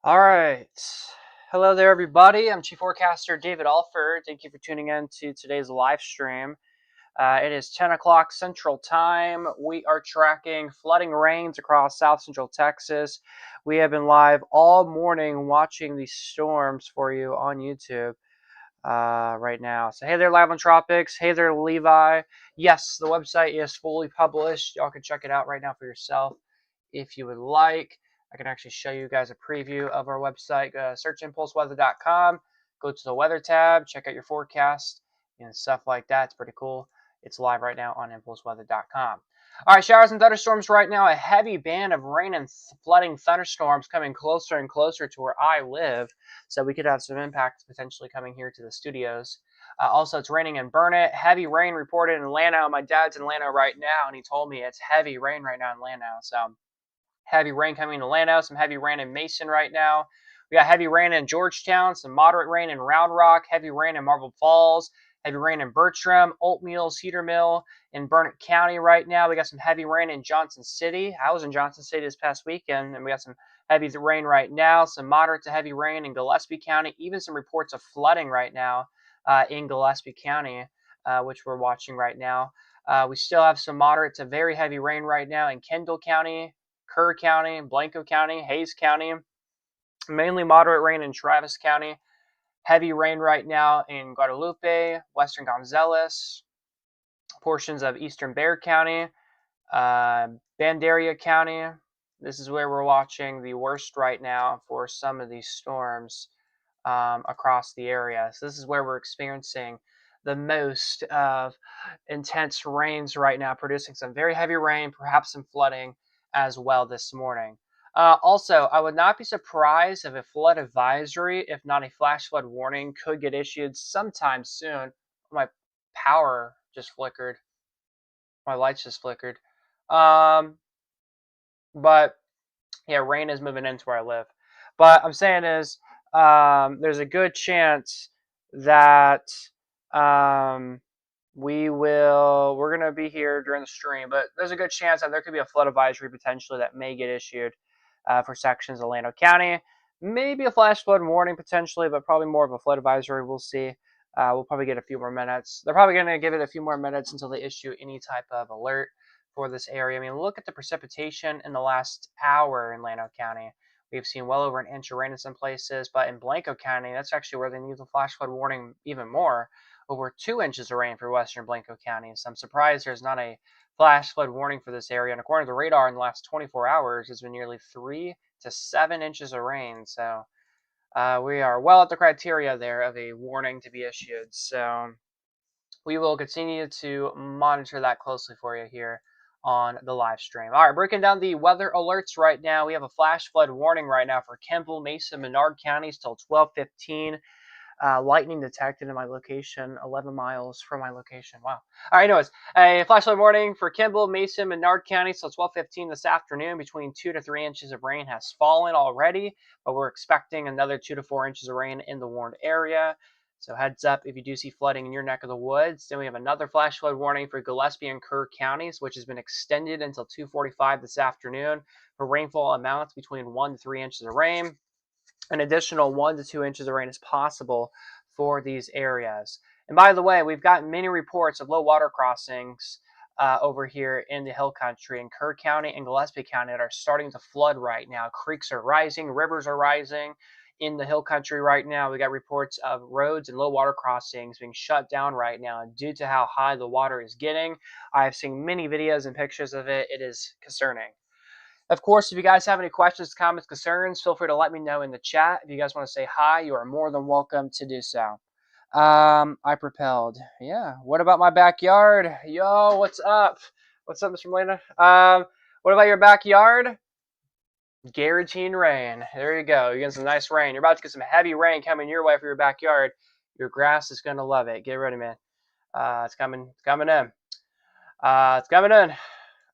All right. Hello there, everybody. I'm Chief Forecaster David Alford. Thank you for tuning in to today's live stream. It is 10 o'clock Central Time. We are tracking flooding rains across South Central Texas. We have been live all morning watching these storms for you on YouTube right now. So, hey there, Live on Tropics. Hey there, Levi. Yes, the website is fully published. Y'all can check it out right now for yourself if you would like. I can actually show you guys a preview of our website. Search impulseweather.com, go to the weather tab, check out your forecast and stuff like that. It's pretty cool. It's live right now on impulseweather.com. All right, showers and thunderstorms right now. A heavy band of rain and flooding thunderstorms coming closer and closer to where I live. So we could have some impacts potentially coming here to the studios. Also, it's raining in Burnett. Heavy rain reported in Llano. My dad's in Llano right now, and he told me it's heavy rain right now in Llano. So heavy rain coming to Llano, some heavy rain in Mason right now. We got heavy rain in Georgetown, some moderate rain in Round Rock, heavy rain in Marble Falls, heavy rain in Bertram, Oatmeal, Cedar Mill, in Burnett County right now. We got some heavy rain in Johnson City. I was in Johnson City this past weekend, and we got some heavy rain right now, some moderate to heavy rain in Gillespie County, even some reports of flooding right now in Gillespie County, which we're watching right now. We still have some moderate to very heavy rain right now in Kendall County, Kerr County, Blanco County, Hayes County, mainly moderate rain in Travis County, heavy rain right now in Guadalupe, Western Gonzales, portions of Eastern Bexar County, Bandaria County. This is where we're watching the worst right now for some of these storms across the area. So this is where we're experiencing the most of intense rains right now, producing some very heavy rain, perhaps some flooding as well this morning. Also, I would not be surprised if a flood advisory, if not a flash flood warning, could get issued sometime soon. My power just flickered. My lights just flickered. But yeah, rain is moving into where I live. But I'm saying is, there's a good chance that we're gonna be here during the stream, but there's a good chance that there could be a flood advisory potentially that may get issued for sections of Llano County. Maybe a flash flood warning potentially, but probably more of a flood advisory. We'll see. We'll probably get a few more minutes. They're probably going to give it a few more minutes until they issue any type of alert for this area. I mean, look at the precipitation in the last hour in Llano County. We've seen well over an inch of rain in some places, but in Blanco County, that's actually where they need the flash flood warning even more. Over 2 inches of rain for western Blanco County. So I'm surprised there's not a flash flood warning for this area. And according to the radar, in the last 24 hours, it's been nearly 3 to 7 inches of rain. So we are well at the criteria there of a warning to be issued. So we will continue to monitor that closely for you here on the live stream. All right, breaking down the weather alerts right now. We have a flash flood warning right now for Kimball, Mesa, Menard counties till 12:15. Lightning detected in my location, 11 miles from my location. Wow. All right, anyways, a flash flood warning for Kimball, Mason, Menard County till 12:15 this afternoon. Between 2 to 3 inches of rain has fallen already, but we're expecting another 2 to 4 inches of rain in the warned area. So heads up if you do see flooding in your neck of the woods. Then we have another flash flood warning for Gillespie and Kerr counties, which has been extended until 2:45 this afternoon for rainfall amounts between 1 to 3 inches of rain. An additional 1 to 2 inches of rain is possible for these areas. And by the way, we've gotten many reports of low water crossings over here in the hill country in Kerr County and Gillespie County that are starting to flood right now. Creeks are rising, rivers are rising in the hill country right now. We got reports of roads and low water crossings being shut down right now due to how high the water is getting. I've seen many videos and pictures of it. It is concerning. Of course, if you guys have any questions, comments, concerns, feel free to let me know in the chat. If you guys want to say hi, you are more than welcome to do so. I propelled. Yeah. What about my backyard? Yo, what's up? What's up, Mr. Molina? What about your backyard? Guaranteed rain. There you go. You're getting some nice rain. You're about to get some heavy rain coming your way for your backyard. Your grass is gonna love it. Get ready, man. It's coming. It's coming in. It's coming in.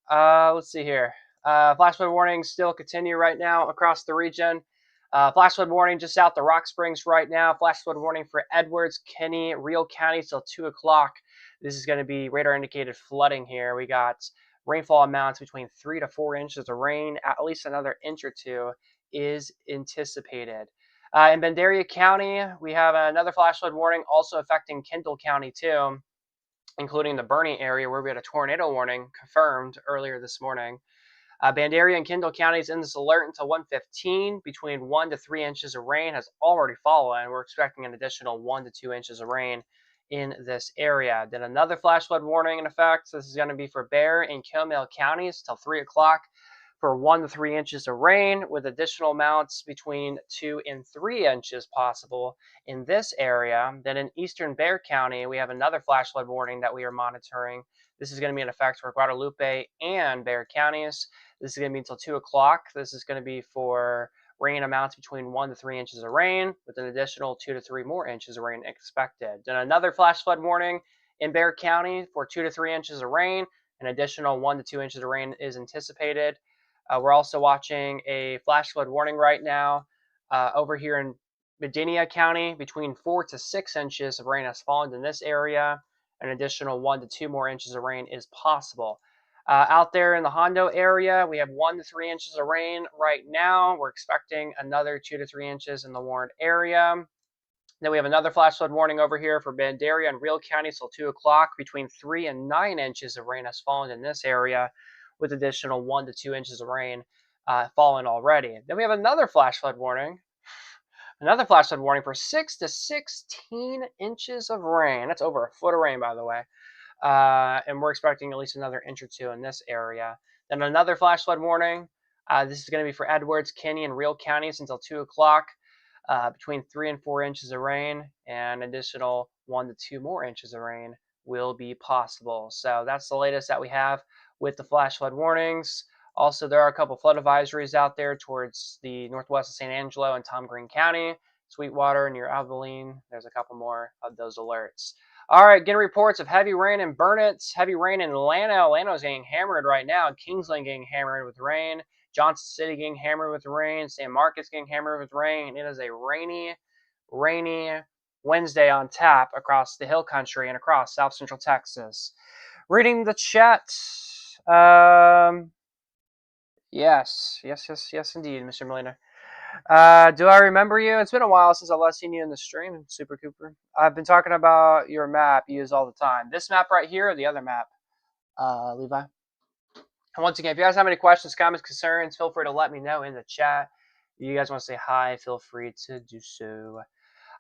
Let's see here. Flash flood warnings still continue right now across the region. Flash flood warning just south of Rock Springs right now. Flash flood warning for Edwards, Kenny, Real County till 2 o'clock. This is going to be radar indicated flooding here. We got rainfall amounts between 3 to 4 inches of rain, at least another inch or two is anticipated. In Bandera County, we have another flash flood warning also affecting Kendall County too, including the Bernie area where we had a tornado warning confirmed earlier this morning. Bandera and Kendall counties in this alert until 1:15. Between 1 to 3 inches of rain has already fallen. We're expecting an additional 1 to 2 inches of rain in this area. Then another flash flood warning in effect. This is going to be for Bear and Kimmel counties till 3 o'clock for 1 to 3 inches of rain, with additional amounts between 2 and 3 inches possible in this area. Then in eastern Bear County, we have another flash flood warning that we are monitoring. This is going to be in effect for Guadalupe and Bear counties. This is going to be until 2 o'clock. This is going to be for rain amounts between 1 to 3 inches of rain, with an additional 2 to 3 more inches of rain expected. Then another flash flood warning in Bear County for 2 to 3 inches of rain. An additional 1 to 2 inches of rain is anticipated. We're also watching a flash flood warning right now over here in Medina County. Between 4 to 6 inches of rain has fallen in this area. An additional 1 to 2 more inches of rain is possible. Out there in the Hondo area, we have 1 to 3 inches of rain right now. We're expecting another 2 to 3 inches in the Warren area. Then we have another flash flood warning over here for Bandera and Real County till 2 o'clock. Between 3 and 9 inches of rain has fallen in this area, with additional 1 to 2 inches of rain fallen already. Then we have another flash flood warning. Another flash flood warning for 6 to 16 inches of rain. That's over a foot of rain, by the way. And we're expecting at least another inch or two in this area. Then another flash flood warning. This is going to be for Edwards, Kinney, and Real counties until 2 o'clock. Between 3 and 4 inches of rain, and additional 1 to 2 more inches of rain will be possible. So that's the latest that we have with the flash flood warnings. Also, there are a couple flood advisories out there towards the northwest of San Angelo and Tom Green County, Sweetwater near Abilene. There's a couple more of those alerts. All right, getting reports of heavy rain in Burnett, heavy rain in Atlanta. Atlanta's getting hammered right now. Kingsland getting hammered with rain. Johnson City getting hammered with rain. San Marcos getting hammered with rain. It is a rainy Wednesday on tap across the hill country and across South Central Texas. Reading the chat. Yes, indeed, Mr. Molina. Do I remember you? It's been a while since I've last seen you in the stream, Super Cooper. I've been talking about your map you use all the time. This map right here or the other map, Levi? And once again, if you guys have any questions, comments, concerns, feel free to let me know in the chat. If you guys want to say hi, feel free to do so.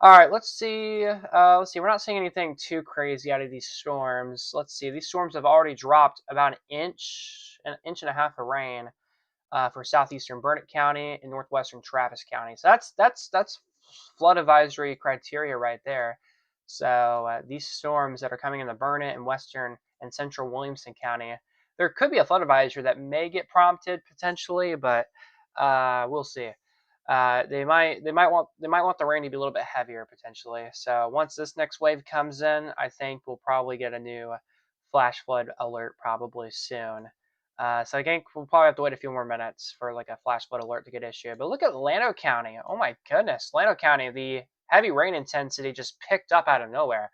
All right, let's see. We're not seeing anything too crazy out of these storms. Let's see. These storms have already dropped about an inch and a half of rain for southeastern Burnett County and northwestern Travis County. So that's flood advisory criteria right there. So these storms that are coming in the Burnett and western and central Williamson County, there could be a flood advisory that may get prompted potentially, but we'll see. They might want the rain to be a little bit heavier potentially. So once this next wave comes in, I think we'll probably get a new flash flood alert probably soon. So I think we'll probably have to wait a few more minutes for like a flash flood alert to get issued. But look at Llano County. Oh my goodness, Llano County, the heavy rain intensity just picked up out of nowhere.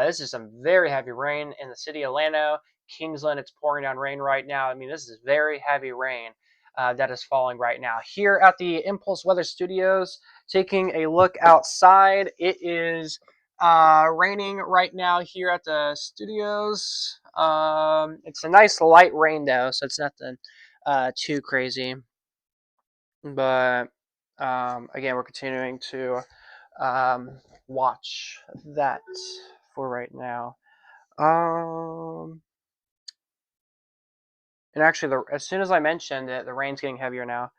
This is some very heavy rain in the city of Llano. Kingsland, it's pouring down rain right now. I mean, this is very heavy rain that is falling right now. Here at the Impulse Weather Studios, taking a look outside, it is raining right now here at the studios. It's a nice light rain though, so it's nothing too crazy. But again, we're continuing to watch that for right now. And actually, as soon as I mentioned it, the rain's getting heavier now.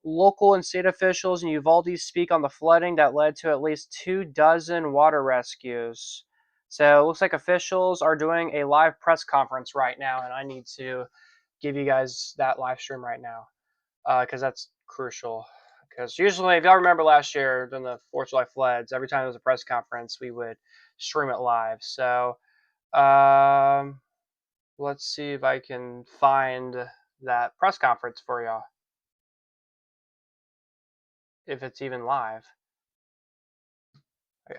Local and state officials in Uvalde speak on the flooding that led to at least 24 water rescues. So it looks like officials are doing a live press conference right now, and I need to give you guys that live stream right now because that's crucial. Because usually, if y'all remember last year during the 4th of July floods, every time there was a press conference, we would stream it live. So let's see if I can find that press conference for y'all. If it's even live.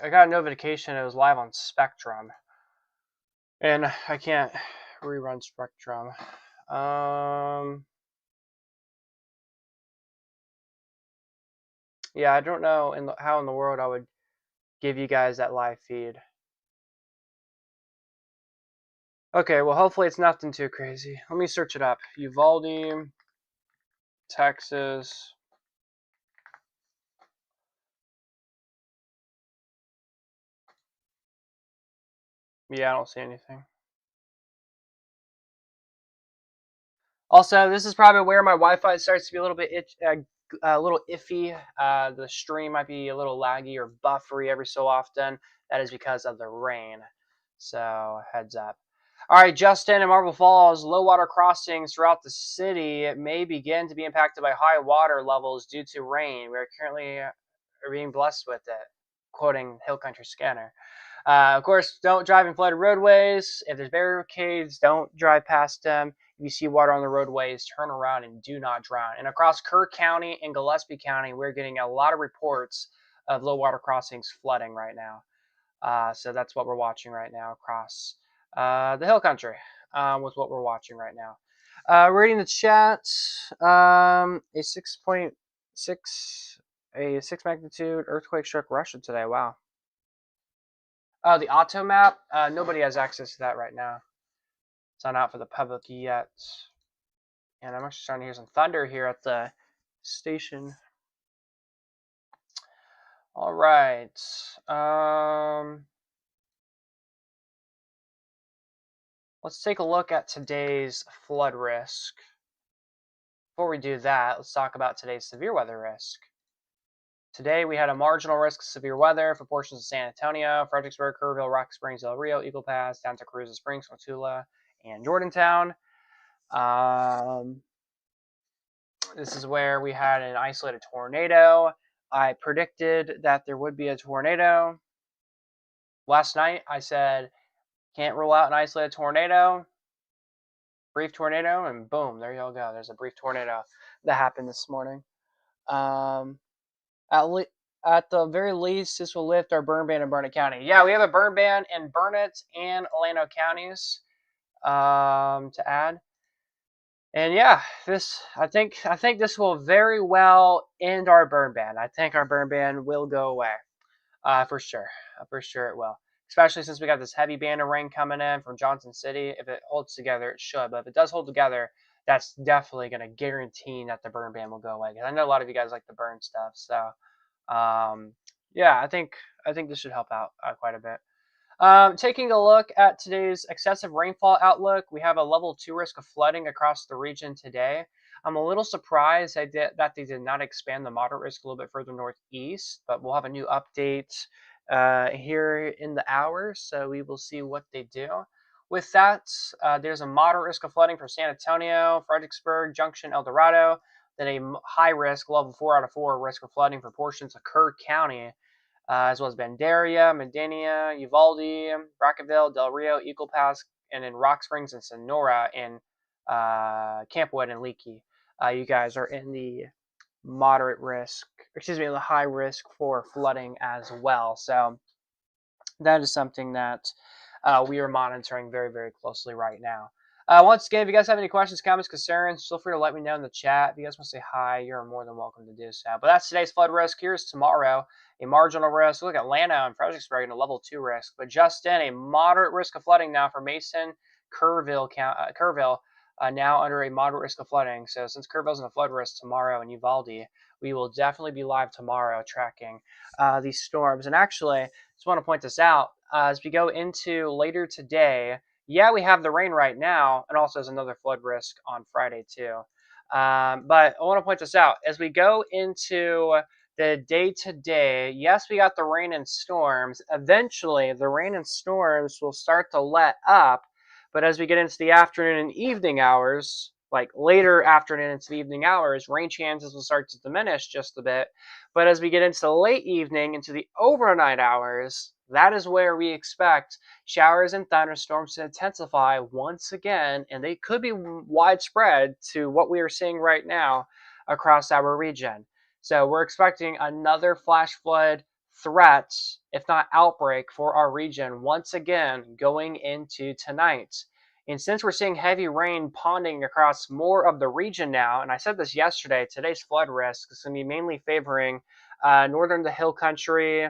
I got a notification it was live on Spectrum. And I can't rerun Spectrum. Yeah, I don't know how in the world I would give you guys that live feed. Okay, well, hopefully it's nothing too crazy. Let me search it up. Uvalde, Texas. Yeah, I don't see anything. Also, this is probably where my Wi-Fi starts to be a little bit a little iffy. The stream might be a little laggy or buffery every so often. That is because of the rain. So heads up. All right, Justin in Marble Falls, low water crossings throughout the city may begin to be impacted by high water levels due to rain. We are currently being blessed with it, quoting Hill Country Scanner. Of course, don't drive in flooded roadways. If there's barricades, don't drive past them. If you see water on the roadways, turn around and do not drown. And across Kerr County and Gillespie County, we're getting a lot of reports of low water crossings flooding right now. So that's what we're watching right now across the hill country with what we're watching right now. Reading the chat, a 6.6, a 6 magnitude earthquake struck Russia today. Wow. Oh, the auto map? Nobody has access to that right now. It's not out for the public yet. And I'm actually starting to hear some thunder here at the station. All right. Let's take a look at today's flood risk. Before we do that, let's talk about today's severe weather risk. Today we had a marginal risk of severe weather for portions of San Antonio, Fredericksburg, Kerrville, Rock Springs, Del Rio, Eagle Pass, down to Carrizo Springs, Matula, and Jordantown. This is where we had an isolated tornado. I predicted that there would be a tornado. Last night I said, can't rule out an isolated tornado. Brief tornado, and boom, there you all go. There's a brief tornado that happened this morning. At the very least, this will lift our burn ban in Burnett County. Yeah, we have a burn ban in Burnett and Llano counties to add. And yeah, I think this will very well end our burn ban. I think our burn ban will go away, for sure. For sure it will. Especially since we got this heavy band of rain coming in from Johnson City. If it holds together, it should. But if it does hold together, that's definitely going to guarantee that the burn ban will go away. Because I know a lot of you guys like the burn stuff. So, yeah, I think this should help out quite a bit. Taking a look at today's excessive rainfall outlook, we have a level 2 risk of flooding across the region today. I'm a little surprised that they did not expand the moderate risk a little bit further northeast, but we'll have a new update here in the hours, so we will see what they do. With that, there's a moderate risk of flooding for San Antonio, Fredericksburg, Junction, El Dorado, then a high risk, level 4 out of 4 risk of flooding for portions of Kerr County, as well as Banderia, Medina, Uvalde, Brackettville, Del Rio, Eagle Pass, and in Rock Springs and Sonora, and Campwood and Leakey. You guys are in the moderate risk, the high risk for flooding as well. So that is something that we are monitoring very, very closely right now. Once again, if you guys have any questions, comments, concerns, feel free to let me know in the chat. If you guys want to say hi, you're more than welcome to do so. But that's today's flood risk. Here's tomorrow, a marginal risk. Look at Atlanta and Fredericksburg in a level 2 risk. But just in, a moderate risk of flooding now for Mason, Kerrville, now under a moderate risk of flooding. So since Kerrville's in a flood risk tomorrow in Uvalde, we will definitely be live tomorrow tracking these storms. And actually, I just want to point this out. As we go into later today, yeah, we have the rain right now, and also there's another flood risk on Friday too. But I want to point this out. As we go into the day-to-day, yes, we got the rain and storms. Eventually, the rain and storms will start to let up. But as we get into the afternoon and evening hours, like later afternoon into the evening hours, rain chances will start to diminish just a bit. But as we get into the late evening, into the overnight hours, that is where we expect showers and thunderstorms to intensify once again, and they could be widespread to what we are seeing right now across our region. So we're expecting another flash flood threat, if not outbreak, for our region once again going into tonight. And since we're seeing heavy rain ponding across more of the region now, and I said this yesterday, today's flood risk is going to be mainly favoring northern the hill country,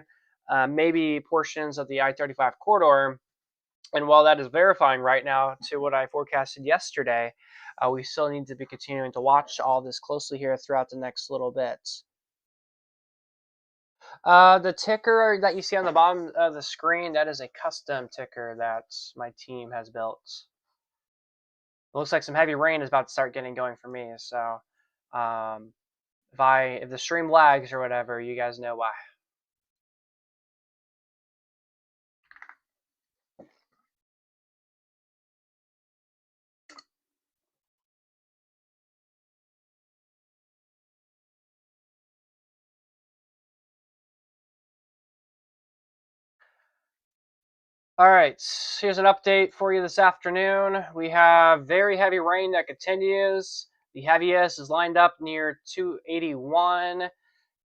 maybe portions of the I-35 corridor. And while that is verifying right now to what I forecasted yesterday, we still need to be continuing to watch all this closely here throughout the next little bit. The ticker that you see on the bottom of the screen, that is a custom ticker that my team has built. It looks like some heavy rain is about to start getting going for me, so um, if the stream lags or whatever, you guys know why. All right, here's an update for you this afternoon. We have very heavy rain that continues. The heaviest is lined up near 281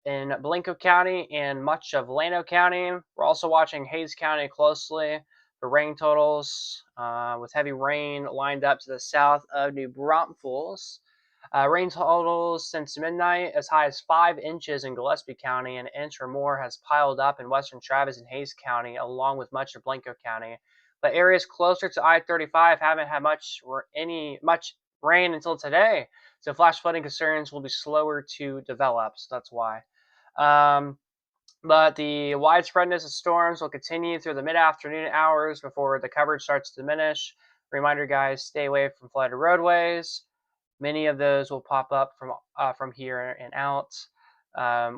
in Blanco County and much of Llano County. We're also watching Hays County closely for rain totals, with heavy rain lined up to the south of New Braunfels. Rain totals since midnight as high as 5 inches in Gillespie County. An inch or more has piled up in western Travis and Hays County, along with much of Blanco County. But areas closer to I-35 haven't had much rain until today, so flash flooding concerns will be slower to develop. So that's why. But the widespreadness of storms will continue through the mid-afternoon hours before the coverage starts to diminish. Reminder, guys, stay away from flooded roadways. Many of those will pop up from here and out,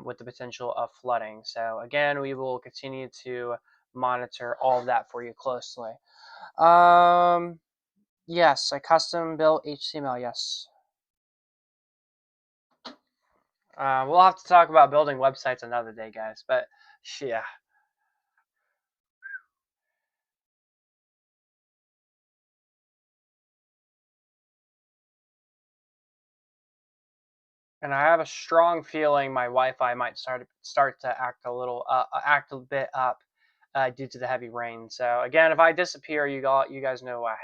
with the potential of flooding. So again, we will continue to monitor all of that for you closely. Yes, a custom built HTML. Yes. We'll have to talk about building websites another day, guys. But yeah. And I have a strong feeling my Wi-Fi might start to act a bit up, due to the heavy rain. So again, if I disappear, you guys know why.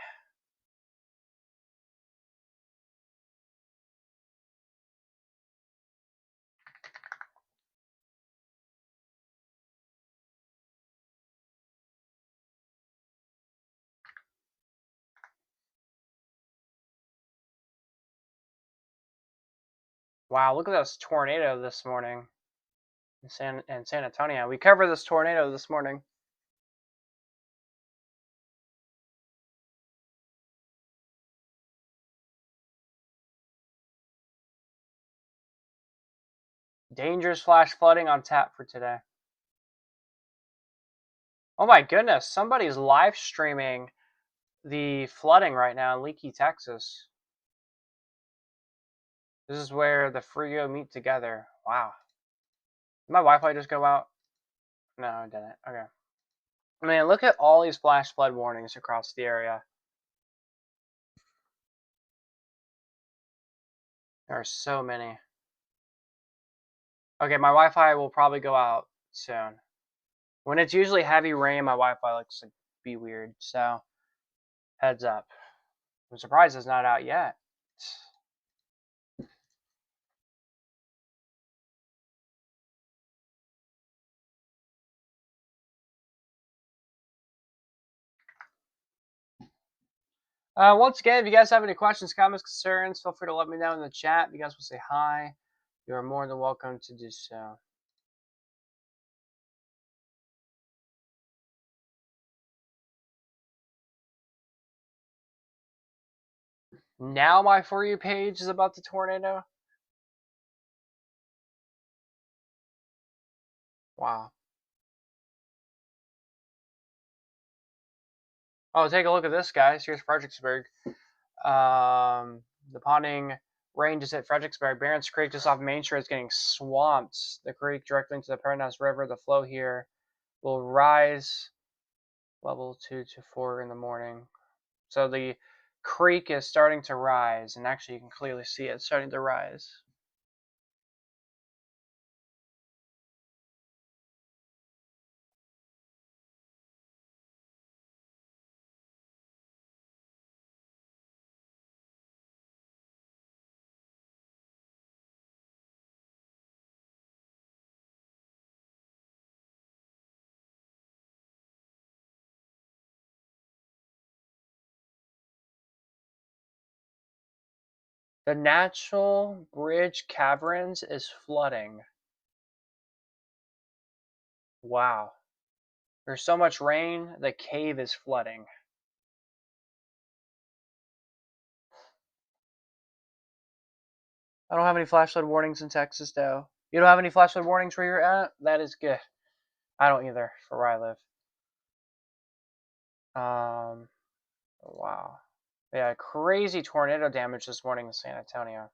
Wow, look at this tornado this morning in San Antonio. We covered this tornado this morning. Dangerous flash flooding on tap for today. Oh my goodness, somebody's live streaming the flooding right now in Leaky, Texas. This is where the Frio meet together. Wow. Did my Wi-Fi just go out? No, it didn't. Okay. Man, look at all these flash flood warnings across the area. There are so many. Okay, my Wi-Fi will probably go out soon. When it's usually heavy rain, my Wi-Fi looks to be weird. So, heads up. I'm surprised it's not out yet. Once again, if you guys have any questions, comments, concerns, feel free to let me know in the chat. If you guys will say hi, you are more than welcome to do so. Now my For You page is about the tornado? Wow. Oh, take a look at this, guys. Here's Fredericksburg. The ponding rain just hit Fredericksburg. Barron's Creek just off Main Street is getting swamped. The creek directly into the Paradise River. The flow here will rise level 2 to 4 in the morning. So the creek is starting to rise, and actually you can clearly see it starting to rise. The Natural Bridge Caverns is flooding. Wow. There's so much rain, the cave is flooding. I don't have any flash flood warnings in Texas, though. You don't have any flash flood warnings where you're at? That is good. I don't either, for where I live. Wow. Yeah, crazy tornado damage this morning in San Antonio.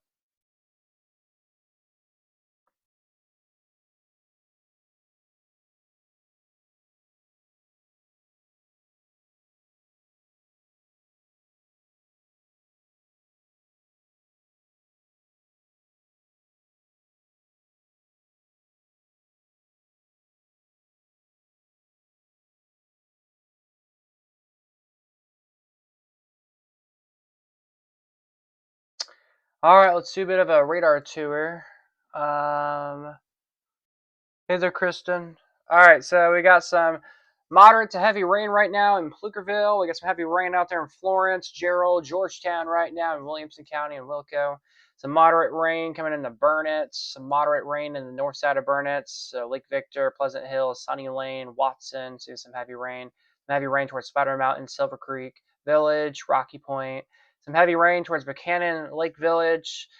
All right, let's do a bit of a radar tour. Hey there, Kristen. All right, so we got some moderate to heavy rain right now in Pflugerville. We got some heavy rain out there in Florence, Gerald, Georgetown right now in Williamson County and Wilco. Some moderate rain coming into Burnett. Some moderate rain in the north side of Burnett. So Lake Victor, Pleasant Hill, Sunny Lane, Watson. So some heavy rain. Some heavy rain towards Spider Mountain, Silver Creek Village, Rocky Point. Some heavy rain towards Buchanan Lake Village.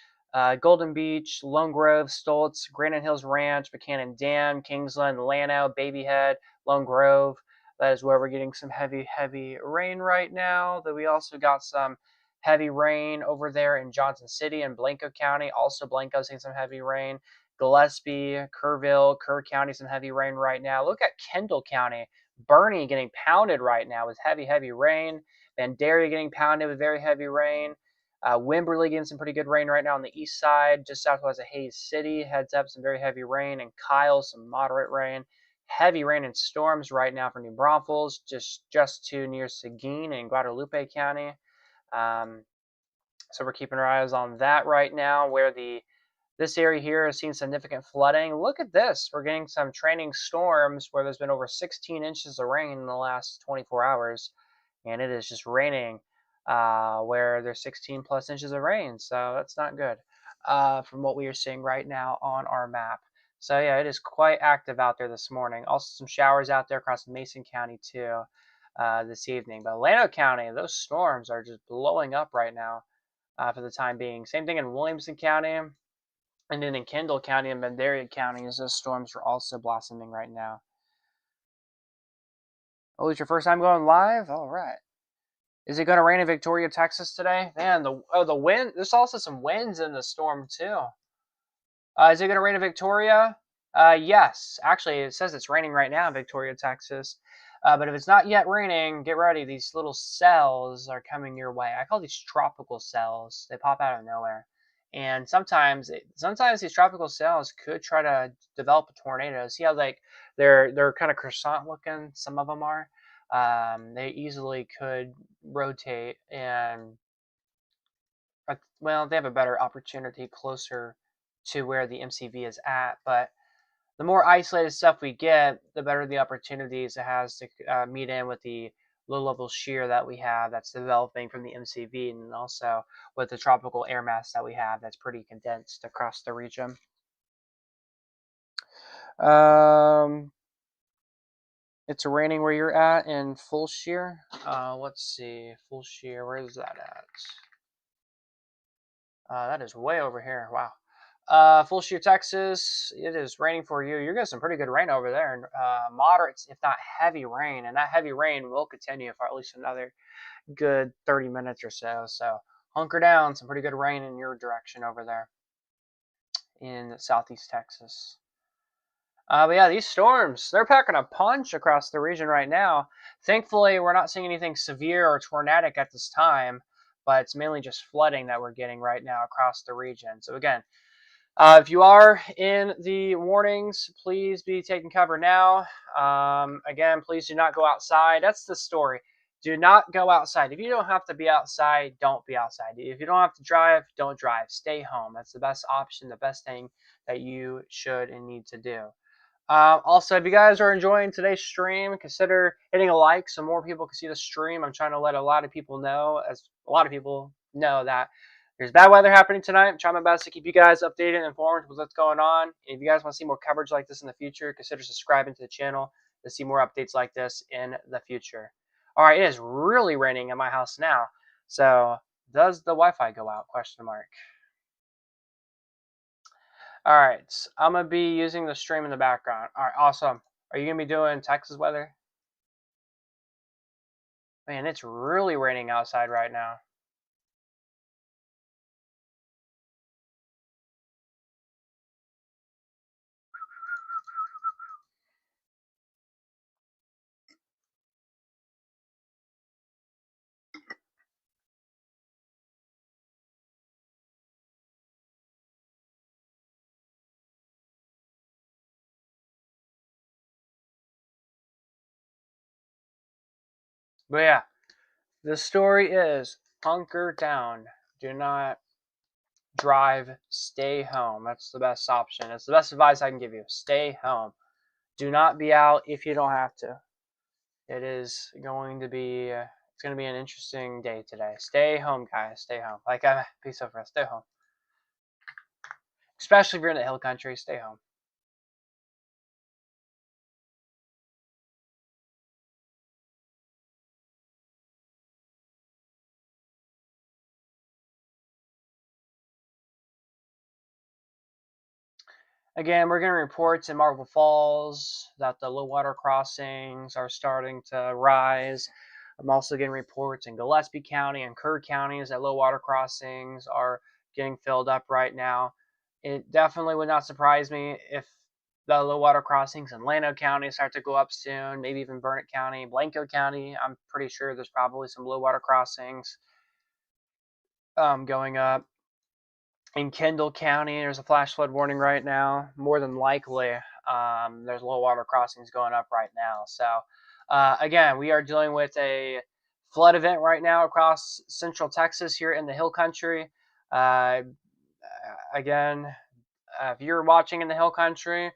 Golden Beach, Lone Grove, Stoltz, Granite Hills Ranch, Buchanan Dam, Kingsland, Llano, Babyhead, Lone Grove. That is where we're getting some heavy rain right now. That we also got some heavy rain over there in Johnson City and Blanco County. Also, Blanco seeing some heavy rain. Gillespie, Kerrville, Kerr County, some heavy rain right now. Look at Kendall County. Bernie getting pounded right now with heavy rain. Vandalia getting pounded with very heavy rain. Wimberley getting some pretty good rain right now on the east side, just southwest of Hays City. Heads up, some very heavy rain. And Kyle, some moderate rain. Heavy rain and storms right now for New Braunfels, just to near Seguin and Guadalupe County. So we're keeping our eyes on that right now, where this area here has seen significant flooding. Look at this. We're getting some training storms where there's been over 16 inches of rain in the last 24 hours, and it is just raining where there's 16 plus inches of rain. So that's not good from what we are seeing right now on our map. So yeah, it is quite active out there this morning. Also some showers out there across Mason County too this evening. But Llano County, those storms are just blowing up right now for the time being. Same thing in Williamson County. And then in Kendall County and Vandalia County, those storms are also blossoming right now. Oh, it's your first time going live? All right. Is it going to rain in Victoria, Texas today? Man, the wind. There's also some winds in the storm too. Is it going to rain in Victoria? Yes. Actually, it says it's raining right now in Victoria, Texas. But if it's not yet raining, get ready. These little cells are coming your way. I call these tropical cells. They pop out of nowhere. And sometimes these tropical cells could try to develop a tornado. See how they're kind of croissant looking? Some of them are. They easily could rotate and, well, they have a better opportunity closer to where the MCV is at. But the more isolated stuff we get, the better the opportunities it has to meet in with the low-level shear that we have that's developing from the MCV, and also with the tropical air mass that we have that's pretty condensed across the region. It's raining where you're at in full shear. Let's see, full shear, where is that at? That is way over here. Wow. Full shear, Texas. It is raining for you. You're getting some pretty good rain over there, and moderate, if not heavy rain. And that heavy rain will continue for at least another good 30 minutes or so. So hunker down. Some pretty good rain in your direction over there in southeast Texas. But yeah, these storms, they're packing a punch across the region right now. Thankfully, we're not seeing anything severe or tornadic at this time, but it's mainly just flooding that we're getting right now across the region. So again, if you are in the warnings, please be taking cover now. Again, please do not go outside. That's the story. Do not go outside. If you don't have to be outside, don't be outside. If you don't have to drive, don't drive. Stay home. That's the best option, the best thing that you should and need to do. Also, if you guys are enjoying today's stream, consider hitting a like so more people can see the stream. I'm trying to let a lot of people know, as a lot of people know, that There's bad weather happening tonight. I'm trying my best to keep you guys updated and informed with what's going on. If you guys want to see more coverage like this in the future, consider subscribing to the channel to see more updates like this in the future. All right, it is really raining at my house now. So does the Wi-Fi go out? Question mark. All right, I'm going to be using the stream in the background. All right, awesome. Are you going to be doing Texas weather? Man, it's really raining outside right now. But yeah, the story is hunker down. Do not drive. Stay home. That's the best option. It's the best advice I can give you. Stay home. Do not be out if you don't have to. It is going to be it's going to be an interesting day today. Stay home, guys. Stay home. Like peace out for us. Stay home. Especially if you're in the hill country, stay home. Again, we're getting reports in Marble Falls that the low water crossings are starting to rise. I'm also getting reports in Gillespie County and Kerr counties that low water crossings are getting filled up right now. It definitely would not surprise me if the low water crossings in Llano County start to go up soon, maybe even Burnett County, Blanco County. I'm pretty sure there's probably some low water crossings going up. In Kendall County, there's a flash flood warning right now. More than likely, there's low water crossings going up right now. So, again, we are dealing with a flood event right now across central Texas here in the Hill Country. Again, if you're watching in the Hill Country,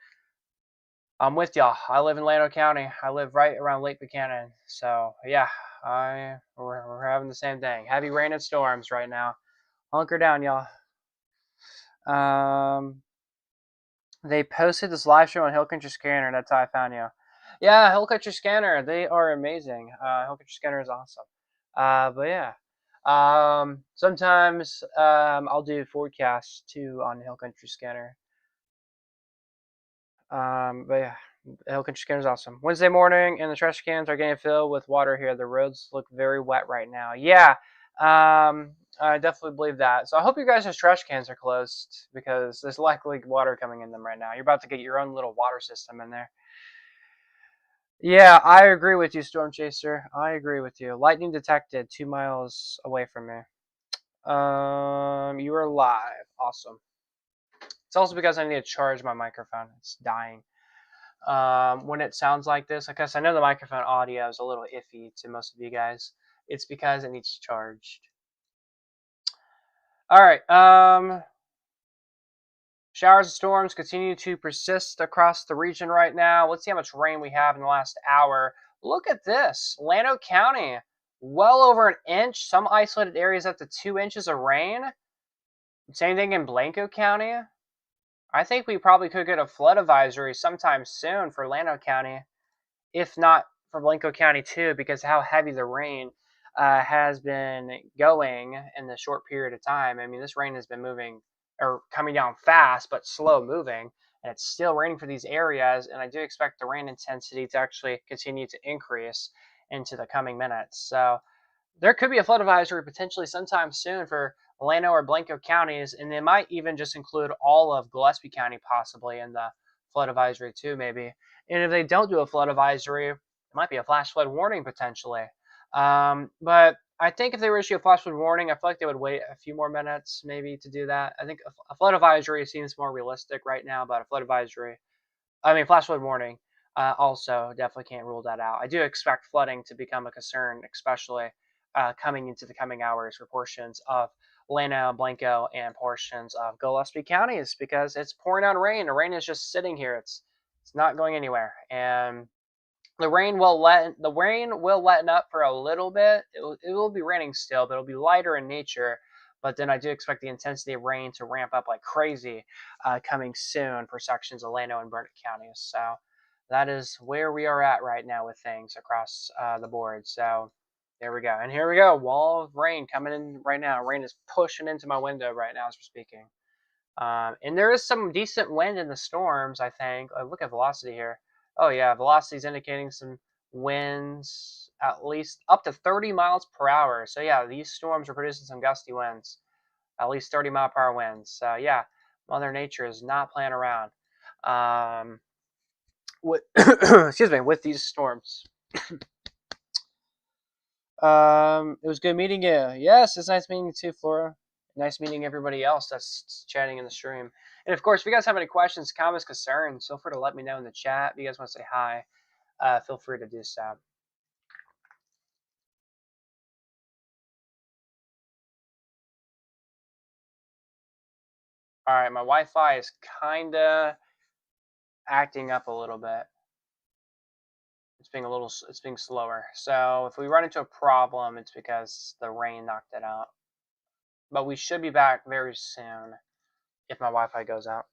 I'm with y'all. I live in Llano County. I live right around Lake Buchanan. So, yeah, we're having the same thing. Heavy rain and storms right now. Hunker down, y'all. They posted this live stream on Hill Country Scanner. That's how I found you. Yeah, Hill Country Scanner. They are amazing. Hill Country Scanner is awesome. But yeah. Sometimes I'll do forecasts too on Hill Country Scanner. But yeah, Hill Country Scanner is awesome. Wednesday morning, and the trash cans are getting filled with water here. The roads look very wet right now. Yeah. I definitely believe that. So I hope you guys' trash cans are closed because there's likely water coming in them right now. You're about to get your own little water system in there. Yeah, I agree with you, Storm Chaser. I agree with you. Lightning detected 2 miles away from me. You are live. Awesome. It's also because I need to charge my microphone. It's dying. When it sounds like this, because I know the microphone audio is a little iffy to most of you guys. It's because it needs charged. All right. Showers and storms continue to persist across the region right now. Let's see how much rain we have in the last hour. Look at this. Llano County, well over an inch. Some isolated areas up to 2 inches of rain. Same thing in Blanco County. I think we probably could get a flood advisory sometime soon for Llano County, if not for Blanco County too, because how heavy the rain has been going in the short period of time. I mean, this rain has been moving or coming down fast, but slow moving, and it's still raining for these areas. And I do expect the rain intensity to actually continue to increase into the coming minutes. So there could be a flood advisory potentially sometime soon for Llano or Blanco counties, and they might even just include all of Gillespie County possibly in the flood advisory too, maybe. And if they don't do a flood advisory, it might be a flash flood warning potentially. But I think if they were to issue a flash flood warning, I feel like they would wait a few more minutes maybe to do that. I think a flood advisory seems more realistic right now, but a flash flood warning, also definitely can't rule that out. I do expect flooding to become a concern, especially coming into the coming hours for portions of Llano, Blanco, and portions of Gillespie counties because it's pouring on rain. The rain is just sitting here. It's not going anywhere, and the rain will lighten up for a little bit. It will be raining still, but it'll be lighter in nature. But then I do expect the intensity of rain to ramp up like crazy coming soon for sections of Llano and Burnett counties. So that is where we are at right now with things across the board. So there we go. And here we go. Wall of rain coming in right now. Rain is pushing into my window right now as we're speaking. And there is some decent wind in the storms, I think. Look at velocity here. Oh, yeah. Velocity is indicating some winds at least up to 30 miles per hour. So, yeah, these storms are producing some gusty winds, at least 30-mile-per-hour winds. So, yeah, Mother Nature is not playing around. With excuse me, with these storms. It was good meeting you. Yes, it's nice meeting you too, Flora. Nice meeting everybody else that's chatting in the stream. And of course, if you guys have any questions, comments, concerns, feel free to let me know in the chat. If you guys want to say hi, feel free to do so. All right, my Wi-Fi is kind of acting up a little bit. It's being slower. So if we run into a problem, it's because the rain knocked it out. But we should be back very soon if my Wi-Fi goes out.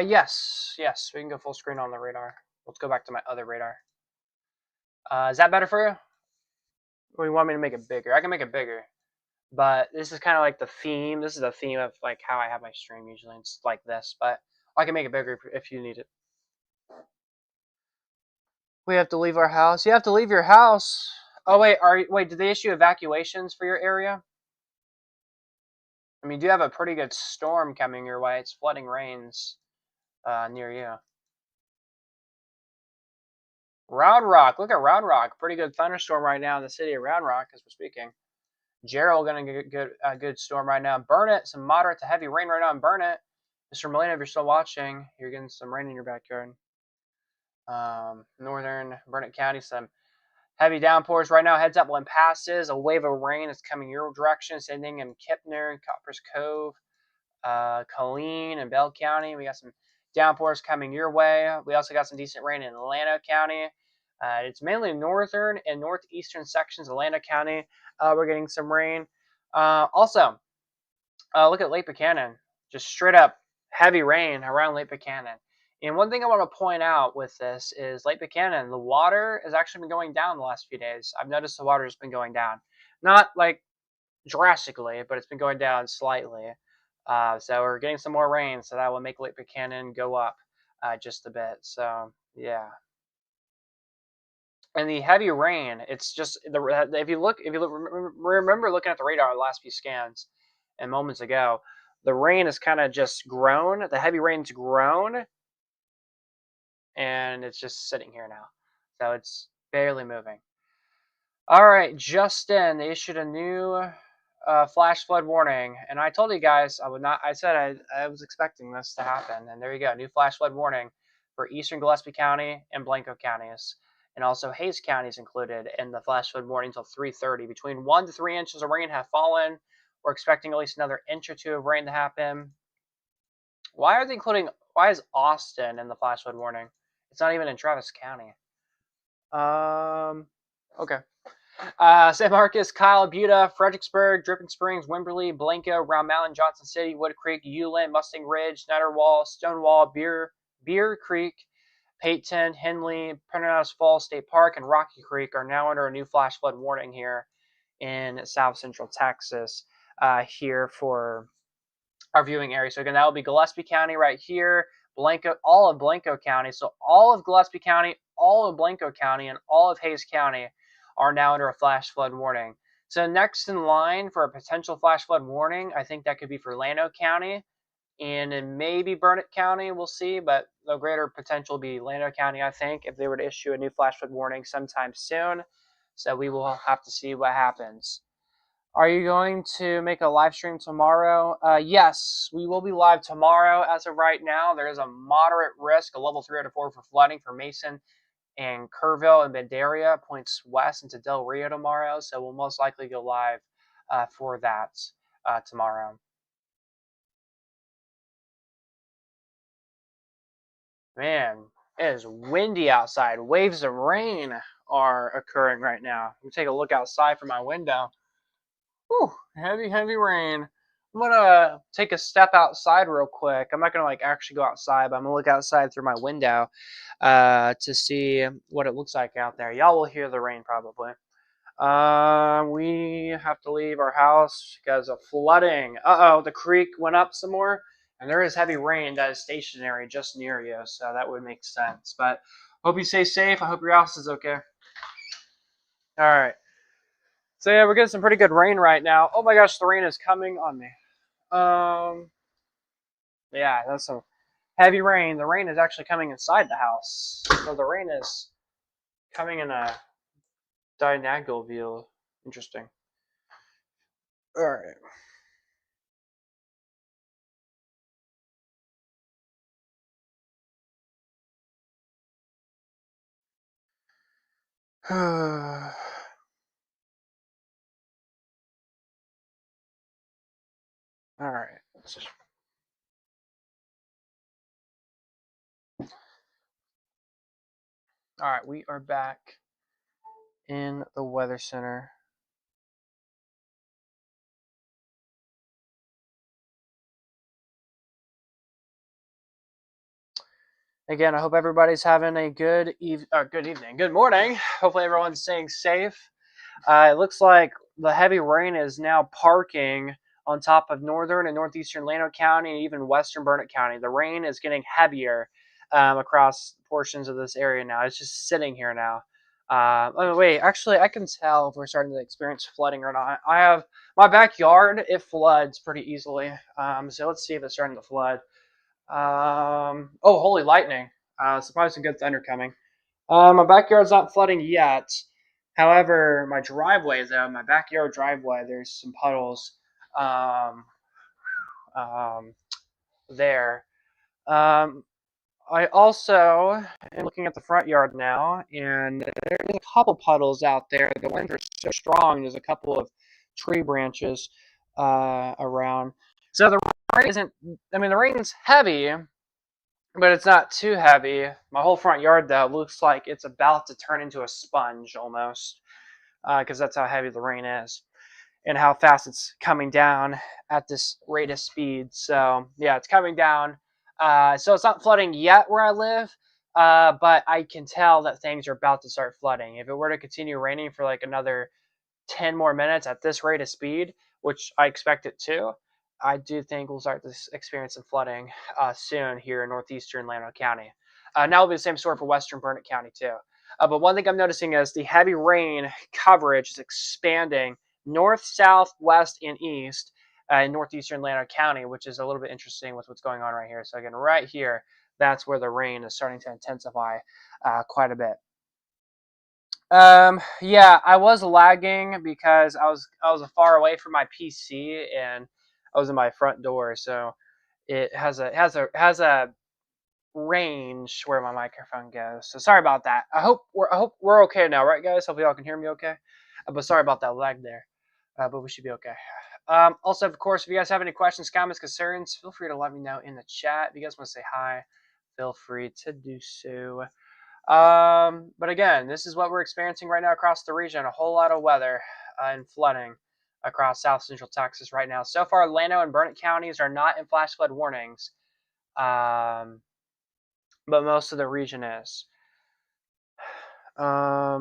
Yes, we can go full screen on the radar. Let's go back to my other radar. Is that better for you? Or you want me to make it bigger? I can make it bigger. But this is kind of like the theme. This is the theme of like how I have my stream usually. It's like this, but I can make it bigger if you need it. We have to leave our house. You have to leave your house. Oh wait, did they issue evacuations for your area? I mean, you do have a pretty good storm coming your way. It's flooding rains near you. Round Rock. Look at Round Rock. Pretty good thunderstorm right now in the city of Round Rock as we're speaking. Gerald going to get a good storm right now. Burnett, some moderate to heavy rain right now in Burnett. Mr. Molina, if you're still watching, you're getting some rain in your backyard. Northern Burnett County, some heavy downpours right now. Heads up, when passes, a wave of rain is coming your direction, sending in Kipner, Coppers Cove, Colleen, and Bell County. We got some downpours coming your way. We also got some decent rain in Llano County. It's mainly northern and northeastern sections of Llano County. We're getting some rain. Also, look at Lake Buchanan. Just straight up heavy rain around Lake Buchanan. And one thing I want to point out with this is Lake Buchanan, the water has actually been going down the last few days. I've noticed the water has been going down. Not like drastically, but it's been going down slightly. So we're getting some more rain, so that will make Lake Buchanan go up just a bit. So, yeah. And the heavy rain, it's just if you look, remember looking at the radar the last few scans and moments ago, the rain has kind of just grown. The heavy rain's grown, and it's just sitting here now, so it's barely moving. All right, Justin, they issued a new flash flood warning, and I told you guys I would not. I said I was expecting this to happen, and there you go, new flash flood warning for eastern Gillespie County and Blanco counties. And also Hayes County is included in the flash flood warning until 3:30. Between 1 to 3 inches of rain have fallen. We're expecting at least another inch or two of rain to happen. Why is Austin in the flash flood warning? It's not even in Travis County. Okay. San Marcos, Kyle, Buda, Fredericksburg, Dripping Springs, Wimberley, Blanco, Round Mountain, Johnson City, Wood Creek, Uland, Mustang Ridge, Netterwall, Stonewall, Beer Creek, Peyton, Henley, Penrose Falls State Park, and Rocky Creek are now under a new flash flood warning here in South Central Texas here for our viewing area. So again, that will be Gillespie County right here, Blanco, all of Blanco County. So all of Gillespie County, all of Blanco County, and all of Hayes County are now under a flash flood warning. So next in line for a potential flash flood warning, I think that could be for Llano County and maybe Burnett County, we'll see, but the greater potential will be Llano County, I think, if they were to issue a new flash flood warning sometime soon. So we will have to see what happens. Are you going to make a live stream tomorrow? Yes, we will be live tomorrow. As of right now, there is a moderate risk, a level 3 out of 4 for flooding for Mason and Kerrville and Bandaria, points west into Del Rio tomorrow. So we'll most likely go live for that tomorrow. Man, it is windy outside. Waves of rain. are occurring right now. Let me take a look outside from my window. Whew, heavy, heavy rain. I'm gonna take a step outside real quick. I'm not gonna like actually go outside, but I'm gonna look outside through my window to see what it looks like out there. Y'all will hear the rain probably. We have to leave our house because of flooding. The creek went up some more, and there is heavy rain that is stationary just near you, so that would make sense. But hope you stay safe. I hope your house is okay. All right. So yeah, we're getting some pretty good rain right now. Oh my gosh, the rain is coming on me. Yeah, that's some heavy rain. The rain is actually coming inside the house. So the rain is coming in a diagonal view. Interesting. All right. All right. All right, we are back in the weather center. Again, I hope everybody's having a good evening, good morning. Hopefully, everyone's staying safe. It looks like the heavy rain is now parking on top of northern and northeastern Llano County and even western Burnett County. The rain is getting heavier across portions of this area now. It's just sitting here now. Oh wait, actually, I can tell if we're starting to experience flooding or not. I have my backyard; it floods pretty easily. So let's see if it's starting to flood. Oh, holy lightning! So probably some good thunder coming. My backyard's not flooding yet. However, my driveway, though, my backyard driveway, there's some puddles um, um, there. Um, I also am looking at the front yard now, and there's a couple puddles out there. The winds are so strong. There's a couple of tree branches around. So the rain isn't. I mean, the rain's heavy, but it's not too heavy. My whole front yard, though, looks like it's about to turn into a sponge almost, because that's how heavy the rain is and how fast it's coming down at this rate of speed. So yeah, it's coming down. So it's not flooding yet where I live, but I can tell that things are about to start flooding. If it were to continue raining for like another 10 more minutes at this rate of speed, which I expect it to, I do think we'll start to experience some flooding soon here in northeastern Llano County. Now it'll be the same story for western Burnett County too. But one thing I'm noticing is the heavy rain coverage is expanding north, south, west, and east in northeastern Llano County, which is a little bit interesting with what's going on right here. So again, right here, that's where the rain is starting to intensify quite a bit. Yeah, I was lagging because I was far away from my PC and I was in my front door, so it has a range where my microphone goes. So sorry about that. I hope we're okay now, right, guys? Hope y'all can hear me okay. But sorry about that lag there. But we should be okay. Also, of course, if you guys have any questions, comments, concerns, feel free to let me know in the chat. If you guys want to say hi, feel free to do so. But again, this is what we're experiencing right now across the region. A whole lot of weather and flooding across south central Texas right now. So far, Llano and Burnett counties are not in flash flood warnings, but most of the region is. A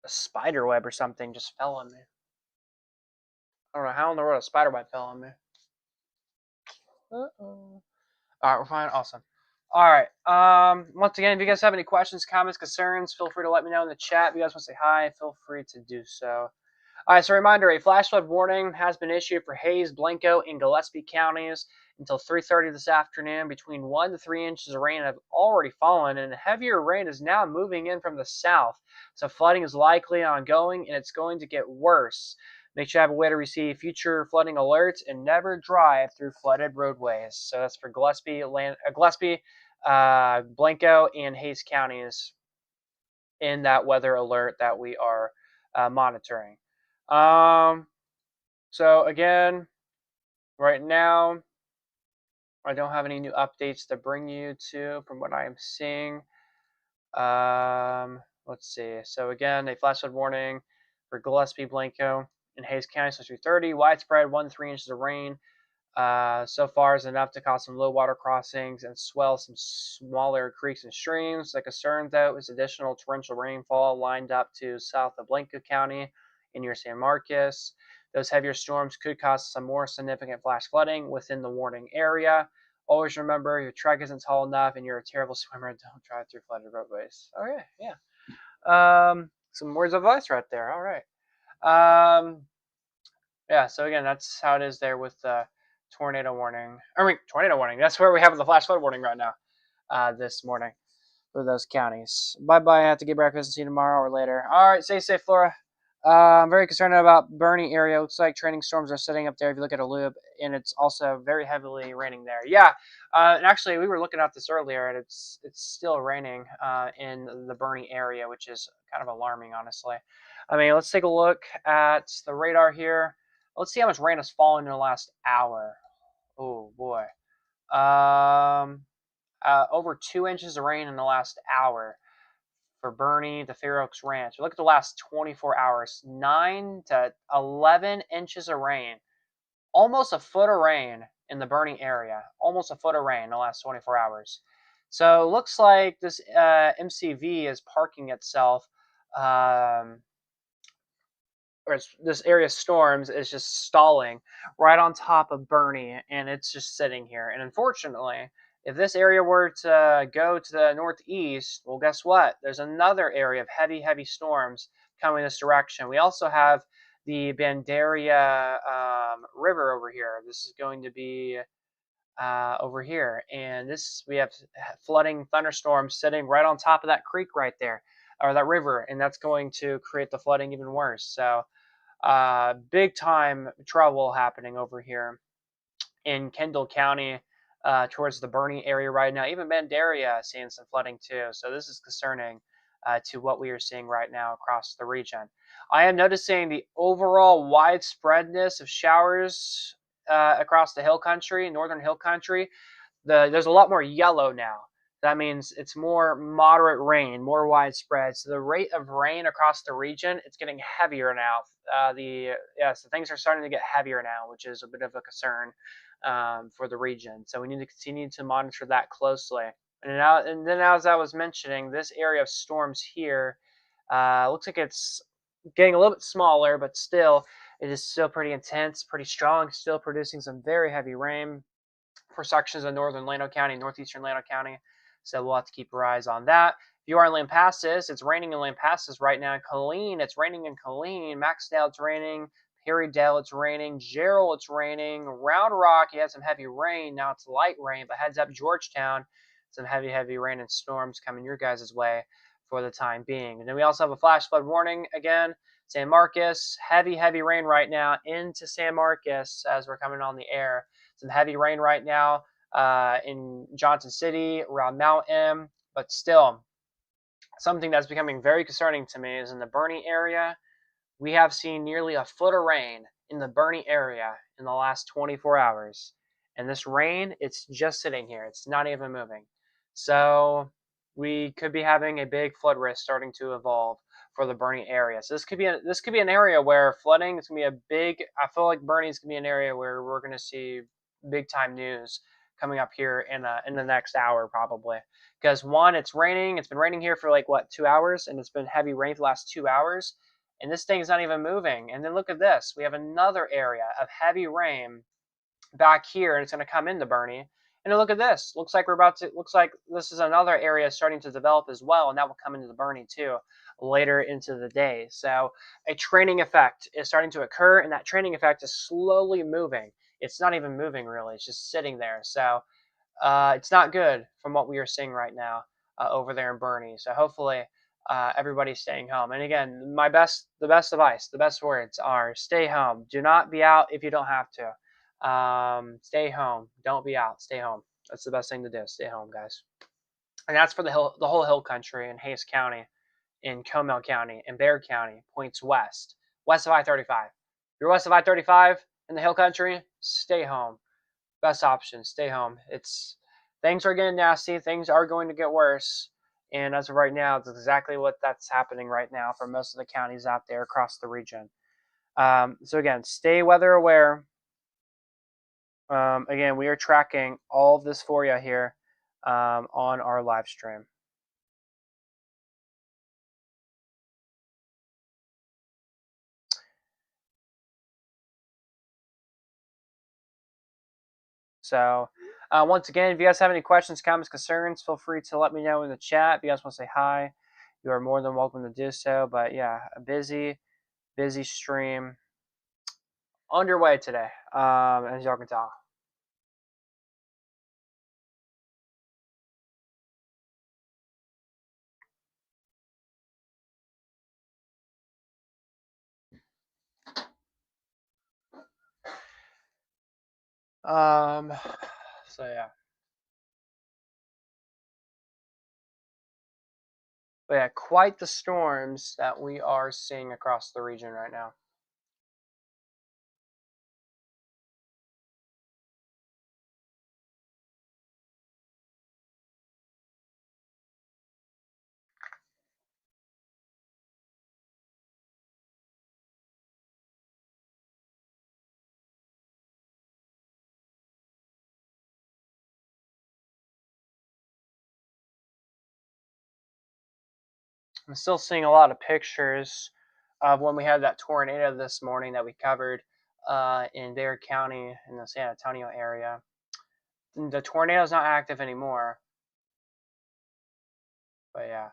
spider web or something just fell on me. I don't know how in the world a spider web fell on me. Uh-oh. All right, we're fine. Awesome. All right. Once again, if you guys have any questions, comments, concerns, feel free to let me know in the chat. If you guys want to say hi, feel free to do so. All right, so reminder, a flash flood warning has been issued for Hays, Blanco, and Gillespie counties until 3:30 this afternoon. Between 1 to 3 inches of rain have already fallen, and heavier rain is now moving in from the south. So flooding is likely ongoing, and it's going to get worse. Make sure you have a way to receive future flooding alerts and never drive through flooded roadways. So that's for Gillespie, Blanco, and Hays counties in that weather alert that we are monitoring. So again, right now, I don't have any new updates to bring you to from what I am seeing. Let's see. So again, a flash flood warning for Gillespie, Blanco, and Hayes County, so 230. Widespread 1 to 3 inches of rain. So far is enough to cause some low water crossings and swell some smaller creeks and streams. The concern, though, is additional torrential rainfall lined up to south of Blanco County and near San Marcos. Those heavier storms could cause some more significant flash flooding within the warning area. Always remember, your trek isn't tall enough and you're a terrible swimmer. Don't drive through flooded roadways. Okay, yeah. Some words of advice right there. All right. Yeah, so again, that's how it is there with the tornado warning. Tornado warning. That's where we have the flash flood warning right now this morning for those counties. Bye-bye. I have to get breakfast and see you tomorrow or later. All right, stay safe, Flora. I'm very concerned about Bernie area. Looks like training storms are setting up there if you look at a loop, and it's also very heavily raining there. Yeah, and actually, we were looking at this earlier, and it's still raining in the Bernie area, which is kind of alarming, honestly. I mean, let's take a look at the radar here. Let's see how much rain has fallen in the last hour. Oh, boy. Over 2 inches of rain in the last hour for Bernie, the Fair Oaks Ranch. Look at the last 24 hours. 9 to 11 inches of rain. Almost a foot of rain in the Bernie area. Almost a foot of rain in the last 24 hours. So it looks like this MCV is parking itself or this area of storms is just stalling right on top of Bernie, and it's just sitting here. And unfortunately, if this area were to go to the northeast, well, guess what? There's another area of heavy, heavy storms coming this direction. We also have the Bandaria River over here. This is going to be over here, and we have flooding thunderstorms sitting right on top of that creek right there, or that river, and that's going to create the flooding even worse. So big time trouble happening over here in Kendall County towards the Bernie area right now. Even Bandaria seeing some flooding too. So this is concerning to what we are seeing right now across the region. I am noticing the overall widespreadness of showers across the hill country, northern hill country. There's a lot more yellow now. That means it's more moderate rain, more widespread. So the rate of rain across the region, it's getting heavier now. So things are starting to get heavier now, which is a bit of a concern for the region. So we need to continue to monitor that closely. And then as I was mentioning, this area of storms here looks like it's getting a little bit smaller, but still, it is still pretty intense, pretty strong, still producing some very heavy rain for sections of northern Llano County, northeastern Llano County. So we'll have to keep our eyes on that. If you are in Lampasas, it's raining in Lampasas right now. In Colleen, it's raining in Colleen. Maxdale, it's raining. Perrydale, it's raining. Gerald, it's raining. Round Rock, you had some heavy rain. Now it's light rain, but heads up, Georgetown, some heavy, heavy rain and storms coming your guys' way for the time being. And then we also have a flash flood warning again. San Marcos, heavy, heavy rain right now into San Marcos as we're coming on the air. Some heavy rain right now in Johnson City, around Mountain, but still, something that's becoming very concerning to me is in the Bernie area. We have seen nearly a foot of rain in the Bernie area in the last 24 hours. And this rain, it's just sitting here. It's not even moving. So we could be having a big flood risk starting to evolve for the Bernie area. So this could be an area where flooding is going to be a big. I feel like Bernie is going to be an area where we're going to see big time news coming up here in the next hour probably. Because one, it's raining. It's been raining here for like 2 hours, and it's been heavy rain for the last 2 hours, and this thing's not even moving. And then look at this. We have another area of heavy rain back here, and it's going to come into Bernie. And then look at this. Looks like this is another area starting to develop as well, and that will come into the Bernie too later into the day. So a training effect is starting to occur, and that training effect is slowly moving. It's not even moving really. It's just sitting there. So it's not good from what we are seeing right now over there in Bernie. So hopefully everybody's staying home. And again, the best advice, the best words are stay home. Do not be out if you don't have to. Stay home. Don't be out. Stay home. That's the best thing to do. Stay home, guys. And that's for the whole hill country in Hayes County, in Comal County, in Bexar County, points west of I-35. If you're west of I-35 in the hill country, stay home. Best option, stay home. Things are getting nasty. Things are going to get worse. And as of right now, it's exactly what that's happening right now for most of the counties out there across the region. So again, stay weather aware. Again, we are tracking all of this for you here on our live stream. So once again, if you guys have any questions, comments, concerns, feel free to let me know in the chat. If you guys want to say hi, you are more than welcome to do so. But yeah, a busy stream underway today, as y'all can tell. So yeah. But yeah, quite the storms that we are seeing across the region right now. I'm still seeing a lot of pictures of when we had that tornado this morning that we covered in Dare County in the San Antonio area. The tornado is not active anymore, but yeah.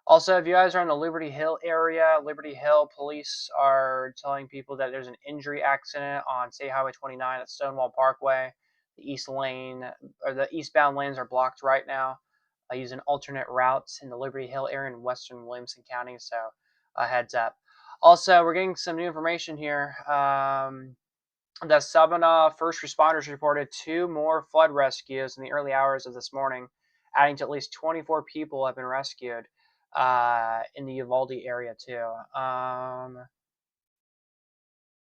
Also, if you guys are in the Liberty Hill area, Liberty Hill police are telling people that there's an injury accident on State Highway 29 at Stonewall Parkway. The east lane or the eastbound lanes are blocked right now. Using alternate routes in the Liberty Hill area in western Williamson County. So, heads up. Also, we're getting some new information here. The Sabana first responders reported 2 more flood rescues in the early hours of this morning, adding to at least 24 people have been rescued in the Uvalde area too.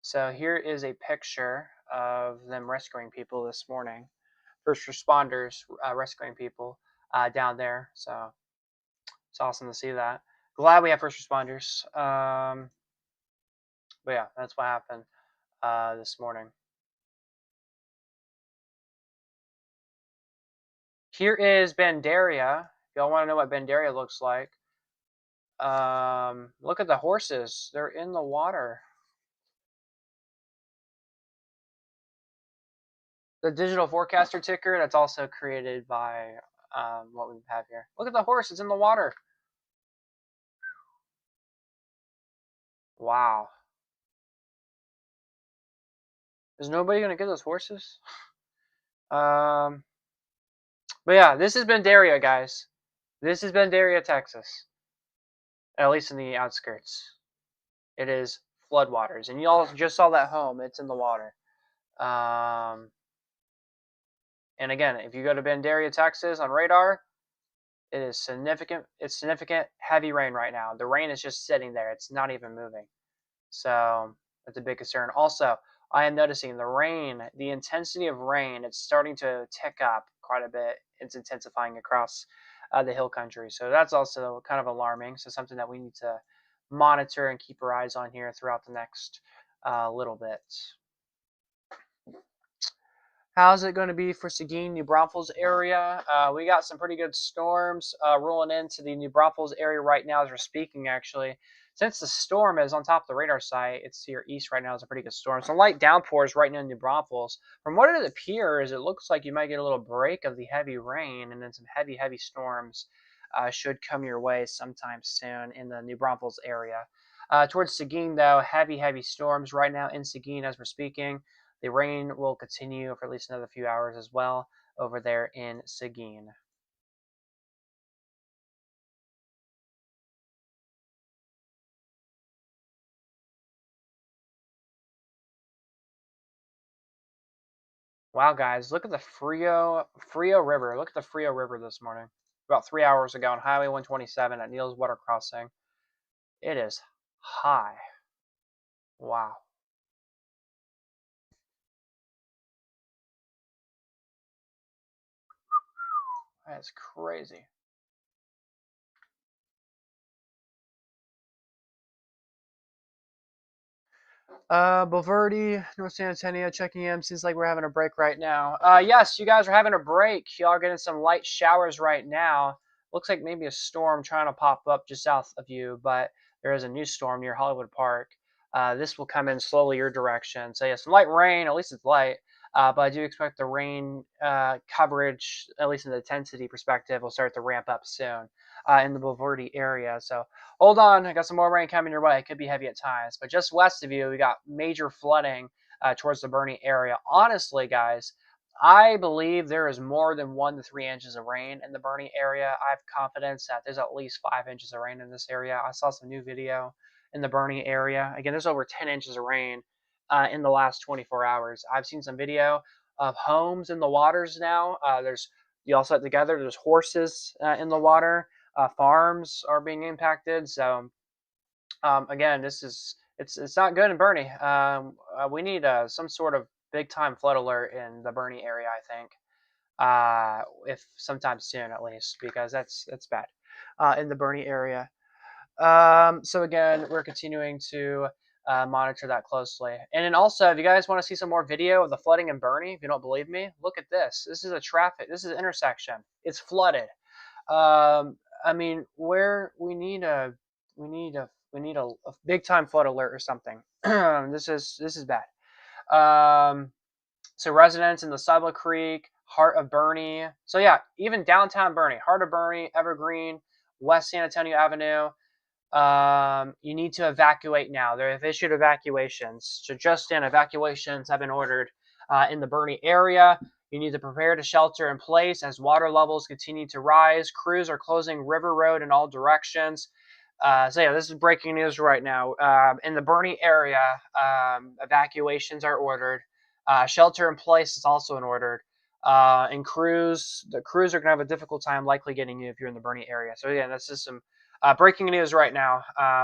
So here is a picture of them rescuing people this morning. First responders rescuing people down there. So it's awesome to see that. Glad we have first responders. But yeah, that's what happened this morning. Here is Bandaria. If y'all want to know what Bandaria looks like, look at the horses. They're in the water. The digital forecaster ticker that's also created by what we have here. Look at the horse. It's in the water. Wow. Is nobody going to get those horses? But yeah, this has been Daria, guys. This has been Daria, Texas. At least in the outskirts. It is floodwaters. And y'all just saw that home. It's in the water. And again, if you go to Bandaria, Texas on radar, it is significant. It's significant heavy rain right now. The rain is just sitting there. It's not even moving. So that's a big concern. Also, I am noticing the rain, the intensity of rain, it's starting to tick up quite a bit. It's intensifying across the hill country. So that's also kind of alarming. So something that we need to monitor and keep our eyes on here throughout the next little bit. How's it going to be for Seguin, New Braunfels area? We got some pretty good storms rolling into the New Braunfels area right now as we're speaking, actually. Since the storm is on top of the radar site, it's to your east right now. It's a pretty good storm. Some light downpours right now in New Braunfels. From what it appears, it looks like you might get a little break of the heavy rain, and then some heavy storms should come your way sometime soon in the New Braunfels area. Towards Seguin, though, heavy storms right now in Seguin as we're speaking. The rain will continue for at least another few hours as well over there in Seguin. Wow, guys, look at the Frio River. Look at the Frio River this morning. About 3 hours ago on Highway 127 at Neal's Water Crossing. It is high. Wow. That's crazy. Bulverde, North San Antonio, checking in. Seems like we're having a break right now. Yes, you guys are having a break. Y'all are getting some light showers right now. Looks like maybe a storm trying to pop up just south of you, but there is a new storm near Hollywood Park. This will come in slowly your direction. So yeah, some light rain. At least it's light. But I do expect the rain coverage, at least in the intensity perspective, will start to ramp up soon in the Bulverde area. So hold on, I got some more rain coming your way. It could be heavy at times. But just west of you, we got major flooding towards the Bernie area. Honestly, guys, I believe there is more than 1 to 3 inches of rain in the Bernie area. I have confidence that there's at least 5 inches of rain in this area. I saw some new video in the Bernie area. Again, there's over 10 inches of rain in the last 24 hours. I've seen some video of homes in the waters now. There's you all set together. There's horses in the water. Farms are being impacted. So again, this is it's not good in Bernie. We need some sort of big time flood alert in the Bernie area. I think if sometime soon at least, because that's bad in the Bernie area. So again, we're continuing to monitor that closely. And then also, if you guys want to see some more video of the flooding in Bernie, if you don't believe me, look at this. This is this is an intersection. It's flooded. I mean, where we need a big time flood alert or something. This is bad. So residents in the Saba Creek, heart of Bernie. So yeah, even downtown Bernie, heart of Bernie, Evergreen, West San Antonio Avenue. You need to evacuate now. They have issued evacuations. So just in, evacuations have been ordered in the Bernie area. You need to prepare to shelter in place as water levels continue to rise. Crews are closing River Road in all directions. So yeah, this is breaking news right now. In the Bernie area, evacuations are ordered. Shelter in place is also ordered. And the crews are going to have a difficult time likely getting you if you're in the Bernie area. So again, this is some breaking news right now.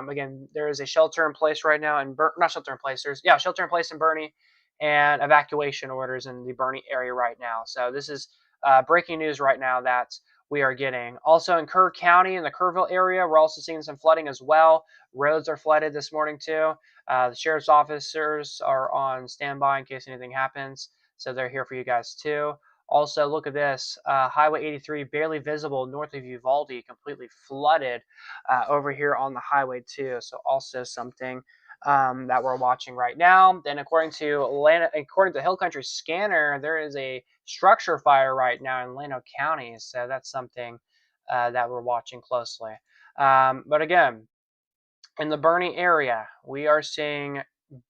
Again, there is a shelter in place right now, and not shelter in place. Shelter in place in Bernie, and evacuation orders in the Bernie area right now. So this is breaking news right now that we are getting. Also in Kerr County, in the Kerrville area, we're also seeing some flooding as well. Roads are flooded this morning too. The sheriff's officers are on standby in case anything happens, so they're here for you guys too. Also, look at this. Highway 83 barely visible north of Uvalde, completely flooded over here on the highway too. So also something that we're watching right now. Then according to Hill Country Scanner, there is a structure fire right now in Llano County. So that's something that we're watching closely. But again, in the Bernie area, we are seeing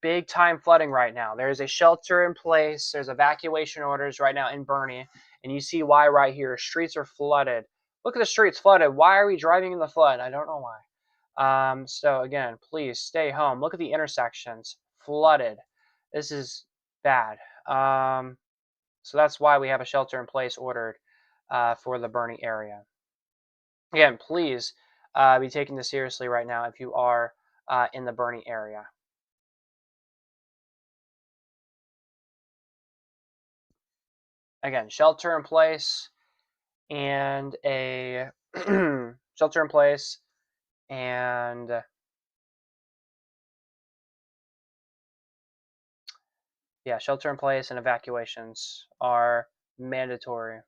big time flooding right now. There's a shelter in place. There's evacuation orders right now in Bernie. And you see why right here. Streets are flooded. Look at the streets flooded. Why are we driving in the flood? I don't know why. So again, please stay home. Look at the intersections. Flooded. This is bad. So that's why we have a shelter in place ordered for the Bernie area. Again, please be taking this seriously right now if you are in the Bernie area. Again, shelter in place and a shelter in place and shelter in place and evacuations are mandatory.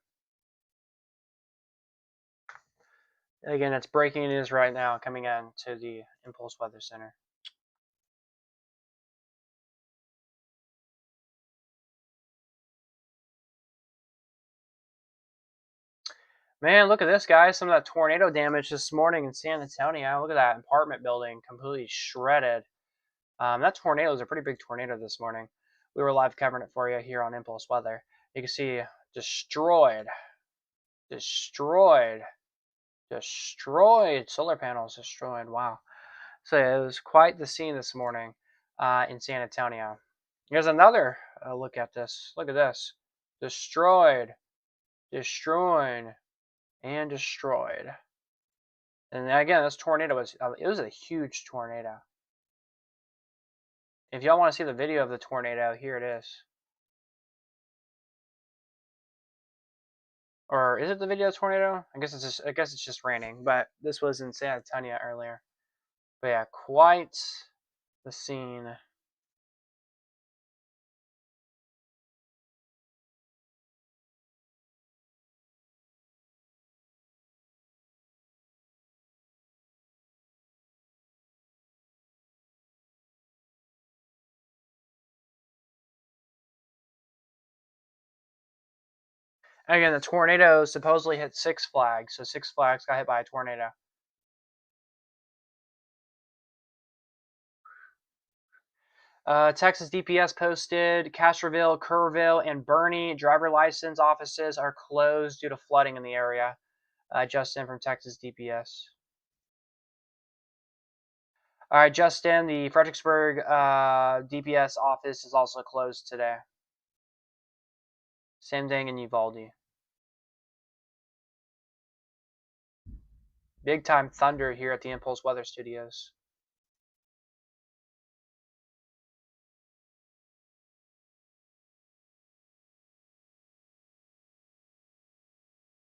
Again, it's breaking news right now coming in to the Impulse Weather Center. Man, look at this, guys. Some of that tornado damage this morning in San Antonio. Look at that apartment building completely shredded. That tornado is a pretty big tornado this morning. We were live covering it for you here on Impulse Weather. You can see destroyed solar panels destroyed. Wow. So it was quite the scene this morning in San Antonio. Here's another look at this. Look at this. Destroyed, and destroyed. And again, this tornado was a huge tornado. If y'all want to see the video of the tornado, here it is. Or is it the video tornado? I guess it's just raining, but this was in San Antonio earlier. But yeah, quite the scene And again, the tornado supposedly hit Six Flags, so Six Flags got hit by a tornado. Texas DPS posted Castroville, Kerrville, and Bernie driver license offices are closed due to flooding in the area. Justin from Texas DPS. All right, Justin, the Fredericksburg DPS office is also closed today. Same thing in Uvalde. Big time thunder here at the Impulse Weather Studios.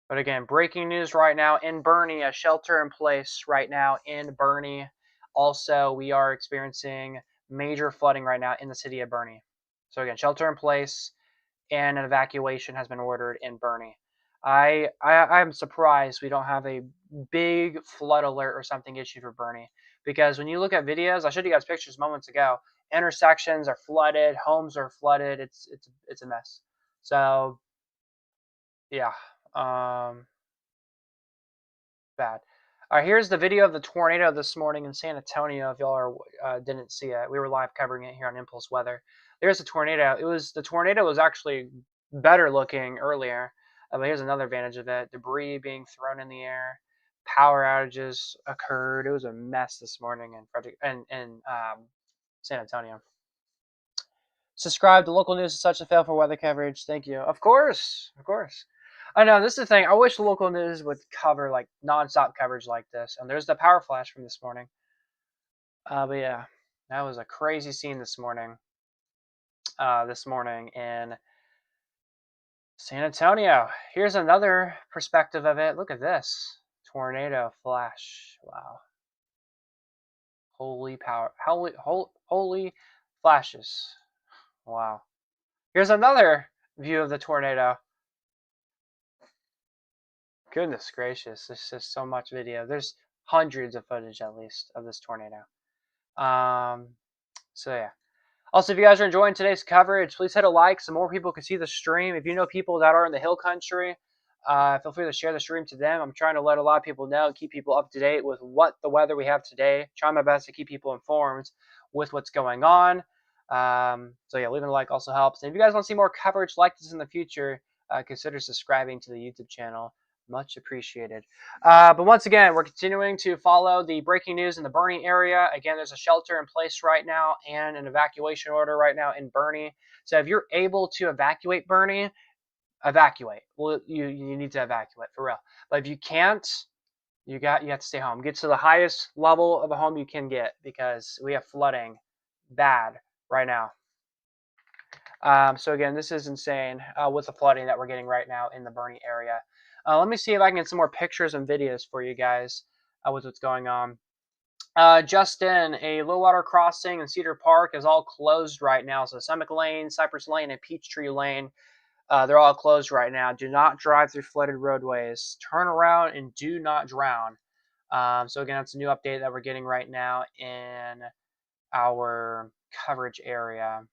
But again, breaking news right now in Bernie, a shelter in place right now in Bernie. Also, we are experiencing major flooding right now in the city of Bernie. So again, shelter in place and an evacuation has been ordered in Bernie. I'm surprised we don't have a big flood alert or something issued for Bernie, because when you look at videos, I showed you guys pictures moments ago. Intersections are flooded, homes are flooded. It's a mess. So yeah, bad. All right, here's the video of the tornado this morning in San Antonio. If y'all didn't see it, we were live covering it here on Impulse Weather. There's the tornado. The tornado was actually better looking earlier, but here's another advantage of it: debris being thrown in the air, power outages occurred. It was a mess this morning in San Antonio. Subscribe to local news such as fail for weather coverage. Thank you. Of course, of course. I know this is the thing. I wish local news would cover like nonstop coverage like this. And there's the power flash from this morning. But yeah, that was a crazy scene this morning. This morning in San Antonio. Here's another perspective of it. Look at this tornado flash. Wow. Holy power. Holy flashes. Wow. Here's another view of the tornado. Goodness gracious, there's just so much video. There's hundreds of footage at least of this tornado. So yeah. Also, if you guys are enjoying today's coverage, please hit a like so more people can see the stream. If you know people that are in the hill country, feel free to share the stream to them. I'm trying to let a lot of people know, keep people up to date with what the weather we have today. Try my best to keep people informed with what's going on. So yeah, leaving a like also helps. And if you guys want to see more coverage like this in the future, consider subscribing to the YouTube channel. Much appreciated. But once again, we're continuing to follow the breaking news in the Bernie area. Again, there's a shelter in place right now and an evacuation order right now in Bernie. So if you're able to evacuate Bernie, evacuate. Well, you need to evacuate for real. But if you can't, you have to stay home. Get to the highest level of a home you can get, because we have flooding bad right now. So again, this is insane with the flooding that we're getting right now in the Bernie area. Let me see if I can get some more pictures and videos for you guys with what's going on. Justin, a low water crossing in Cedar Park is all closed right now. So Summit Lane, Cypress Lane, and Peachtree Lane, they're all closed right now. Do not drive through flooded roadways. Turn around and do not drown. So again, that's a new update that we're getting right now in our coverage area.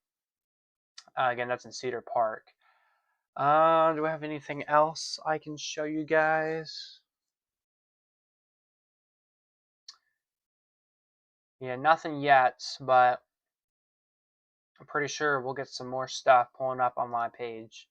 Again, that's in Cedar Park. Do I have anything else I can show you guys? Yeah, nothing yet, but I'm pretty sure we'll get some more stuff pulling up on my page.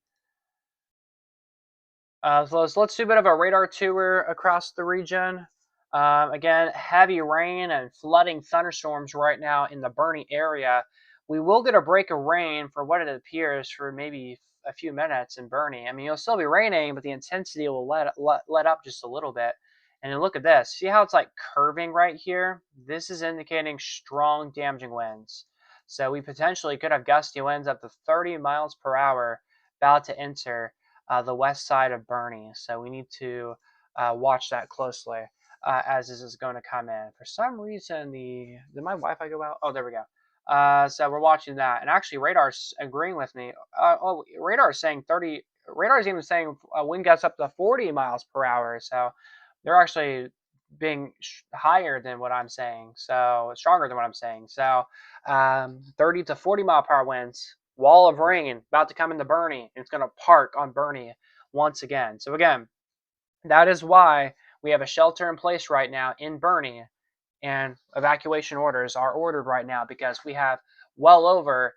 So let's do a bit of a radar tour across the region. Again, heavy rain and flooding thunderstorms right now in the Bernie area. We will get a break of rain for what it appears for maybe a few minutes in Bernie. I mean, it'll still be raining, but the intensity will let up just a little bit. And then look at this. See how it's like curving right here? This is indicating strong damaging winds. So we potentially could have gusty winds up to 30 miles per hour about to enter the west side of Bernie. So we need to watch that closely as this is going to come in. For some reason, did my Wi-Fi go out? Oh, there we go. So we're watching that. And actually, radar's agreeing with me. Radar is saying 30. Radar is even saying wind gusts up to 40 miles per hour. So they're actually being higher than what I'm saying. So stronger than what I'm saying. So 30 to 40 mile per hour winds. Wall of rain about to come into Bernie. It's going to park on Bernie once again. So again, that is why we have a shelter in place right now in Bernie, and evacuation orders are ordered right now because we have well over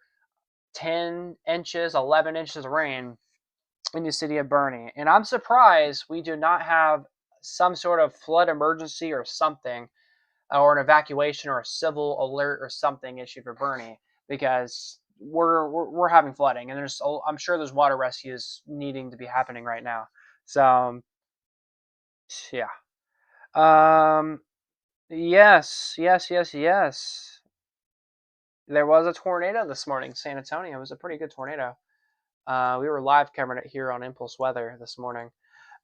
10 inches, 11 inches of rain in the city of Bernie. And I'm surprised we do not have some sort of flood emergency or something, or an evacuation or a civil alert or something issued for Bernie, because we're having flooding, and I'm sure there's water rescues needing to be happening right now. So yeah. Um, yes. There was a tornado this morning in San Antonio. It was a pretty good tornado. We were live covering it here on Impulse Weather this morning.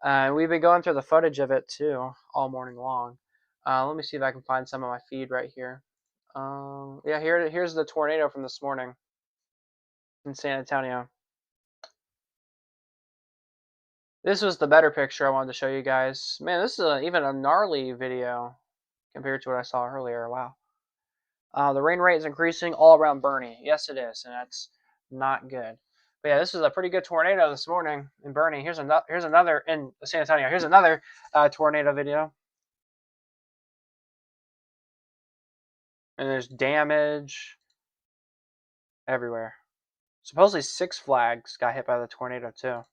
We've been going through the footage of it too all morning long. Let me see if I can find some of my feed right here. Yeah, here's the tornado from this morning in San Antonio. This was the better picture I wanted to show you guys. Man, this is even a gnarly video compared to what I saw earlier. Wow. The rain rate is increasing all around Bernie. Yes, it is, and that's not good. But yeah, this is a pretty good tornado this morning in Bernie. Here's another in San Antonio. Here's another tornado video. And there's damage everywhere. Supposedly Six Flags got hit by the tornado too.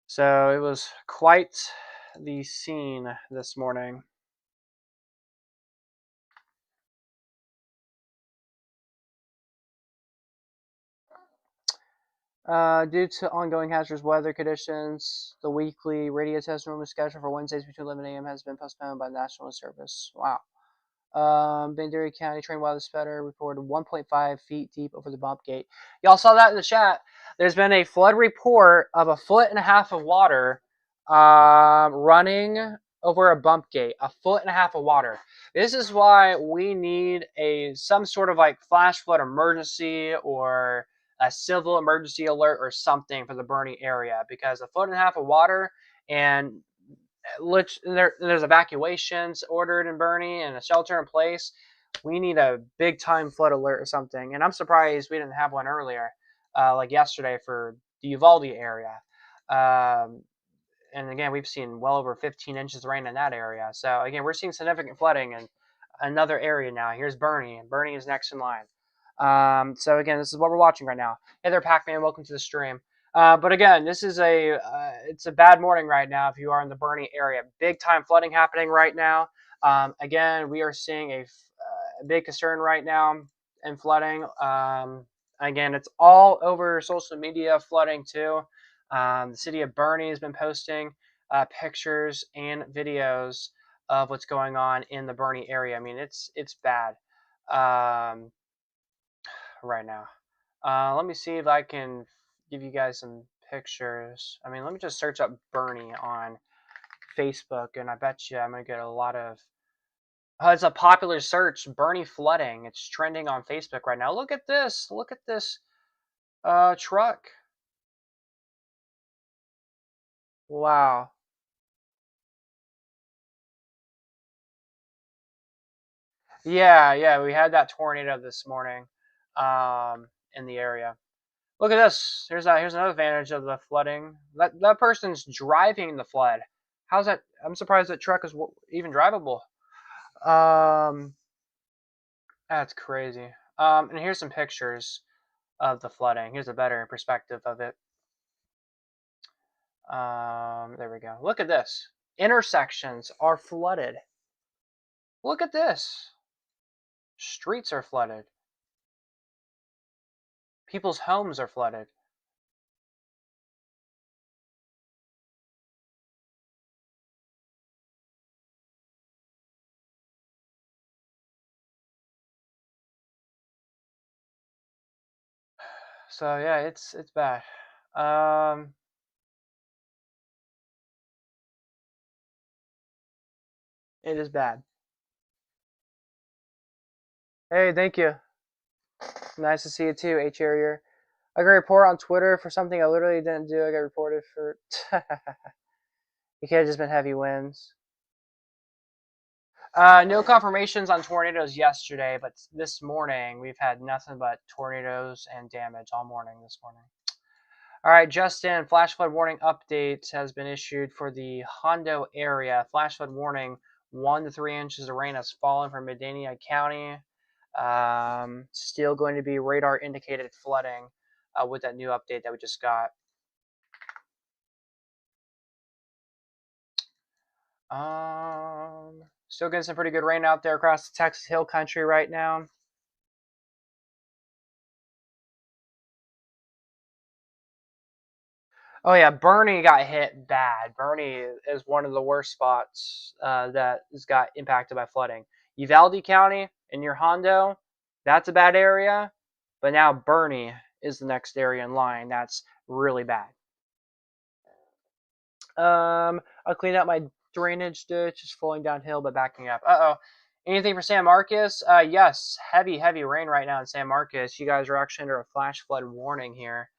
So it was quite the scene this morning. Due to ongoing hazardous weather conditions, the weekly radio test normally scheduled for Wednesdays between 11 a.m. has been postponed by National Service. Wow. Bandera County train weather spreader reported 1.5 feet deep over the bump gate. Y'all saw that in the chat. There's been a flood report of 1.5 feet of water running over a bump gate. 1.5 feet of water. This is why we need some sort of like flash flood emergency or a civil emergency alert or something for the Bernie area, because 1.5 feet of water, and there's evacuations ordered in Bernie and a shelter in place. We need a big time flood alert or something. And I'm surprised we didn't have one earlier, like yesterday for the Uvalde area. And again, we've seen well over 15 inches of rain in that area. So again, we're seeing significant flooding in another area now. Here's Bernie, and Bernie is next in line. So again, this is what we're watching right now. Hey there, Pac-Man. Welcome to the stream. But again, this is it's a bad morning right now if you are in the Bernie area. Big time flooding happening right now. Again, we are seeing a big concern right now in flooding. Again, it's all over social media, flooding too. The city of Bernie has been posting pictures and videos of what's going on in the Bernie area. I mean, it's bad right now. Let me see if I can give you guys some pictures. I mean, let me just search up Bernie on Facebook, and I bet you I'm going to get a lot of... it's a popular search, Bernie flooding. It's trending on Facebook right now. Look at this. Look at this truck. Wow. Yeah, we had that tornado this morning in the area. Look at this. Here's another advantage of the flooding. That person's driving the flood. How's that? I'm surprised that truck is even drivable. That's crazy. And here's some pictures of the flooding. Here's a better perspective of it. There we go. Look at this. Intersections are flooded. Look at this. Streets are flooded. People's homes are flooded. So yeah, it's bad. It is bad. Hey, thank you. Nice to see you too, H Area. I got a report on Twitter for something I literally didn't do. I got reported for... You could have just been heavy winds. No confirmations on tornadoes yesterday, but this morning we've had nothing but tornadoes and damage all morning this morning. All right, Justin, flash flood warning update has been issued for the Hondo area. Flash flood warning, 1 to 3 inches of rain has fallen from Medina County. Still going to be radar indicated flooding with that new update that we just got. Still getting some pretty good rain out there across the Texas Hill Country right now. Oh yeah, Bernie got hit bad. Bernie is one of the worst spots that has got impacted by flooding. Uvalde County in your Hondo, that's a bad area, but now Bernie is the next area in line. That's really bad. I'll clean up my drainage ditch. It's flowing downhill but backing up. Anything for San Marcos? Yes, heavy rain right now in San Marcos. You guys are actually under a flash flood warning here.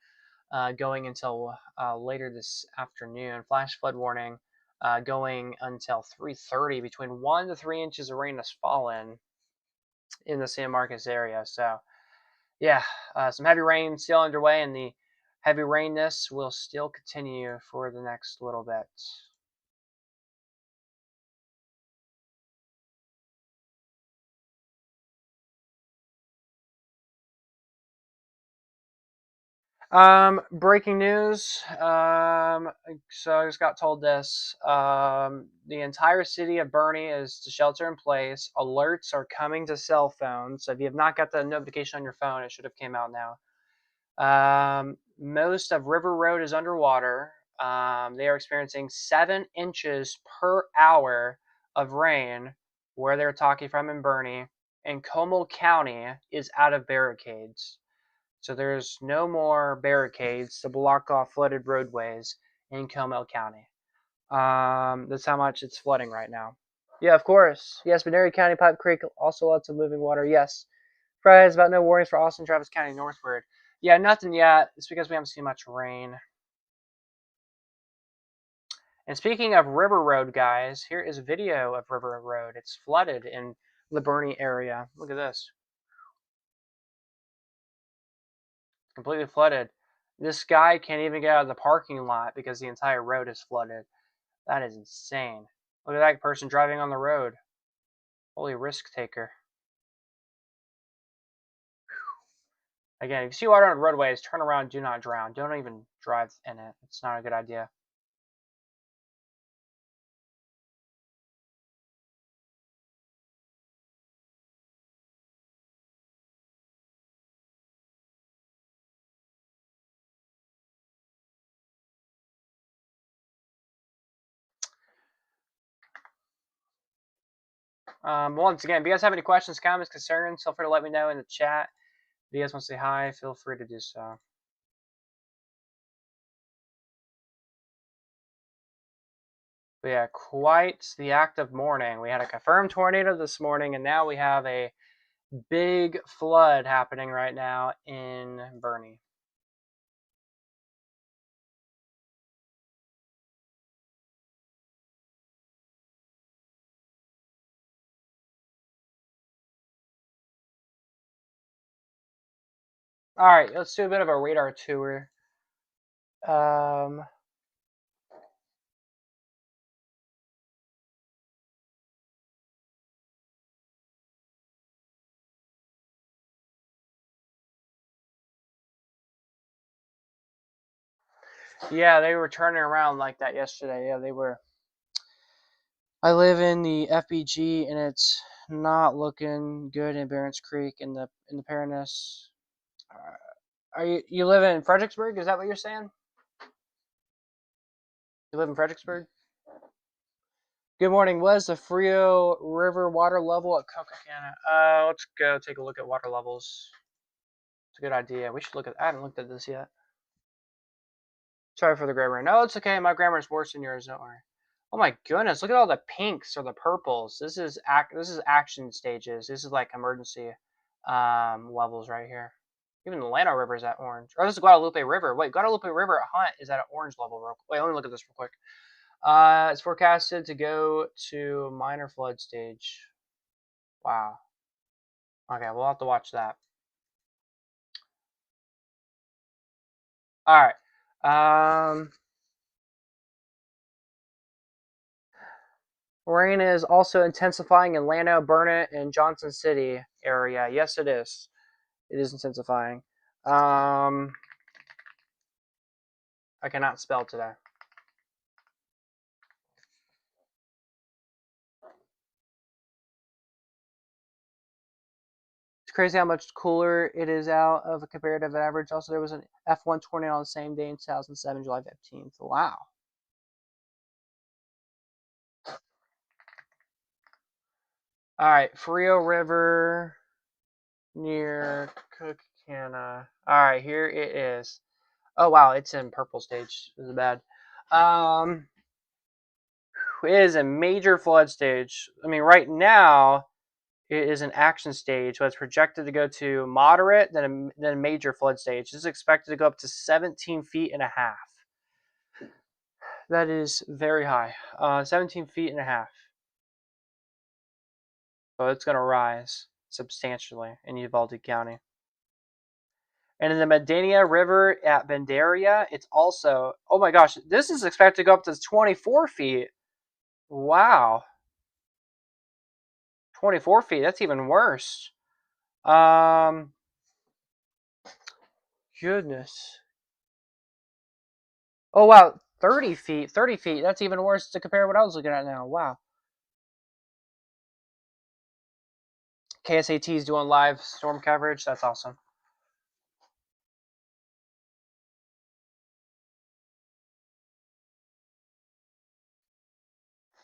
Going until later this afternoon. Flash flood warning going until 3:30. Between 1 to 3 inches of rain has fallen in the San Marcos area. So, yeah, some heavy rain still underway, and the heavy rainness will still continue for the next little bit. Breaking news. So I just got told this. The entire city of Bernie is to shelter in place. Alerts are coming to cell phones. So if you have not got the notification on your phone, it should have came out now. Most of River Road is underwater. They are experiencing 7 inches per hour of rain where they're talking from in Bernie. And Como County is out of barricades. So there's no more barricades to block off flooded roadways in Como County. That's how much it's flooding right now. Yeah, of course. Yes, Ventura County, Pipe Creek, also lots of moving water. Yes. Friday is about no warnings for Austin, Travis County northward. Yeah, nothing yet. It's because we haven't seen much rain. And speaking of River Road, guys, here is a video of River Road. It's flooded in the Bernie area. Look at this. Completely flooded. This guy can't even get out of the parking lot because the entire road is flooded. That is insane. Look at that person driving on the road. Holy risk taker. Again, if you see water on roadways, turn around, do not drown. Don't even drive in it. It's not a good idea. Once again, if you guys have any questions, comments, concerns, feel free to let me know in the chat. If you guys want to say hi, feel free to do so. But yeah, quite the active morning. We had a confirmed tornado this morning, and now we have a big flood happening right now in Bernie. All right, let's do a bit of a radar tour. Yeah, they were turning around like that yesterday. Yeah, they were. I live in the FBG, and it's not looking good in Barons Creek in the Paranis. Are you live in Fredericksburg? Is that what you're saying? You live in Fredericksburg? Good morning. What is the Frio River water level at Coca-Cola? Let's go take a look at water levels. It's a good idea. We should look at. I haven't looked at this yet. Sorry for the grammar. No, it's okay. My grammar is worse than yours. Don't worry. Oh my goodness! Look at all the pinks or the purples. This is action stages. This is like emergency levels right here. Even the Llano River is at orange. Oh, this is Guadalupe River. Wait, Guadalupe River at Hunt is at an orange level. Wait, let me look at this real quick. It's forecasted to go to minor flood stage. Wow. Okay, we'll have to watch that. All right. Rain is also intensifying in Llano, Burnett, and Johnson City area. Yes, it is. It is intensifying. I cannot spell today. It's crazy how much cooler it is out of a comparative average. Also, there was an F1 tornado on the same day in 2007, July 15th. Wow. All right, Frio River near Cookcana. All right, here it is. Oh wow, it's in purple stage. This is bad. It is a major flood stage. I mean, right now it is an action stage, but it's projected to go to moderate, then a major flood stage. This is expected to go up to 17 feet and a half. That is very high. 17 feet and a half. So it's going to rise substantially in Uvalde County. And in the Medina River at Bandaria, it's also, oh my gosh, this is expected to go up to 24 feet. Wow. 24 feet, that's even worse. Goodness. Oh wow, 30 feet. 30 feet. That's even worse to compare to what I was looking at now. Wow. KSAT is doing live storm coverage. That's awesome.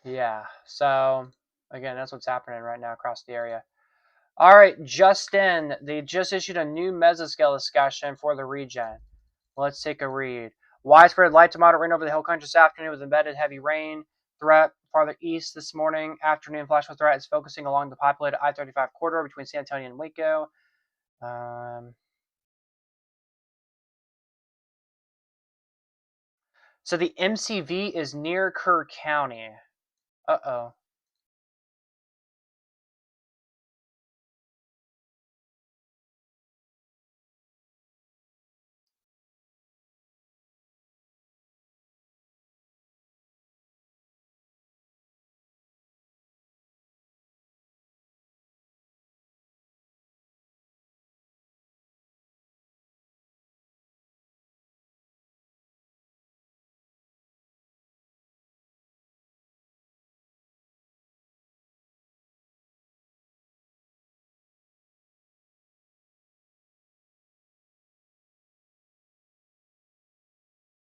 Yeah. So again, that's what's happening right now across the area. All right, Justin. They just issued a new mesoscale discussion for the region. Let's take a read. Widespread light to moderate rain over the hill country this afternoon with embedded heavy rain threat farther east this morning. Afternoon flash flood threat is focusing along the populated I-35 corridor between San Antonio and Waco. So the MCV is near Kerr County. Uh-oh.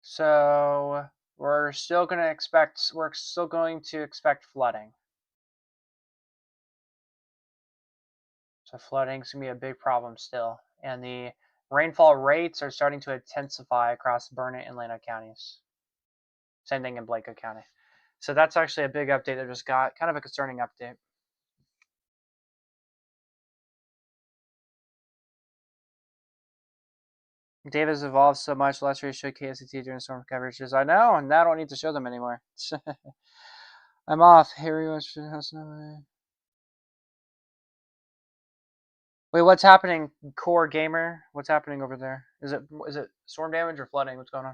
So we're still going to expect flooding. So flooding is going to be a big problem still. And the rainfall rates are starting to intensify across Burnett and Llano counties. Same thing in Blanco County. So that's actually a big update that just got, kind of a concerning update. David's evolved so much. Last year, showed KSCT during storm coverages. I know, and now I don't need to show them anymore. I'm off. Harry wants to house. Wait, what's happening, Core Gamer? What's happening over there? Is it storm damage or flooding? What's going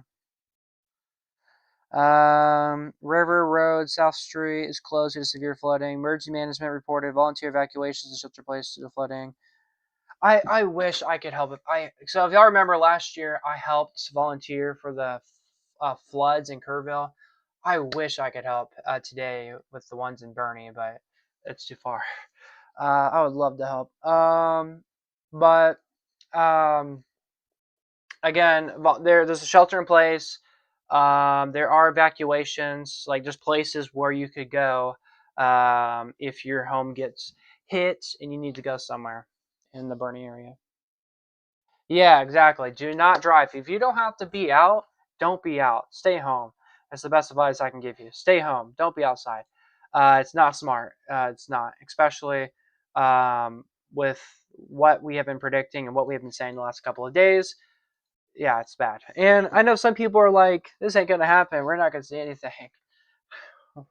on? River Road, South Street is closed due to severe flooding. Emergency management reported volunteer evacuations to shelter place due to flooding. I wish I could help. So if y'all remember last year, I helped volunteer for the floods in Kerrville. I wish I could help today with the ones in Bernie, but it's too far. I would love to help. But again, there's a shelter in place. There are evacuations, like just places where you could go if your home gets hit and you need to go somewhere in the Bernie area. Yeah, exactly. Do not drive. If you don't have to be out, don't be out. Stay home. That's the best advice I can give you. Stay home. Don't be outside. It's not smart. It's not, especially with what we have been predicting and what we have been saying the last couple of days. Yeah, it's bad. And I know some people are like, this ain't going to happen. We're not going to see anything.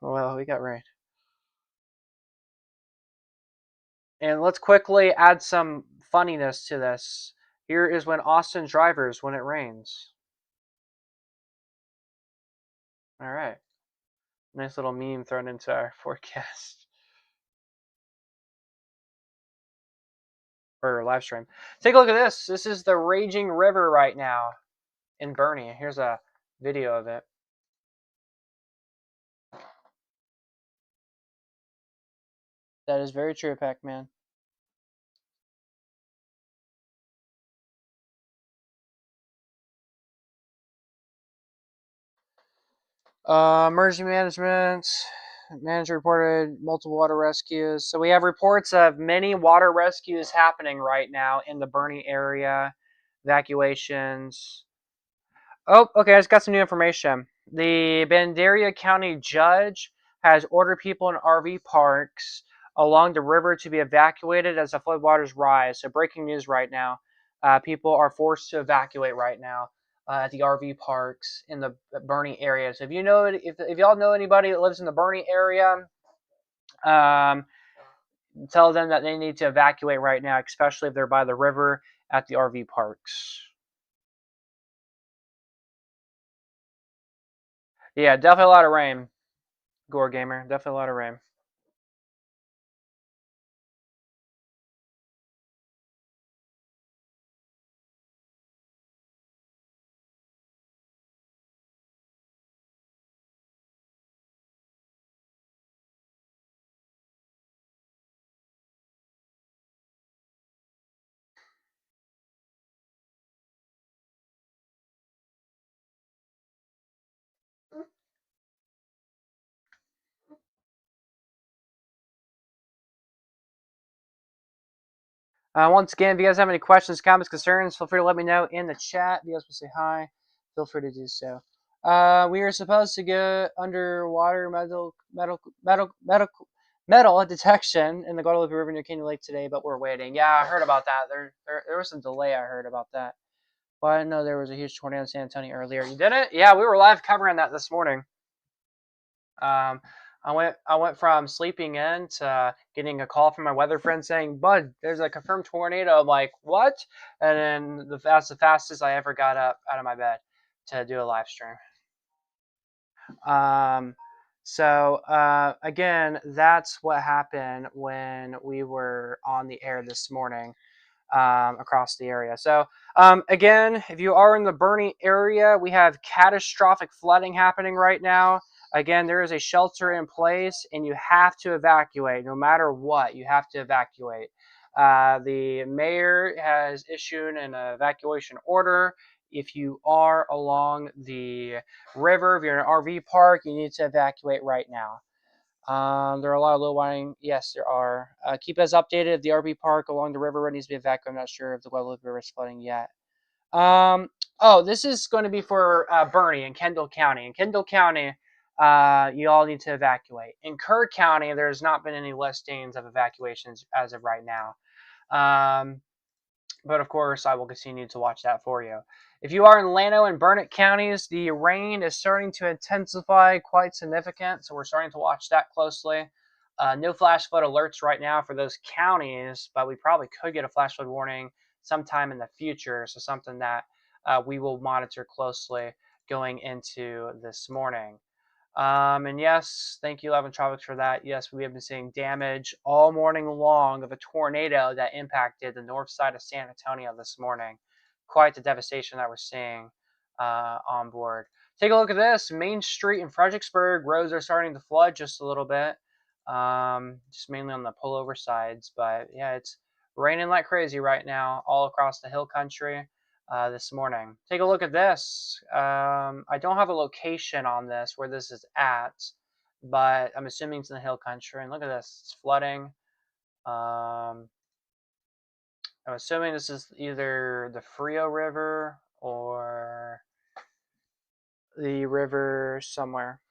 Well, we got rain. And let's quickly add some funniness to this. Here is when Austin drivers when it rains. All right. Nice little meme thrown into our forecast or live stream. Take a look at this. This is the raging river right now in Bernie. Here's a video of it. That is very true, Pac-Man. Emergency management. Manager reported multiple water rescues. So we have reports of many water rescues happening right now in the Bernie area. Evacuations. Oh, okay, I just got some new information. The Bandera County judge has ordered people in RV parks along the river to be evacuated as the floodwaters rise. So breaking news right now. People are forced to evacuate right now at the RV parks in the Bernie area. So if you know, if y'all know anybody that lives in the Bernie area, um, tell them that they need to evacuate right now, especially if they're by the river at the RV parks. Yeah, definitely a lot of rain. Gore Gamer, definitely a lot of rain. Once again, if you guys have any questions, comments, concerns, feel free to let me know in the chat. If you guys want to say hi, feel free to do so. We are supposed to get underwater metal detection in the Guadalupe River near Canyon Lake today, but we're waiting. Yeah, I heard about that. There was some delay. I heard about that, but I know there was a huge tornado in San Antonio earlier. You did it? Yeah, we were live covering that this morning. I went from sleeping in to getting a call from my weather friend saying, "Bud, there's a confirmed tornado." I'm like, "What?" And then that's the fastest I ever got up out of my bed to do a live stream. Um, so again, that's what happened when we were on the air this morning. Across the area. So again, if you are in the Bernie area, we have catastrophic flooding happening right now. Again, there is a shelter in place and you have to evacuate. No matter what, you have to evacuate. The mayor has issued an evacuation order. If you are along the river, if you're in an RV park, you need to evacuate right now. There are a lot of low lying. Yes, there are. Keep us updated. If the RV park along the river needs to be evacuated. I'm not sure if the Guadalupe River is flooding yet. Oh, this is going to be for Bernie in Kendall County. In Kendall County, you all need to evacuate. In Kerr County, there's not been any listings of evacuations as of right now. But of course, I will continue to watch that for you. If you are in Llano and Burnett counties, the rain is starting to intensify quite significant, so we're starting to watch that closely. No flash flood alerts right now for those counties, but we probably could get a flash flood warning sometime in the future, so something that we will monitor closely going into this morning. And yes, thank you, Levin Tropics, for that. Yes, we have been seeing damage all morning long of a tornado that impacted the north side of San Antonio this morning. Quite the devastation that we're seeing on board. Take a look at this. Main Street in Fredericksburg, roads are starting to flood just a little bit, just mainly on the pullover sides. But yeah, it's raining like crazy right now all across the hill country. This morning. Take a look at this. I don't have a location on this where this is at, but I'm assuming it's in the hill country. And look at this, it's flooding. I'm assuming this is either the Frio River or the river somewhere.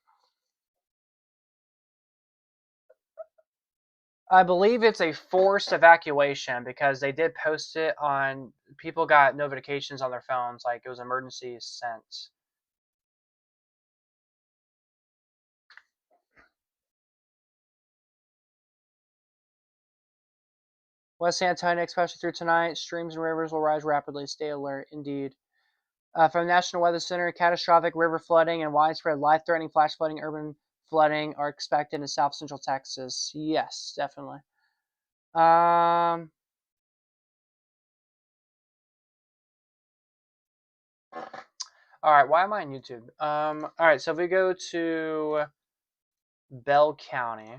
I believe it's a forced evacuation because they did post it on. People got notifications on their phones like it was emergency sent. West Antonio, especially through tonight, streams and rivers will rise rapidly. Stay alert, indeed. From the National Weather Center, catastrophic river flooding and widespread life-threatening flash flooding, urban flooding are expected in South Central Texas. Yes, definitely. All right, why am I on YouTube? All right, so if we go to Bell County,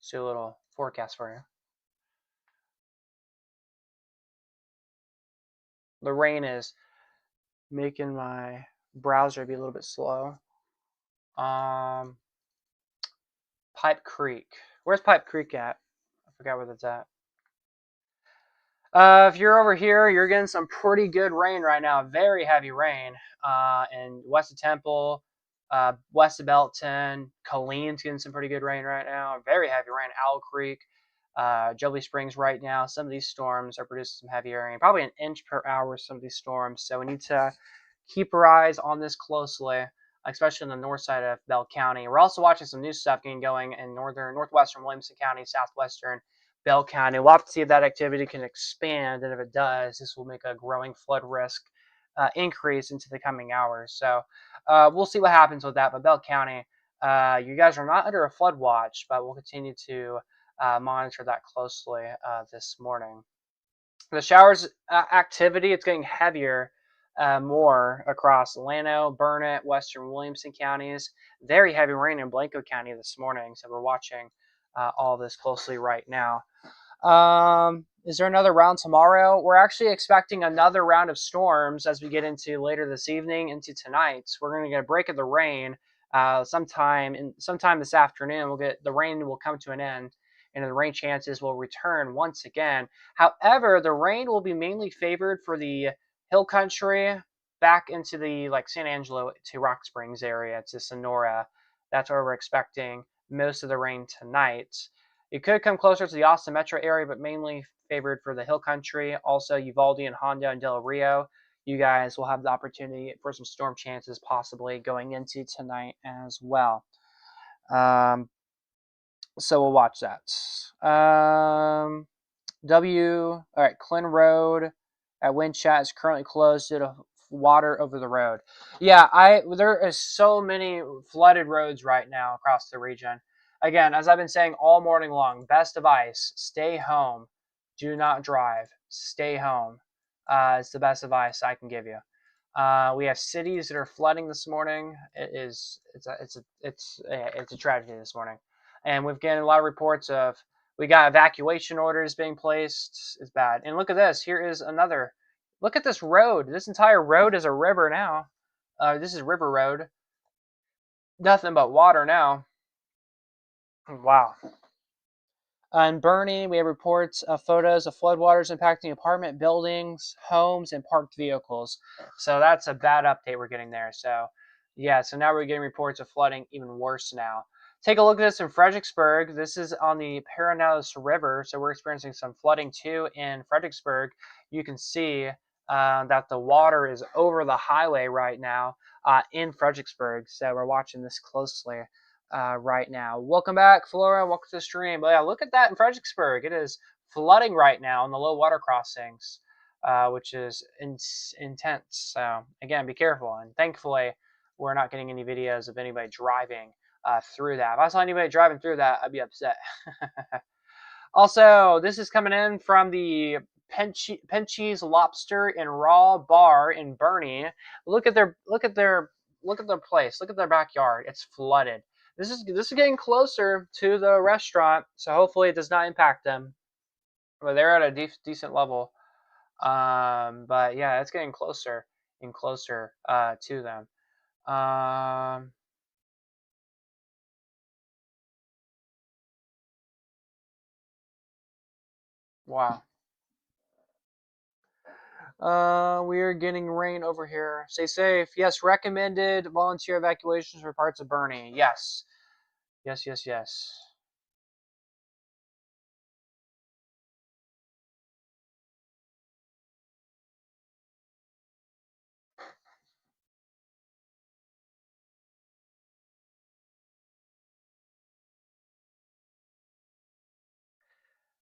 see a little forecast for you. The rain is making my browser be a little bit slow. Pipe Creek. Where's Pipe Creek at? I forgot where that's at. If you're over here, you're getting some pretty good rain right now. Very heavy rain in west of Temple, west of Belton. Colleen's getting some pretty good rain right now. Very heavy rain. Owl Creek, Joby Springs right now. Some of these storms are producing some heavy rain. Probably an inch per hour, some of these storms. So we need to keep our eyes on this closely, especially on the north side of Bell County. We're also watching some new stuff getting going in northwestern Williamson County, southwestern Bell County. We'll have to see if that activity can expand, and if it does, this will make a growing flood risk increase into the coming hours. So we'll see what happens with that. But Bell County, you guys are not under a flood watch, but we'll continue to monitor that closely this morning. The showers activity, it's getting heavier more across Llano, Burnett, western Williamson counties. Very heavy rain in Blanco County this morning, so we're watching all this closely right now. Is there another round tomorrow? We're actually expecting another round of storms as we get into later this evening into tonight. We're going to get a break of the rain sometime this afternoon. The rain will come to an end, and the rain chances will return once again. However, the rain will be mainly favored for the hill country back into the San Angelo to Rock Springs area to Sonora. That's where we're expecting most of the rain tonight. It could come closer to the Austin metro area, but mainly favored for the hill country. Also, Uvalde and Honda and Del Rio. You guys will have the opportunity for some storm chances possibly going into tonight as well. So we'll watch that. All right, Clyn Road at Winchat is currently closed due to water over the road. Yeah, there is so many flooded roads right now across the region. Again, as I've been saying all morning long, best advice: stay home, do not drive, stay home. It's the best advice I can give you. We have cities that are flooding this morning. It's a tragedy this morning, and we've gotten a lot of reports of we got evacuation orders being placed. It's bad. And look at this. Here is another. Look at this road. This entire road is a river now. This is River Road. Nothing but water now. Wow. In Bernie, we have reports of photos of floodwaters impacting apartment buildings, homes, and parked vehicles. So that's a bad update we're getting there. So, yeah, so now we're getting reports of flooding even worse now. Take a look at this in Fredericksburg. This is on the Paraná River, so we're experiencing some flooding too in Fredericksburg. You can see that the water is over the highway right now in Fredericksburg, so we're watching this closely right now. Welcome back, Flora. Welcome to the stream. But yeah, look at that in Fredericksburg. It is flooding right now on the low water crossings, which is intense. So again, be careful. And thankfully, we're not getting any videos of anybody driving through that. If I saw anybody driving through that, I'd be upset. Also, this is coming in from the Penche's Lobster and Raw Bar in Bernie. Look at their place. Look at their backyard. It's flooded. This is getting closer to the restaurant, so hopefully it does not impact them. But they're at a decent level. But yeah, it's getting closer and closer to them. Wow. We are getting rain over here. Stay safe. Yes, recommended volunteer evacuations for parts of Bernie. Yes. Yes, yes, yes.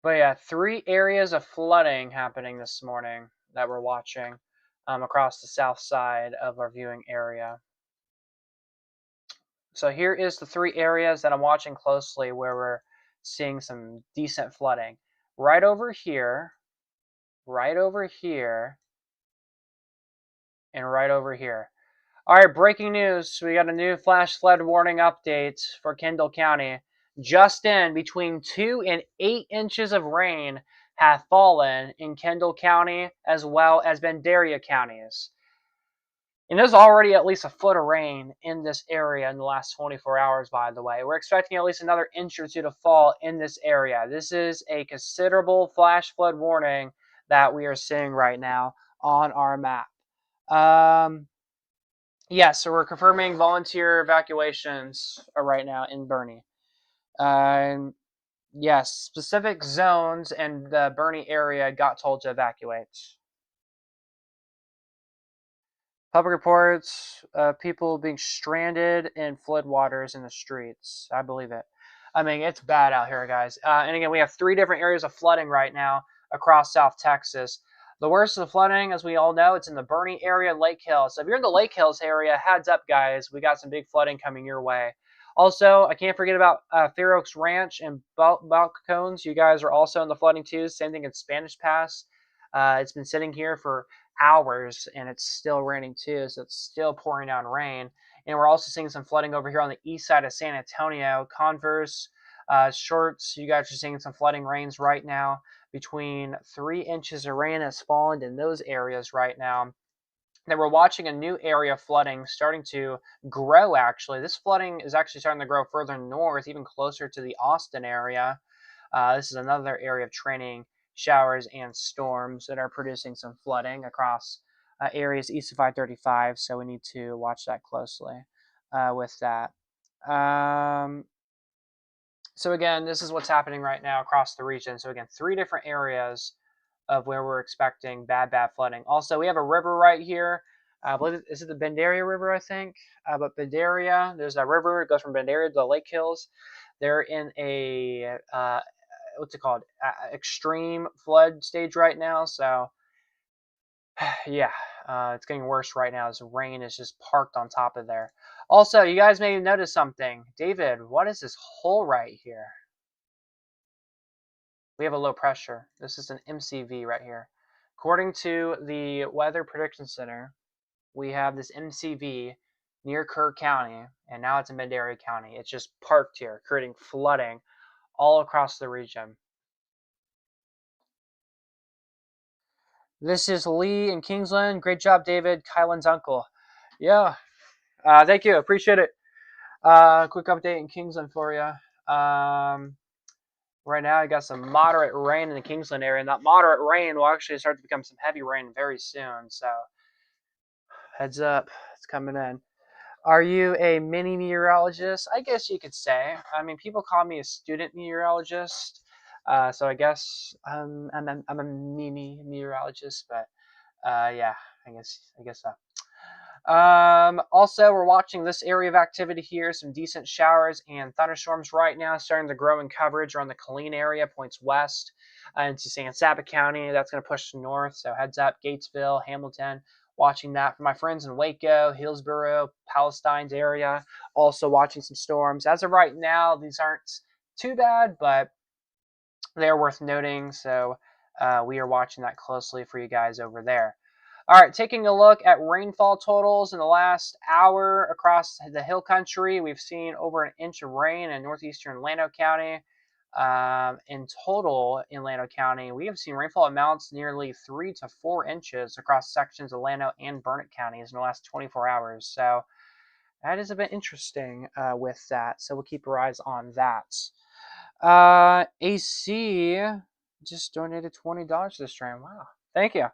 But yeah, 3 areas of flooding happening this morning that we're watching across the south side of our viewing area. So here is the 3 areas that I'm watching closely where we're seeing some decent flooding. Right over here, right over here, and right over here. All right, breaking news. We got a new flash flood warning update for Kendall County. Just in, between 2 and 8 inches of rain have fallen in Kendall County as well as Bendaria counties. And there's already at least a foot of rain in this area in the last 24 hours, by the way. We're expecting at least another inch or two to fall in this area. This is a considerable flash flood warning that we are seeing right now on our map. Yes, so we're confirming volunteer evacuations right now in Bernie. Yes, specific zones and the Bernie area got told to evacuate. Public reports people being stranded in floodwaters in the streets. I believe it. I mean, it's bad out here, guys. And again, we have 3 different areas of flooding right now across South Texas. The worst of the flooding, as we all know, it's in the Bernie area and Lake Hills. So if you're in the Lake Hills area, heads up, guys. We got some big flooding coming your way. Also, I can't forget about Fair Oaks Ranch and Balcones. You guys are also in the flooding too. Same thing in Spanish Pass. It's been sitting here for hours and it's still raining too, so it's still pouring down rain. And we're also seeing some flooding over here on the east side of San Antonio. Converse, Shorts, you guys are seeing some flooding rains right now. Between 3 inches of rain has fallen in those areas right now. Then we're watching a new area of flooding starting to grow, actually. This flooding is actually starting to grow further north, even closer to the Austin area. This is another area of training showers and storms that are producing some flooding across areas east of 535. So we need to watch that closely with that. So again, this is what's happening right now across the region. So again, 3 different areas of where we're expecting bad flooding. Also, we have a river right here. I believe is it the Bendaria River, I think. But Bendaria, there's a river. It goes from Bendaria to the Lake Hills. They're in a what's it called? Extreme flood stage right now. So yeah, it's getting worse right now as the rain is just parked on top of there. Also, you guys may notice something. David, what is this hole right here? We have a low pressure. This is an MCV right here. According to the Weather Prediction Center, we have this MCV near Kerr County, and now it's in Bendaria County. It's just parked here, creating flooding all across the region. This is Lee in Kingsland. Great job, David, Kylan's uncle. Yeah, thank you. Appreciate it. Quick update in Kingsland for you. Right now, I got some moderate rain in the Kingsland area, and that moderate rain will actually start to become some heavy rain very soon. So, heads up, it's coming in. Are you a mini meteorologist? I guess you could say. I mean, people call me a student meteorologist, so I guess I'm a mini meteorologist. But yeah, I guess so. Also, we're watching this area of activity here. Some decent showers and thunderstorms right now, starting to grow in coverage around the Killeen area, points west into San Saba County. That's going to push north. So heads up, Gatesville, Hamilton. Watching that for my friends in Waco, Hillsboro, Palestine's area. Also watching some storms. As of right now, these aren't too bad, but they are worth noting. So we are watching that closely for you guys over there. All right, taking a look at rainfall totals in the last hour across the hill country, we've seen over an inch of rain in northeastern Llano County. In total in Llano County, we have seen rainfall amounts nearly 3 to 4 inches across sections of Llano and Burnett counties in the last 24 hours. So that is a bit interesting with that. So we'll keep our eyes on that. AC just donated $20 to the stream. Wow. Thank you.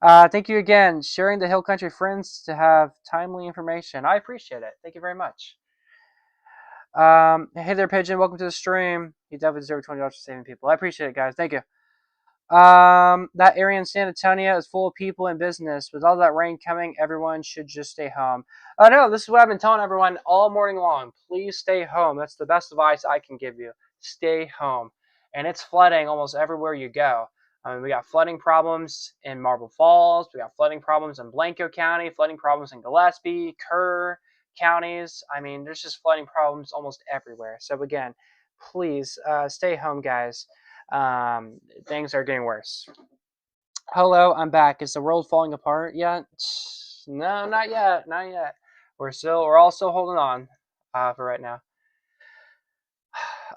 Thank you again. Sharing the Hill Country friends to have timely information. I appreciate it. Thank you very much. Hey there, Pigeon. Welcome to the stream. You definitely deserve $20 for saving people. I appreciate it, guys. Thank you. That area in San Antonio is full of people and business. With all that rain coming, everyone should just stay home. No, this is what I've been telling everyone all morning long. Please stay home. That's the best advice I can give you. Stay home. and it's flooding almost everywhere you go. I mean, we got flooding problems in Marble Falls. We got flooding problems in Blanco County, flooding problems in Gillespie, Kerr counties. I mean, there's just flooding problems almost everywhere. So again, please stay home, guys. Things are getting worse. Hello, I'm back. Is the world falling apart yet? No, not yet. Not yet. We're all still holding on for right now.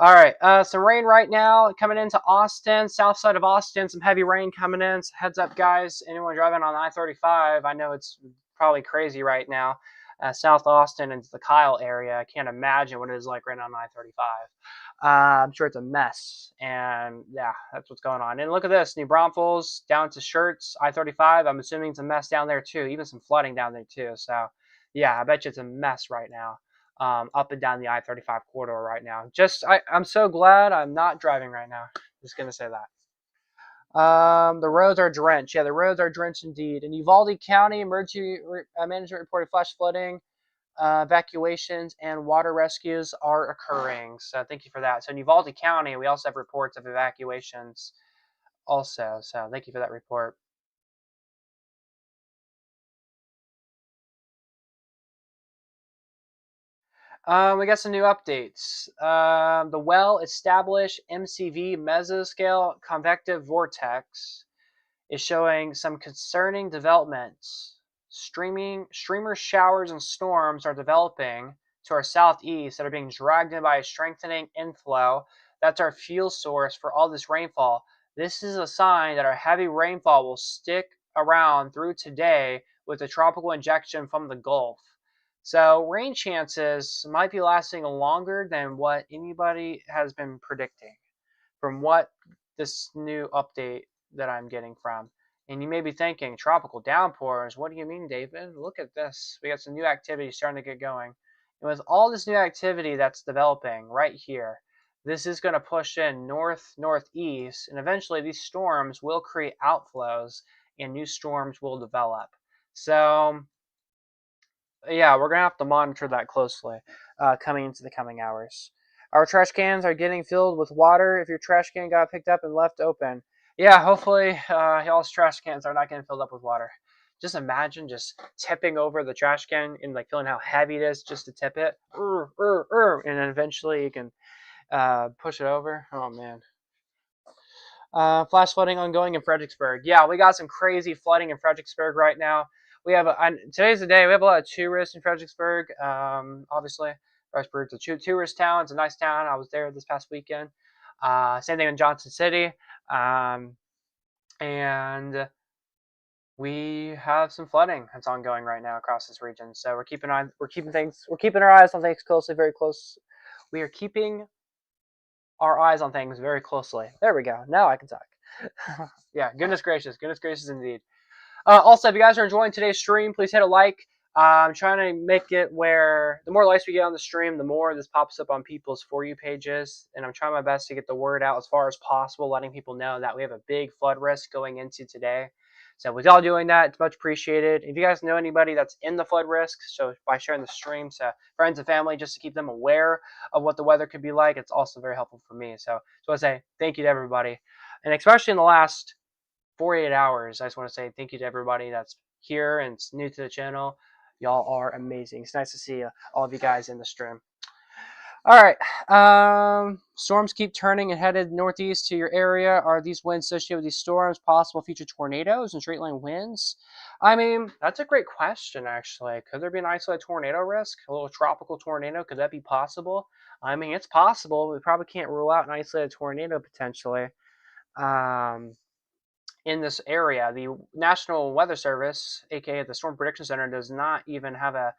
All right, some rain right now coming into Austin, south side of Austin. Some heavy rain coming in. So heads up, guys. Anyone driving on I-35? I know it's probably crazy right now. South Austin into the Kyle area. I can't imagine what it is like right now on I-35. I'm sure it's a mess, and yeah, that's what's going on. And look at this, New Braunfels down to Shirts, I-35. I'm assuming it's a mess down there too, even some flooding down there too. So yeah, I bet you it's a mess right now. Up and down the I-35 corridor right now. I'm so glad I'm not driving right now. Just gonna say that. The roads are drenched. Yeah, the roads are drenched indeed. In Uvalde County, emergency management reported flash flooding, evacuations, and water rescues are occurring. So thank you for that. So in Uvalde County, we also have reports of evacuations also. So thank you for that report. We got some new updates. The well-established MCV mesoscale convective vortex is showing some concerning developments. Streamer showers and storms are developing to our southeast that are being dragged in by a strengthening inflow. That's our fuel source for all this rainfall. This is a sign that our heavy rainfall will stick around through today with the tropical injection from the Gulf. So rain chances might be lasting longer than what anybody has been predicting from what this new update that I'm getting from. And you may be thinking, tropical downpours, what do you mean, David? Look at this. We got some new activity starting to get going. And with all this new activity that's developing right here, this is going to push in northeast, and eventually these storms will create outflows and new storms will develop. So yeah, we're going to have to monitor that closely coming into the coming hours. Our trash cans are getting filled with water. If your trash can got picked up and left open, yeah, hopefully y'all's trash cans are not getting filled up with water. Just imagine just tipping over the trash can and like feeling how heavy it is just to tip it, and then eventually you can push it over. Oh man. Flash flooding ongoing in Fredericksburg. Yeah, we got some crazy flooding in Fredericksburg right now. We have today's the day. We have a lot of tourists in Fredericksburg. Obviously, Fredericksburg's a tourist town. It's a nice town. I was there this past weekend. Same thing in Johnson City, and we have some flooding that's ongoing right now across this region. So we're keeping our eyes on things closely, very close. We are keeping our eyes on things very closely. There we go. Now I can talk. Yeah, goodness gracious indeed. Also, if you guys are enjoying today's stream, please hit a like. I'm trying to make it where the more likes we get on the stream, the more this pops up on people's For You pages. And I'm trying my best to get the word out as far as possible, letting people know that we have a big flood risk going into today. So with y'all doing that, it's much appreciated. If you guys know anybody that's in the flood risk, so by sharing the stream to friends and family, just to keep them aware of what the weather could be like, it's also very helpful for me. So I want to say thank you to everybody. And especially in the last 48 hours, I just want to say thank you to everybody that's here and new to the channel. Y'all are amazing. It's nice to see all of you guys in the stream. All right. Storms keep turning and headed northeast to your area. Are these winds associated with these storms possible future tornadoes and straight line winds? I mean, that's a great question, actually. Could there be an isolated tornado risk? A little tropical tornado? Could that be possible? I mean, it's possible. We probably can't rule out an isolated tornado potentially. In this area, the National Weather Service, aka the Storm Prediction Center, does not even have a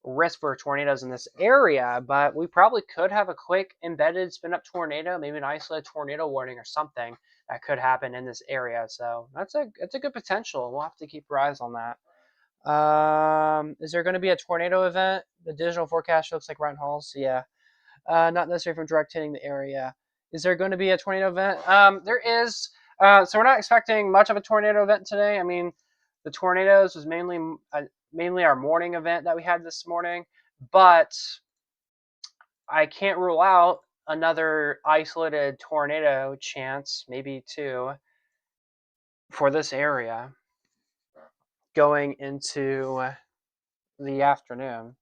risk for tornadoes in this area, but we probably could have a quick embedded spin up tornado, maybe an isolated tornado warning or something that could happen in this area. So it's a good potential. We'll have to keep our eyes on that. Is there going to be a tornado event? The digital forecast looks like Ryan Halls. Yeah. Not necessarily from direct hitting the area. Is there going to be a tornado event? There is. So we're not expecting much of a tornado event today. I mean, the tornadoes was mainly our morning event that we had this morning, but I can't rule out another isolated tornado chance, maybe two, for this area going into the afternoon.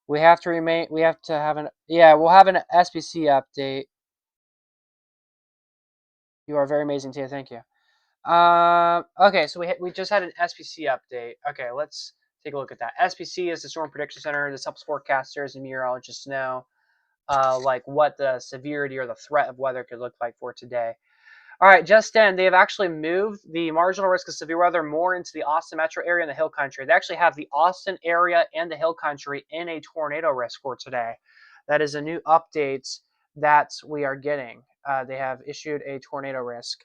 We have to remain. We have to have an. Yeah, we'll have an SPC update. You are very amazing, Tia. Thank you. Okay, so we just had an SPC update. Okay, let's take a look at that. SPC is the Storm Prediction Center. This helps forecasters and meteorologists know, like what the severity or the threat of weather could look like for today. All right, just then, they have actually moved the marginal risk of severe weather more into the Austin metro area and the Hill Country. They actually have the Austin area and the Hill Country in a tornado risk for today. That is a new update that we are getting. They have issued a tornado risk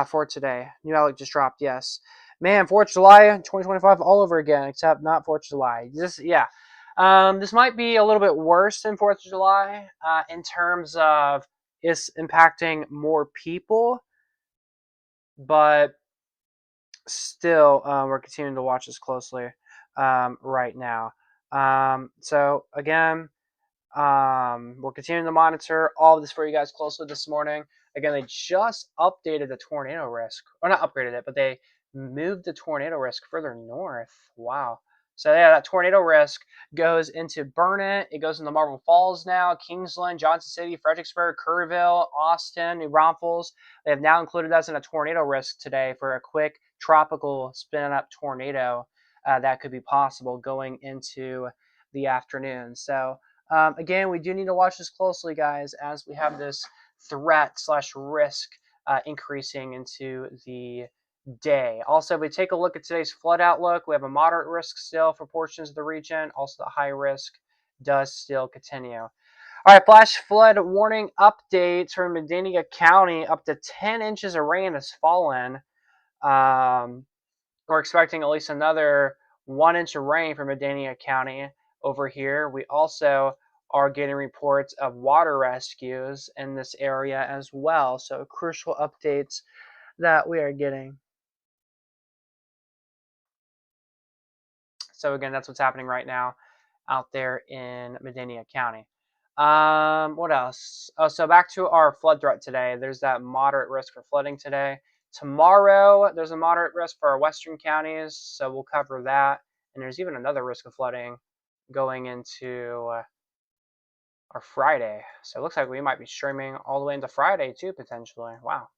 for today. New outlook just dropped, yes. Man, 4th of July 2025 all over again, except not 4th of July. This might be a little bit worse than 4th of July in terms of it's impacting more people, but still, we're continuing to watch this closely right now. So again, we're continuing to monitor all of this for you guys closely this morning. Again, they just updated the tornado risk, or not upgraded it, but they moved the tornado risk further north. Wow. So yeah, that tornado risk goes into Burnett. It goes into Marble Falls now, Kingsland, Johnson City, Fredericksburg, Kerrville, Austin, New Braunfels. They have now included us in a tornado risk today for a quick tropical spin-up tornado that could be possible going into the afternoon. So again, we do need to watch this closely, guys, as we have this threat/risk increasing into the day. Also, if we take a look at today's flood outlook, we have a moderate risk still for portions of the region. Also, the high risk does still continue. All right, flash flood warning updates from Medina County. Up to 10 inches of rain has fallen. We're expecting at least another 1 inch of rain from Medina County over here. We also are getting reports of water rescues in this area as well. So crucial updates that we are getting. So again, that's what's happening right now out there in Medina County. What else? Oh, so back to our flood threat today. There's that moderate risk for flooding today. Tomorrow, there's a moderate risk for our western counties, so we'll cover that. And there's even another risk of flooding going into our Friday. So it looks like we might be streaming all the way into Friday too, potentially. Wow.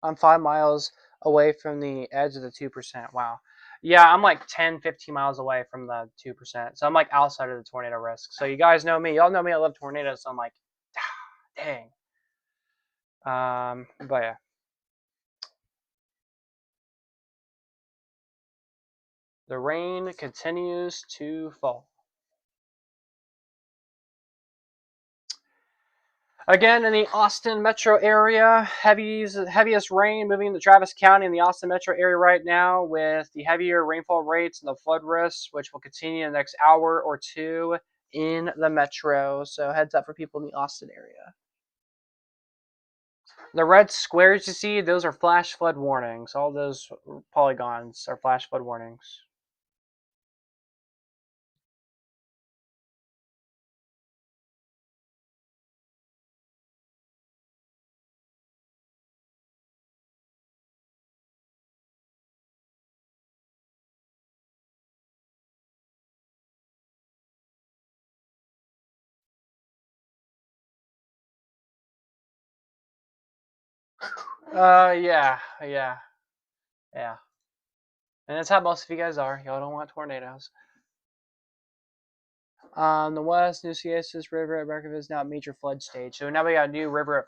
I'm 5 miles away from the edge of the 2%. Wow. Yeah, I'm like 10, 15 miles away from the 2%. So I'm like outside of the tornado risk. So you guys know me. Y'all know me. I love tornadoes. So I'm like, dang. But yeah. The rain continues to fall. Again, in the Austin metro area, heaviest rain moving into Travis County in the Austin metro area right now, with the heavier rainfall rates and the flood risks, which will continue in the next hour or two in the metro. So heads up for people in the Austin area. The red squares you see, those are flash flood warnings. All those polygons are flash flood warnings. Yeah. And that's how most of you guys are. Y'all don't want tornadoes. On the west, Nueces River at Markov is now at major flood stage. So now we got a new river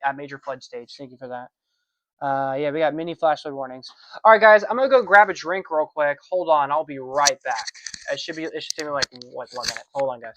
at major flood stage. Thank you for that. Yeah, we got mini flash flood warnings. All right, guys, I'm gonna go grab a drink real quick. Hold on, I'll be right back. It should take me like 1 minute. Hold on, guys.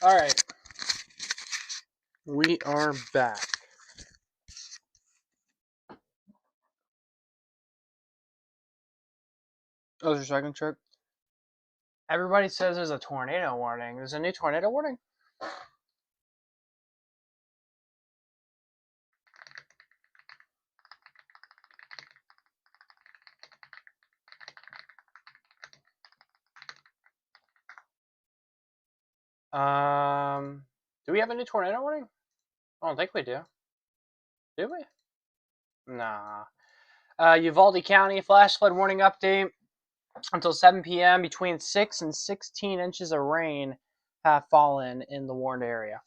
All right. We are back. Oh, there's your second trip? Everybody says there's a tornado warning. There's a new tornado warning? Do we have a new tornado warning? I don't think we do. Do we? Nah. Uvalde County flash flood warning update. Until 7 p.m., between 6 and 16 inches of rain have fallen in the warned area.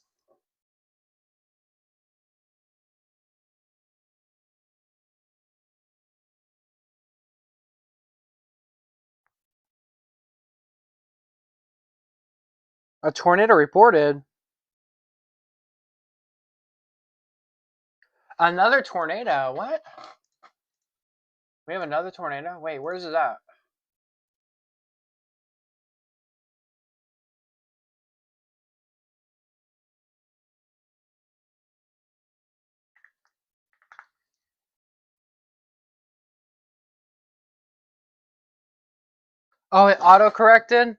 A tornado reported. Another tornado? What? We have another tornado? Wait, where's it at? Oh, it auto-corrected?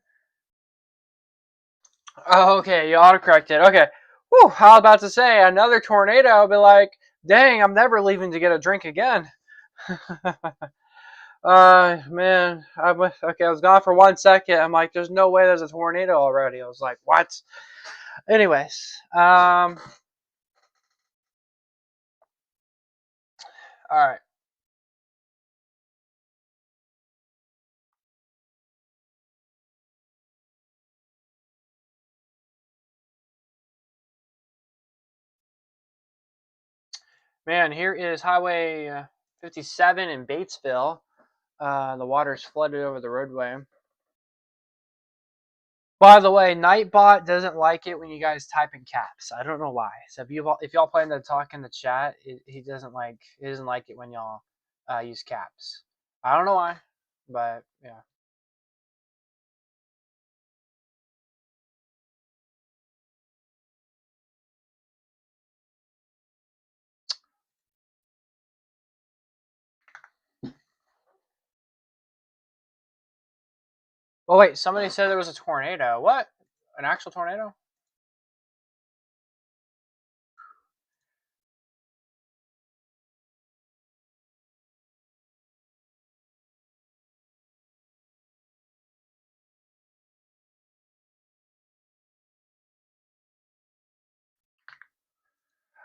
Oh, okay, you auto-corrected. Okay. Whew, I was about to say, another tornado, I'll be like, dang, I'm never leaving to get a drink again. Man, I was gone for 1 second. I'm like, there's no way there's a tornado already. I was like, what? Anyways, all right. Man, here is Highway 57 in Batesville. The water's flooded over the roadway. By the way, Nightbot doesn't like it when you guys type in caps. I don't know why. So if y'all plan to talk in the chat, he doesn't like it when y'all use caps. I don't know why, but yeah. Oh wait, somebody said there was a tornado. What? An actual tornado?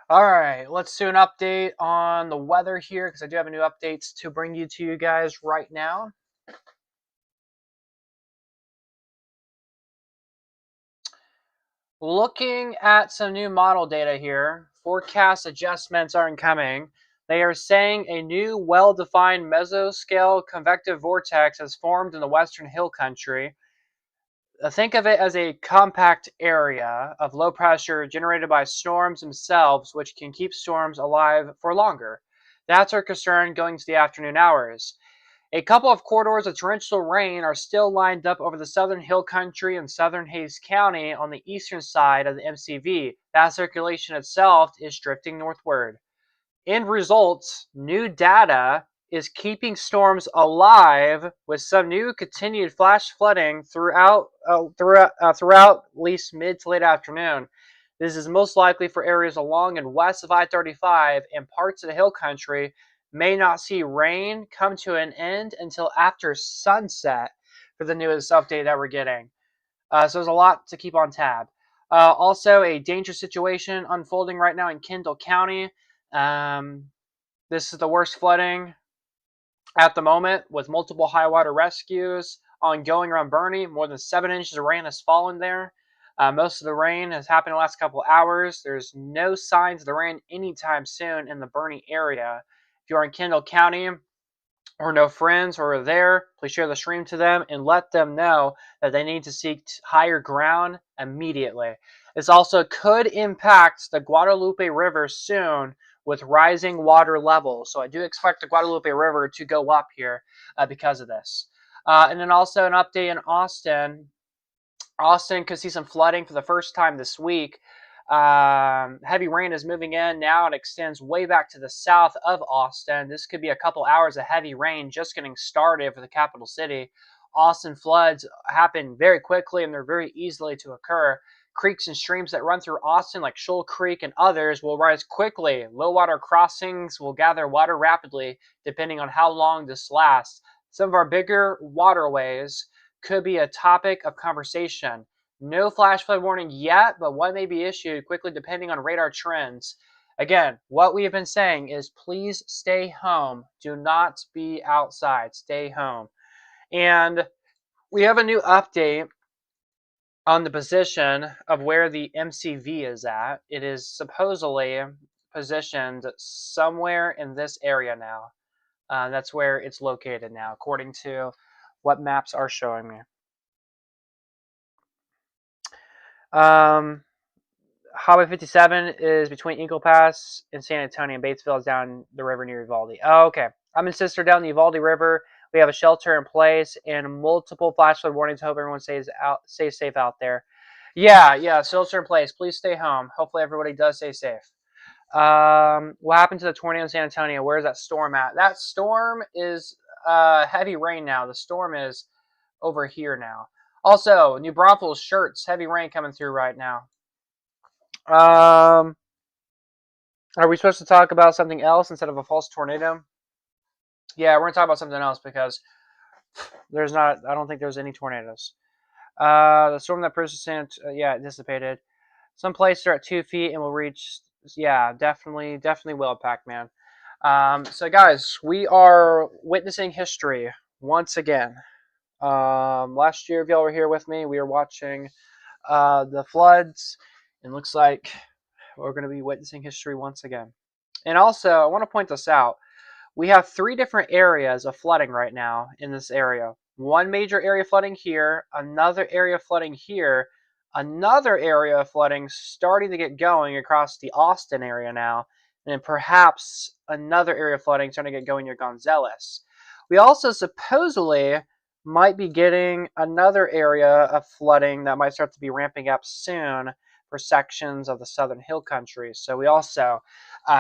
All right, let's do an update on the weather here because I do have new updates to bring you guys right now. Looking at some new model data here, forecast adjustments are incoming. They are saying a new well-defined mesoscale convective vortex has formed in the western hill country. Think of it as a compact area of low pressure generated by storms themselves, which can keep storms alive for longer. That's our concern going to the afternoon hours. A couple of corridors of torrential rain are still lined up over the southern hill country and southern Hays County on the eastern side of the MCV. That circulation itself is drifting northward. End results, new data is keeping storms alive with some new continued flash flooding throughout at least mid to late afternoon. This is most likely for areas along and west of I-35 and parts of the hill country may not see rain come to an end until after sunset for the newest update that we're getting. So there's a lot to keep on tab. Also, a dangerous situation unfolding right now in Kendall County. This is the worst flooding at the moment with multiple high water rescues ongoing around Bernie. More than 7 inches of rain has fallen there. Most of the rain has happened in the last couple hours. There's no signs of the rain anytime soon in the Bernie area. If you are in Kendall County or know friends who are there, please share the stream to them and let them know that they need to seek higher ground immediately. This also could impact the Guadalupe River soon with rising water levels. So I do expect the Guadalupe River to go up here because of this. And then also an update in Austin. Austin could see some flooding for the first time this week. Heavy rain is moving in now and extends way back to the south of Austin. This could be a couple hours of heavy rain just getting started for the capital city. Austin floods happen very quickly and they're very easily to occur. Creeks and streams that run through Austin, like Shoal Creek and others, will rise quickly. Low water crossings will gather water rapidly, depending on how long this lasts. Some of our bigger waterways could be a topic of conversation. No flash flood warning yet, but one may be issued quickly depending on radar trends. Again, what we have been saying is please stay home. Do not be outside. Stay home. And we have a new update on the position of where the MCV is at. It is supposedly positioned somewhere in this area now. That's where it's located now, according to what maps are showing me. Highway 57 is between Eagle Pass and San Antonio, and Batesville is down the river near Uvalde. Oh, okay. I'm in Sister down the Uvalde River. We have a shelter in place and multiple flash flood warnings. Hope everyone stays safe out there. Yeah, shelter in place. Please stay home. Hopefully everybody does stay safe. What happened to the tornado in San Antonio? Where is that storm at? That storm is heavy rain now. The storm is over here now. Also, New Braunfels shirts, heavy rain coming through right now. Are we supposed to talk about something else instead of a false tornado? Yeah, we're gonna talk about something else because there's not. I don't think there's any tornadoes. The storm that persistent, it dissipated. Some places are at 2 feet and will reach. Yeah, definitely will, Pac-Man. So guys, we are witnessing history once again. Last year, if y'all were here with me, we were watching the floods, and looks like we're going to be witnessing history once again. And also, I want to point this out. We have 3 different areas of flooding right now in this area. One major area flooding here, another area flooding here, another area of flooding starting to get going across the Austin area now, and then perhaps another area of flooding starting to get going near Gonzales. We also supposedly might be getting another area of flooding that might start to be ramping up soon for sections of the southern hill country. So we also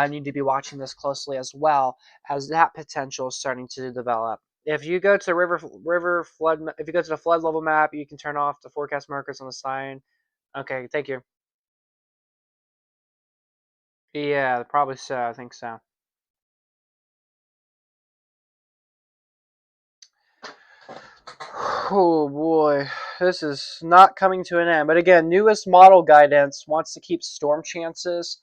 need to be watching this closely as well, as that potential is starting to develop. If you go to the river flood, if you go to the flood level map, you can turn off the forecast markers on the sign. Okay, thank you. Yeah, probably so. I think so. Oh boy, this is not coming to an end. But again, newest model guidance wants to keep storm chances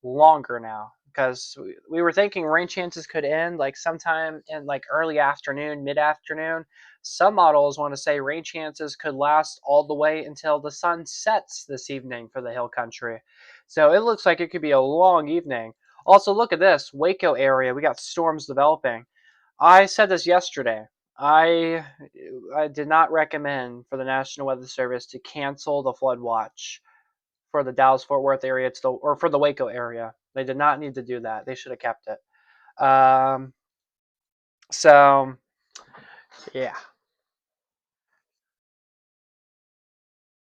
longer now, because we were thinking rain chances could end like sometime in like early afternoon, mid-afternoon. Some models want to say rain chances could last all the way until the sun sets this evening for the hill country. So it looks like it could be a long evening. Also, look at this Waco area. We got storms developing. I said this yesterday. I I did not recommend for the National Weather Service to cancel the flood watch for the Dallas-Fort Worth area or for the Waco area. They did not need to do that. They should have kept it. So, yeah.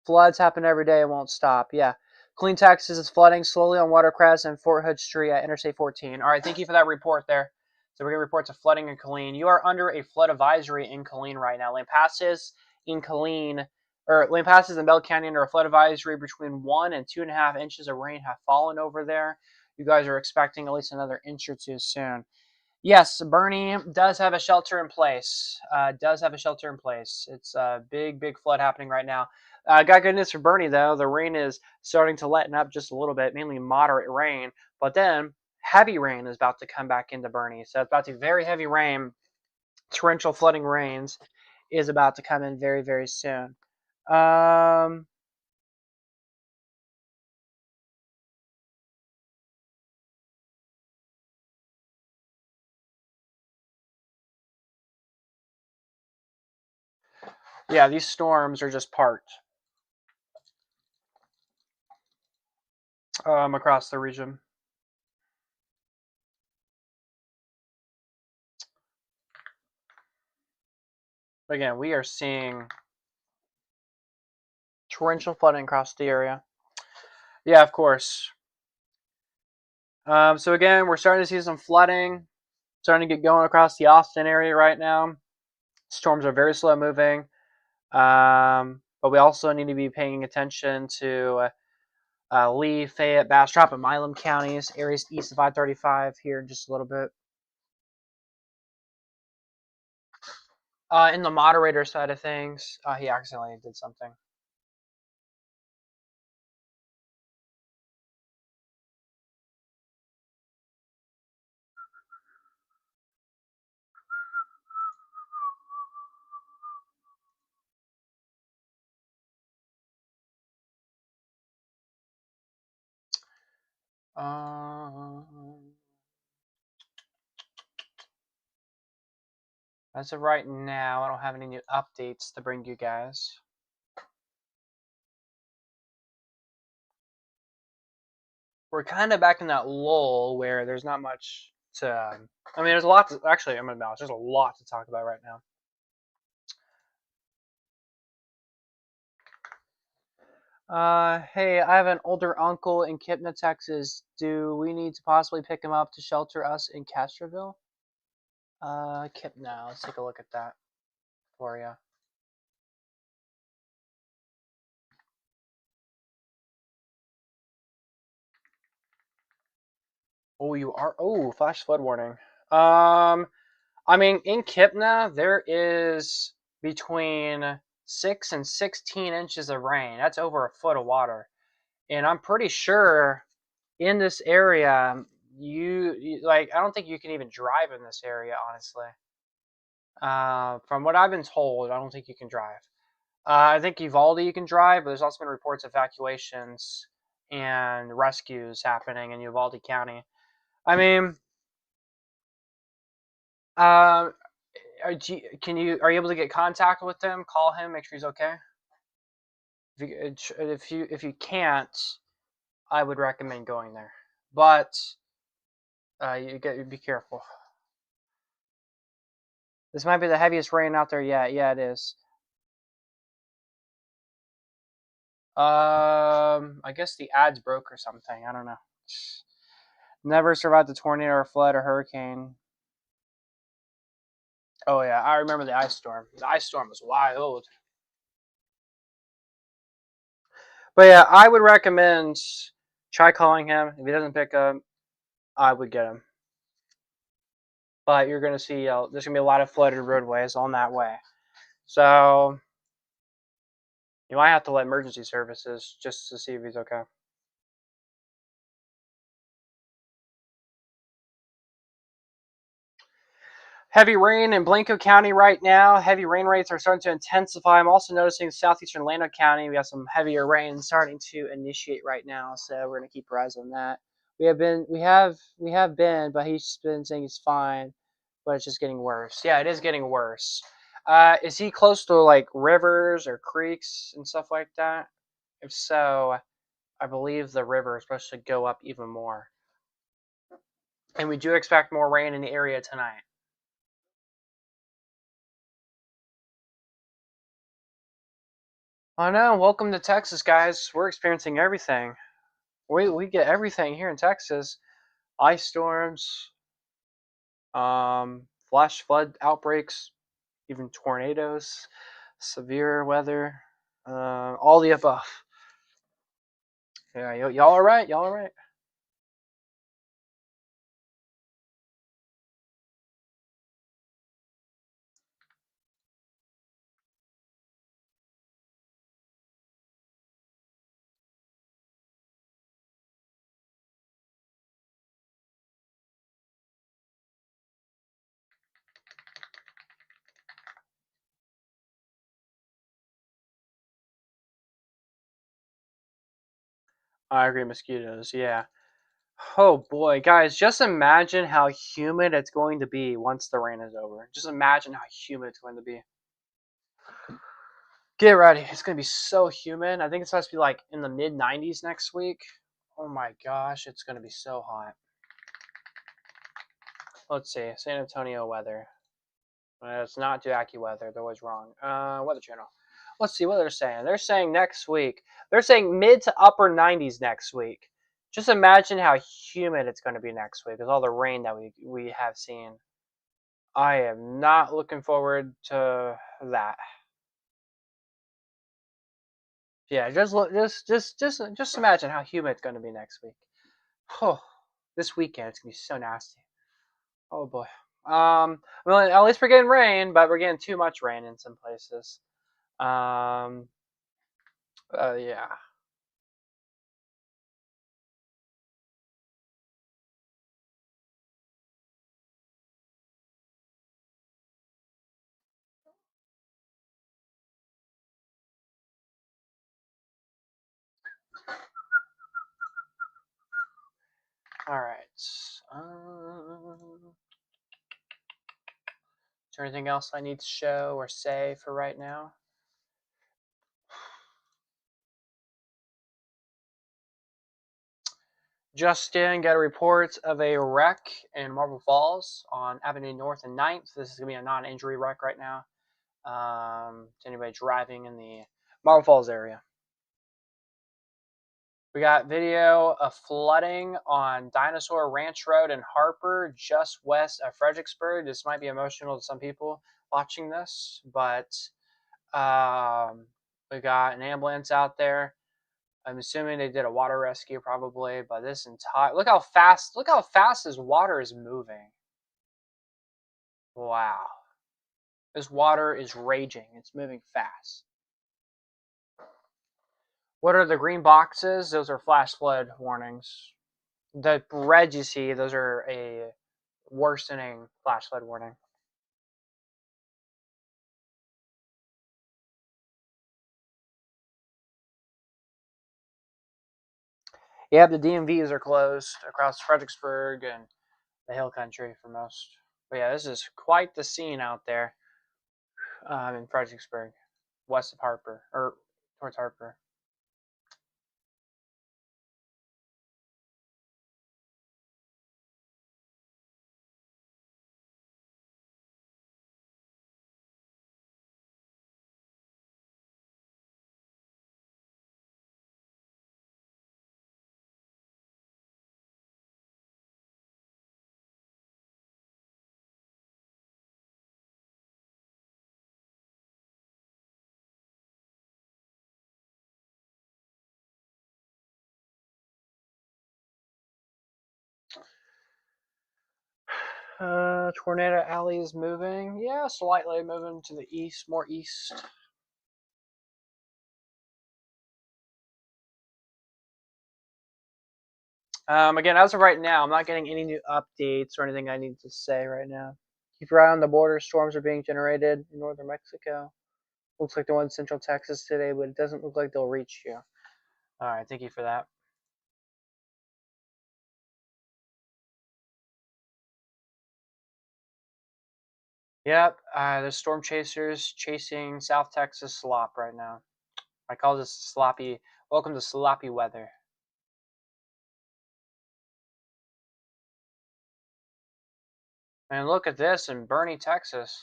Floods happen every day. It won't stop. Yeah. Clean Texas is flooding slowly on Watercress and Fort Hood Street at Interstate 14. All right. Thank you for that report there. So we're going to report to flooding in Killeen. You are under a flood advisory in Killeen right now. Lampasas in Killeen, or Lampasas and Bell County under a flood advisory between 1 and 2.5 inches of rain have fallen over there. You guys are expecting at least another inch or two soon. Yes, Bernie does have a shelter in place. It's a big flood happening right now. Got good news for Bernie, though. The rain is starting to lighten up just a little bit, mainly moderate rain. But then heavy rain is about to come back into Bernie. So it's about to be very heavy rain. Torrential flooding rains is about to come in very soon. Yeah, these storms are just parked across the region. Again, we are seeing Torrential flooding across the area. Yeah, of course. So again, we're starting to see some flooding, starting to get going across the Austin area right now. Storms are very slow moving, but we also need to be paying attention to Lee, Fayette, Bastrop, and Milam counties, areas east of I-35 here in just a little bit. In the moderator side of things, he accidentally did something. As of right now, I don't have any new updates to bring you guys. We're kind of back in that lull where there's not much to. I mean, there's a lot to. Actually, I'm gonna be honest. There's a lot to talk about right now. Hey, I have an older uncle in Kipna, Texas. Do we need to possibly pick him up to shelter us in Castroville? Kipna. Let's take a look at that for you. Oh, you are. Oh, flash flood warning. I mean, in Kipna, there is between 6 and 16 inches of rain. That's over a foot of water. And I'm pretty sure in this area, you like, I don't think you can even drive in this area, honestly. From what I've been told, I don't think you can drive. I think Uvalde you can drive, but there's also been reports of evacuations and rescues happening in Uvalde County. I mean, are you able to get contact with him? Call him, make sure he's okay. If you can't, I would recommend going there, but you be careful. This might be the heaviest rain out there yet. Yeah, it is. I guess the ads broke or something. I don't know. Never survived a tornado or flood or hurricane. Oh yeah, I remember the ice storm. The ice storm was wild. But yeah, I would recommend try calling him. If he doesn't pick up, I would get him. But you're gonna see there's gonna be a lot of flooded roadways on that way, so you might have to let emergency services just to see if he's okay. Heavy rain in Blanco County right now. Heavy rain rates are starting to intensify. I'm also noticing southeastern Llano County. We have some heavier rain starting to initiate right now, so we're gonna keep our eyes on that. We have been, but he's been saying he's fine, but it's just getting worse. Yeah, it is getting worse. Is he close to like rivers or creeks and stuff like that? If so, I believe the river is supposed to go up even more. And we do expect more rain in the area tonight. I know. Welcome to Texas, guys. We're experiencing everything. We get everything here in Texas. Ice storms, flash flood outbreaks, even tornadoes, severe weather, all the above. Yeah, y'all all right? Y'all all right? I agree, mosquitoes. Yeah. Oh boy, guys, just imagine how humid it's going to be once the rain is over. Just imagine how humid it's going to be. Get ready. It's going to be so humid. I think it's supposed to be like in the mid 90s next week. Oh my gosh, it's going to be so hot. Let's see. San Antonio weather. It's not Jackie weather. That was wrong. Weather Channel. let's see what they're saying. They're saying next week. They're saying mid to upper 90s next week. Just imagine how humid it's going to be next week with all the rain that we have seen. I am not looking forward to that. Yeah, just imagine how humid it's going to be next week. Oh, this weekend it's going to be so nasty. Oh boy. Well, at least we're getting rain, but we're getting too much rain in some places. Yeah. All right. Is there anything else I need to show or say for right now? Justin got a report of a wreck in Marble Falls on Avenue North and 9th. This is going to be a non-injury wreck right now. To anybody driving in the Marble Falls area. We got video of flooding on Dinosaur Ranch Road in Harper, just west of Fredericksburg. This might be emotional to some people watching this, but we got an ambulance out there. I'm assuming they did a water rescue probably, but this entire look how fast this water is moving. Wow. This water is raging. It's moving fast. What are the green boxes? Those are flash flood warnings. The red you see, those are a worsening flash flood warning. Yeah, the DMVs are closed across Fredericksburg and the Hill Country for most. But yeah, this is quite the scene out there in Fredericksburg, west of Harper, or towards Harper. Tornado Alley is moving. Yeah, slightly moving to the east, more east. Again, as of right now, I'm not getting any new updates or anything I need to say right now. Keep your eye on the border. Storms are being generated in northern Mexico. Looks like the one in central Texas today, but it doesn't look like they'll reach you. All right, thank you for that. Yep, there's storm chasers chasing South Texas slop right now. I call this sloppy. Welcome to sloppy weather. And look at this in Bernie, Texas.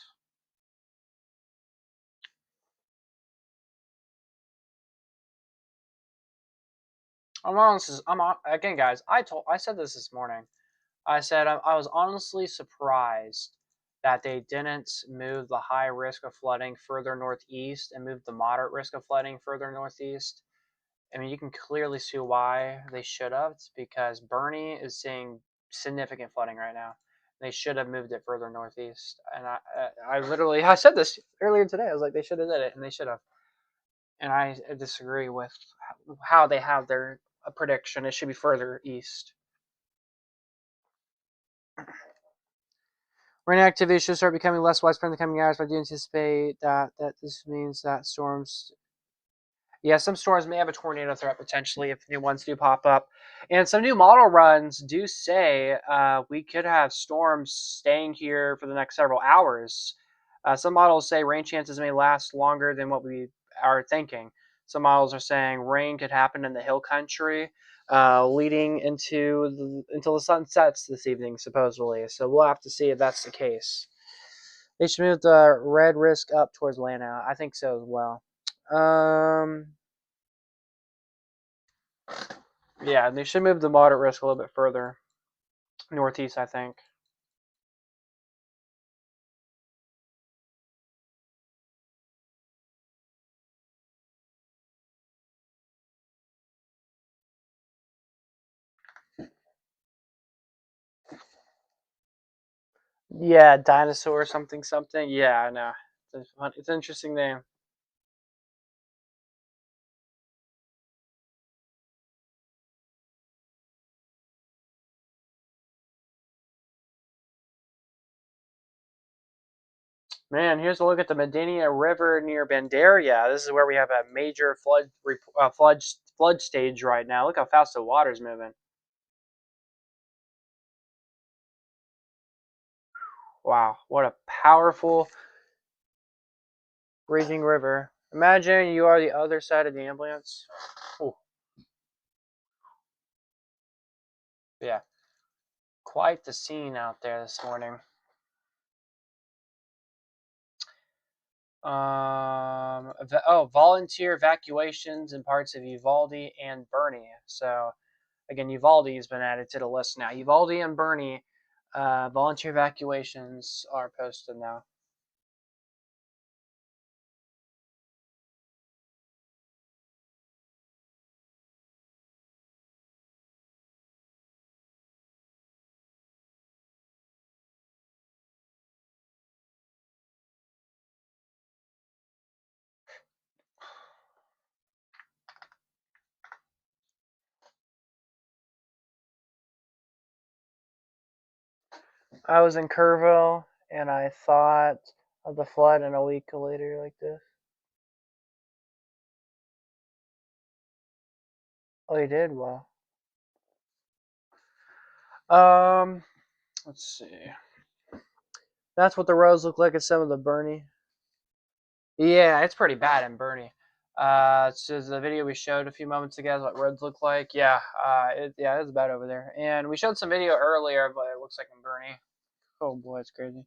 Again, guys. I said this morning. I said I was honestly surprised that they didn't move the high risk of flooding further northeast and move the moderate risk of flooding further northeast. I mean, you can clearly see why they should have. It's because Bernie is seeing significant flooding right now. They should have moved it further northeast. And I said this earlier today. I was like, they should have did it, and they should have. And I disagree with how they have their prediction. It should be further east. Rain activity should start becoming less widespread in the coming hours, but I do anticipate that this means that storms. Yeah, some storms may have a tornado threat potentially if new ones do pop up. And some new model runs do say we could have storms staying here for the next several hours. Some models say rain chances may last longer than what we are thinking. Some models are saying rain could happen in the hill country, leading until the sun sets this evening, supposedly. So we'll have to see if that's the case. They should move the red risk up towards Atlanta. I think so as well. Yeah, they should move the moderate risk a little bit further northeast, I think. Yeah, dinosaur something something. Yeah, I know. It's an interesting name. Man, here's a look at the Medina River near Bandaria. This is where we have a major flood stage right now. Look how fast the water's moving. Wow, what a powerful raging river. Imagine you are the other side of the ambulance. Ooh, yeah, quite the scene out there this morning. Volunteer evacuations in parts of Uvalde and Bernie. So again, Uvalde has been added to the list now. Uvalde and Bernie, volunteer evacuations are posted now. I was in Kerrville and I thought of the flood in a week later like this. Oh, you did? Well. Let's see. That's what the roads look like at some of the Bernie. Yeah, it's pretty bad in Bernie. So the video we showed a few moments ago, what roads look like. Yeah, it's bad over there. And we showed some video earlier, but it looks like in Bernie. Oh boy, it's crazy.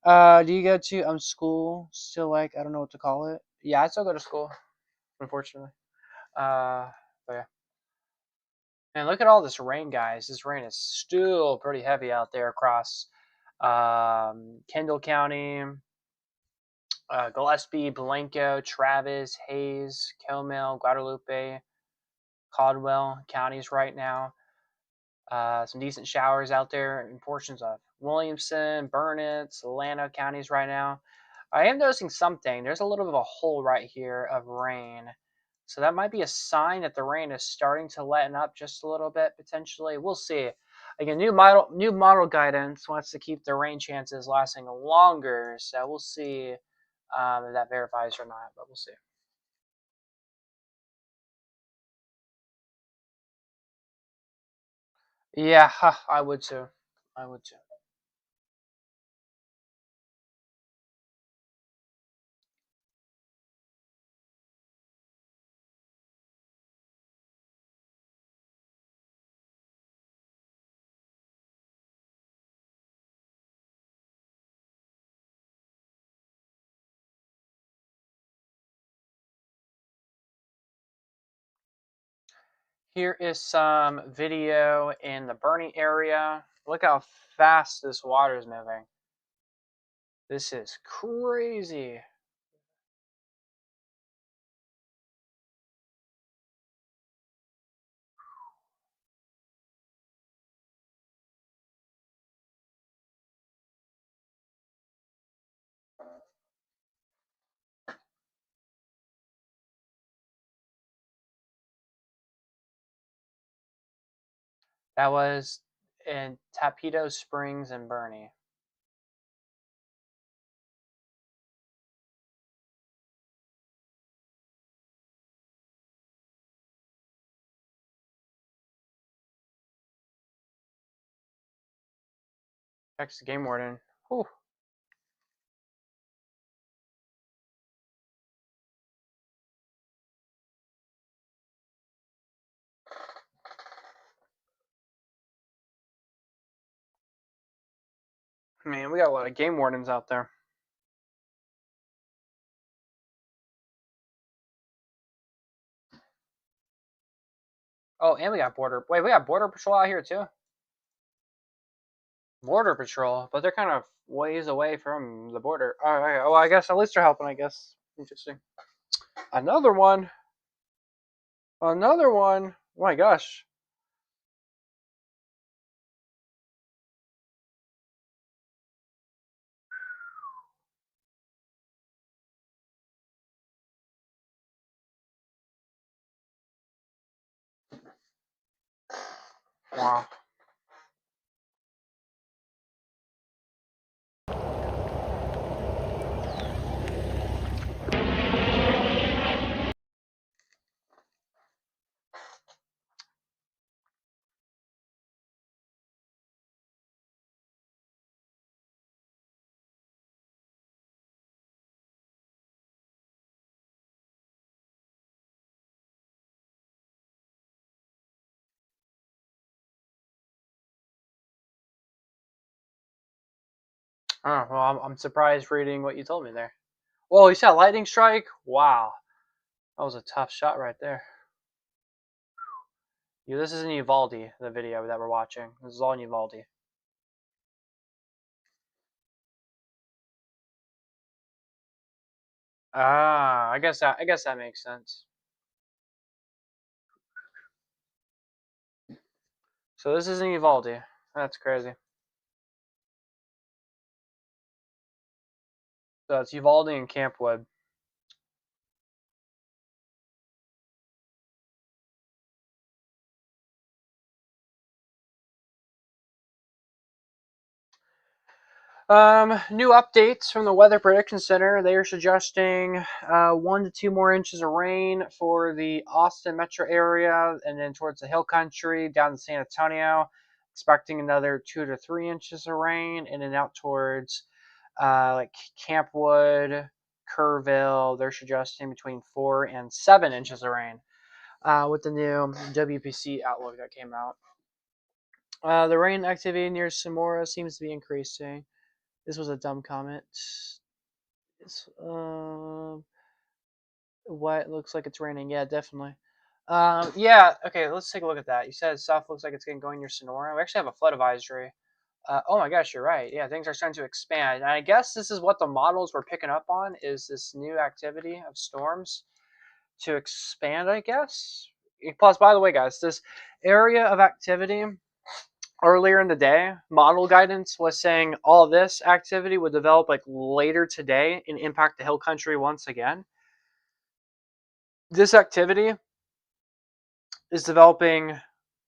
Do you go to school still? Like, I don't know what to call it. Yeah, I still go to school, unfortunately. But yeah. And look at all this rain, guys. This rain is still pretty heavy out there across Kendall County, Gillespie, Blanco, Travis, Hayes, Comel, Guadalupe, Caldwell counties right now. Some decent showers out there in portions of Williamson, Burnett, Solano counties right now. I am noticing something. There's a little bit of a hole right here of rain. So that might be a sign that the rain is starting to lighten up just a little bit, potentially. We'll see. Again, new model guidance wants to keep the rain chances lasting longer. So we'll see if that verifies or not, but we'll see. Yeah, I would too. I would too. Here is some video in the Bernie area. Look how fast this water is moving. This is crazy. That was in Tapito Springs and Bernie. Texas Game Warden. Whew. Man, we got a lot of game wardens out there. Oh, and we got border. Wait, we got border patrol out here too. Border patrol, but they're kind of ways away from the border. All right. Well, I guess at least they're helping. I guess. Interesting. Another one. Another one. Oh my gosh. Wow. Oh, well, I'm surprised reading what you told me there. Whoa, you said lightning strike? Wow. That was a tough shot right there. Yeah, this is in Uvalde, the video that we're watching. This is all in Uvalde. Ah, I guess that makes sense. So this is in Uvalde. That's crazy. So it's Uvalde and Campwood. New updates from the Weather Prediction Center. They are suggesting 1 to 2 more inches of rain for the Austin metro area, and then towards the Hill Country down to San Antonio. Expecting another 2 to 3 inches of rain, and then out towards like Campwood, Kerrville. They're suggesting between 4 and 7 inches of rain with the new WPC outlook that came out. The rain activity near Sonora seems to be increasing. This was a dumb comment. It's, what looks like it's raining? Yeah, definitely. Yeah. Okay, let's take a look at that. You said stuff looks like it's getting going near Sonora. We actually have a flood advisory. Oh my gosh, you're right. Yeah, things are starting to expand. And I guess this is what the models were picking up on, is this new activity of storms to expand, I guess. Plus, by the way, guys, this area of activity earlier in the day, model guidance was saying all this activity would develop like later today and impact the hill country once again. This activity is developing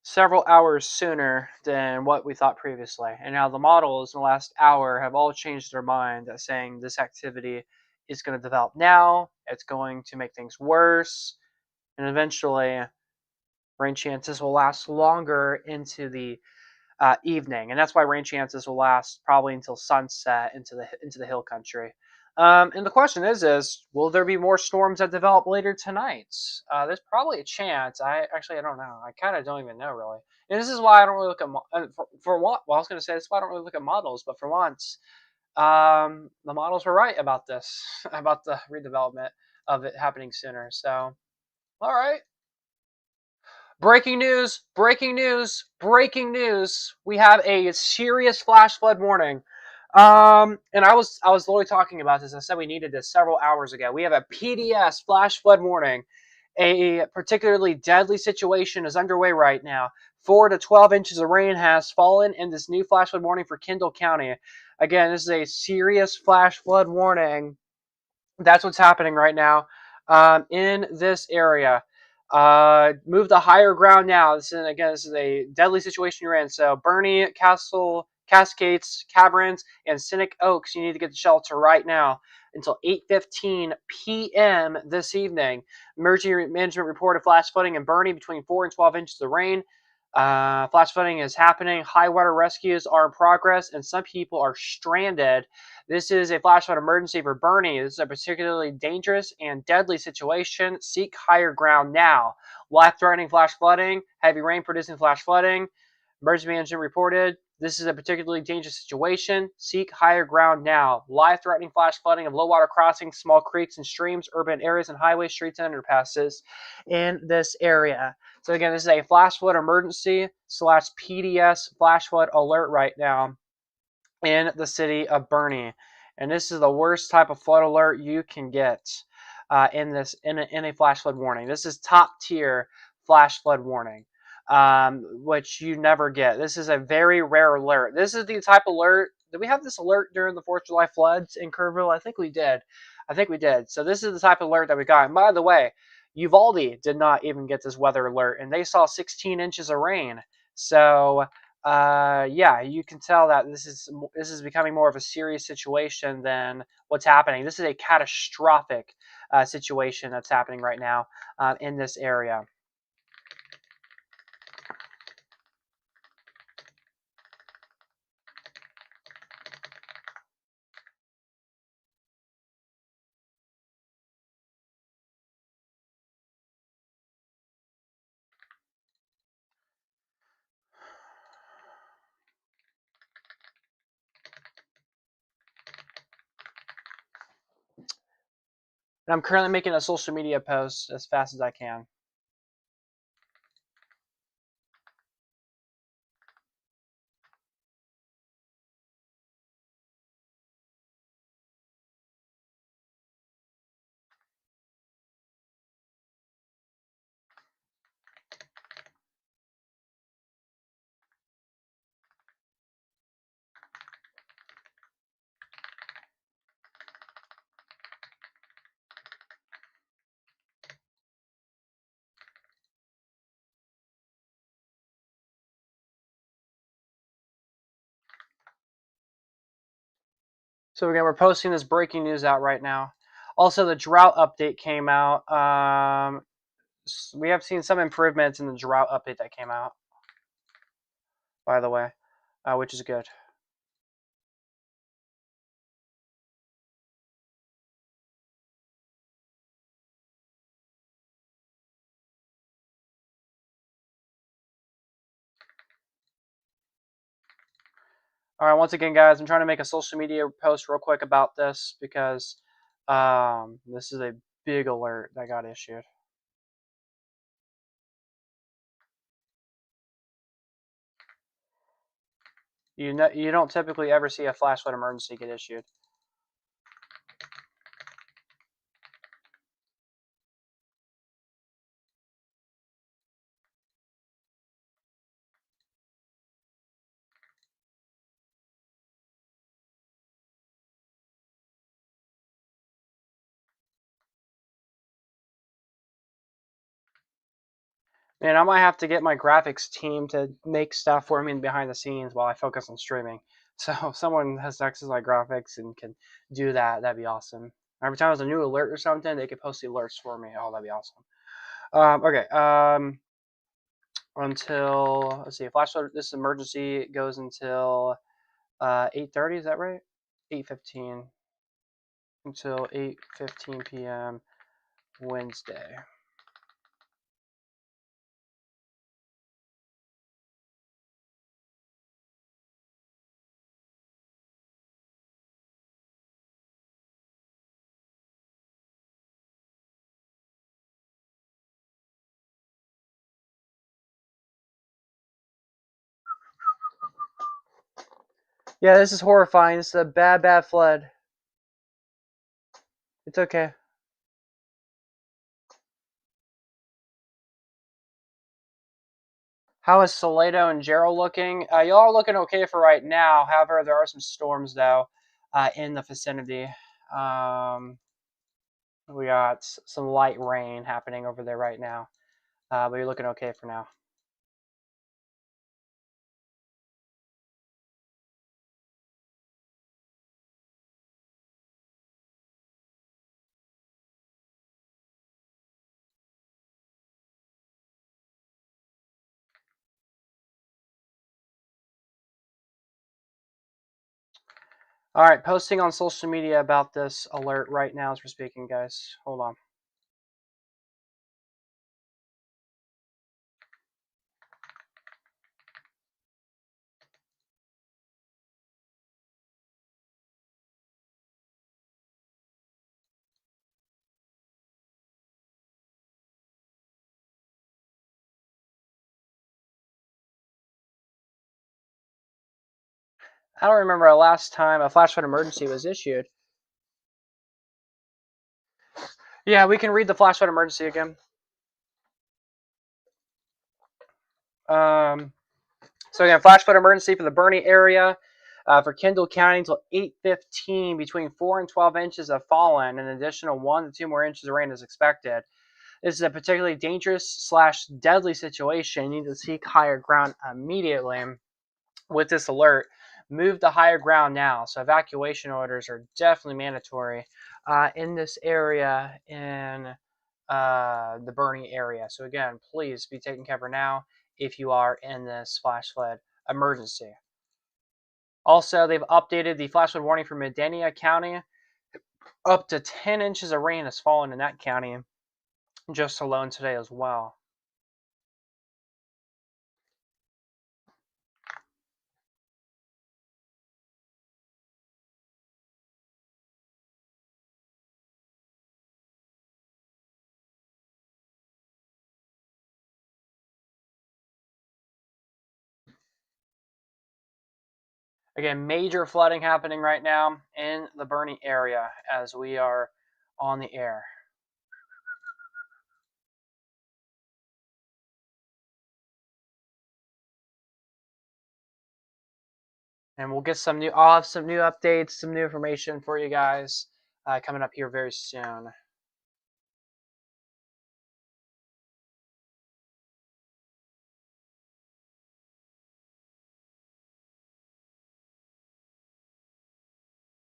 several hours sooner than what we thought previously. And now the models in the last hour have all changed their mind, saying this activity is going to develop now, it's going to make things worse, and eventually rain chances will last longer into the evening, and that's why rain chances will last probably until sunset into the hill country. And the question is, will there be more storms that develop later tonight? There's probably a chance. I don't know. I kind of don't even know really. And this is why I don't really look at for what. Well, I was going to say this is why I don't really look at models, but for once, the models were right about this, about the redevelopment of it happening sooner. So, all right. Breaking news, breaking news, breaking news. We have a serious flash flood warning. And I was literally talking about this. I said we needed this several hours ago. We have a PDS flash flood warning. A particularly deadly situation is underway right now. 4 to 12 inches of rain has fallen in this new flash flood warning for Kendall County. Again, this is a serious flash flood warning. That's what's happening right now in this area. Move to higher ground now. This is a deadly situation you're in. So Bernie, Cascades, Caverns, and Cynic Oaks, you need to get to shelter right now until 8:15 p.m. this evening. Emergency management reported flash flooding in Bernie between 4 and 12 inches of rain. Flash flooding is happening. High water rescues are in progress, and some people are stranded. This is a flash flood emergency for Bernie. This is a particularly dangerous and deadly situation. Seek higher ground now. Life-threatening flash flooding. Heavy rain producing flash flooding. Emergency management reported. This is a particularly dangerous situation. Seek higher ground now. Live threatening flash flooding of low water crossings, small creeks and streams, urban areas, and highways, streets, and underpasses in this area. So again, this is a flash flood emergency / PDS flash flood alert right now in the city of Bernie. And this is the worst type of flood alert you can get in a flash flood warning. This is top tier flash flood warning, which you never get. This is a very rare alert. This is the type of alert. Did we have this alert during the 4th of July floods in Kerrville? I think we did. So this is the type of alert that we got. And by the way, Uvalde did not even get this weather alert, and they saw 16 inches of rain. So yeah, you can tell that this is becoming more of a serious situation than what's happening. This is a catastrophic situation that's happening right now in this area. And I'm currently making a social media post as fast as I can. So again, we're posting this breaking news out right now. Also, the drought update came out. We have seen some improvements in the drought update that came out, by the way, which is good. All right, once again, guys, I'm trying to make a social media post real quick about this because this is a big alert that got issued. You don't typically ever see a flash flood emergency get issued. And I might have to get my graphics team to make stuff for me behind the scenes while I focus on streaming. So if someone has access to my graphics and can do that, that'd be awesome. Every time there's a new alert or something, they could post the alerts for me. Oh, that'd be awesome. Okay. Until let's see, flash flood. This emergency goes until 8:30. Is that right? 8:15 until 8:15 p.m. Wednesday. Yeah, this is horrifying. This is a bad, bad flood. It's okay. How is Salado and Gerald looking? Y'all are looking okay for right now. However, there are some storms, though, in the vicinity. We got some light rain happening over there right now. But you're looking okay for now. All right, posting on social media about this alert right now as we're speaking, guys. Hold on. I don't remember the last time a flash flood emergency was issued. Yeah, we can read the flash flood emergency again. So again, flash flood emergency for the Bernie area. For Kendall County until 8:15, between 4 and 12 inches have fallen. An additional 1 to 2 more inches of rain is expected. This is a particularly dangerous/deadly situation. You need to seek higher ground immediately. With this alert, move to higher ground now. So evacuation orders are definitely mandatory in this area, in the Bernie area. So again, please be taking cover now if you are in this flash flood emergency. Also, they've updated the flash flood warning for Medina County. Up to 10 inches of rain has fallen in that county just alone today as well. Again, major flooding happening right now in the Bernie area as we are on the air. And we'll get some new, I'll have some new updates, some new information for you guys coming up here very soon.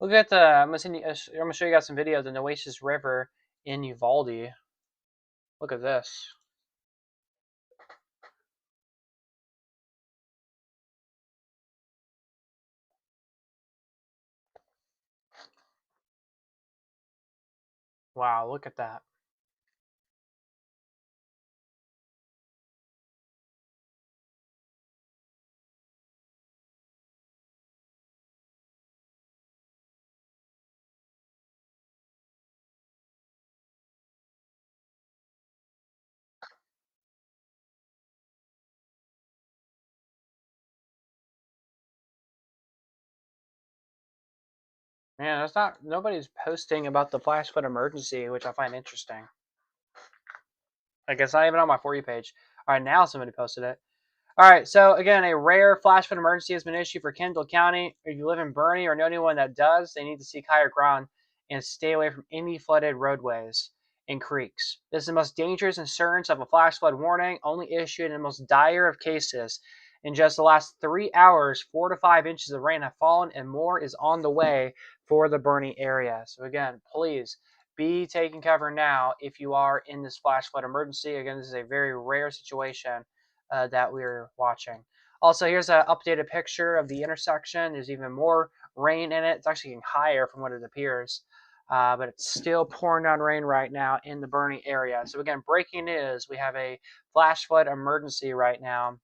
Look at the, I'm gonna show you guys some video of the Nueces River in Uvalde. Look at this. Wow, look at that. Man, that's not, nobody's posting about the flash flood emergency, which I find interesting. I guess not even on my For You page. All right, now somebody posted it. All right, so again, a rare flash flood emergency has been issued for Kendall County. If you live in Bernie or know anyone that does, they need to seek higher ground and stay away from any flooded roadways and creeks. This is the most dangerous insurance of a flash flood warning, only issued in the most dire of cases. In just the last 3 hours, 4 to 5 inches of rain have fallen, and more is on the way for the Bernie area. So again, please be taking cover now if you are in this flash flood emergency. Again, this is a very rare situation that we're watching. Also, here's an updated picture of the intersection. There's even more rain in it. It's actually getting higher from what it appears, but it's still pouring down rain right now in the Bernie area. So again, breaking news, we have a flash flood emergency right now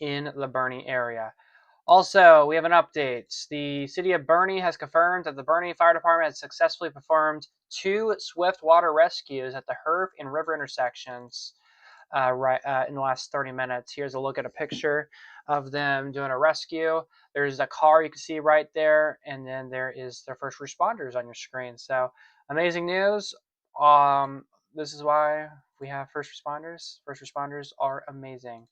in the Bernie area. Also, we have an update. The city of Bernie has confirmed that the Bernie Fire Department has successfully performed 2 swift water rescues at the Herb and River intersections in the last 30 minutes. Here's a look at a picture of them doing a rescue. There's a car you can see right there, and then there is the first responders on your screen. So amazing news. This is why we have first responders. First responders are amazing.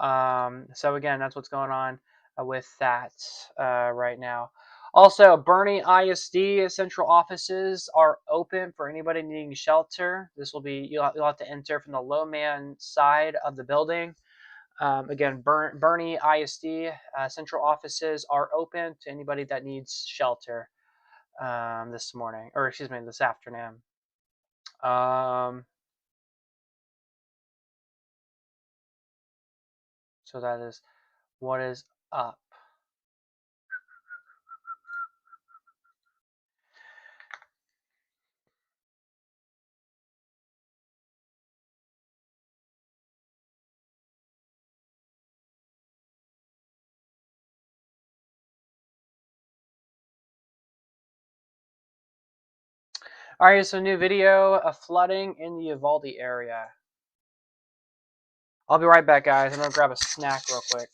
So again, that's what's going on with that right now. Also, Bernie ISD central offices are open for anybody needing shelter. This will be, you'll have to enter from the low man side of the building. Again, Bernie ISD central offices are open to anybody that needs shelter this morning, or excuse me, this afternoon. So that is what is up. All right, so new video of flooding in the Uvalde area. I'll be right back, guys. I'm gonna grab a snack real quick.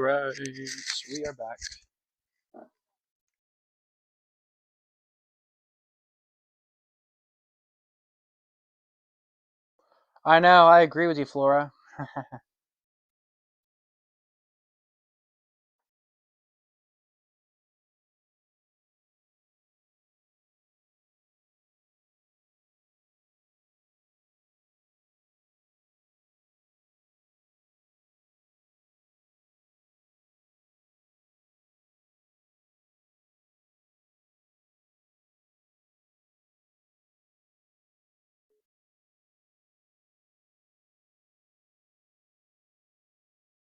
right, we are back. I know, I agree with you, Flora.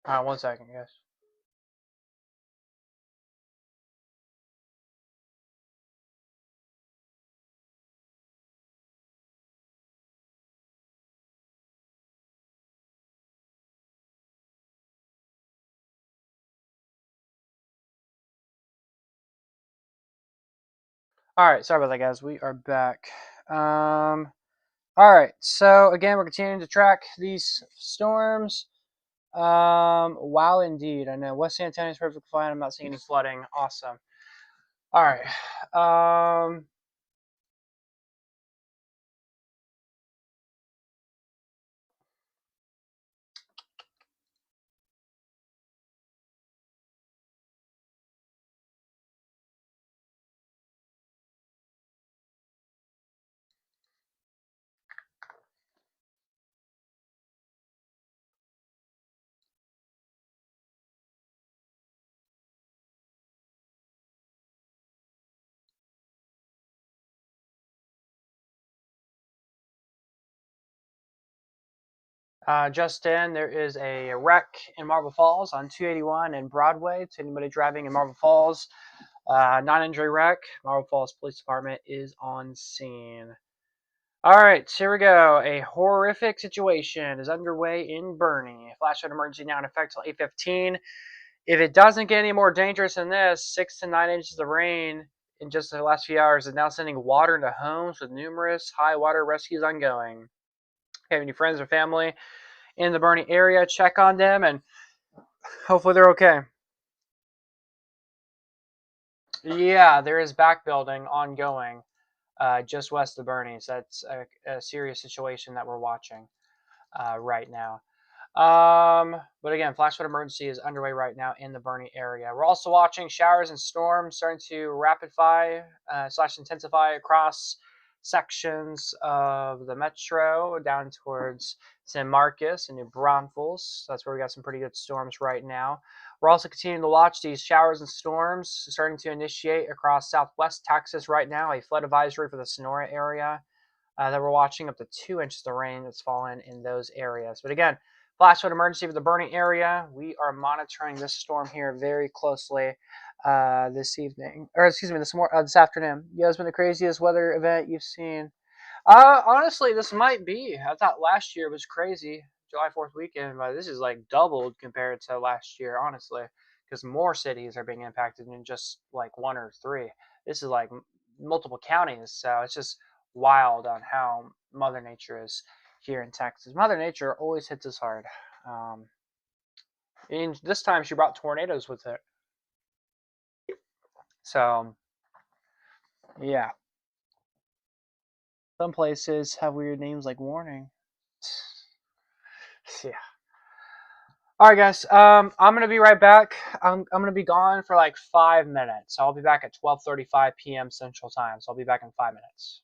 One second, guys. All right, sorry about that, guys. We are back. All right, so again, we're continuing to track these storms. Wow, indeed. I know West San Antonio is perfectly fine. I'm not seeing any flooding. Awesome. All right. Just in, there is a wreck in Marble Falls on 281 and Broadway. To anybody driving in Marble Falls, non-injury wreck. Marble Falls Police Department is on scene. All right, here we go. A horrific situation is underway in Bernie. Flash flood emergency now in effect till 8:15. If it doesn't get any more dangerous than this, 6 to 9 inches of rain in just the last few hours is now sending water into homes with numerous high water rescues ongoing. If you have any friends or family in the Bernie area, check on them, and hopefully they're okay. Yeah, there is back building ongoing just west of Bernie. So that's a serious situation that we're watching right now. But again, flash flood emergency is underway right now in the Bernie area. We're also watching showers and storms starting to rapidify / intensify across sections of the metro down towards San Marcos and New Braunfels. That's where we got some pretty good storms right now. We're also continuing to watch these showers and storms starting to initiate across southwest Texas right now. A flood advisory for the Sonora area that we're watching, up to 2 inches of rain that's fallen in those areas. But again, flash flood emergency for the Bernie area. We are monitoring this storm here very closely this evening, or excuse me, this afternoon. You guys, been the craziest weather event you've seen? Honestly, this might be. I thought last year was crazy, July 4th weekend, but this is like doubled compared to last year, honestly, because more cities are being impacted than just like one or three. This is like multiple counties, so it's just wild on how Mother Nature is here in Texas. Mother Nature always hits us hard. And this time she brought tornadoes with it. So, yeah. Some places have weird names like Warning. Yeah. All right, guys. I'm gonna be right back. I'm gonna be gone for like 5 minutes. I'll be back at 12:35 p.m. Central Time. So I'll be back in 5 minutes.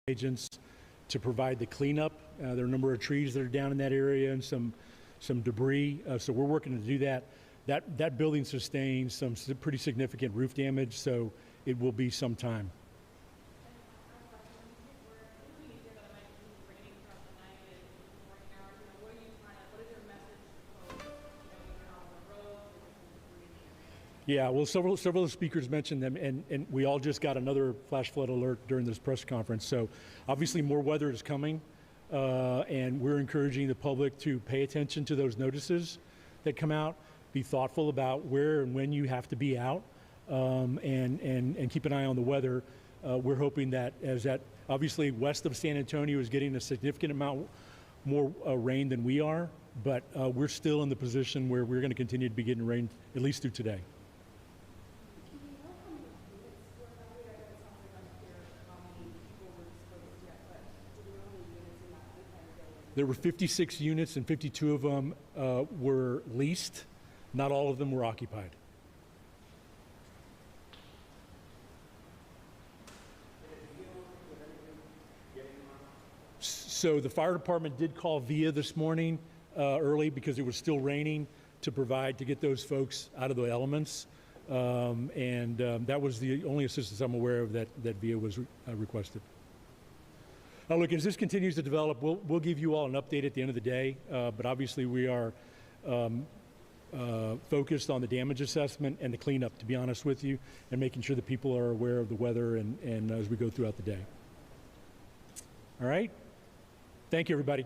Agents to provide the cleanup. There are a number of trees that are down in that area and some debris. So we're working to do that. That building sustained some pretty significant roof damage, so it will be some time. Yeah, well, several of the speakers mentioned them, and we all just got another flash flood alert during this press conference. So obviously more weather is coming, and we're encouraging the public to pay attention to those notices that come out, be thoughtful about where and when you have to be out, and keep an eye on the weather. We're hoping that as that, obviously west of San Antonio is getting a significant amount more rain than we are, but we're still in the position where we're going to continue to be getting rain at least through today. There were 56 units and 52 of them were leased. Not all of them were occupied. So the fire department did call VIA this morning early because it was still raining to get those folks out of the elements. That was the only assistance I'm aware of that VIA was requested. Now look, as this continues to develop, we'll give you all an update at the end of the day, but obviously we are focused on the damage assessment and the cleanup, to be honest with you, and making sure that people are aware of the weather and as we go throughout the day. All right? Thank you, everybody.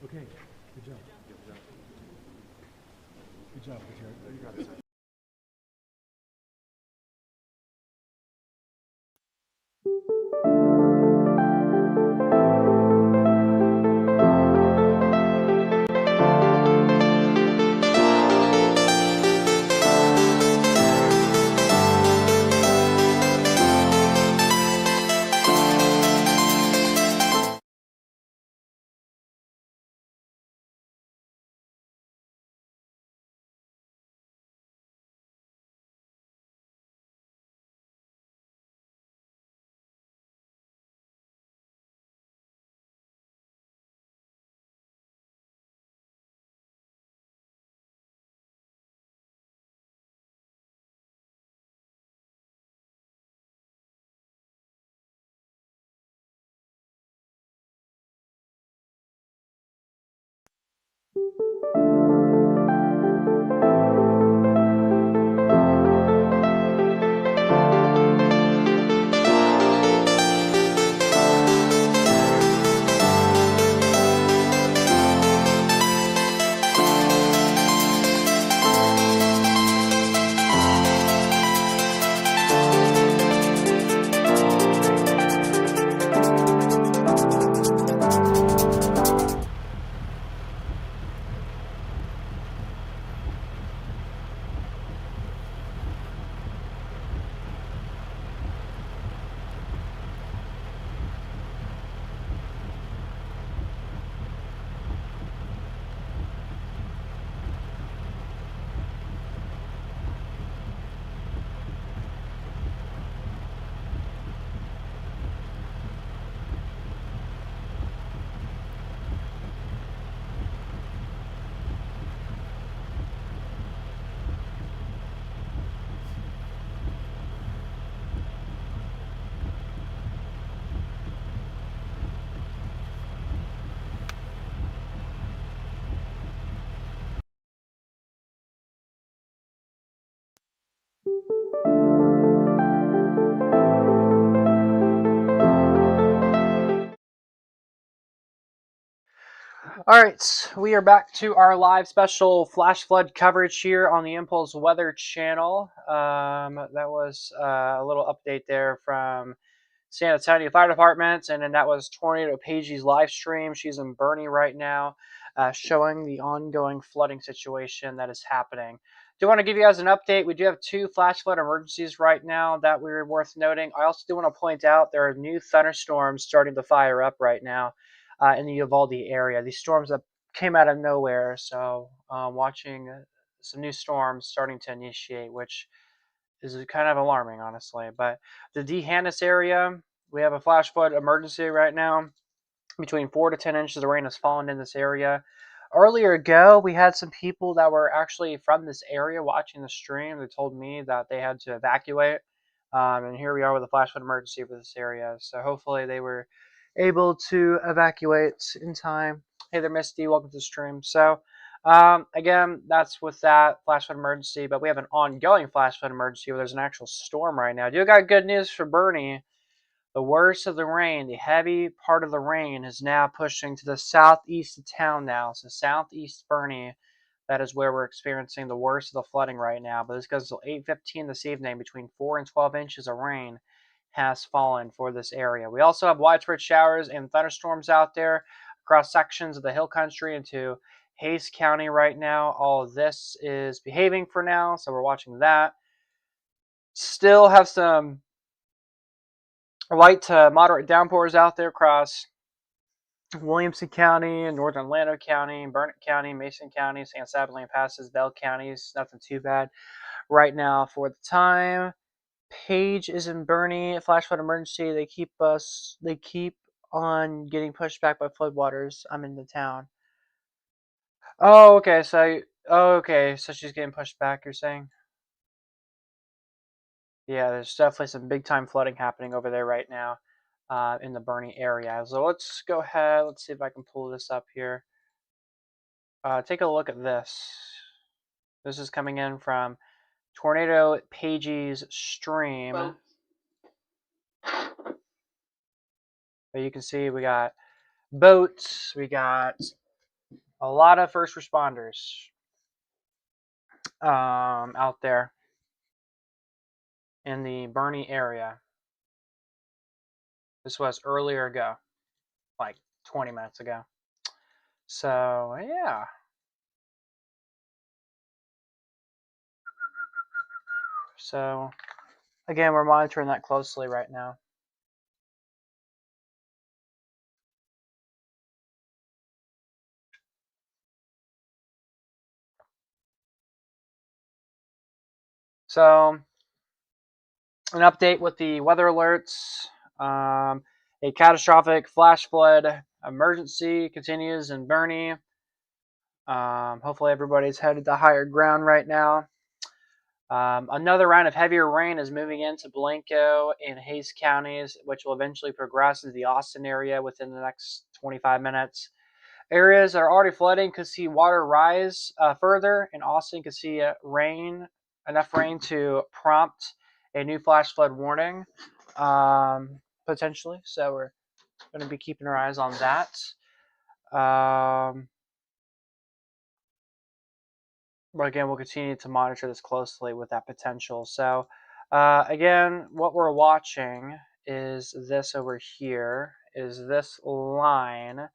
Okay, good job. Good job, Richard. You got it. All right, we are back to our live special flash flood coverage here on the Impulse Weather Channel. That was a little update there from San Antonio Fire Department, and then that was Tornado Pagey's live stream. She's in Bernie right now, showing the ongoing flooding situation that is happening. Do want to give you guys an update. We do have 2 flash flood emergencies right now that we're worth noting. I also do want to point out there are new thunderstorms starting to fire up right now in the Uvalde area. These storms that came out of nowhere. So watching some new storms starting to initiate, which is kind of alarming, honestly. But the D'Hanis area, we have a flash flood emergency right now. Between 4 to 10 inches of rain has fallen in this area. Earlier ago, we had some people that were actually from this area watching the stream. They told me that they had to evacuate. And here we are with a flash flood emergency for this area. So hopefully they were able to evacuate in time. Hey there, Misty. Welcome to the stream. So again, that's with that flash flood emergency. But we have an ongoing flash flood emergency where there's an actual storm right now. Do you got good news for Bernie? The worst of the rain, the heavy part of the rain, is now pushing to the southeast of town now. So southeast Bernie, that is where we're experiencing the worst of the flooding right now. But this goes until 8:15 this evening. Between 4 and 12 inches of rain has fallen for this area. We also have widespread showers and thunderstorms out there across sections of the hill country into Hays County right now. All of this is behaving for now, so we're watching that. Still have some light to moderate downpours out there across Williamson County, Northern Llano County, Burnett County, Mason County, San Sabine Passes, Bell counties. Nothing too bad right now for the time. Page is in Bernie. Flash flood emergency. They keep on getting pushed back by floodwaters. I'm in the town. Oh, okay. So she's getting pushed back. You're saying? Yeah, there's definitely some big time flooding happening over there right now in the Bernie area. So let's go ahead. Let's see if I can pull this up here. Take a look at this. This is coming in from Tornado Pagey's stream. But you can see we got boats, we got a lot of first responders out there in the Bernie area. This was earlier ago, like 20 minutes ago. So, yeah. So, again, we're monitoring that closely right now. So, an update with the weather alerts. A catastrophic flash flood emergency continues in Bernie. Hopefully everybody's headed to higher ground right now. Another round of heavier rain is moving into Blanco and Hays counties, which will eventually progress into the Austin area within the next 25 minutes. Areas that are already flooding could see water rise further, and Austin could see enough rain to prompt a new flash flood warning, potentially. So we're going to be keeping our eyes on that. But again, we'll continue to monitor this closely with that potential. So again, what we're watching is this over here, is this line.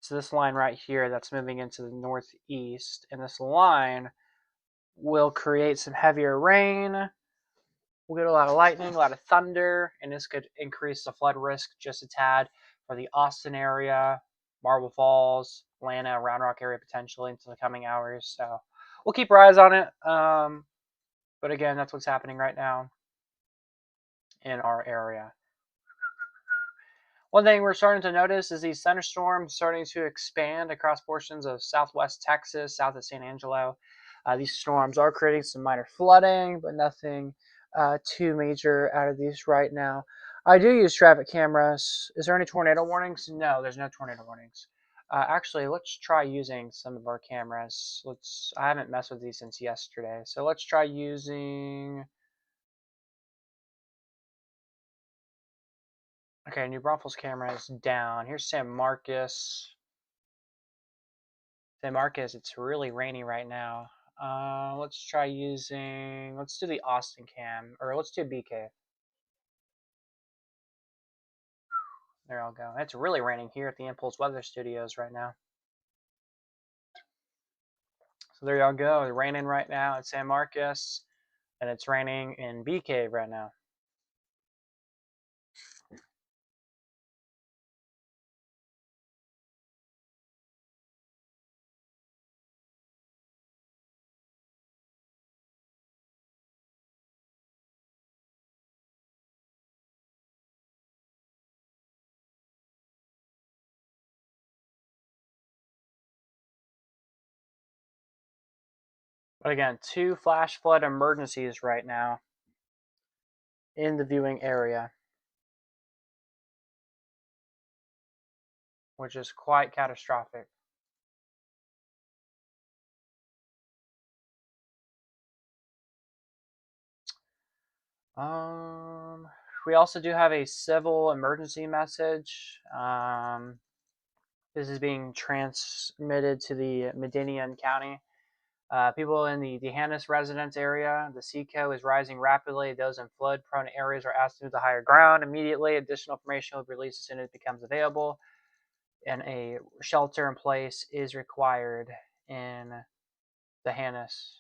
So this line right here that's moving into the northeast, and this line will create some heavier rain. We'll get a lot of lightning, a lot of thunder, and this could increase the flood risk just a tad for the Austin area, Marble Falls, Atlanta, Round Rock area potentially into the coming hours. So we'll keep our eyes on it. But again, that's what's happening right now in our area. One thing we're starting to notice is these thunderstorms starting to expand across portions of southwest Texas, south of San Angelo. These storms are creating some minor flooding, but nothing too major out of these right now. I do use traffic cameras. Is there any tornado warnings? No, there's no tornado warnings. Actually, let's try using some of our cameras. I haven't messed with these since yesterday, so let's try using. Okay, New Braunfels camera is down. Here's San Marcos. San Marcos, it's really rainy right now. Let's try using, let's do the Austin cam, or let's do BK. There I'll go. It's really raining here at the Impulse Weather Studios right now. So there y'all go. It's raining right now at San Marcos, and it's raining in BK right now. But again, 2 flash flood emergencies right now in the viewing area, which is quite catastrophic. We also do have a civil emergency message. This is being transmitted to the Medina County. People in the D'Hanis residence area, the seco is rising rapidly. Those in flood-prone areas are asked to move to higher ground immediately. Additional information will be released as soon as it becomes available, and a shelter in place is required in D'Hanis.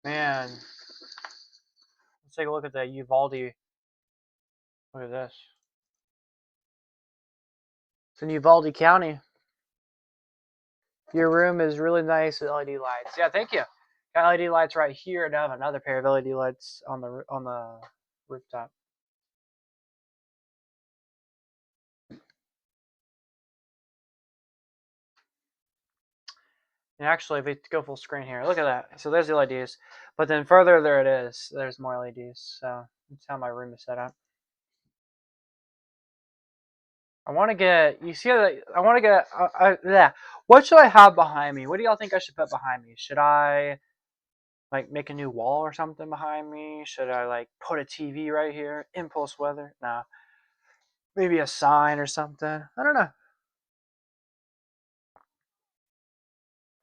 Man, let's take a look at the Uvalde. Look at this. It's in Uvalde County. Your room is really nice with LED lights. Yeah, thank you. Got LED lights right here, and I have another pair of LED lights on the rooftop. And actually, if we go full screen here, look at that. So there's the LEDs, but then further there it is. There's more LEDs. So that's how my room is set up. I want to get. You see that? I want to get. Yeah. What should I have behind me? What do y'all think I should put behind me? Should I like make a new wall or something behind me? Should I like put a TV right here? Impulse weather? Nah. Maybe a sign or something. I don't know.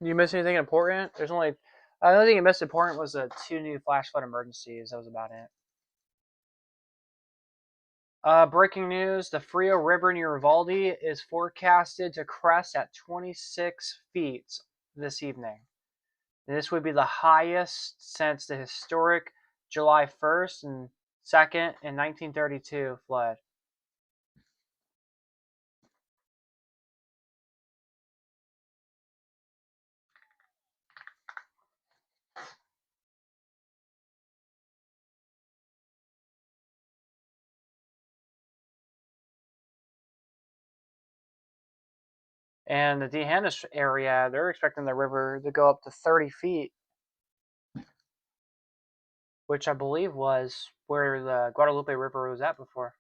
You miss anything important? There's only. The only thing you missed important was the 2 new flash flood emergencies. That was about it. Breaking news: the Frio River near Uvalde is forecasted to crest at 26 feet this evening. This would be the highest since the historic July 1st and 2nd in 1932 flood. And the D'Hanis area, they're expecting the river to go up to 30 feet, which I believe was where the Guadalupe River was at before.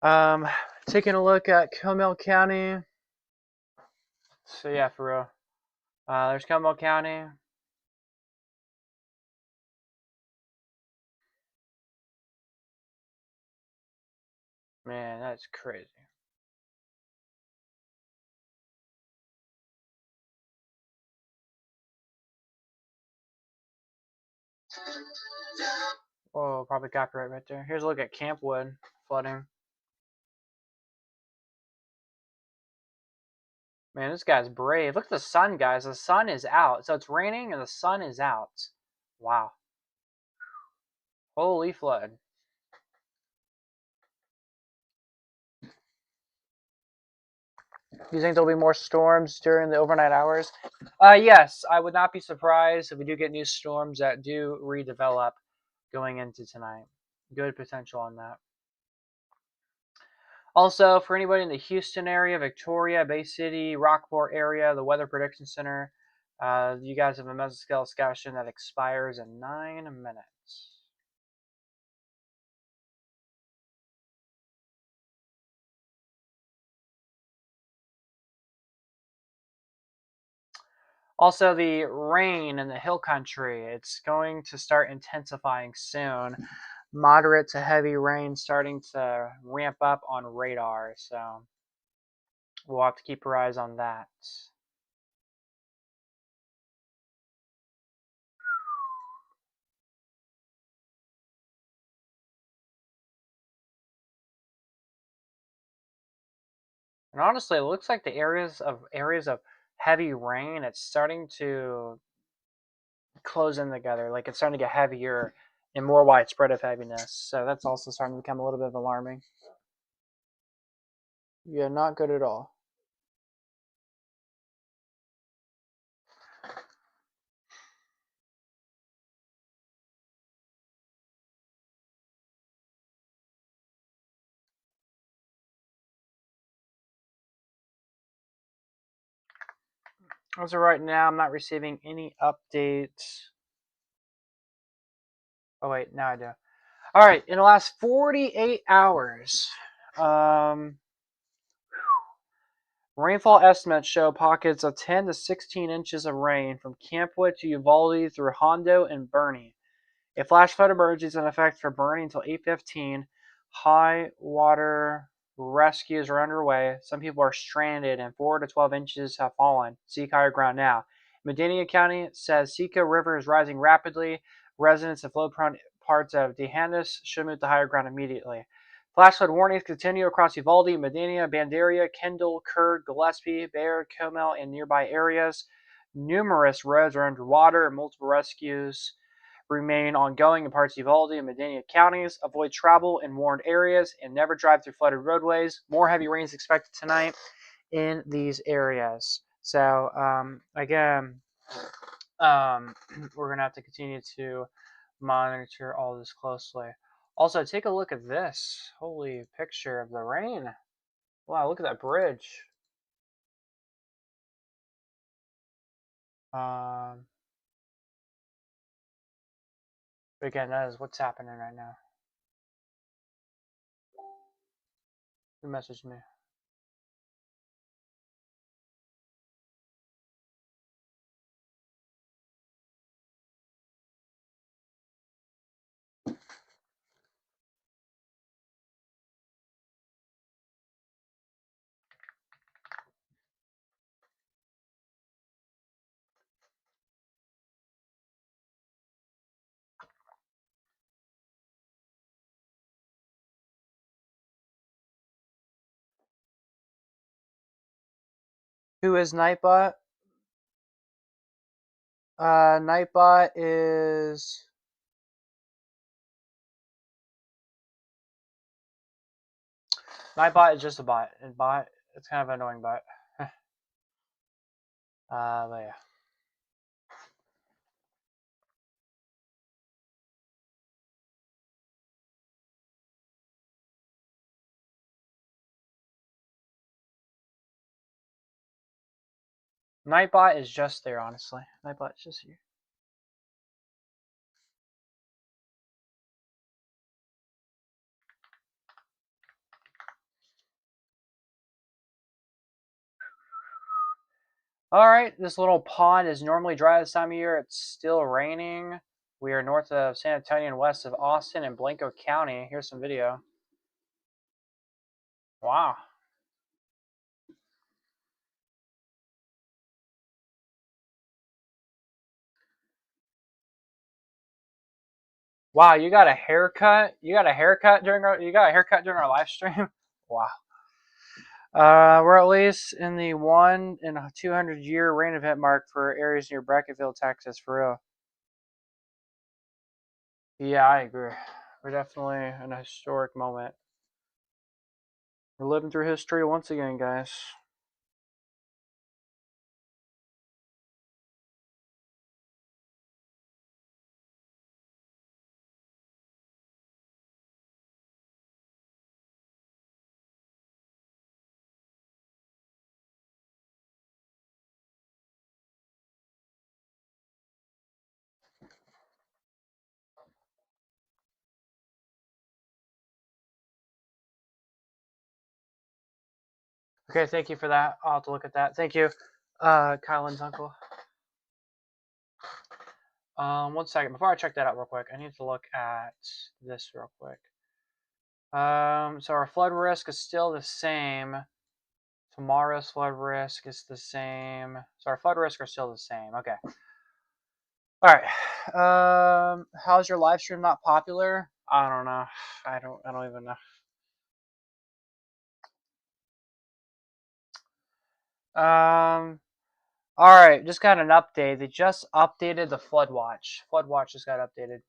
Um, Taking a look at Comal County. So yeah, for real. There's Comal County. Man, that's crazy. Whoa, probably copyright right there. Here's a look at Campwood flooding. Man, this guy's brave. Look at the sun, guys. The sun is out. So it's raining and the sun is out. Wow. Holy flood. Do you think there'll be more storms during the overnight hours? Yes, I would not be surprised if we do get new storms that do redevelop going into tonight. Good potential on that. Also, for anybody in the Houston area, Victoria, Bay City, Rockport area, the Weather Prediction Center, you guys have a mesoscale session that expires in 9 minutes. Also, the rain in the hill country, it's going to start intensifying soon. Moderate to heavy rain starting to ramp up on radar, so we'll have to keep our eyes on that. And honestly, it looks like the areas of heavy rain, it's starting to close in together. Like it's starting to get heavier and more widespread of heaviness. So that's also starting to become a little bit of alarming. Yeah, not good at all. As of right now, I'm not receiving any updates. Oh wait, now I do. All right, in the last 48 hours, rainfall estimates show pockets of 10 to 16 inches of rain from Campwood to Uvalde through Hondo and Bernie. A flash flood emerges in effect for Bernie until 8:15. High water rescues are underway. Some people are stranded, and 4 to 12 inches have fallen. Seek higher ground now. Medina County says Seco River is rising rapidly. Residents in flood-prone parts of D'Hanis should move to higher ground immediately. Flash flood warnings continue across Uvalde, Medina, Banderia, Kendall, Kerr, Gillespie, Bayard, Comel, and nearby areas. Numerous roads are underwater, and multiple rescues remain ongoing in parts of Uvalde and Medina counties. Avoid travel in warned areas and never drive through flooded roadways. More heavy rains expected tonight in these areas. So, again, we're going to have to continue to monitor all this closely. Also, take a look at this. Holy picture of the rain. Wow, look at that bridge. But again, that is what's happening right now. Who messaged me? Who is Nightbot? Nightbot is Nightbot is just a bot. And bot, it's kind of an annoying bot. But yeah. Nightbot is just there, honestly. Nightbot is just here. All right, this little pond is normally dry this time of year. It's still raining. We are north of San Antonio and west of Austin and Blanco County. Here's some video. Wow. Wow, you got a haircut? You got a haircut during our live stream? Wow. We're at least in the 1 in a 200-year rain event mark for areas near Brackettville, Texas, for real. Yeah, I agree. We're definitely in a historic moment. We're living through history once again, guys. Okay, thank you for that. I'll have to look at that. Thank you, Kylan's uncle. 1 second. Before I check that out real quick, I need to look at this real quick. So our flood risk is still the same. Tomorrow's flood risk is the same. So our flood risk are still the same. Okay. All right. How's your live stream not popular? I don't know. I don't even know. All right, just got an update. They just updated the flood watch. Flood watch just got updated.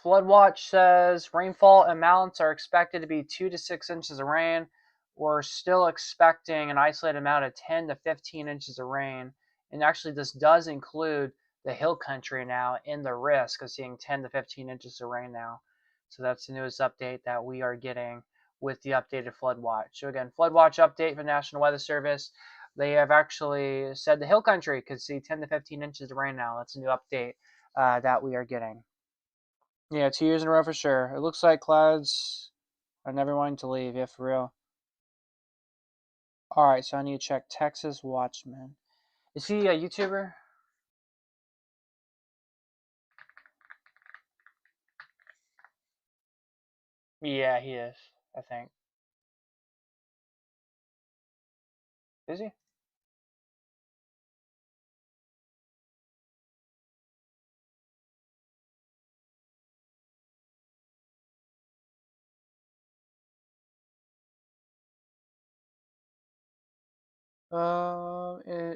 Flood watch says rainfall amounts are expected to be 2 to 6 inches of rain. We're still expecting an isolated amount of 10 to 15 inches of rain. And actually, this does include the hill country now in the risk of seeing 10 to 15 inches of rain now. So that's the newest update that we are getting with the updated flood watch. So again, flood watch update from the National Weather Service. They have actually said the hill country could see 10 to 15 inches of rain now. That's a new update that we are getting. Yeah, 2 years in a row for sure. It looks like clouds are never wanting to leave. Yeah, for real. All right, so I need to check Texas Watchman. Is he a YouTuber? Yeah, he is. I think. Is he?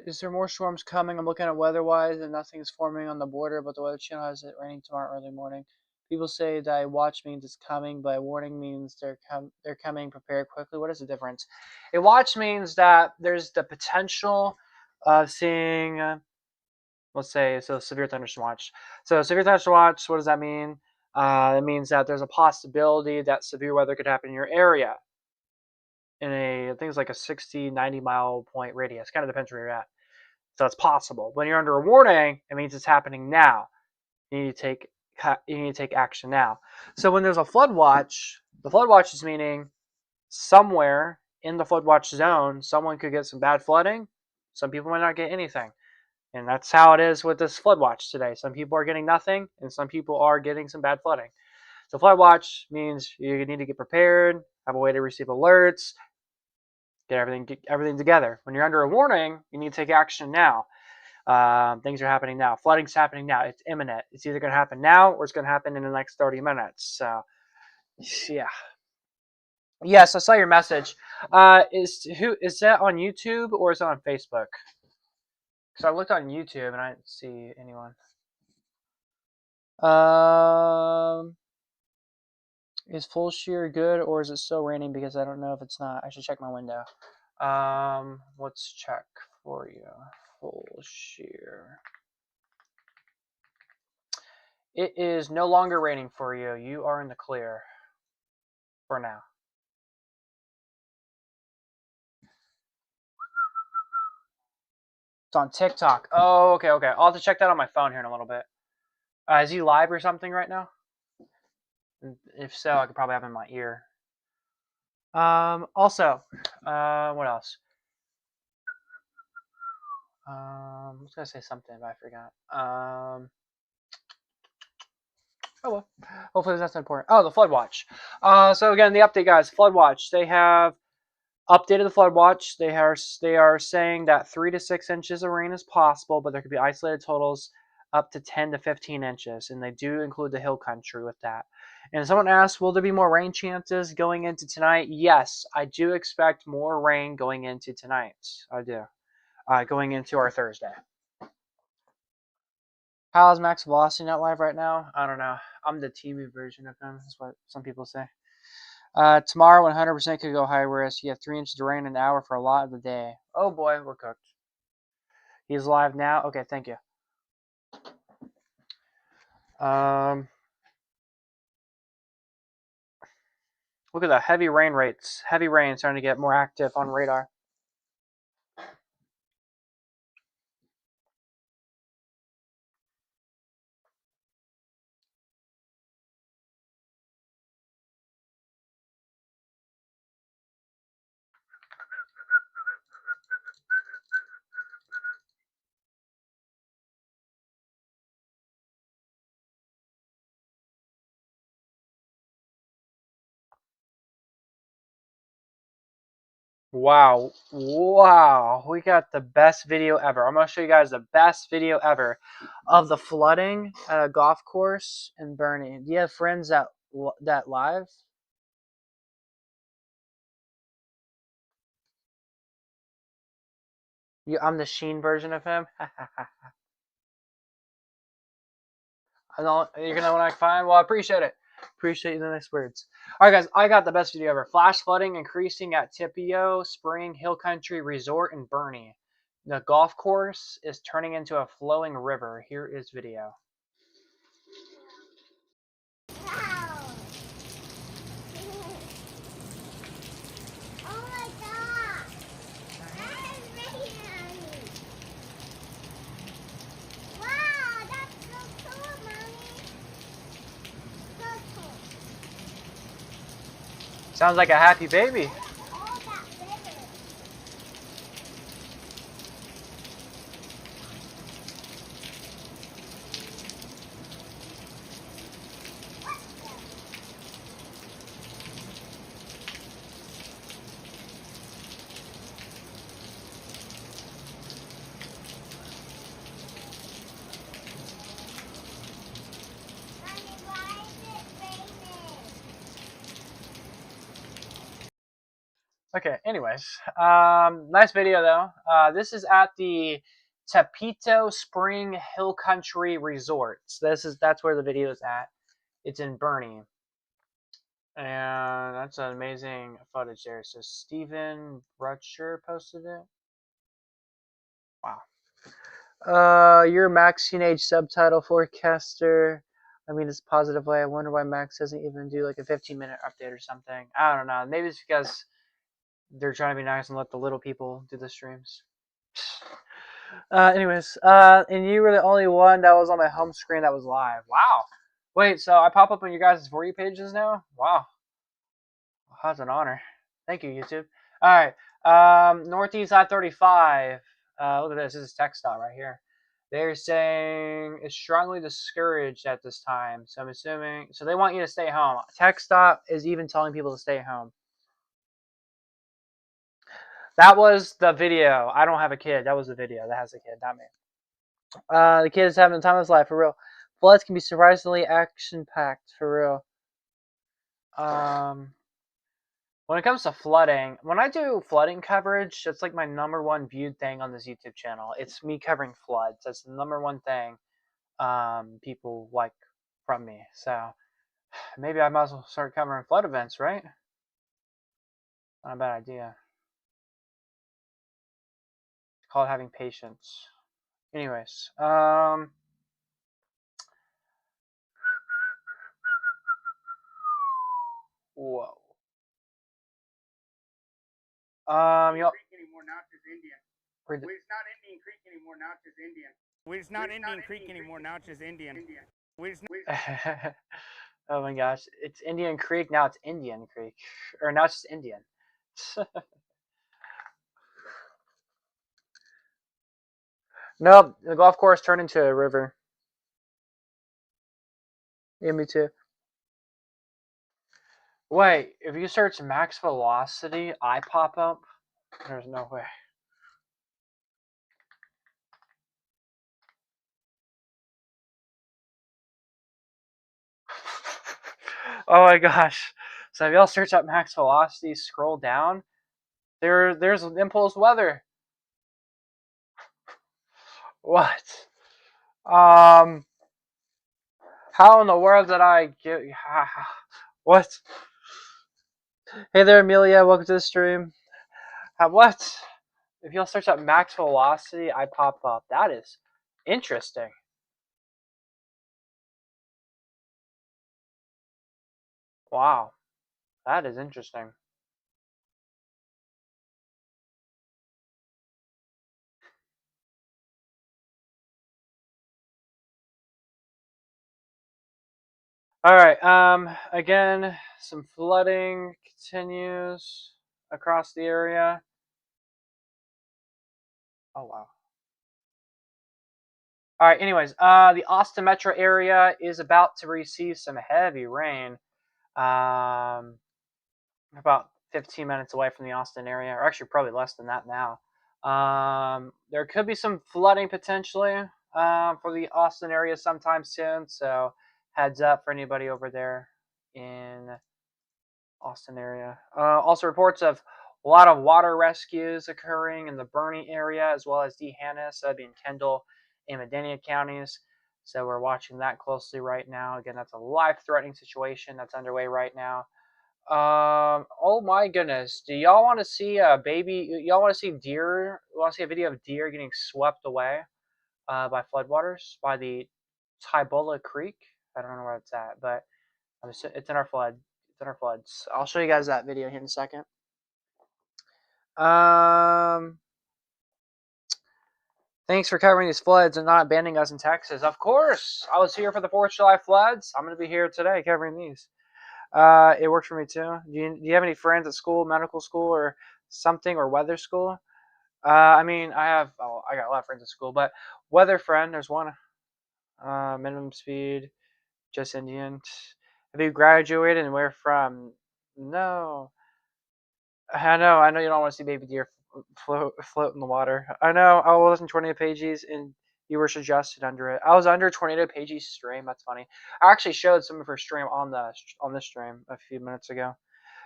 Is there more storms coming? I'm looking at WeatherWise and nothing is forming on the border, but the Weather Channel has it raining tomorrow early morning. People say that a watch means it's coming, but a warning means they're coming prepared quickly. What is the difference? A watch means that there's the potential of seeing, let's say, so severe thunderstorm watch. So severe thunderstorm watch, what does that mean? It means that there's a possibility that severe weather could happen in your area in I think it's like a 60, 90 mile point radius. Kind of depends where you're at. So it's possible. When you're under a warning, it means it's happening now. You need to take action now. So when there's a flood watch, the flood watch is meaning somewhere in the flood watch zone, someone could get some bad flooding. Some people might not get anything. And that's how it is with this flood watch today. Some people are getting nothing, and some people are getting some bad flooding. So flood watch means you need to get prepared, have a way to receive alerts, get everything together. When you're under a warning, you need to take action now. Things are happening now. Flooding's happening now. It's imminent. It's either going to happen now or it's going to happen in the next 30 minutes. So, yeah. Yes, I saw your message. Is that on YouTube or is it on Facebook? Because I looked on YouTube and I didn't see anyone. Is full shear good or is it still raining? Because I don't know if it's not. I should check my window. Let's check for you. Full shear. It is no longer raining for you. You are in the clear for now. It's on TikTok. Oh, okay. I'll have to check that on my phone here in a little bit. Is he live or something right now? If so, I could probably have him in my ear. Also, what else? I was gonna say something, but I forgot. Oh well. Hopefully that's not important. Oh, the flood watch. So again, the update, guys. Flood watch. They have updated the flood watch. They are saying that 3 to 6 inches of rain is possible, but there could be isolated totals up to 10 to 15 inches, and they do include the hill country with that. And someone asked, will there be more rain chances going into tonight? Yes, I do expect more rain going into tonight. I do. Going into our Thursday. How's Max Velocity not live right now? I don't know. I'm the TV version of him. That's what some people say. Tomorrow, 100% could go high risk. You have 3 inches of rain an hour for a lot of the day. Oh boy, we're cooked. He's live now. Okay, thank you. Look at the heavy rain rates. Heavy rain starting to get more active on radar. Wow. We got the best video ever. I'm going to show you guys the best video ever of the flooding at a golf course in Bernie. Do you have friends that live? I'm the Sheen version of him. You're gonna want to find. Well, I appreciate it. Appreciate the nice words. All right, guys, I got the best video ever. Flash flooding increasing at Tipio Spring Hill Country Resort in Bernie. The golf course is turning into a flowing river. Here is video. Wow. Oh my God. That is really nice. Wow, that's so cool, Mommy. So cool. Sounds like a happy baby. Okay, anyways, nice video though. This is at the Tapito Spring Hill Country Resort. So that's where the video is at. It's in Bernie. And that's an amazing footage there. So Steven Brutcher posted it. Wow. You're Max Teenage Subtitle Forecaster. I mean, it's a positive way. I wonder why Max doesn't even do like a 15-minute update or something. I don't know. Maybe it's because they're trying to be nice and let the little people do the streams. Anyways, and you were the only one that was on my home screen that was live. Wow. Wait, so I pop up on you guys' For You pages now? Wow. That's an honor. Thank you, YouTube. All right. Northeast I-35. Look at this. This is TxDOT right here. They're saying it's strongly discouraged at this time. So I'm assuming. So they want you to stay home. TxDOT is even telling people to stay home. That was the video. I don't have a kid. That was the video. That has a kid, not me. The kid is having the time of his life, for real. Floods can be surprisingly action-packed, for real. When it comes to flooding, when I do flooding coverage, it's like my #1 viewed thing on this YouTube channel. It's me covering floods. That's the #1 thing people like from me. So maybe I might as well start covering flood events, right? Not a bad idea. It's called having patience. Anyways, whoa. You'll. Anymore, now it's just Indian. It's not Indian Creek anymore, now it's just Indian. It's not Indian Creek anymore, now it's just Indian. Oh my gosh, it's Indian Creek, now it's Indian Creek. Or now it's just Indian. Nope, the golf course turned into a river. Yeah, me too. Wait, if you search max velocity, I pop up? There's no way. Oh my gosh. So if y'all search up max velocity, scroll down, there's impulse weather. What? How in the world did I get what? Hey there, Amelia, welcome to the stream. What? If y'all search up max velocity, I pop up. That is interesting. Wow. That is interesting. All right. Again, some flooding continues across the area. Oh wow. All right. Anyways, the Austin metro area is about to receive some heavy rain. About 15 minutes away from the Austin area, or actually probably less than that now. There could be some flooding potentially for the Austin area sometime soon. So heads up for anybody over there in Austin area. Also reports of a lot of water rescues occurring in the Bernie area as well as D'Hanis, being Kendall and Medina counties. So we're watching that closely right now. Again, that's a life-threatening situation that's underway right now. Oh my goodness. Do y'all want to see a baby? Y'all want to see deer? Want to see a video of deer getting swept away by floodwaters by the Tybola Creek? I don't know where it's at, but it's in our flood. It's in our floods. I'll show you guys that video here in a second. Thanks for covering these floods and not abandoning us in Texas. Of course, I was here for the 4th of July floods. I'm going to be here today covering these. It worked for me too. Do you have any friends at school, medical school, or something, or weather school? I mean, I got a lot of friends at school, but weather friend, there's one. Minimum speed, just Indian. Have you graduated and where from? No. I know you don't want to see baby deer float in the water. I know. I was in Tornado Pages and you were suggested under it. I was under Tornado Pages stream. That's funny. I actually showed some of her stream on this stream a few minutes ago.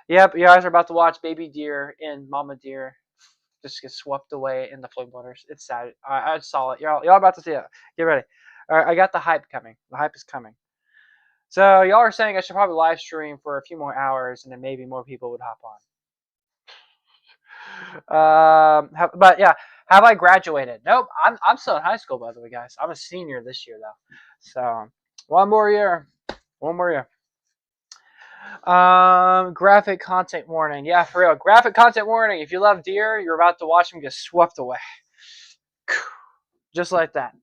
Yep, you guys are about to watch baby deer and mama deer just get swept away in the floodwaters. It's sad. I saw it. Y'all about to see it. Get ready. All right, I got the hype coming. The hype is coming. So y'all are saying I should probably live stream for a few more hours, and then maybe more people would hop on. But yeah, have I graduated? Nope. I'm still in high school, by the way, guys. I'm a senior this year, though. So one more year. One more year. Graphic content warning. Yeah, for real. Graphic content warning. If you love deer, you're about to watch them get swept away. Just like that.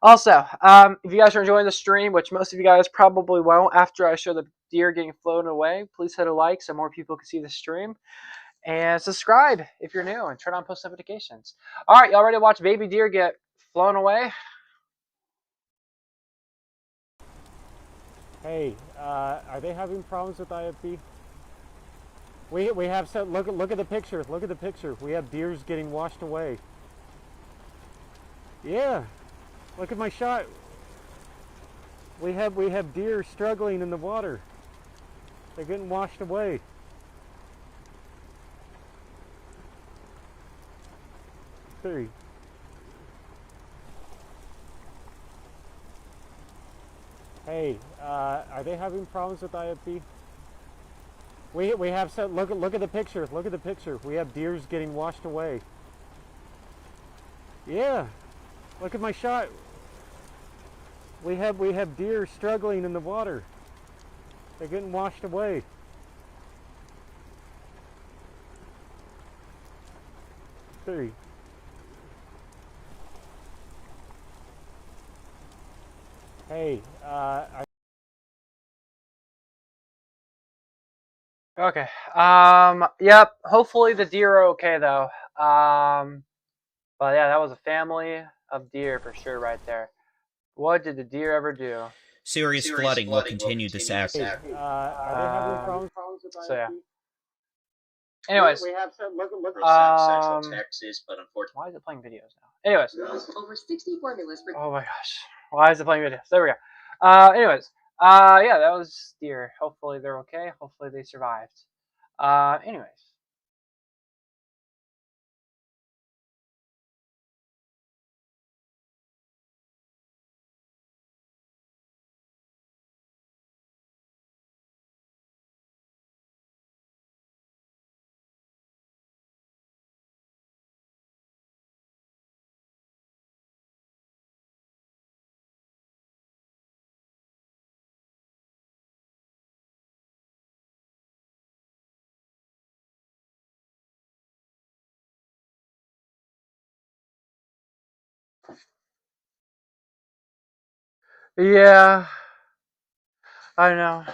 Also, if you guys are enjoying the stream, which most of you guys probably won't after I show the deer getting flown away, please hit a like so more people can see the stream. And subscribe if you're new and turn on post notifications. All right, y'all ready to watch baby deer get flown away? Hey, are they having problems with IFB? We have some. Look at the picture. Look at the picture. We have deers getting washed away. Yeah, look at my shot. We have deer struggling in the water. They're getting washed away. Three. Hey, are they having problems with IFB? We have some. Look at the picture. Look at the picture. We have deers getting washed away. Yeah, look at my shot. We have deer struggling in the water. They're getting washed away. Three. Hey, Okay. Yep. Hopefully the deer are okay though. But yeah, that was a family of deer for sure right there. What did the deer ever do? Serious flooding will continue this afternoon. are they having problems? So yeah. Anyways, we have some, look Central Texas, but unfortunately, why is it playing videos now? Anyways, over 60 formulas for. Oh my gosh, why is it playing videos? There we go. Anyways, yeah, that was deer. Hopefully they're okay. Hopefully they survived. Anyways. Yeah, I know.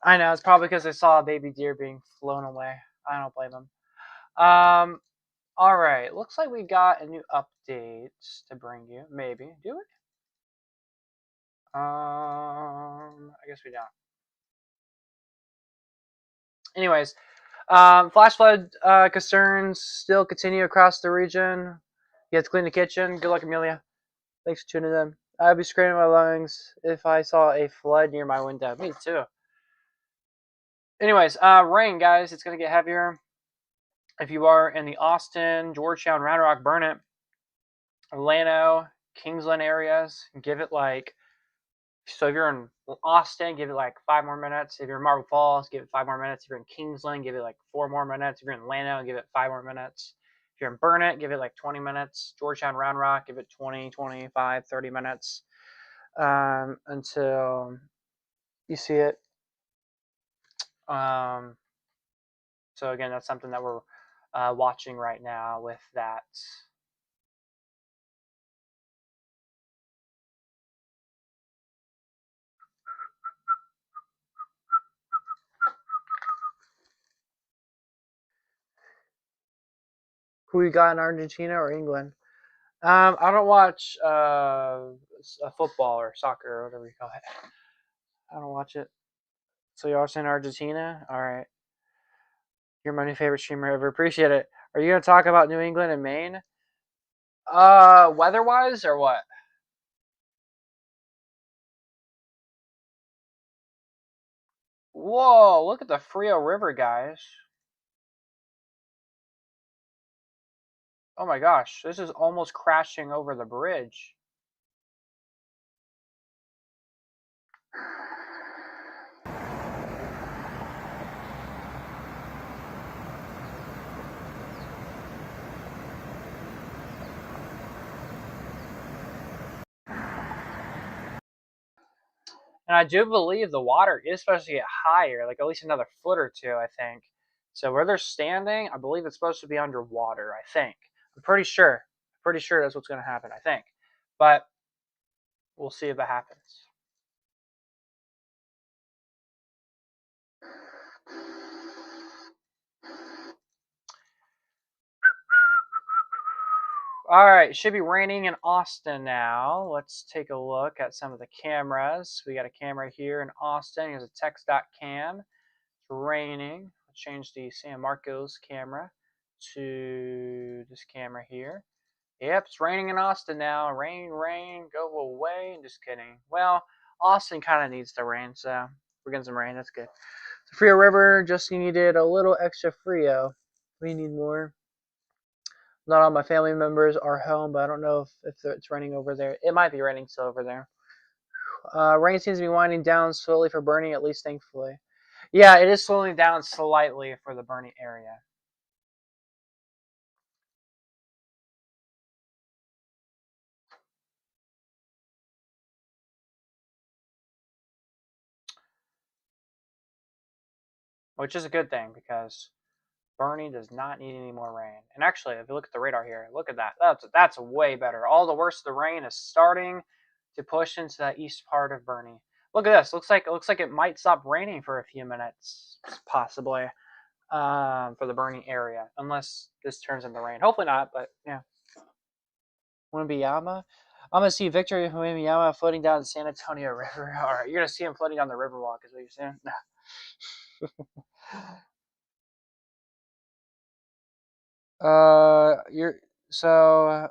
I know. It's probably because I saw a baby deer being flown away. I don't blame them. All right. Looks like we got a new update to bring you. Maybe. Do we? I guess we don't. Anyways, flash flood concerns still continue across the region. You have to clean the kitchen. Good luck, Amelia. Thanks for tuning in. I'd be screaming my lungs if I saw a flood near my window. Me too. Anyways, rain, guys. It's gonna get heavier. If you are in the Austin, Georgetown, Round Rock, Burnet, Orlando, Kingsland areas, give it like. So if you're in Austin, give it like 5 more minutes. If you're in Marble Falls, give it 5 more minutes. If you're in Kingsland, give it like 4 more minutes. If you're in Orlando, give it 5 more minutes. If you're in Burnet, give it like 20 minutes. Georgetown, Round Rock, give it 20, 25, 30 minutes until you see it. So again, that's something that we're watching right now with that. Who you got in Argentina or England? I don't watch football or soccer or whatever you call it. I don't watch it. So you're also in Argentina? All right. You're my new favorite streamer ever. Appreciate it. Are you gonna talk about New England and Maine? WeatherWise or what? Whoa! Look at the Frio River, guys. Oh my gosh, this is almost crashing over the bridge. And I do believe the water is supposed to get higher, like at least another foot or two, I think. So where they're standing, I believe it's supposed to be underwater, I think. I'm pretty sure. Pretty sure that's what's going to happen, I think. But we'll see if that happens. All right, should be raining in Austin now. Let's take a look at some of the cameras. We got a camera here in Austin. Here's a text.cam. It's raining. Let's change the San Marcos camera to this camera here. Yep, it's raining in Austin now. Rain, rain, go away. Just kidding. Well, Austin kind of needs the rain, so we're getting some rain. That's good. The Frio River just needed a little extra Frio. We need more. Not all my family members are home, but I don't know if it's raining over there. It might be raining still over there. Rain seems to be winding down slowly for Bernie, at least thankfully. Yeah, it is slowing down slightly for the Bernie area. Which is a good thing because Bernie does not need any more rain. And actually, if you look at the radar here, look at that. That's way better. All the worst of the rain is starting to push into the east part of Bernie. Look at this. Looks like it might stop raining for a few minutes, possibly, for the Bernie area, unless this turns into rain. Hopefully not, but yeah. Wimbyama. I'm gonna see Victor Wimbyama floating down the San Antonio River. All right, you're gonna see him floating down the Riverwalk, is what you're saying? No.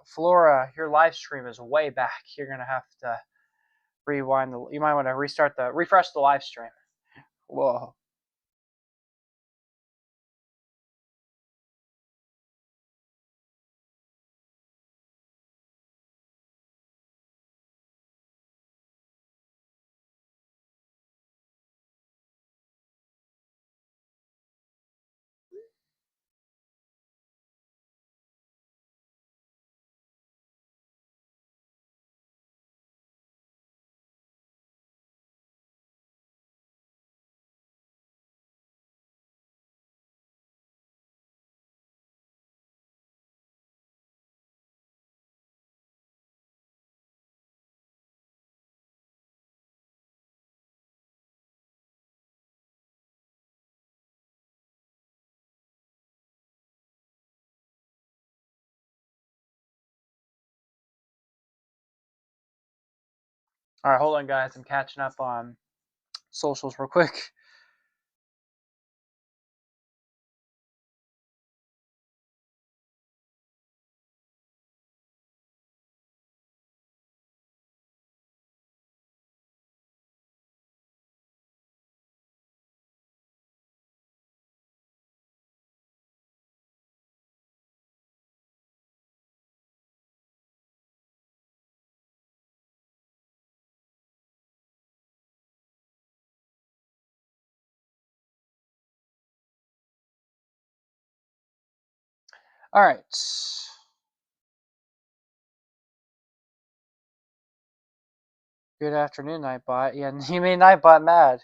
Flora, your live stream is way back. You're gonna have to rewind the. You might want to refresh the live stream. Whoa. All right, hold on, guys. I'm catching up on socials real quick. All right. Good afternoon, Nightbot. Yeah, you made Nightbot mad.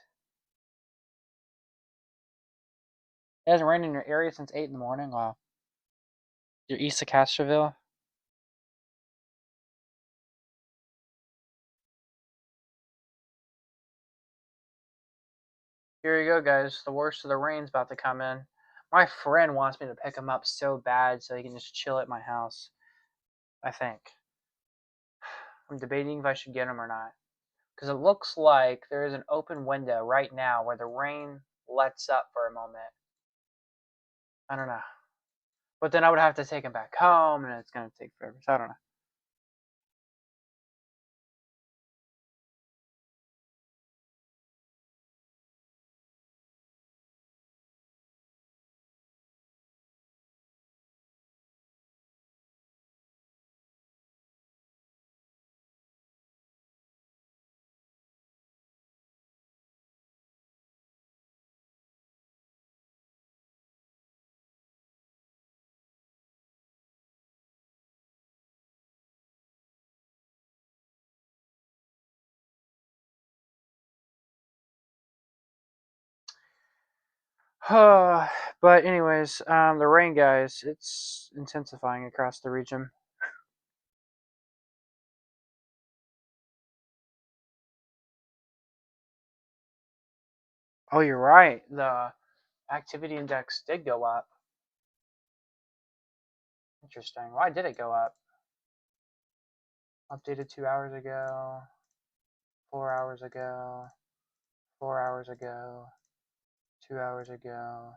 It hasn't rained in your area since 8 in the morning. Wow. You're east of Castroville. Here you go, guys. The worst of the rain's about to come in. My friend wants me to pick him up so bad so he can just chill at my house. I think. I'm debating if I should get him or not. Because it looks like there is an open window right now where the rain lets up for a moment. I don't know. But then I would have to take him back home, and it's going to take forever. So I don't know. But anyways, the rain, guys, it's intensifying across the region. Oh, you're right. The activity index did go up. Interesting. Why did it go up? Updated 2 hours ago, 4 hours ago, 4 hours ago, 2 hours ago,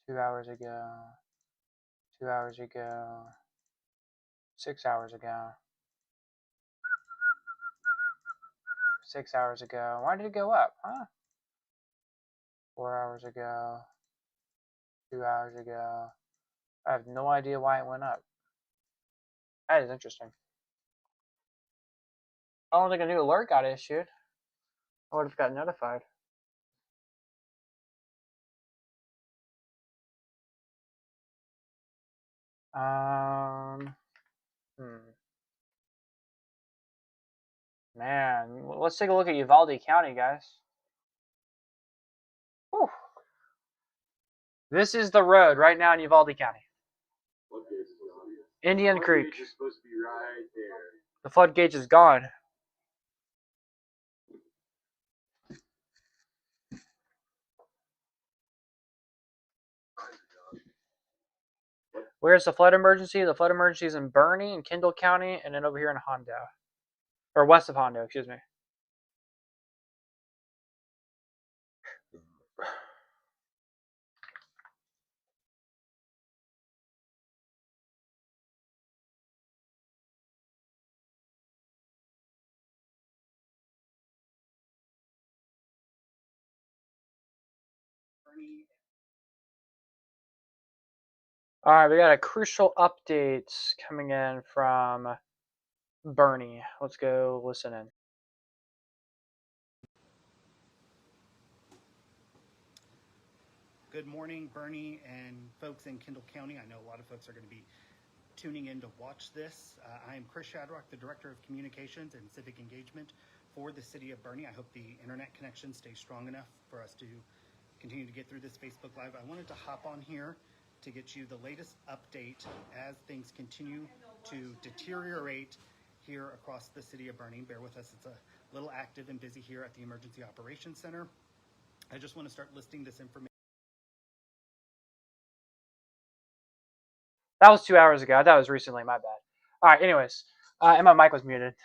2 hours ago, 2 hours ago, 6 hours ago, 6 hours ago. Why did it go up? Huh? 4 hours ago, 2 hours ago. I have no idea why it went up. That is interesting. I don't think a new alert got issued. I would have got notified. Man, let's take a look at Uvalde County, guys. Whew. This is the road right now in Uvalde County. Indian Creek. Is supposed to be right there. The flood gauge is gone. Where's the flood emergency? The flood emergency is in Bernie and Kendall County, and then over here in Hondo. Or west of Hondo, excuse me. All right, we got a crucial update coming in from Bernie. Let's go listen in. Good morning, Bernie and folks in Kendall County. I know a lot of folks are going to be tuning in to watch this. I am Chris Shadrock, the Director of Communications and Civic Engagement for the City of Bernie. I hope the internet connection stays strong enough for us to continue to get through this Facebook Live. I wanted to hop on here to get you the latest update as things continue to deteriorate here across the City of Bernie. Bear with us, it's a little active and busy here at the Emergency Operations Center. I just want to start listing this information. That was 2 hours ago. I thought it was recently. My bad. All right. Anyways, and my mic was muted.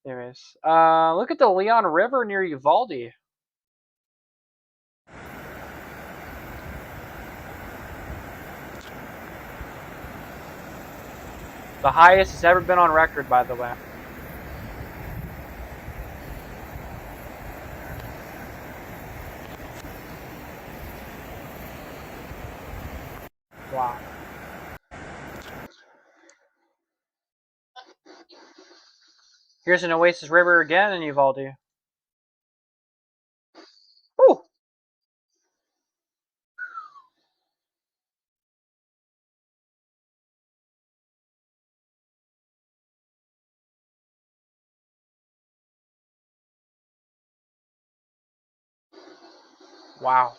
Anyways, look at the Leon River near Uvalde. The highest it's ever been on record, by the way. Wow. Here's an Oasis River again in Uvalde. Woo! Wow.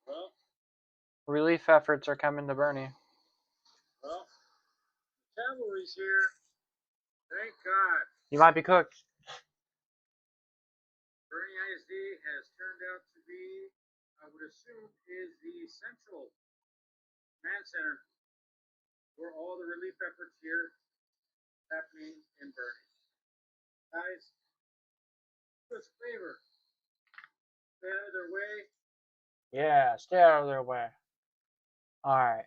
Well, Relief efforts are coming to Bernie. well, cavalry's here. Thank God. You might be cooked. Bernie ISD has turned out to be, I would assume, is the central command center for all the relief efforts here happening in Bernie. Guys, do us a favor. Stay out of their way. Yeah, stay out of their way. All right.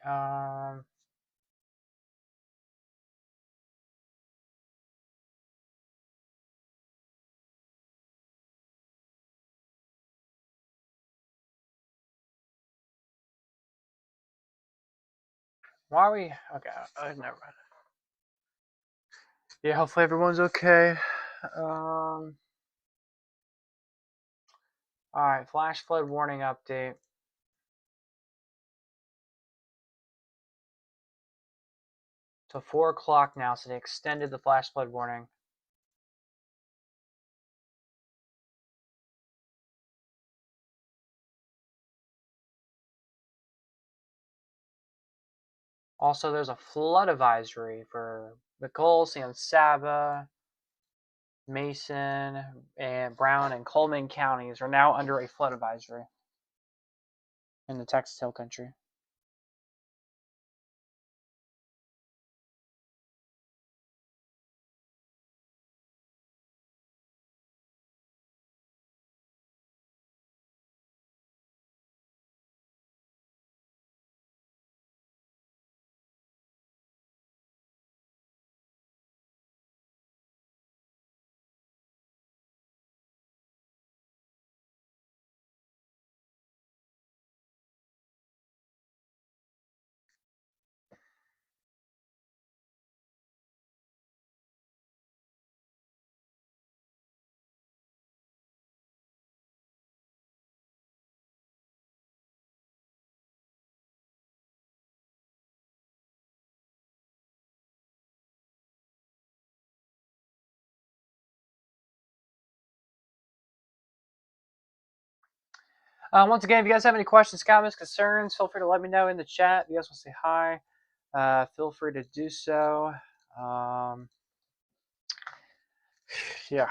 Why are we? Okay. Never mind. Yeah. Hopefully everyone's okay. All right. Flash flood warning update. To 4 o'clock now, so they extended the flash flood warning. Also, there's a flood advisory for Nicole, San Saba, Mason, and Brown and Coleman counties are now under a flood advisory in the Texas Hill Country. Once again, if you guys have any questions, comments, concerns, feel free to let me know in the chat. If you guys want to say hi, feel free to do so. Yeah.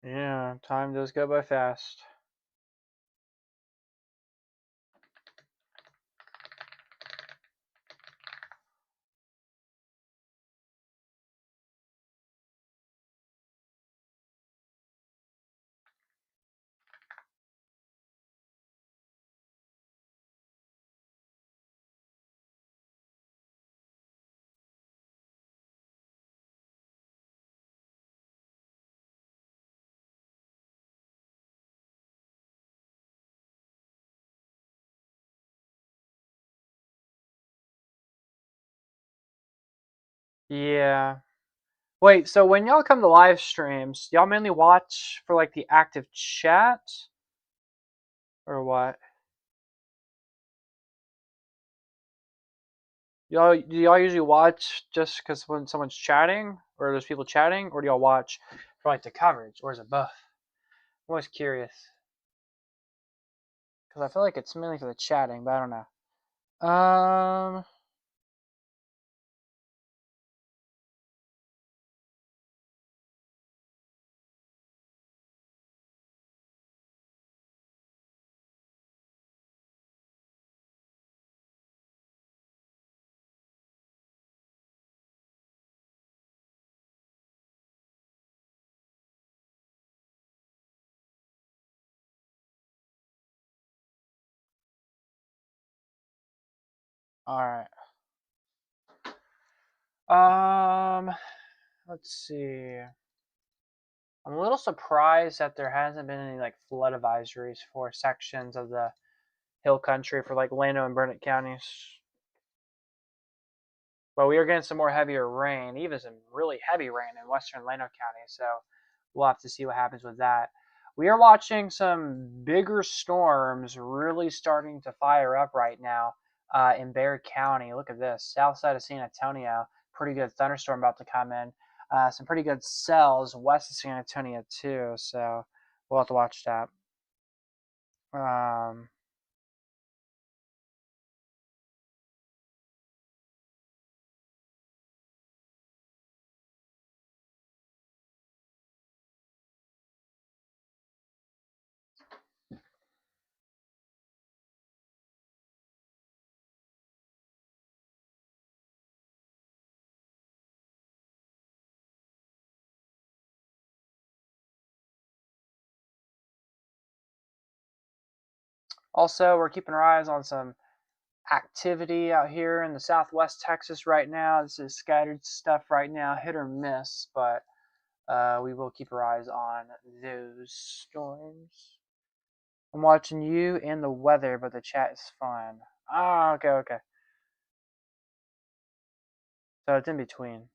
Yeah, time does go by fast. Yeah. Wait, so when y'all come to live streams, y'all mainly watch for like the active chat or what? Do y'all usually watch just because when someone's chatting or there's people chatting, or do y'all watch for like the coverage, or is it both? I'm always curious because I feel like it's mainly for the chatting, but I don't know. All right. Let's see. I'm a little surprised that there hasn't been any like flood advisories for sections of the hill country for like Llano and Burnett counties. But we are getting some more heavier rain, even some really heavy rain in western Llano County. So we'll have to see what happens with that. We are watching some bigger storms really starting to fire up right now in Bexar County. Look at this, south side of San Antonio. Pretty good thunderstorm about to come in. Some pretty good cells west of San Antonio too. So we'll have to watch that. Um, Also, we're keeping our eyes on some activity out here in the southwest Texas right now. This is scattered stuff right now, hit or miss, but we will keep our eyes on those storms. I'm watching you and the weather, but the chat is fun. Ah, okay, okay. So it's in between.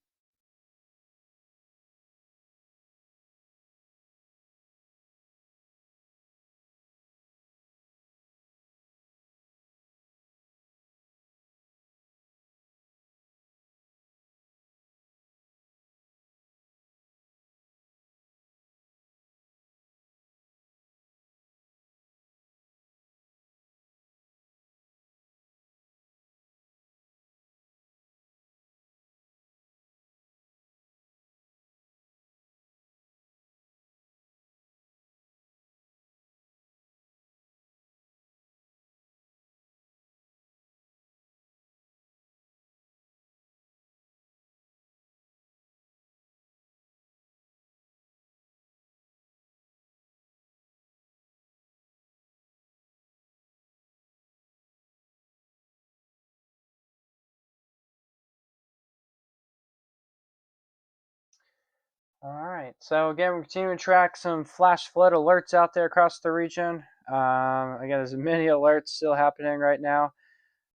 All right. So again, we're continuing to track some flash flood alerts out there across the region. Again, there's many alerts still happening right now.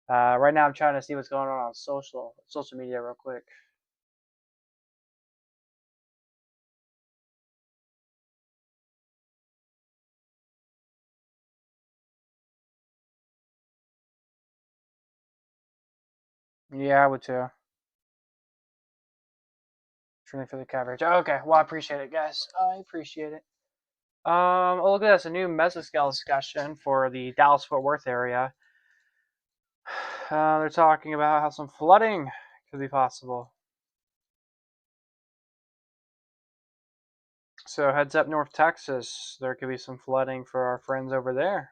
Right now, I'm trying to see what's going on social media real quick. Yeah, I would too. Truly for the coverage. Okay, well, I appreciate it, guys. I appreciate it. Oh, look at this, a new mesoscale discussion for the Dallas-Fort Worth area. They're talking about how some flooding could be possible. So heads up North Texas, there could be some flooding for our friends over there.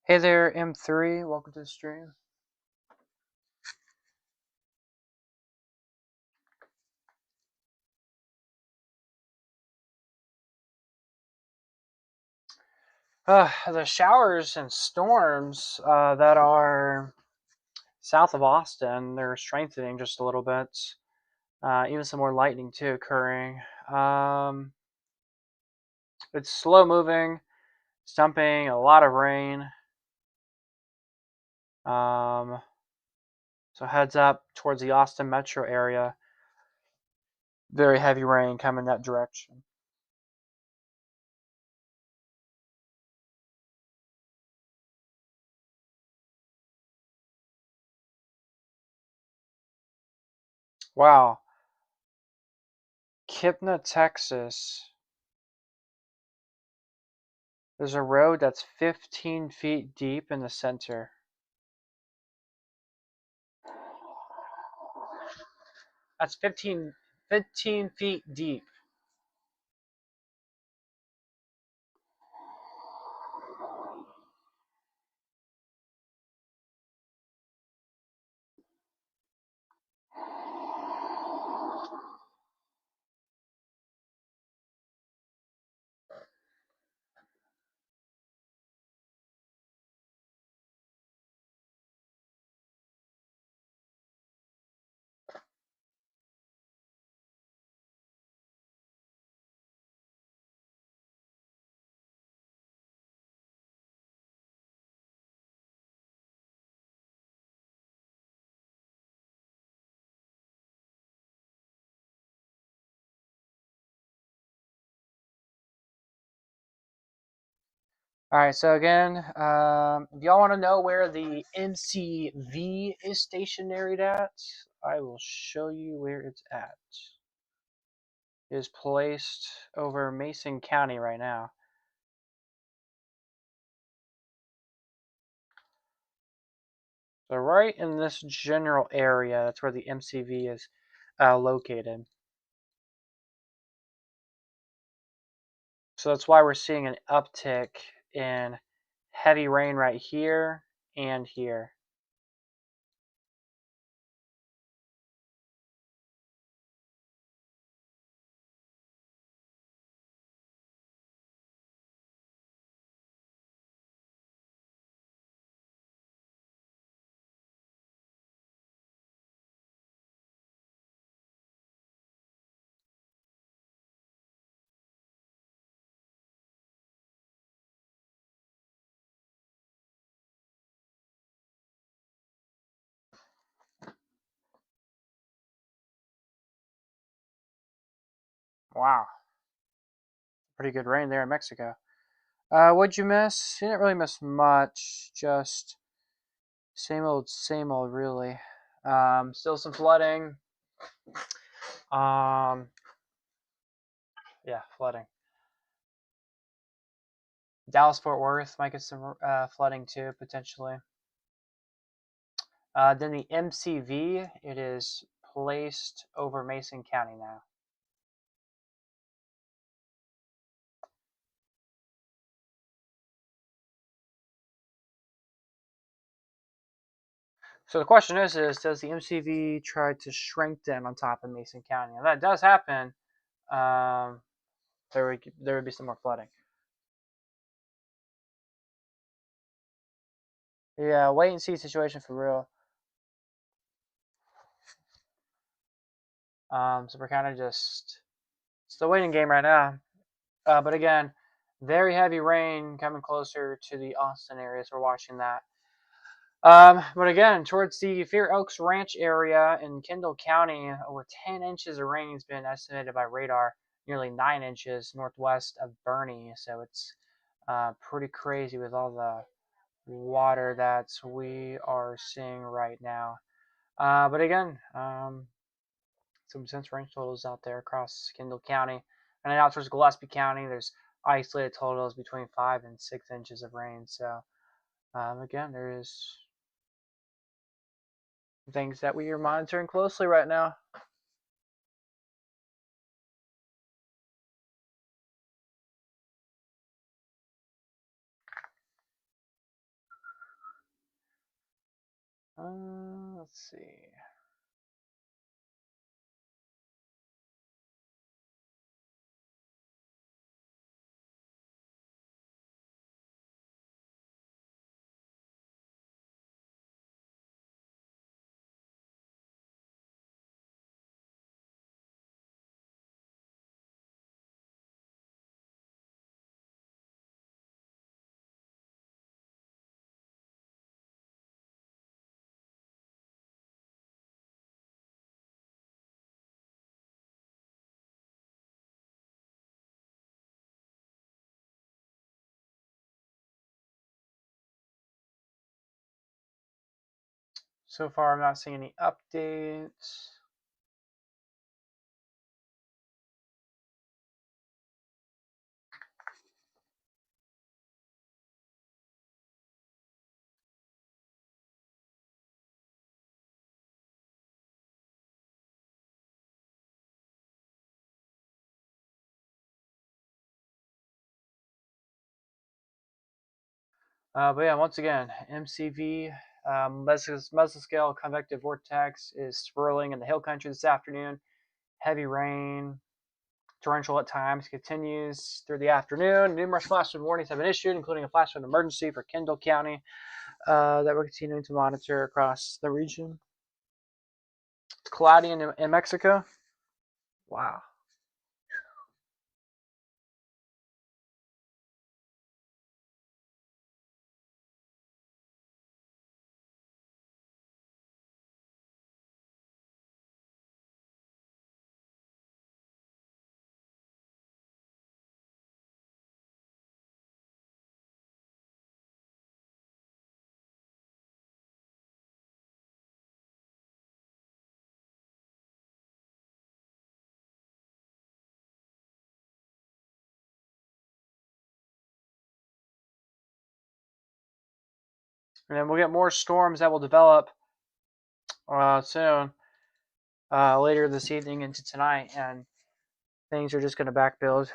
Hey there, M3. Welcome to the stream. The showers and storms that are south of Austin, they're strengthening just a little bit. Even some more lightning too occurring. It's slow moving, it's dumping a lot of rain. So heads up towards the Austin metro area. Very heavy rain coming that direction. Wow. Kipna, Texas. There's a road that's 15 feet deep in the center. That's 15 feet deep. Alright, so again, if y'all want to know where the MCV is stationary at, I will show you where it's at. It is placed over Mason County right now. So right in this general area, that's where the MCV is located. So that's why we're seeing an uptick in heavy rain right here and here. Wow. Pretty good rain there in Mexico. What'd you miss? You didn't really miss much. Just same old, really. Still some flooding. Yeah, flooding. Dallas Fort Worth might get some flooding too, potentially. Then the MCV, it is placed over Mason County now. So the question is does the MCV try to strengthen on top of Mason County? And that does happen. There would be some more flooding. Yeah, wait and see situation for real. So we're kind of just still waiting game right now. But again, very heavy rain coming closer to the Austin area, so we're watching that. But again, towards the Fair Oaks Ranch area in Kendall County, over 10 inches of rain has been estimated by radar, nearly 9 inches northwest of Bernie. So it's pretty crazy with all the water that we are seeing right now. But again, some sense range totals out there across Kendall County. And then out towards Gillespie County, there's isolated totals between 5 and 6 inches of rain. So again, there is things that we are monitoring closely right now. Let's see. So far, I'm not seeing any updates. But yeah, once again, MCV, mesoscale convective vortex is swirling in the hill country this afternoon. Heavy rain, torrential at times, continues through the afternoon. Numerous flash flood warnings have been issued, including a flash flood emergency for Kendall County that we're continuing to monitor across the region. It's cloudy in Mexico. Wow. And then we'll get more storms that will develop soon, later this evening into tonight, and things are just going to backbuild.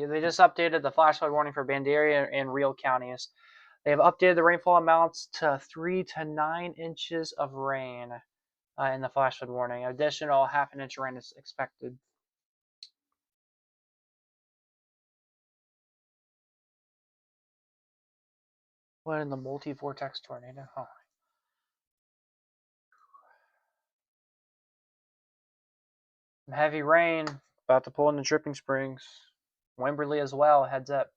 They just updated the flash flood warning for Bandera and Real counties. They have updated the rainfall amounts to 3 to 9 inches of rain in the flash flood warning. Additional half an inch of rain is expected. What in the multi-vortex tornado? Oh. Heavy rain about to pull into Dripping Springs. Wimberley as well, heads up.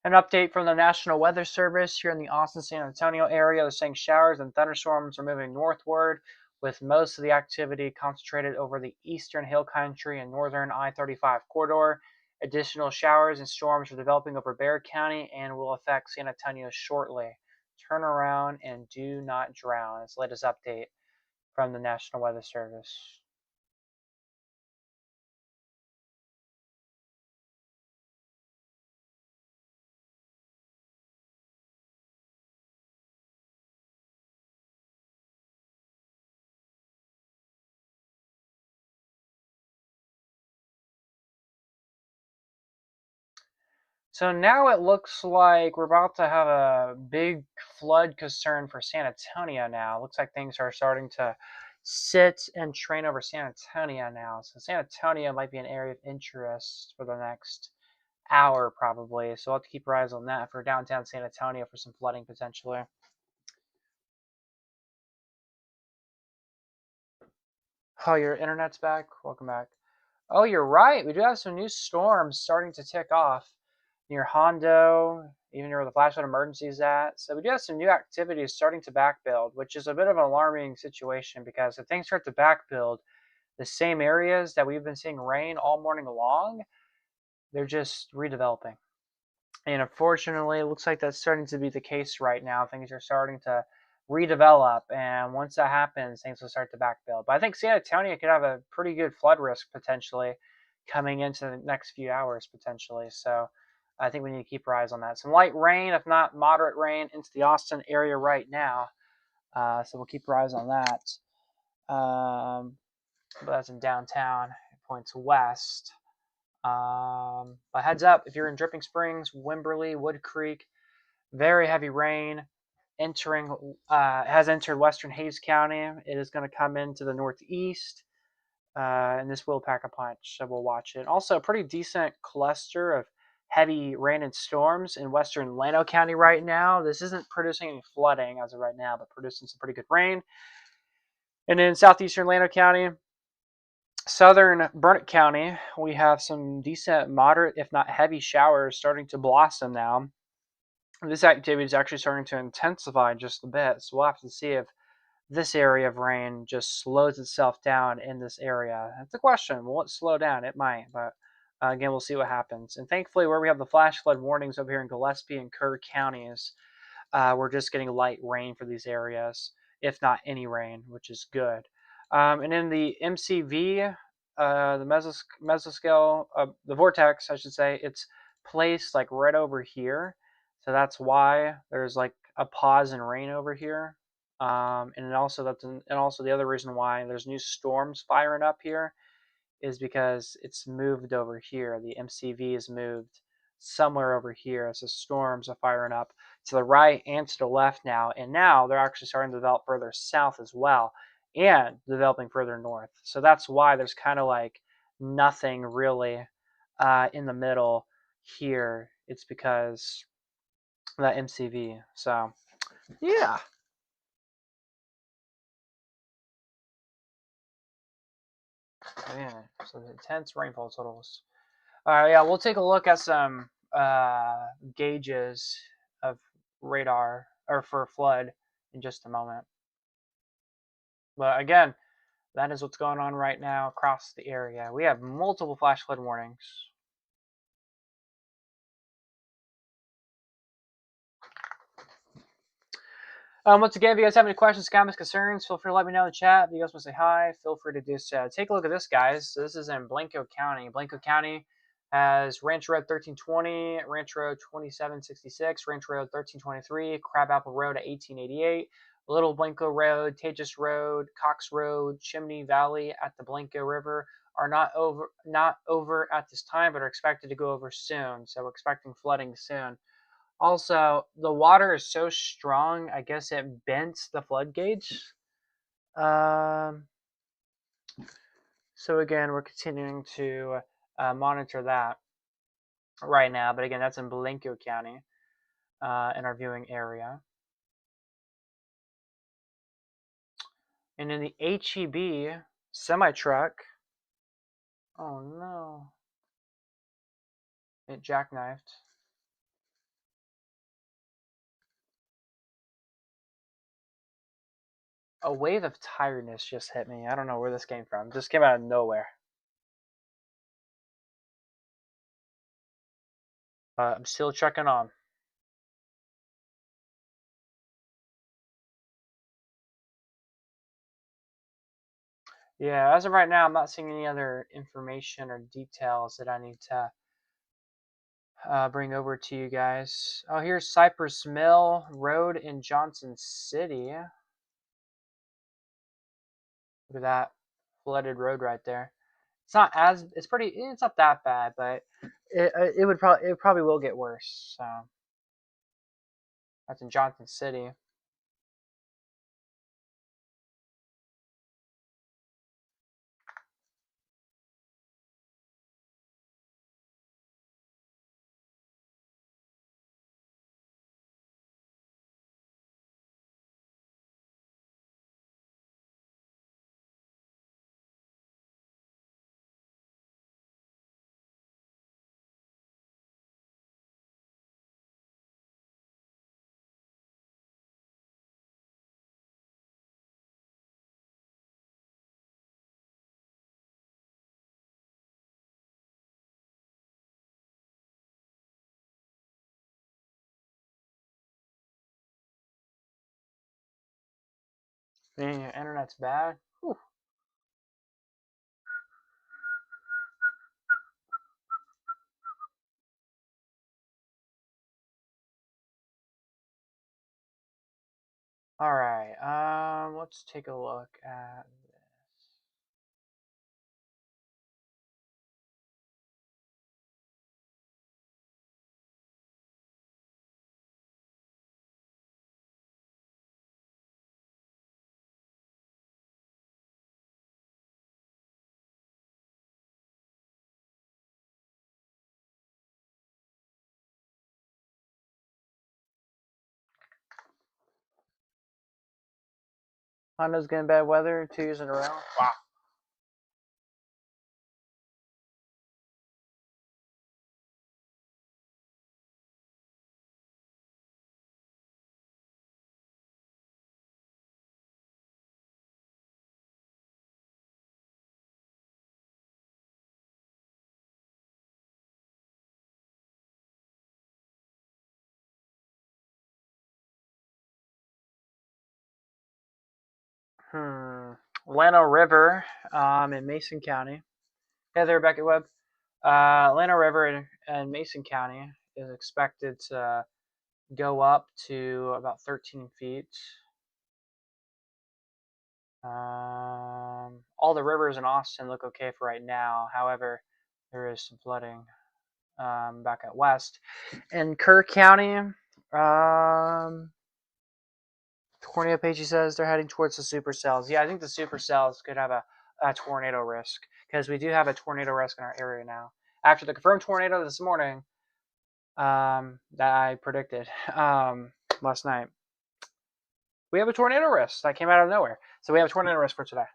An update from the National Weather Service here in the Austin-San Antonio area. They're saying showers and thunderstorms are moving northward, with most of the activity concentrated over the eastern hill country and northern I-35 corridor. Additional showers and storms are developing over Bexar County and will affect San Antonio shortly. Turn around and do not drown. It's the latest update from the National Weather Service. So now it looks like we're about to have a big flood concern for San Antonio now. Looks like things are starting to sit and train over San Antonio now. So San Antonio might be an area of interest for the next hour probably. So we'll have to keep our eyes on that for downtown San Antonio for some flooding potentially. Oh, your internet's back. Welcome back. Oh, you're right. We do have some new storms starting to tick off near Hondo, even near where the flash flood emergency is at. So we do have some new activities starting to backbuild, which is a bit of an alarming situation because if things start to backbuild, the same areas that we've been seeing rain all morning long, they're just redeveloping. And unfortunately, it looks like that's starting to be the case right now. Things are starting to redevelop, and once that happens, things will start to backbuild. But I think San Antonio could have a pretty good flood risk potentially coming into the next few hours potentially. So I think we need to keep our eyes on that. Some light rain, if not moderate rain, into the Austin area right now. So we'll keep our eyes on that. But that's in downtown. It points west. But heads up, if you're in Dripping Springs, Wimberley, Wood Creek, very heavy rain has entered western Hays County. It is going to come into the northeast, and this will pack a punch, so we'll watch it. Also, a pretty decent cluster of heavy rain and storms in western Llano County right now. This isn't producing any flooding as of right now, but producing some pretty good rain. And in southeastern Llano County, southern Burnett County, we have some decent, moderate, if not heavy showers starting to blossom now. This activity is actually starting to intensify just a bit, so we'll have to see if this area of rain just slows itself down in this area. That's a question. Will it slow down? It might, but again, we'll see what happens. And thankfully, where we have the flash flood warnings over here in Gillespie and Kerr counties, we're just getting light rain for these areas, if not any rain, which is good. And in the MCV, the mesoscale, the vortex, I should say, it's placed like right over here. So that's why there's like a pause in rain over here. And also the other reason why there's new storms firing up here is because it's moved over here. The MCV is moved somewhere over here. So storms are firing up to the right and to the left now. And now they're actually starting to develop further south as well and developing further north. So that's why there's kind of like nothing really in the middle here. It's because of that MCV. So, yeah. Yeah, so the intense rainfall totals. All right, yeah, we'll take a look at some gauges of radar or for flood in just a moment. But again, that is what's going on right now across the area. We have multiple flash flood warnings. Once again, if you guys have any questions, comments, concerns, feel free to let me know in the chat. If you guys want to say hi, feel free to do so. Take a look at this, guys. So this is in Blanco County. Blanco County has Ranch Road 1320, Ranch Road 2766, Ranch Road 1323, Crabapple Road at 1888, Little Blanco Road, Tejas Road, Cox Road, Chimney Valley at the Blanco River are not over at this time, but are expected to go over soon. So we're expecting flooding soon. Also, the water is so strong, I guess it bent the floodgates. So again, we're continuing to monitor that right now. But again, that's in Blanco County in our viewing area. And in the HEB semi-truck, oh no, it jackknifed. A wave of tiredness just hit me. I don't know where this came from. It just came out of nowhere. I'm still checking on. Yeah, as of right now, I'm not seeing any other information or details that I need to bring over to you guys. Oh, here's Cypress Mill Road in Johnson City. Look at that flooded road right there. It's not that bad, but it probably will get worse. So that's in Johnson City. Your internet's bad. Whew. All right. Let's take a look at this. Honda's getting bad weather 2 years in a row. Wow. Llano River in Mason County. Hey there, Beckett Webb. Llano River in Mason County is expected to go up to about 13 feet. All the rivers in Austin look okay for right now. However, there is some flooding back out west. In Kerr County, Tornado Pagey says they're heading towards the supercells. Yeah, I think the supercells could have a tornado risk because we do have a tornado risk in our area now. After the confirmed tornado this morning that I predicted last night, we have a tornado risk that came out of nowhere. So we have a tornado risk for today.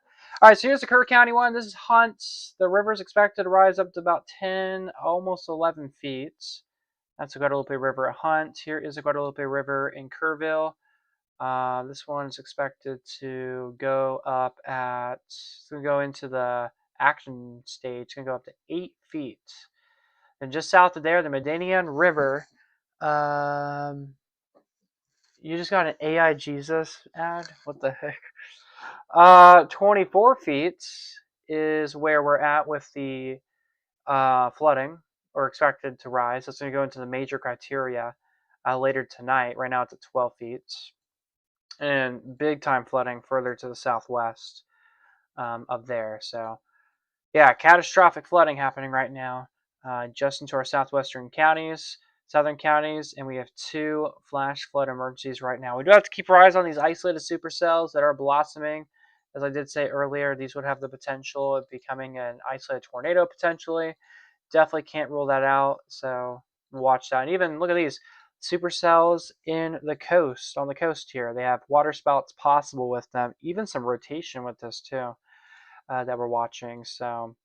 All right, so here's the Kerr County one. This is Hunt. The river's expected to rise up to about 10, almost 11 feet. That's the Guadalupe River at Hunt. Here is the Guadalupe River in Kerrville. This one is expected to go up at, it's going to go into the action stage. It's going to go up to 8 feet. And just south of there, the Medanian River. You just got an AI Jesus ad? What the heck? 24 feet is where we're at with the flooding, or expected to rise. It's going to go into the major criteria later tonight. Right now it's at 12 feet. And big time flooding further to the southwest of there. So, yeah, catastrophic flooding happening right now just into our southwestern counties, southern counties, and we have 2 flash flood emergencies right now. We do have to keep our eyes on these isolated supercells that are blossoming. As I did say earlier, these would have the potential of becoming an isolated tornado potentially. Definitely can't rule that out, so watch that. And even look at these supercells in the coast, on the coast here. They have water spouts possible with them, even some rotation with this too that we're watching. So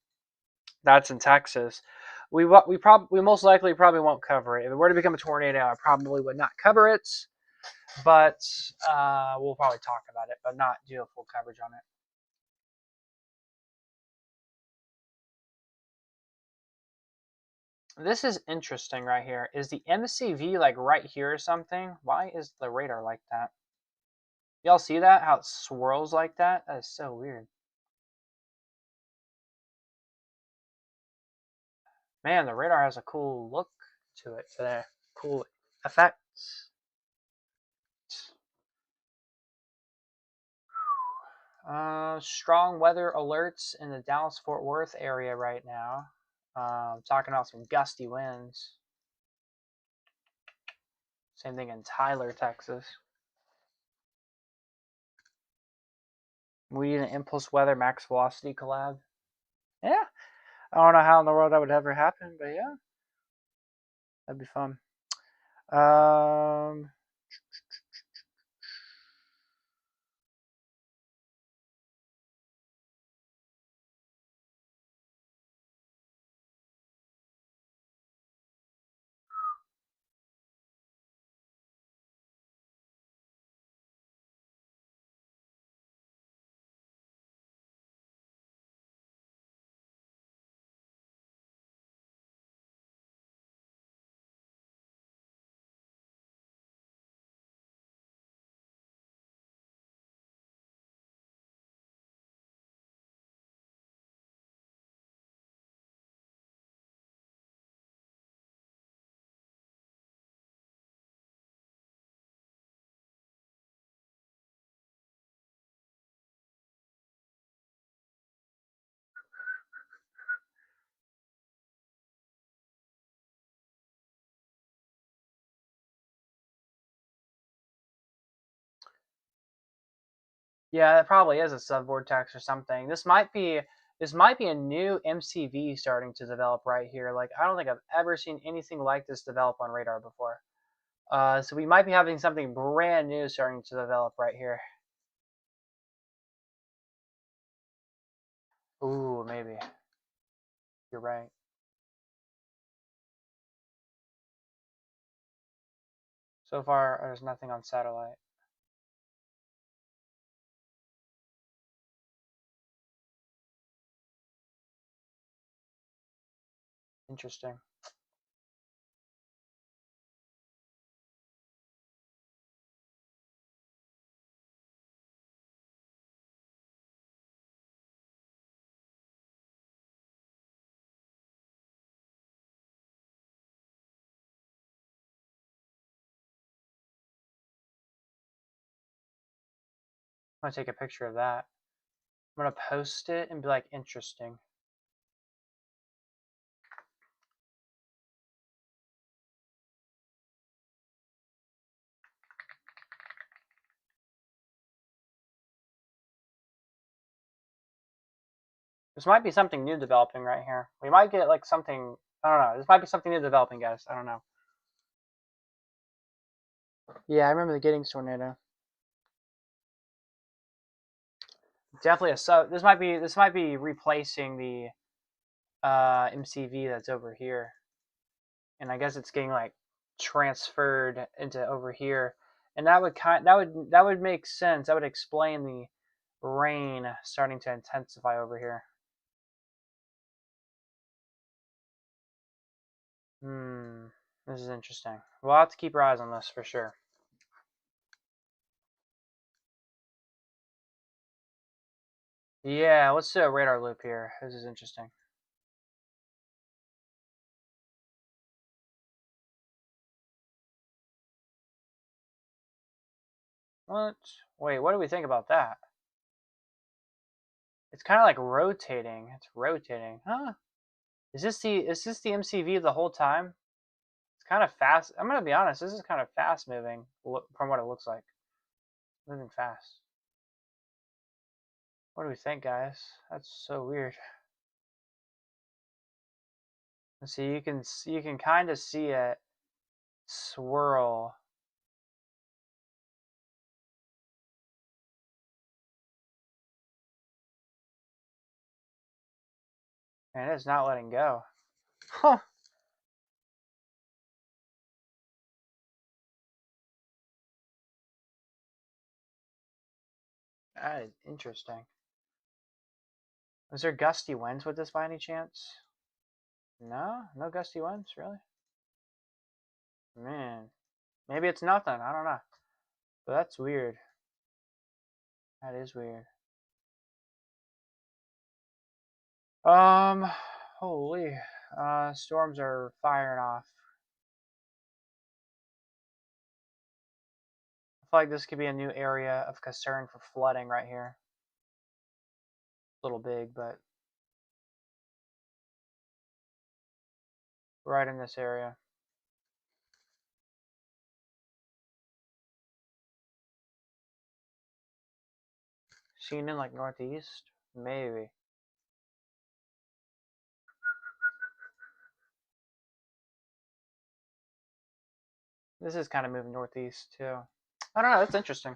that's in Texas. We most likely probably won't cover it. If it were to become a tornado, I probably would not cover it, but we'll probably talk about it, but not do a full coverage on it. This is interesting right here. Is the MCV like right here or something? Why is the radar like that? Y'all see that? How it swirls like that? That is so weird. Man, the radar has a cool look to it today. Cool effects. Strong weather alerts in the Dallas-Fort Worth area right now. Talking about some gusty winds. Same thing in Tyler, Texas. We need an impulse weather max velocity collab. Yeah. I don't know how in the world that would ever happen, but yeah. That'd be fun. Yeah, that probably is a subvortex or something. This might be a new MCV starting to develop right here. Like I don't think I've ever seen anything like this develop on radar before. So we might be having something brand new starting to develop right here. Ooh, maybe. You're right. So far, there's nothing on satellite. Interesting. I'm gonna take a picture of that. I'm gonna post it and be like, interesting. This might be something new developing right here. We might get like something, I don't know. This might be something new developing, guys. I don't know. Yeah, I remember the Giddings tornado. Definitely a sub. This might be replacing the MCV that's over here, and I guess it's getting like transferred into over here, and that would make sense. That would explain the rain starting to intensify over here. This is interesting. We'll have to keep our eyes on this for sure. Yeah, let's do a radar loop here. This is interesting. What? Wait, what do we think about that? It's kind of like rotating. It's rotating. Huh? Is this the MCV the whole time? It's kind of fast. I'm gonna be honest. This is kind of fast moving from what it looks like. Moving fast. What do we think, guys? That's so weird. Let's see. You can kind of see it swirl. And it's not letting go. Huh. That is interesting. Was there gusty winds with this by any chance? No? No gusty winds, really? Man. Maybe it's nothing. I don't know. But that's weird. That is weird. Um, holy. Storms are firing off. I feel like this could be a new area of concern for flooding right here. A little big, but right in this area. Seen in like northeast? Maybe. This is kind of moving northeast too. I don't know, that's interesting.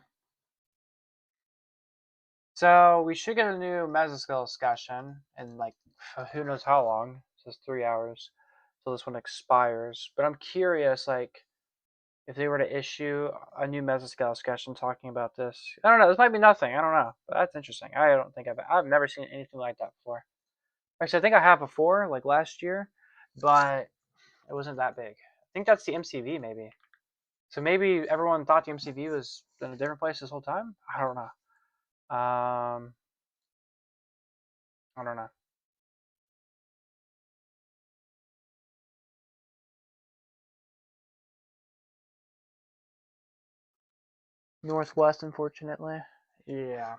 So we should get a new mesoscale discussion in like who knows how long. It says 3 hours. So this one expires. But I'm curious, like, if they were to issue a new mesoscale discussion talking about this. I don't know. This might be nothing. I don't know. But that's interesting. I don't think I've never seen anything like that before. Actually, I think I have before, like last year, but it wasn't that big. I think that's the MCV maybe. So maybe everyone thought the MCV was in a different place this whole time. I don't know. I don't know. Northwest, unfortunately. Yeah.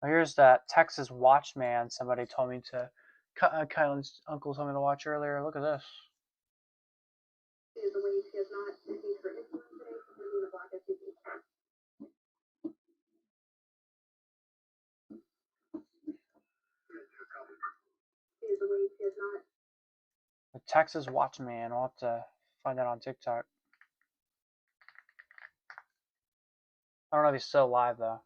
Oh, here's that Texas Watchman somebody told me to. Kylan's uncle told me to watch earlier. Look at this. The Texas Watchman. I'll have to find that on TikTok. I don't know if he's still alive though.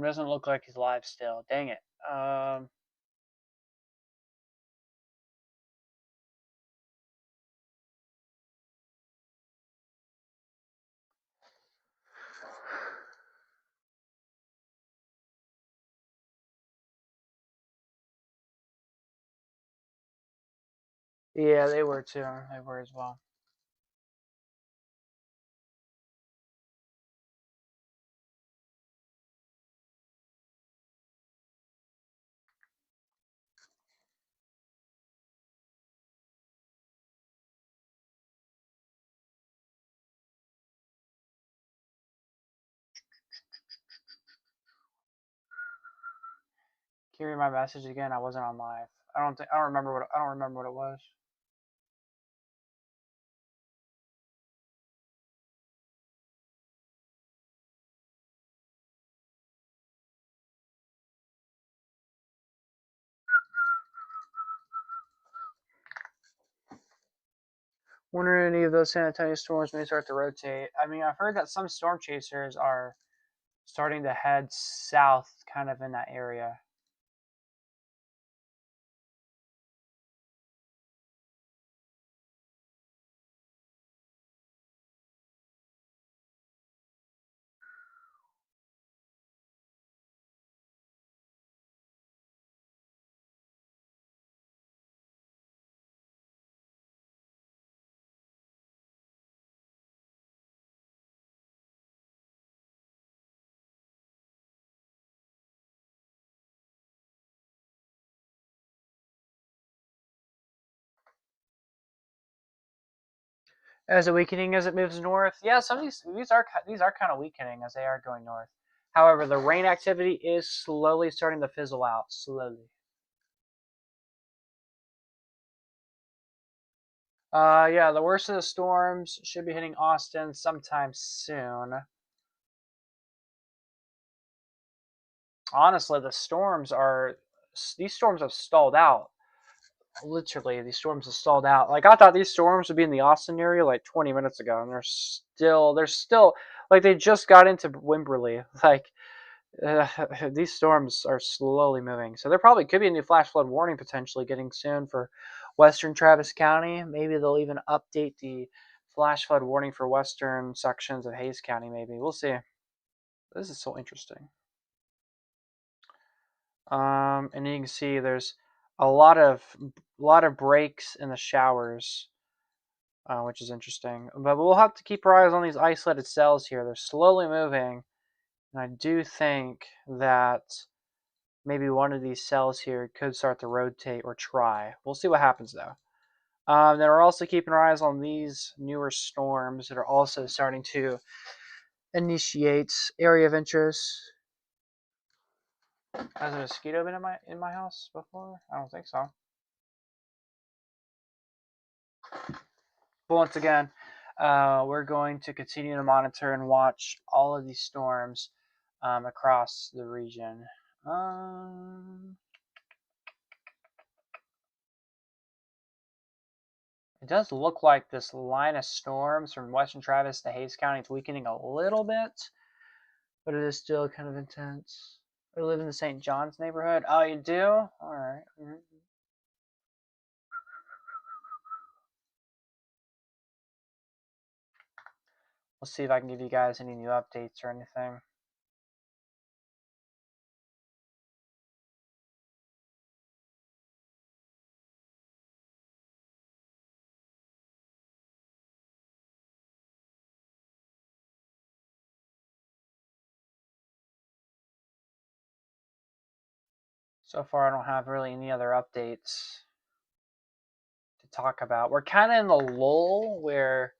Doesn't look like he's alive still. Dang it. Yeah, they were too. They were as well. Can you read my message again? I wasn't on live. I don't remember what it was. Wonder if any of those San Antonio storms may start to rotate. I mean, I've heard that some storm chasers are starting to head south, kind of in that area. As a weakening as it moves north, yeah, some of these are kind of weakening as they are going north. However, the rain activity is slowly starting to fizzle out. Slowly. Yeah, the worst of the storms should be hitting Austin sometime soon. Honestly, these storms have stalled out. Literally, these storms have stalled out. Like, I thought these storms would be in the Austin area like 20 minutes ago, and they're still like they just got into Wimberley. Like, these storms are slowly moving. So there probably could be a new flash flood warning potentially getting soon for western Travis County. Maybe they'll even update the flash flood warning for western sections of Hayes County. Maybe we'll see. This is so interesting. And you can see there's a lot of breaks in the showers, which is interesting. But we'll have to keep our eyes on these isolated cells here. They're slowly moving, and I do think that maybe one of these cells here could start to rotate or try. We'll see what happens though. Then we're also keeping our eyes on these newer storms that are also starting to initiate area of interest. Has a mosquito been in my house before? I don't think so. But once again, we're going to continue to monitor and watch all of these storms across the region. It does look like this line of storms from western Travis to Hayes County is weakening a little bit, but it is still kind of intense. I live in the St. John's neighborhood. Oh, you do? All right. Mm-hmm. We'll see if I can give you guys any new updates or anything. So far, I don't have really any other updates. talk about. We're kind of in the lull where,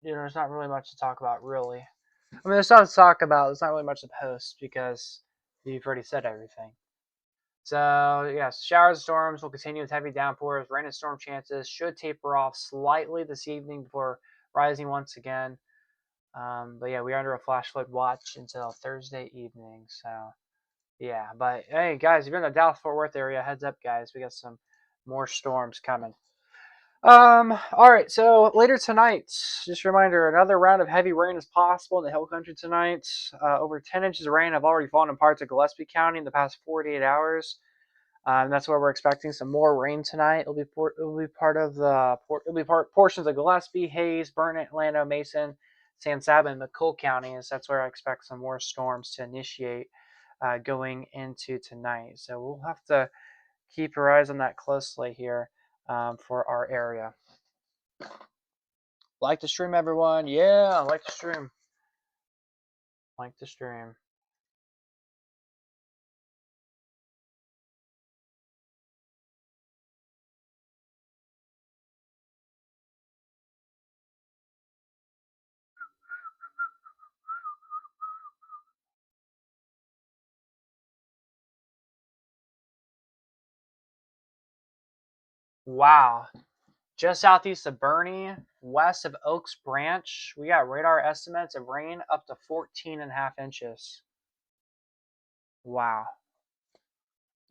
there's not really much to talk about, really. I mean, there's not to talk about. There's not really much to post because you've already said everything. So, yes, showers and storms will continue with heavy downpours. Rain and storm chances should taper off slightly this evening before rising once again. But yeah, we're under a flash flood watch until Thursday evening. So, yeah. But hey, guys, if you're in the Dallas-Fort Worth area, heads up, guys. We got some more storms coming. All right, so later tonight, just a reminder, another round of heavy rain is possible in the Hill Country tonight. Over 10 inches of rain have already fallen in parts of Gillespie County in the past 48 hours. That's where we're expecting some more rain tonight. It'll be portions of Gillespie, Hayes, Burnett, Lando, Mason, San Saba, and McCool counties. That's where I expect some more storms to initiate going into tonight. So we'll have to keep your eyes on that closely here. For our area. Like the stream, everyone. Yeah, like the stream. Like the stream. Wow. Just southeast of Bernie, west of Oaks Branch, we got radar estimates of rain up to 14.5 inches. Wow.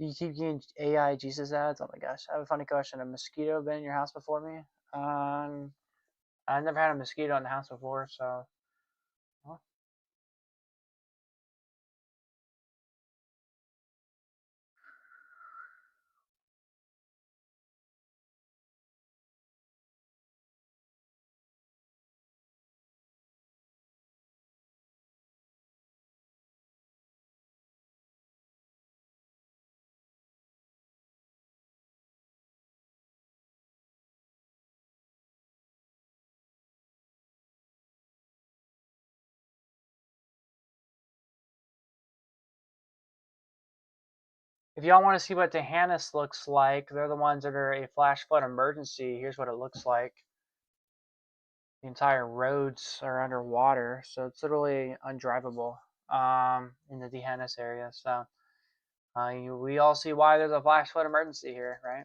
You keep getting AI Jesus ads? Oh my gosh. I have a funny question. Have a mosquito been in your house before me? I've never had a mosquito in the house before, so. Well. If y'all want to see what Dehannis looks like, they're the ones that are a flash flood emergency. Here's what it looks like. The entire roads are underwater, so it's literally undrivable in the Dehannis area. So we all see why there's a flash flood emergency here, right?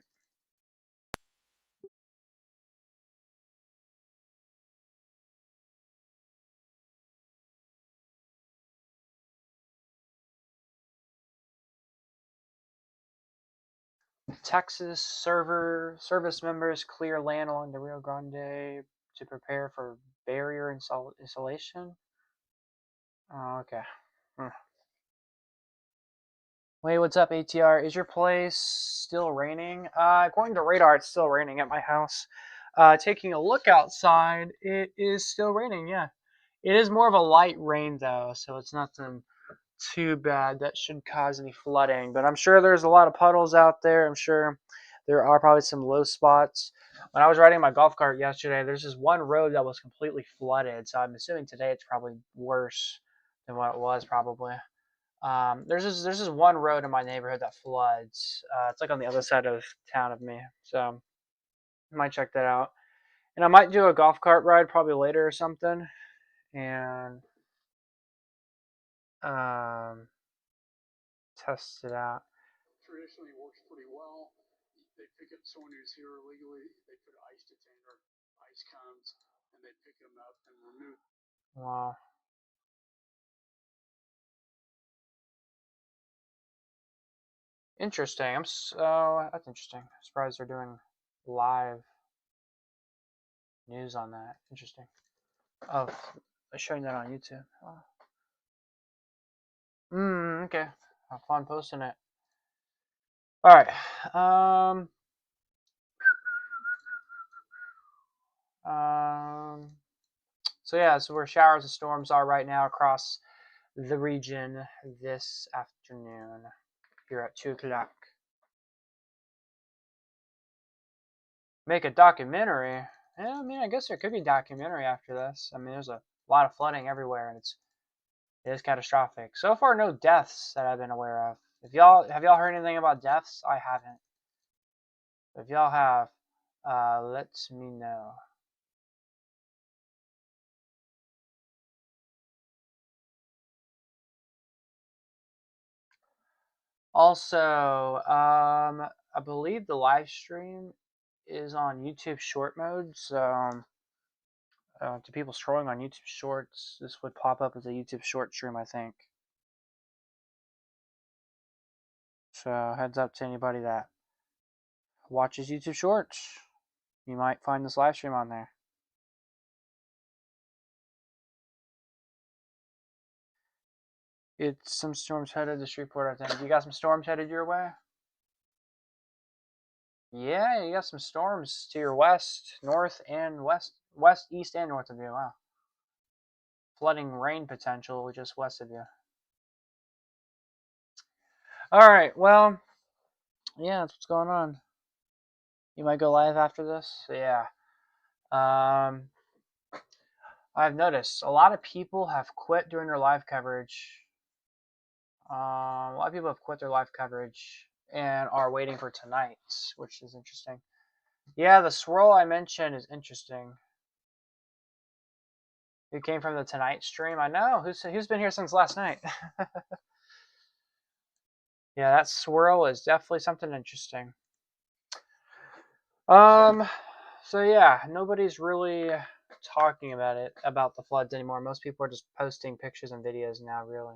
Texas service members clear land along the Rio Grande to prepare for barrier installation. Oh, okay. Wait, what's up, ATR? Is your place still raining? According to radar, it's still raining at my house. Taking a look outside, it is still raining, yeah. It is more of a light rain, though, so it's nothing too bad that should cause any flooding. But I'm sure there's a lot of puddles out there. I'm sure there are probably some low spots. When I was riding my golf cart yesterday, there's this one road that was completely flooded, so I'm assuming today it's probably worse than what it was, probably. There's this one road in my neighborhood that floods. It's like on the other side of town of me, so I might check that out. And I might do a golf cart ride probably later or something, and test it out. Traditionally works pretty well. They pick up someone who's here illegally. They put ice detainer, ice cones, and they pick them up and remove. Wow. Interesting. That's interesting. I'm surprised they're doing live news on that. Interesting. Oh, they're showing that on YouTube. Oh. Okay. Have fun posting it. All right. So yeah, so where showers and storms are right now across the region this afternoon here at 2 o'clock. Make a documentary. Yeah, I mean, I guess there could be a documentary after this. I mean, there's a lot of flooding everywhere, and it is catastrophic. So far, no deaths that I've been aware of. Have y'all heard anything about deaths? I haven't. If y'all have, let me know. Also, I believe the live stream is on YouTube short mode, so to people scrolling on YouTube Shorts, this would pop up as a YouTube short stream, I think. So heads up to anybody that watches YouTube Shorts. You might find this live stream on there. It's some storms headed to Shreveport, I think. You got some storms headed your way? Yeah, you got some storms to your west, north, and west, east, and north of you. Wow. Flooding rain potential just west of you. All right, well, yeah, that's what's going on. You might go live after this. Yeah. I've noticed a lot of people have quit during their live coverage. A lot of people have quit their live coverage and are waiting for tonight, which is interesting. Yeah, the swirl I mentioned is interesting. It came from the Tonight stream. I know. Who's been here since last night? Yeah, that swirl is definitely something interesting. So yeah, nobody's really talking about the floods anymore. Most people are just posting pictures and videos now, really.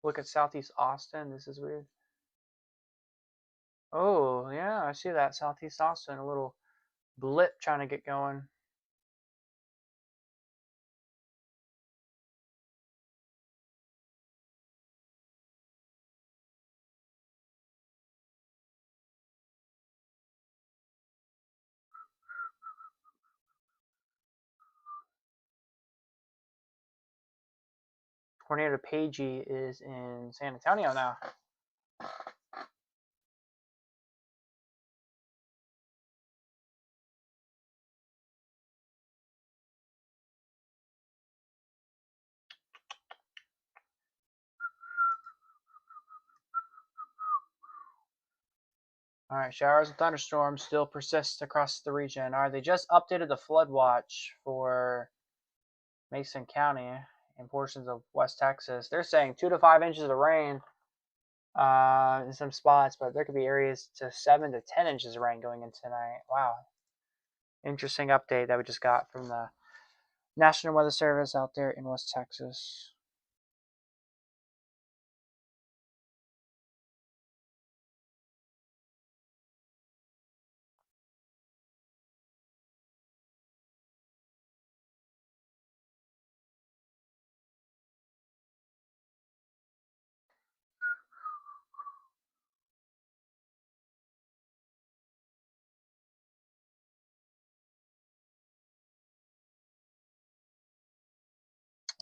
Look at Southeast Austin. This is weird. Oh, yeah, I see that. Southeast Austin, a little blip trying to get going. Tornado Pagey is in San Antonio now. All right, showers and thunderstorms still persist across the region. All right, they just updated the flood watch for Mason County and portions of West Texas. They're saying 2 to 5 inches of rain in some spots, but there could be areas to 7 to 10 inches of rain going in tonight. Wow. Interesting update that we just got from the National Weather Service out there in West Texas.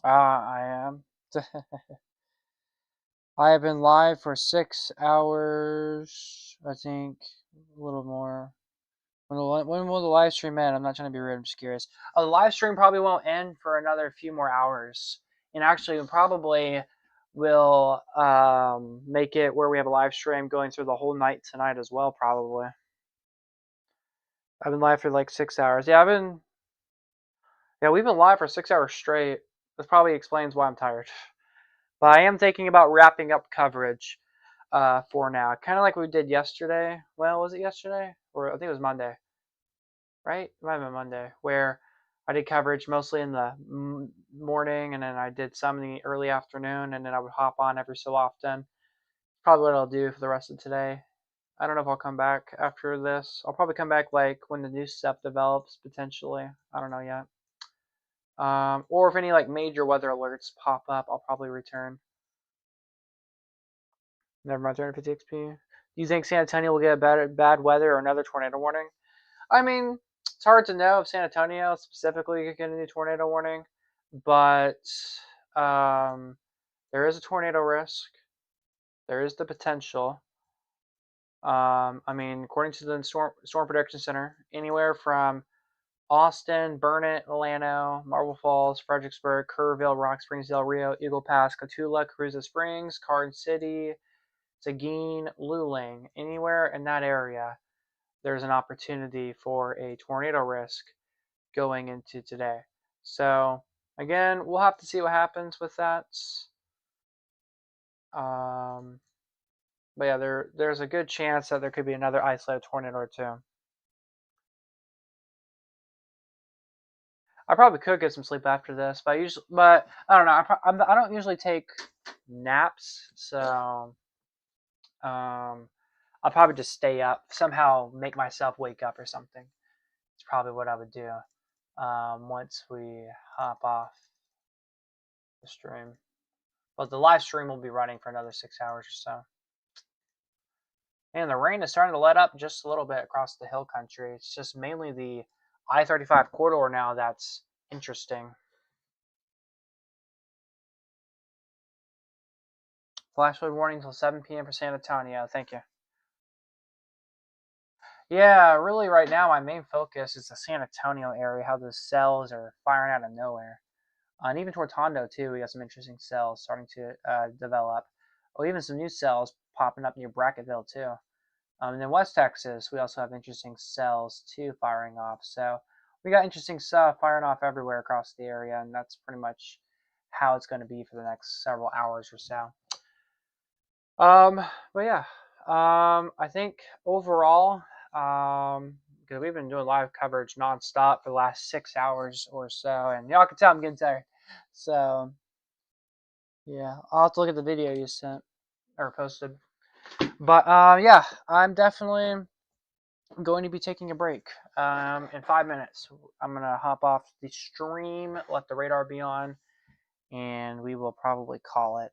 I am. I have been live for 6 hours, I think, a little more. When will the live stream end? I'm not trying to be rude, I'm just curious. The live stream probably won't end for another few more hours. And actually, we probably will make it where we have a live stream going through the whole night tonight as well, probably. I've been live for like 6 hours. Yeah, we've been live for 6 hours straight. This probably explains why I'm tired. But I am thinking about wrapping up coverage for now. Kind of like we did yesterday. Well, was it yesterday? Or I think it was Monday. Right? It might have been Monday. Where I did coverage mostly in the morning, and then I did some in the early afternoon, and then I would hop on every so often. Probably what I'll do for the rest of today. I don't know if I'll come back after this. I'll probably come back like when the new stuff develops, potentially. I don't know yet. Or if any like major weather alerts pop up, I'll probably return. Never mind, 350 XP. Do you think San Antonio will get a bad weather or another tornado warning? I mean, it's hard to know if San Antonio specifically could get a new tornado warning, but there is a tornado risk. There is the potential. I mean, according to the Storm Prediction Center, anywhere from Austin, Burnett, Milano, Marble Falls, Fredericksburg, Kerrville, Rock Springs, Del Rio, Eagle Pass, Cotulla, Carrizo Springs, Card City, Seguin, Luling, anywhere in that area, there's an opportunity for a tornado risk going into today. So again, we'll have to see what happens with that. But yeah, there's a good chance that there could be another isolated tornado or two. I probably could get some sleep after this, but I don't know. I don't usually take naps, so I'll probably just stay up, somehow make myself wake up or something. It's probably what I would do once we hop off the stream. But the live stream will be running for another 6 hours or so. And the rain is starting to let up just a little bit across the hill country. It's just mainly the I-35 corridor now that's interesting. Flash flood warning until 7 p.m. for San Antonio. Thank you. Yeah, really right now my main focus is the San Antonio area, how the cells are firing out of nowhere. And even towards Hondo too, we got some interesting cells starting to develop. Oh, even some new cells popping up near Bracketville too. And then West Texas, we also have interesting cells too firing off. So we got interesting stuff firing off everywhere across the area, and that's pretty much how it's going to be for the next several hours or so. But yeah, I think overall, because we've been doing live coverage nonstop for the last 6 hours or so, and y'all can tell I'm getting tired. So yeah, I'll have to look at the video you sent or posted. But yeah, I'm definitely going to be taking a break in 5 minutes. I'm going to hop off the stream, let the radar be on, and we will probably call it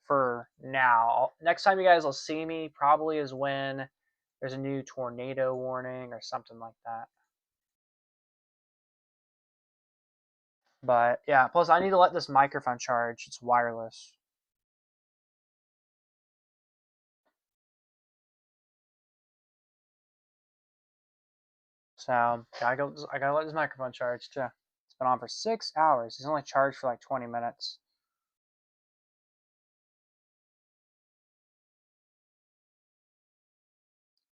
for now. Next time you guys will see me probably is when there's a new tornado warning or something like that. But yeah, plus I need to let this microphone charge. It's wireless. So I gotta let this microphone charge too. It's been on for 6 hours. It's only charged for like 20 minutes.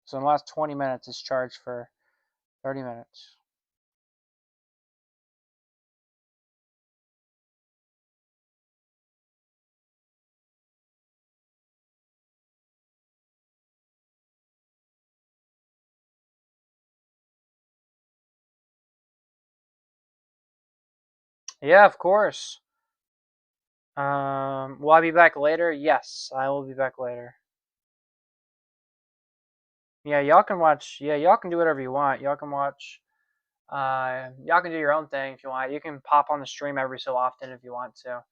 So in the last 20 minutes, it's charged for 30 minutes. Yeah, of course. Will I be back later? Yes, I will be back later. Yeah, y'all can watch. Yeah, y'all can do whatever you want. Y'all can watch. Y'all can do your own thing if you want. You can pop on the stream every so often if you want to.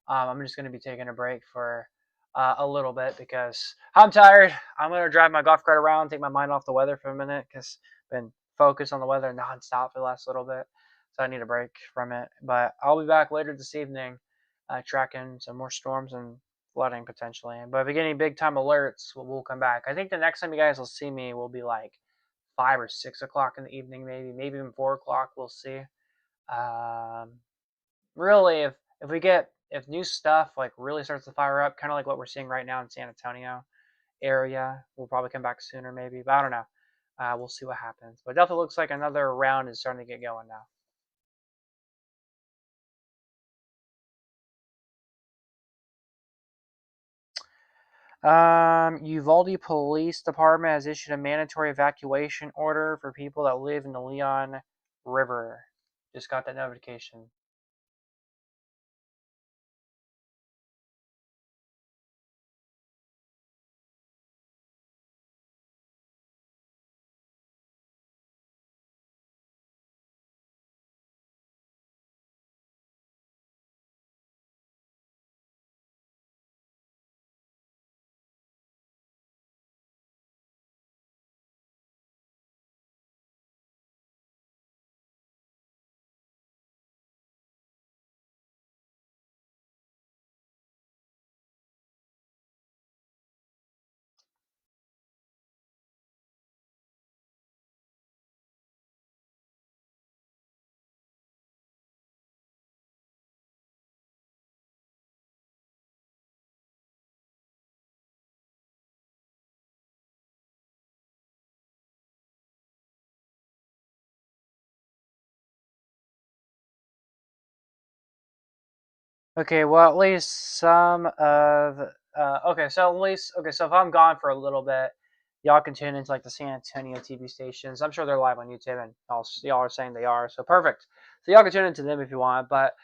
I'm just going to be taking a break for a little bit because I'm tired. I'm going to drive my golf cart around, take my mind off the weather for a minute because I've been focused on the weather nonstop for the last little bit. So I need a break from it. But I'll be back later this evening tracking some more storms and flooding potentially. But if we get any big time alerts, we'll come back. I think the next time you guys will see me will be like 5 or 6 o'clock in the evening, maybe even 4 o'clock. We'll see. Really, if new stuff like really starts to fire up, kind of like what we're seeing right now in San Antonio area, we'll probably come back sooner, maybe. But I don't know. We'll see what happens. But it definitely looks like another round is starting to get going now. Uvalde Police Department has issued a mandatory evacuation order for people that live in the Leon River. Just got that notification. Okay, well, at least some of. Okay, so at least. Okay, so if I'm gone for a little bit, y'all can tune into like the San Antonio TV stations. I'm sure they're live on YouTube, and y'all are saying they are. So perfect. So y'all can tune into them if you want. But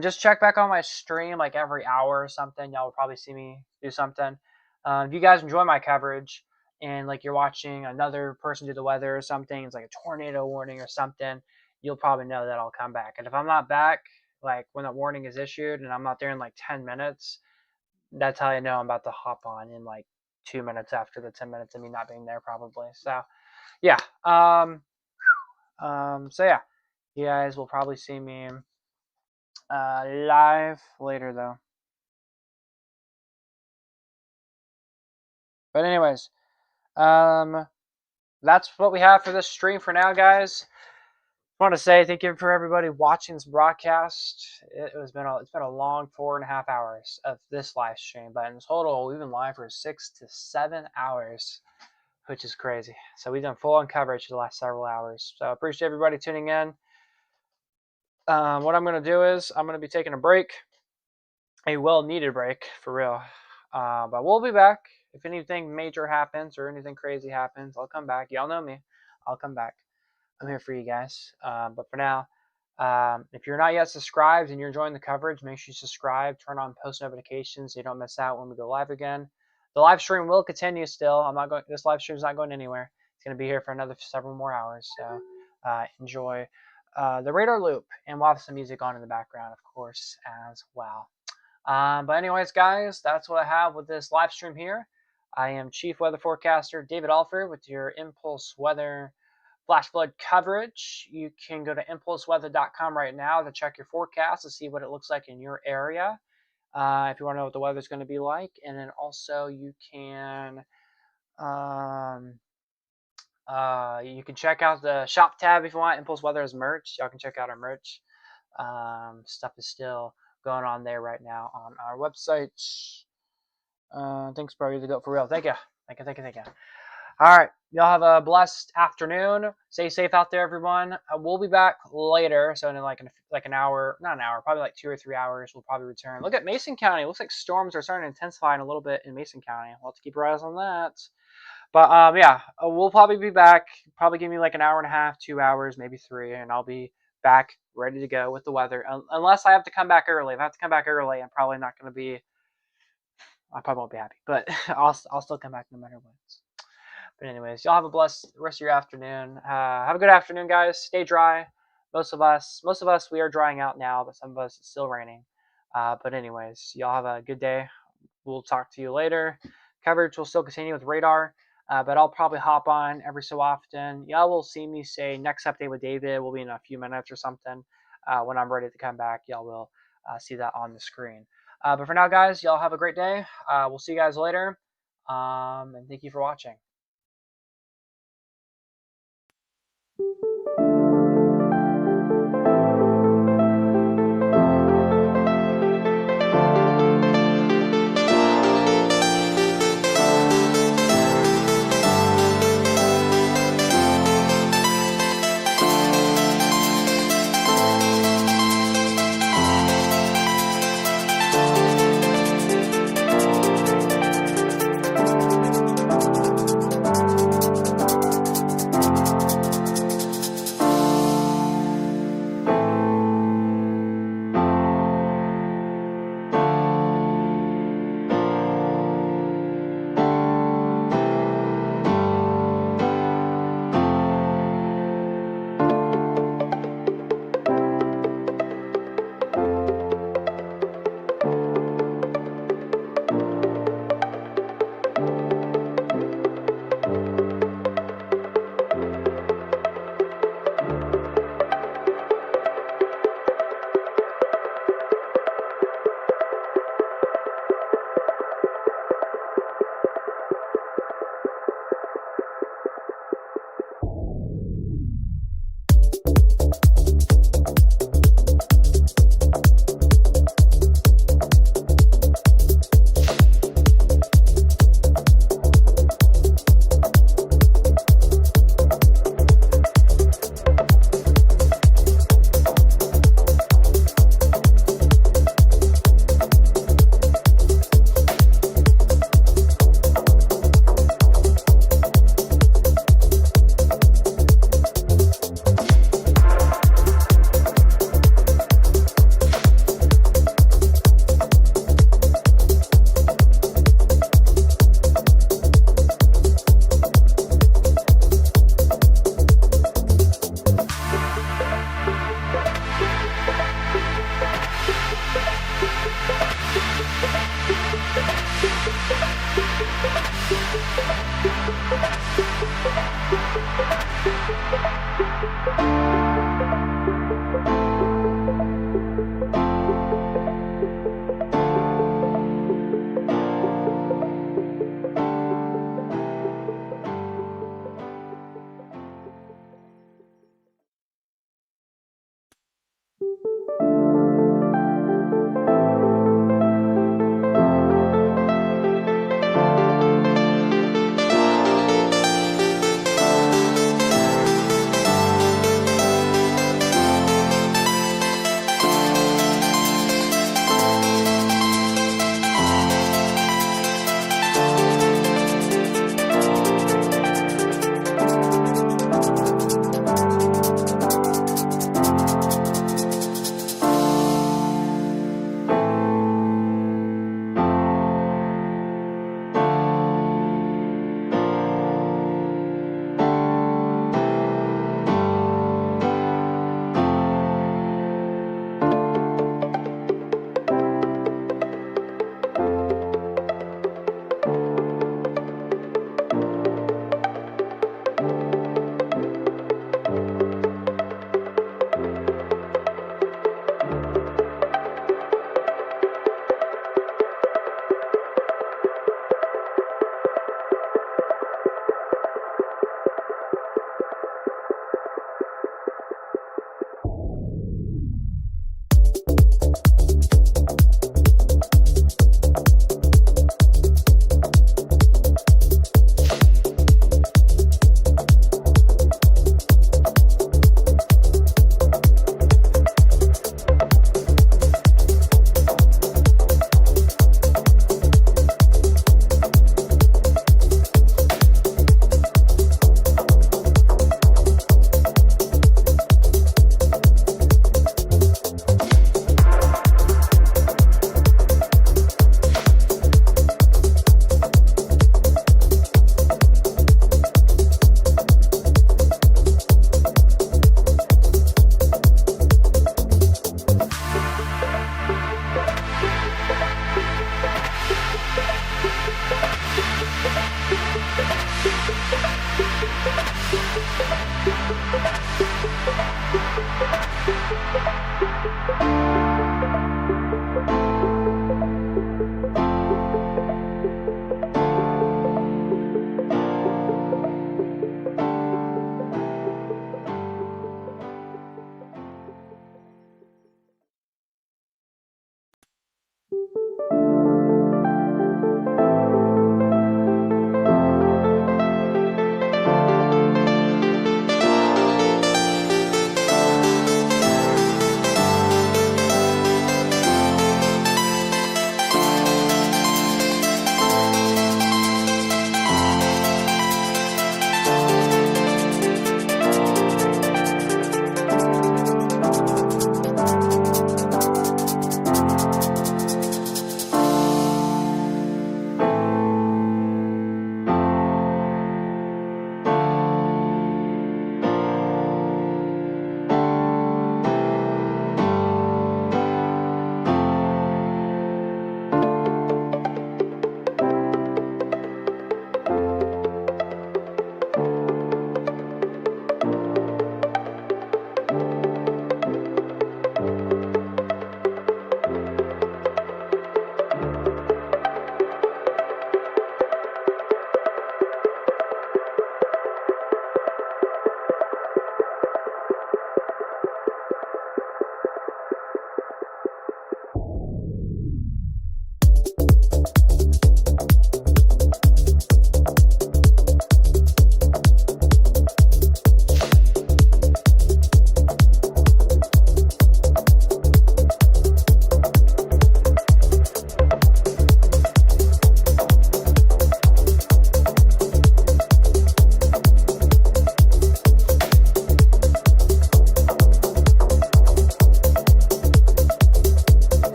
just check back on my stream like every hour or something. Y'all will probably see me do something. If you guys enjoy my coverage and like you're watching another person do the weather or something, it's like a tornado warning or something, you'll probably know that I'll come back. And if I'm not back, like when that warning is issued and I'm not there in like 10 minutes, that's how I know I'm about to hop on in like 2 minutes after the 10 minutes of me not being there probably. So yeah. So yeah, you guys will probably see me live later though. But anyways, that's what we have for this stream for now, guys. I want to say thank you for everybody watching this broadcast. It's been a long 4.5 hours of this live stream, but in total we've been live for 6 to 7 hours, which is crazy. So we've done full on coverage for the last several hours. So I appreciate everybody tuning in. What I'm going to do is I'm going to be taking a break, a well-needed break for real. But we'll be back. If anything major happens or anything crazy happens, I'll come back. Y'all know me. I'll come back. I'm here for you guys. But for now, if you're not yet subscribed and you're enjoying the coverage, make sure you subscribe. Turn on post notifications so you don't miss out when we go live again. The live stream will continue still. This live stream is not going anywhere. It's going to be here for another several more hours. So enjoy the radar loop, and we'll have some music on in the background, of course, as well. But anyways, guys, that's what I have with this live stream here. I am Chief Weather Forecaster David Alford with your Impulse Weather flash flood coverage. You can go to impulseweather.com right now to check your forecast to see what it looks like in your area. If you want to know what the weather's going to be like. And then also you can check out the shop tab if you want. Impulse Weather is merch. Y'all can check out our merch. Stuff is still going on there right now on our website. Thanks, bro. You're the goat for real. Thank you. Thank you. All right. Y'all have a blessed afternoon. Stay safe out there, everyone. We'll be back later. So in like an hour, not an hour, probably like 2 or 3 hours, we'll probably return. Look at Mason County. It looks like storms are starting to intensify in a little bit in Mason County. We'll have to keep our eyes on that. But yeah, we'll probably be back. Probably give me like an hour and a half, 2 hours, maybe 3, and I'll be back ready to go with the weather. Unless I have to come back early. If I have to come back early, I'm probably not going to be. I probably won't be happy, but I'll still come back no matter what. But anyways, y'all have a blessed rest of your afternoon. Have a good afternoon, guys. Stay dry. Most of us, we are drying out now, but some of us it's still raining. But anyways, y'all have a good day. We'll talk to you later. Coverage will still continue with radar, but I'll probably hop on every so often. Y'all will see me say next update with David will be in a few minutes or something. When I'm ready to come back, y'all will see that on the screen. But for now, guys, y'all have a great day. We'll see you guys later. And thank you for watching.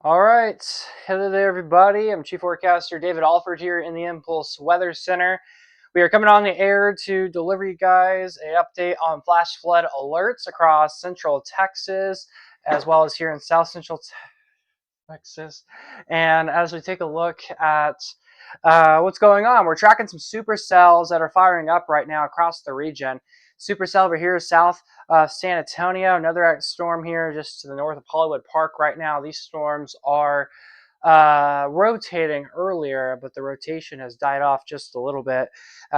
All right, hello there, everybody. I'm Chief Forecaster David Alford here in the Impulse Weather Center. We are coming on the air to deliver you guys an update on flash flood alerts across central Texas, as well as here in south central Texas. And as we take a look at what's going on, we're tracking some supercells that are firing up right now across the region. Supercell over here is south of San Antonio, another storm here just to the north of Hollywood Park right now. These storms are rotating earlier, but the rotation has died off just a little bit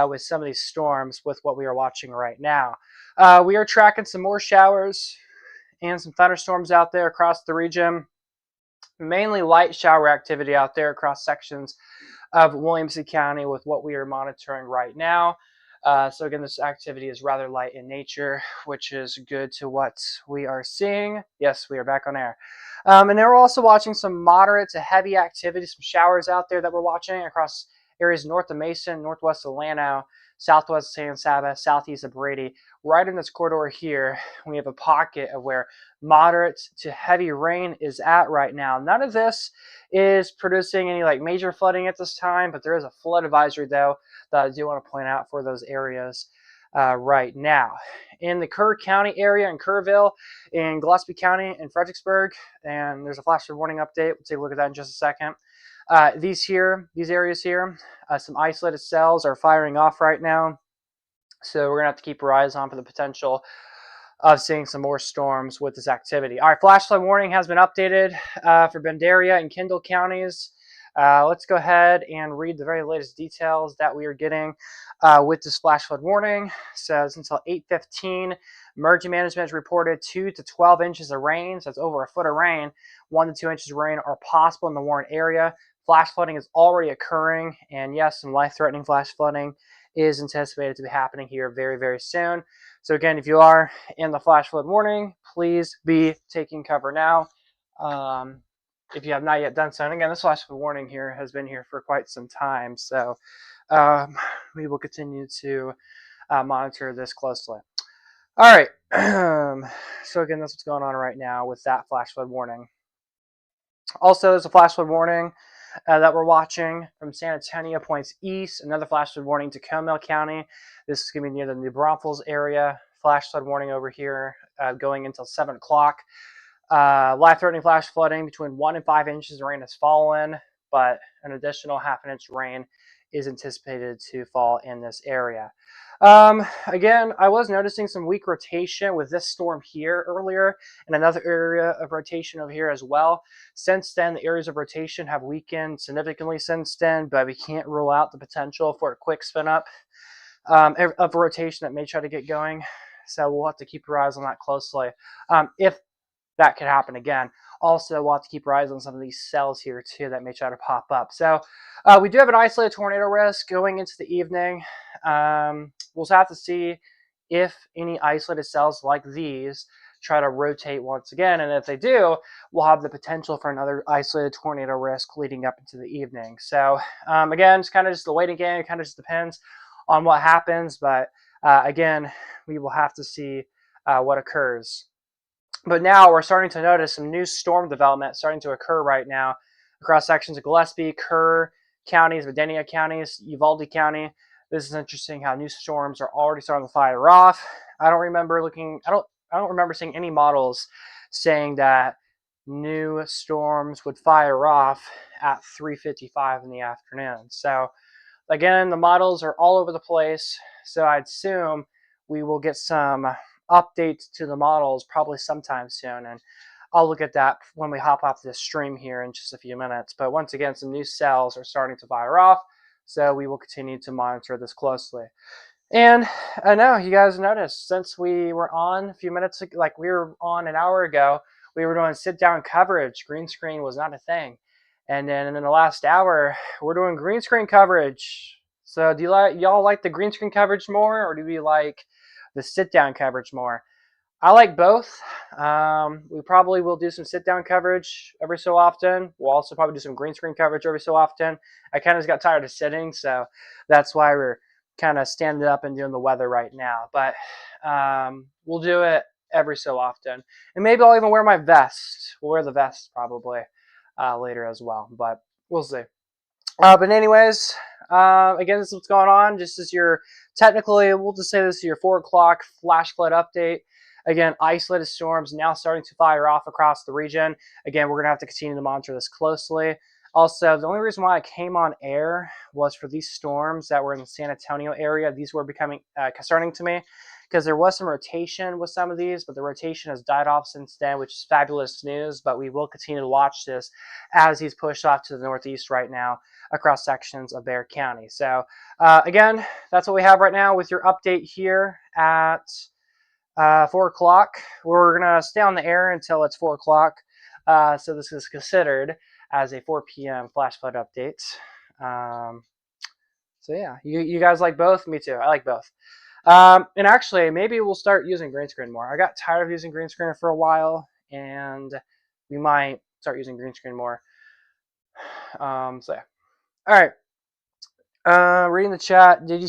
with some of these storms with what we are watching right now. We are tracking some more showers and some thunderstorms out there across the region. Mainly light shower activity out there across sections of Williamson County with what we are monitoring right now. So again, this activity is rather light in nature, which is good to what we are seeing. Yes, we are back on air. And then we're also watching some moderate to heavy activity, some showers out there that we're watching across areas north of Mason, northwest of Llano, southwest of San Saba, southeast of Brady. Right in this corridor here, we have a pocket of where moderate to heavy rain is at right now. None of this is producing any like major flooding at this time, but there is a flood advisory though that I do want to point out for those areas right now. In the Kerr County area, in Kerrville, in Gillespie County, in Fredericksburg, and there's a flash flood warning update. We'll take a look at that in just a second. These areas here, some isolated cells are firing off right now. So we're going to have to keep our eyes on for the potential of seeing some more storms with this activity. All right, flash flood warning has been updated for Bandera and Kendall counties. Let's go ahead and read the very latest details that we are getting with this flash flood warning. So it's until 8:15. Emergency management has reported 2 to 12 inches of rain. So that's over a foot of rain. 1 to 2 inches of rain are possible in the Warren area. Flash flooding is already occurring. And yes, some life-threatening flash flooding is anticipated to be happening here very, very soon. So again, if you are in the flash flood warning, please be taking cover now. If you have not yet done so, and again, this flash flood warning here has been here for quite some time. So we will continue to monitor this closely. All right. So again, that's what's going on right now with that flash flood warning. Also, there's a flash flood warning that we're watching from San Antonio points east. Another flash flood warning to Comal County. This is going to be near the New Braunfels area. Flash flood warning over here going until 7 o'clock. Life-threatening flash flooding between 1 and 5 inches of rain has fallen, but an additional ½ inch rain is anticipated to fall in this area. Again, I was noticing some weak rotation with this storm here earlier and another area of rotation over here as well. Since then, the areas of rotation have weakened significantly since then, but we can't rule out the potential for a quick spin up of rotation that may try to get going. So we'll have to keep our eyes on that closely. If that could happen again. Also, we'll have to keep our eyes on some of these cells here too that may try to pop up. So we do have an isolated tornado risk going into the evening. We'll have to see if any isolated cells like these try to rotate once again. And if they do, we'll have the potential for another isolated tornado risk leading up into the evening. So again, it's kind of just the waiting game. It kind of just depends on what happens. But again, we will have to see what occurs. But now we're starting to notice some new storm development starting to occur right now across sections of Gillespie, Kerr counties, Medina counties, Uvalde County. This is interesting how new storms are already starting to fire off. I don't remember seeing any models saying that new storms would fire off at 3:55 in the afternoon. So again, the models are all over the place. So I'd assume we will get some update to the models probably sometime soon, and I'll look at that when we hop off this stream here in just a few minutes. But once again, some new cells are starting to fire off, so we will continue to monitor this closely. And I know you guys noticed since we were on a few minutes, like we were on an hour ago, we were doing sit-down coverage. Green screen was not a thing. And then in the last hour, we're doing green screen coverage. So do y'all like the green screen coverage more, or do you like the sit-down coverage more? I like both. We probably will do some sit-down coverage every so often. We'll also probably do some green screen coverage every so often. I kind of got tired of sitting, so that's why we're kind of standing up and doing the weather right now. But we'll do it every so often. And maybe I'll even wear my vest. We'll wear the vest probably later as well, but we'll see. But anyways, again, this is what's going on. Just as your, technically, we'll just say this is your 4 o'clock flash flood update. Again, isolated storms now starting to fire off across the region. Again, we're going to have to continue to monitor this closely. Also, the only reason why I came on air was for these storms that were in the San Antonio area. These were becoming concerning to me because there was some rotation with some of these, but the rotation has died off since then, which is fabulous news. But we will continue to watch this as he's pushed off to the northeast right now across sections of Bexar County. So again, that's what we have right now with your update here at 4 o'clock. We're going to stay on the air until it's 4 o'clock. So this is considered as a 4 p.m. flash flood update. So yeah, you guys like both? Me too. I like both. And actually, maybe we'll start using green screen more. I got tired of using green screen for a while, and we might start using green screen more. So yeah. All right. Reading the chat. Did you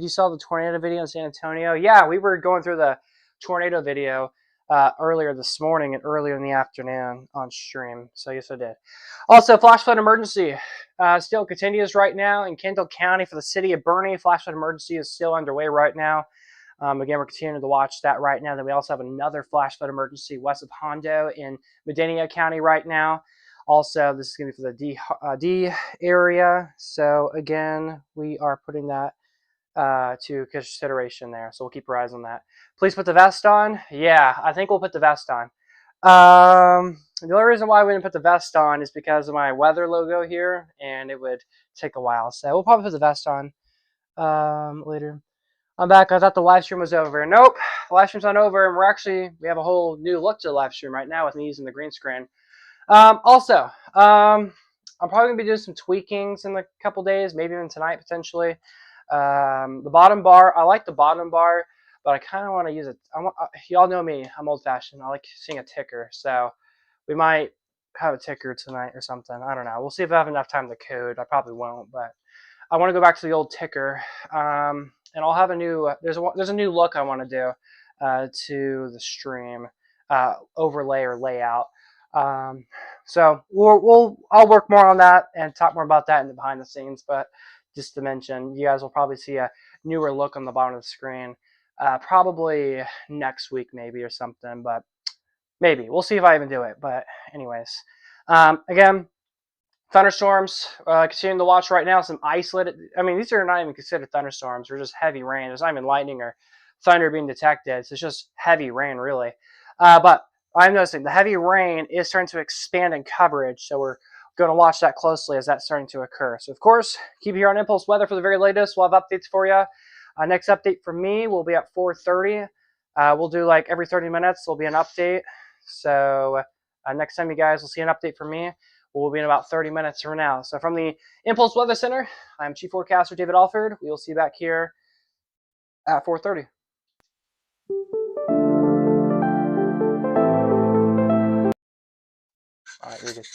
saw the tornado video in San Antonio? Yeah, we were going through the tornado video earlier this morning and earlier in the afternoon on stream. So yes, I did. Also, flash flood emergency still continues right now in Kendall County for the city of Bernie. Flash flood emergency is still underway right now. Again, we're continuing to watch that right now. Then we also have another flash flood emergency west of Hondo in Medina County right now. Also, this is going to be for the D area. So again, we are putting that to consideration there. So we'll keep our eyes on that. Please put the vest on. Yeah, I think we'll put the vest on. The only reason why we didn't put the vest on is because of my weather logo here, and it would take a while. So we'll probably put the vest on later. I'm back. I thought the live stream was over. Nope, the live stream's not over, and we have a whole new look to the live stream right now with me using the green screen. Also, I'm probably going to be doing some tweakings in a couple days, maybe even tonight potentially. The bottom bar, I like the bottom bar, but I kind of want to use it. Y'all know me, I'm old-fashioned. I like seeing a ticker, so we might have a ticker tonight or something. I don't know. We'll see if I have enough time to code. I probably won't, but I want to go back to the old ticker, and I'll have a new. There's a new look I want to do to the stream overlay or layout. So I'll work more on that and talk more about that in the behind the scenes. But just to mention, you guys will probably see a newer look on the bottom of the screen, probably next week maybe or something. But maybe we'll see if I even do it. But anyways, again. Thunderstorms, continuing to watch right now. Some isolated. I mean, these are not even considered thunderstorms. They're just heavy rain. There's not even lightning or thunder being detected. So it's just heavy rain, really. But I'm noticing the heavy rain is starting to expand in coverage. So we're going to watch that closely as that's starting to occur. So, of course, keep here on Impulse Weather for the very latest. We'll have updates for you. Next update for me will be at 4:30. We'll do like every 30 minutes. There'll be an update. So next time you guys will see an update from me. We'll be in about 30 minutes from now. So from the Impulse Weather Center, I'm Chief Forecaster David Alford. We will see you back here at 4:30. All right, you're good.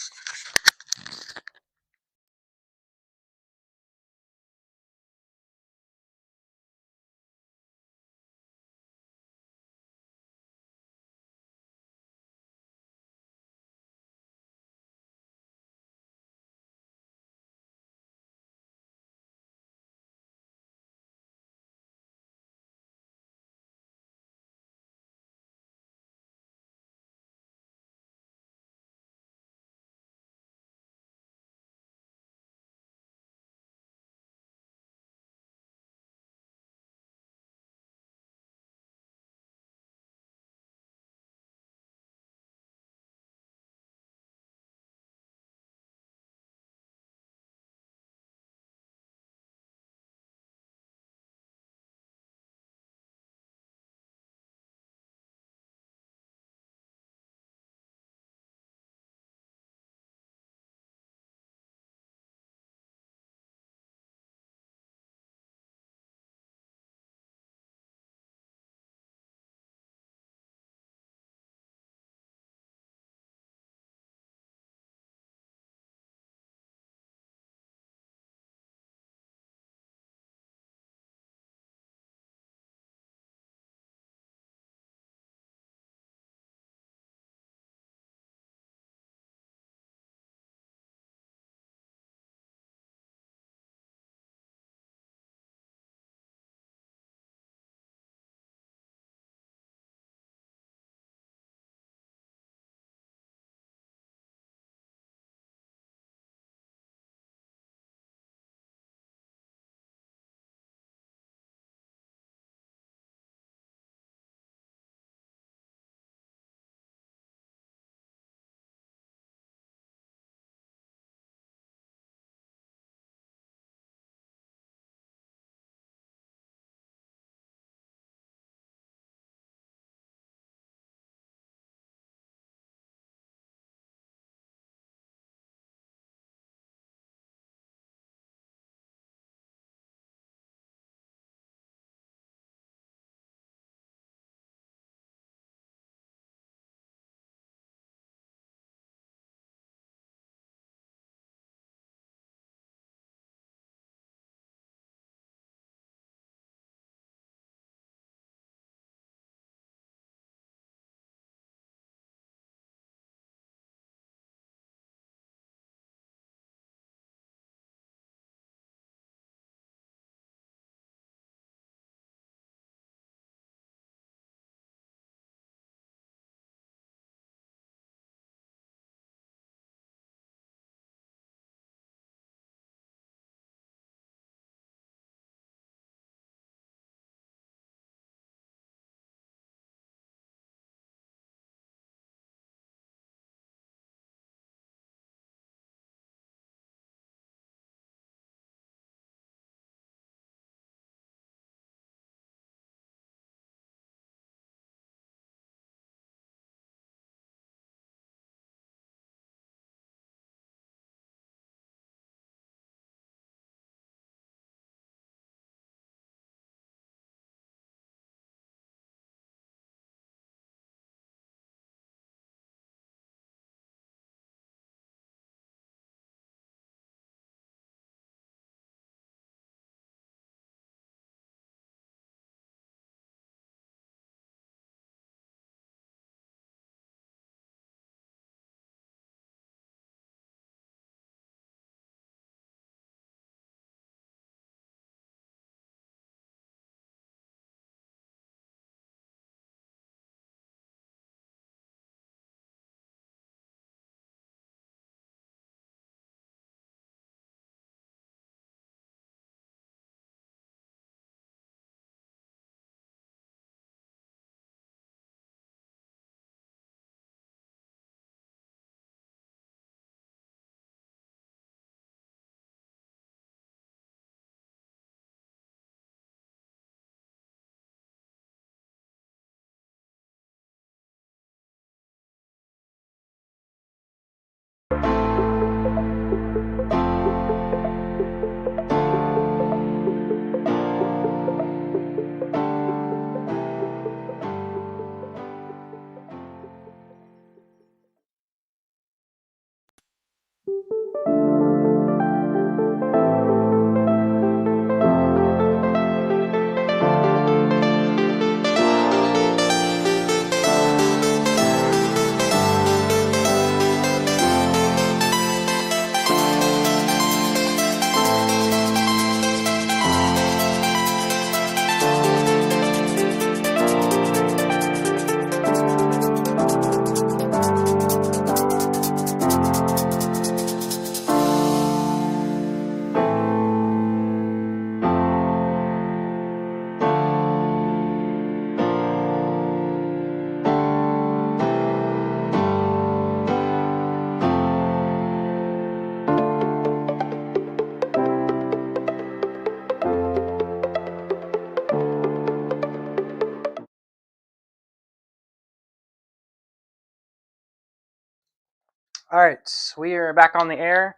All right, we are back on the air.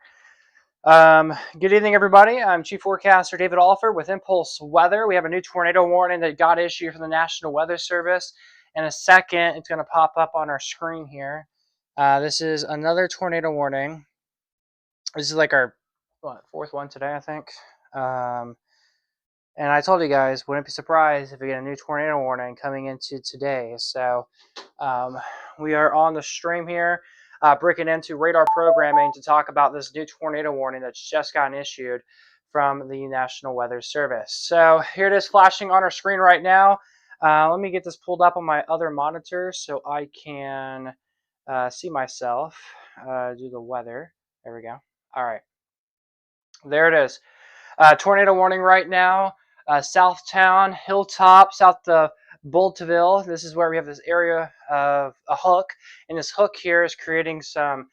Good evening, everybody. I'm Chief Forecaster David Alford with Impulse Weather. We have a new tornado warning that got issued from the National Weather Service. In a second, it's going to pop up on our screen here. This is another tornado warning. This is like our fourth one today, I think. And I told you guys, wouldn't be surprised if we get a new tornado warning coming into today. So we are on the stream here, breaking into radar programming to talk about this new tornado warning that's just gotten issued from the National Weather Service. So here it is flashing on our screen right now. Let me get this pulled up on my other monitor so I can see myself do the weather. There we go. All right. There it is. Tornado warning right now. Southtown, Hilltop, south of Bolteville. This is where we have this area of a hook, and this hook here is creating some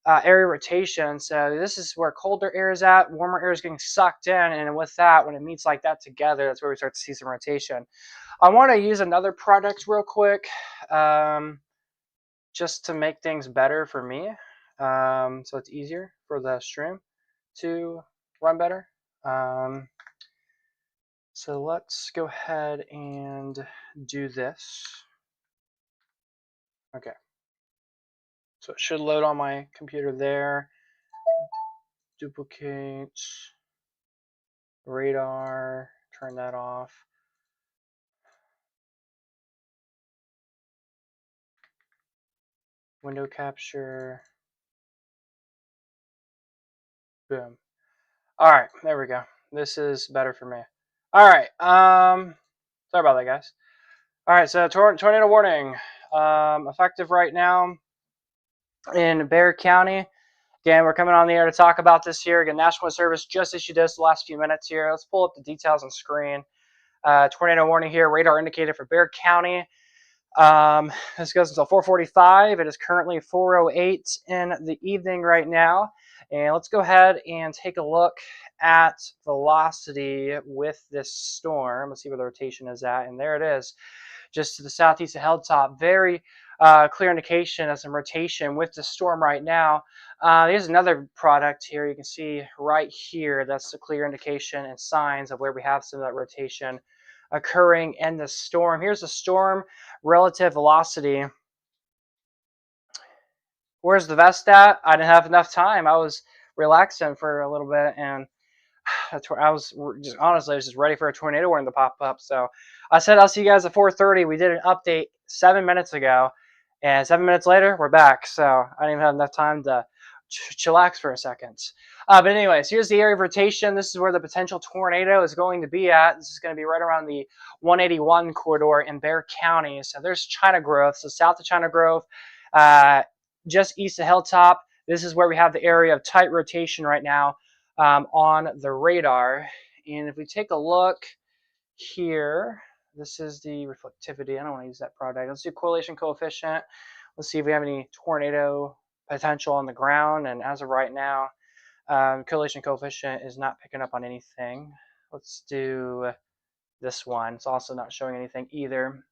area rotation. So this is where colder air is at, warmer air is getting sucked in, and with that, when it meets like that together, that's where we start to see some rotation. I want to use another product real quick, just to make things better for me, so it's easier for the stream to run better. So let's go ahead and do this. Okay. So it should load on my computer there. Duplicate radar, turn that off. Window capture. Boom. All right, there we go. This is better for me. All right. Sorry about that, guys. All right, so tornado warning, effective right now in Bexar County. Again, we're coming on the air to talk about this here. Again, National Weather Service just issued this the last few minutes here. Let's pull up the details on screen. Tornado warning here, radar indicated for Bexar County. This goes until 4:45. It is currently 4:08 in the evening right now. And let's go ahead and take a look at velocity with this storm. Let's see where the rotation is at. And there it is, just to the southeast of Hilltop. Very clear indication of some rotation with the storm right now. Here's another product here. You can see right here, that's a clear indication and signs of where we have some of that rotation occurring in the storm. Here's the storm relative velocity. Where's the vest at? I didn't have enough time. I was relaxing for a little bit, and I was just honestly, I was just ready for a tornado warning to pop up. So I said I'll see you guys at 4:30. We did an update 7 minutes ago, and 7 minutes later we're back. So I didn't even have enough time to chillax for a second. But anyways, here's the area of rotation. This is where the potential tornado is going to be at. This is going to be right around the 181 corridor in Bexar County. So there's China Grove. So south of China Grove, just east of Hilltop. This is where we have the area of tight rotation right now on the radar. And if we take a look here, this is the reflectivity. I don't want to use that product. Let's do correlation coefficient. Let's see if we have any tornado potential on the ground. And as of right now, correlation coefficient is not picking up on anything. Let's do this one. It's also not showing anything either.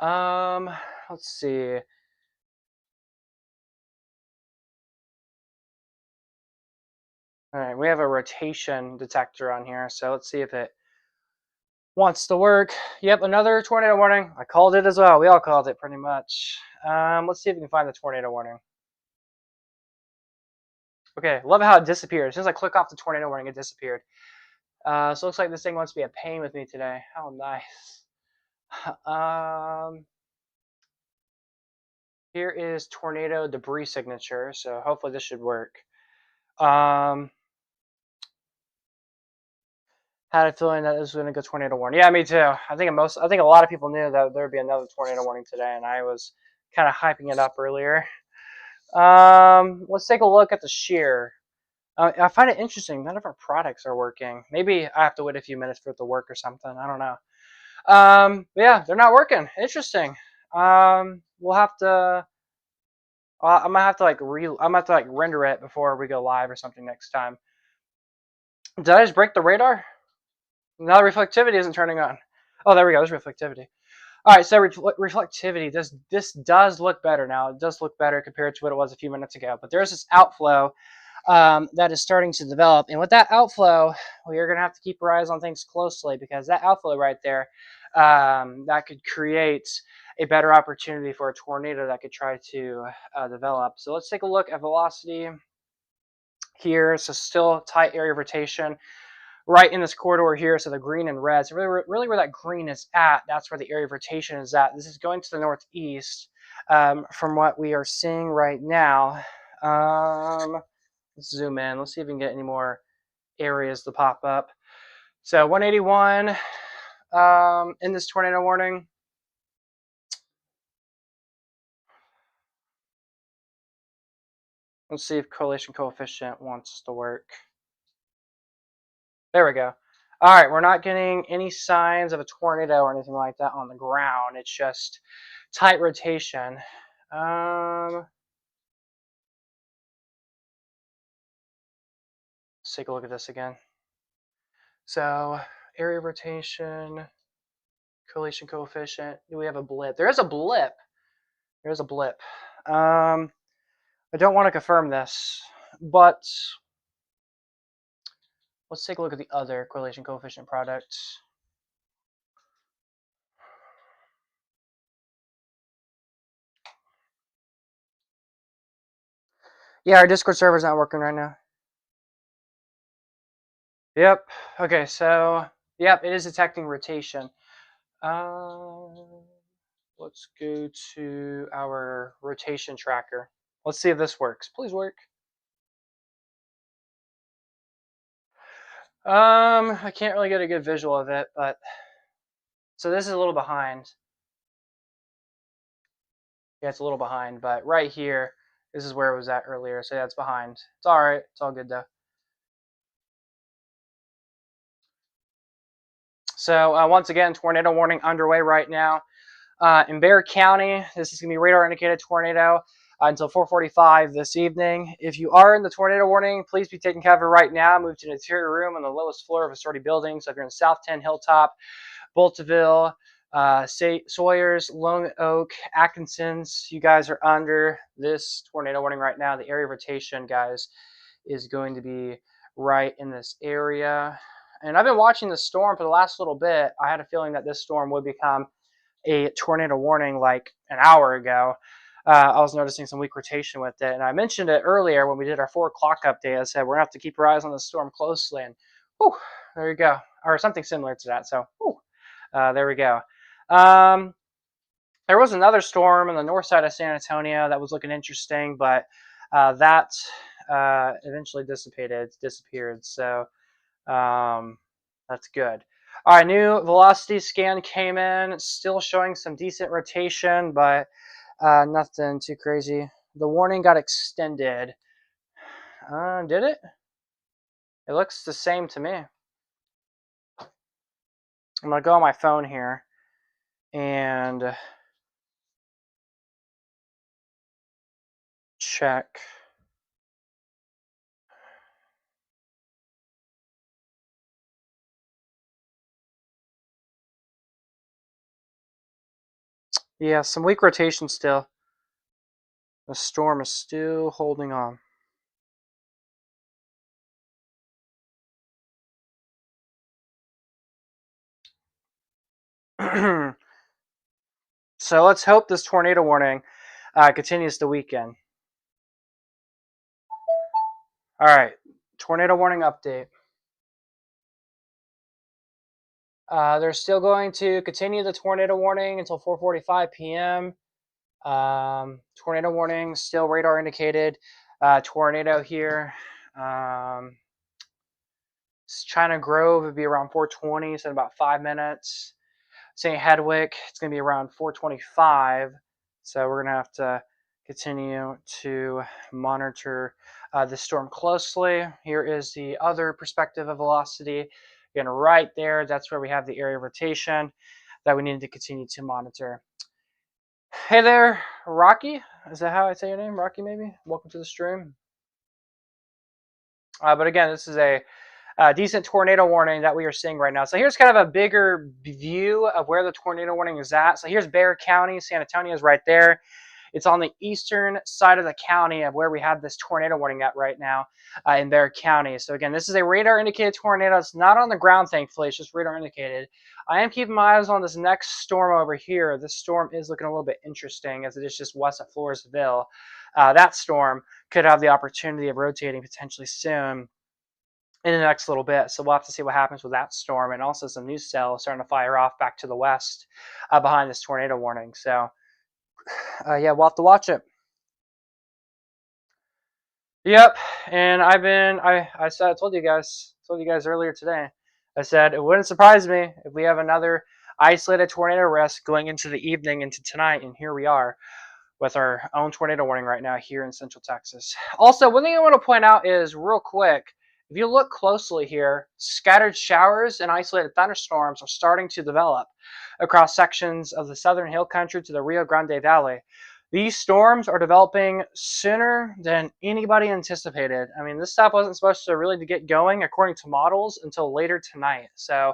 Let's see. All right, we have a rotation detector on here, so let's see if it wants to work. Yep, another tornado warning. I called it as well. We all called it pretty much. Let's see if we can find the tornado warning. Okay, love how it disappeared. As soon as I click off the tornado warning, it disappeared. So it looks like this thing wants to be a pain with me today. How nice. Here is tornado debris signature, so hopefully this should work. Had a feeling that this was going to go tornado warning. Yeah, me too. I think a lot of people knew that there would be another tornado warning today, and I was kind of hyping it up earlier. Let's take a look at the shear. I find it interesting. None of our products are working. Maybe I have to wait a few minutes for it to work or something. I don't know. Yeah, they're not working. Interesting. We'll have to. I might have to I'm gonna have to render it before we go live or something next time. Did I just break the radar? Now the reflectivity isn't turning on. Oh, there we go. There's reflectivity. All right, so reflectivity. This does look better now. It does look better compared to what it was a few minutes ago. But there's this outflow that is starting to develop, and with that outflow, we are going to have to keep our eyes on things closely, because that outflow right there, that could create a better opportunity for a tornado that could try to develop. So let's take a look at velocity here. So still tight area of rotation right in this corridor here. So the green and red. So really where that green is at, that's where the area of rotation is at. This is going to the northeast from what we are seeing right now. Let's zoom in. Let's see if we can get any more areas to pop up. So 181 in this tornado warning. Let's see if correlation coefficient wants to work. There we go. All right, we're not getting any signs of a tornado or anything like that on the ground. It's just tight rotation. Let's take a look at this again. So area of rotation, correlation coefficient. Do we have a blip? There is a blip. There is a blip. I don't want to confirm this, but let's take a look at the other correlation coefficient products. Yeah, our Discord server is not working right now. Yep. Okay, so yep, it is detecting rotation. Let's go to our rotation tracker. Let's see if this works. Please work. I can't really get a good visual of it, but so this is a little behind. Yeah, it's a little behind, but right here, this is where it was at earlier. So yeah, it's behind. It's all right. It's all good though. So once again, tornado warning underway right now. In Bexar County, this is going to be radar indicated tornado until 4:45 this evening. If you are in the tornado warning, please be taking cover right now. Move to an interior room on the lowest floor of a sturdy building. So if you're in South 10 Hilltop, Bolteville, Sawyers, Lone Oak, Atkinson's, you guys are under this tornado warning right now. The area of rotation, guys, is going to be right in this area. And I've been watching the storm for the last little bit. I had a feeling that this storm would become a tornado warning like an hour ago. I was noticing some weak rotation with it, and I mentioned it earlier when we did our 4 o'clock update. I said we're gonna have to keep our eyes on the storm closely, and whew, there you go, or something similar to that. So whew, there we go. There was another storm on the north side of San Antonio that was looking interesting, but that eventually disappeared. So that's good. All right, new velocity scan came in, still showing some decent rotation, but nothing too crazy. The warning got extended. Did it? It looks the same to me. I'm going to go on my phone here and check. Yeah, some weak rotation still. The storm is still holding on. So let's hope this tornado warning continues the weekend. All right, tornado warning update. They're still going to continue the tornado warning until 4:45 p.m. Tornado warning, still radar indicated. Tornado here. China Grove would be around 4:20, so in about 5 minutes. St. Hedwig, it's going to be around 4:25. So we're going to have to continue to monitor this storm closely. Here is the other perspective of velocity. Again, right there, that's where we have the area of rotation that we need to continue to monitor. Hey there, Rocky. Is that how I say your name? Rocky, maybe? Welcome to the stream. But again, this is a decent tornado warning that we are seeing right now. So here's kind of a bigger view of where the tornado warning is at. So here's Bexar County. San Antonio is right there. It's on the eastern side of the county of where we have this tornado warning at right now in Bexar County. So again, this is a radar indicated tornado. It's not on the ground, thankfully. It's just radar indicated. I am keeping my eyes on this next storm over here. This storm is looking a little bit interesting as it is just west of Floresville. That storm could have the opportunity of rotating potentially soon in the next little bit. So we'll have to see what happens with that storm, and also some new cells starting to fire off back to the west behind this tornado warning. So yeah, we'll have to watch it. Yep, and I told you guys earlier today. I said it wouldn't surprise me if we have another isolated tornado risk going into the evening, into tonight, and here we are with our own tornado warning right now here in Central Texas. Also, one thing I want to point out is real quick, if you look closely here, scattered showers and isolated thunderstorms are starting to develop across sections of the southern hill country to the Rio Grande Valley. These storms are developing sooner than anybody anticipated. I mean, this stuff wasn't supposed to really get going, according to models, until later tonight. So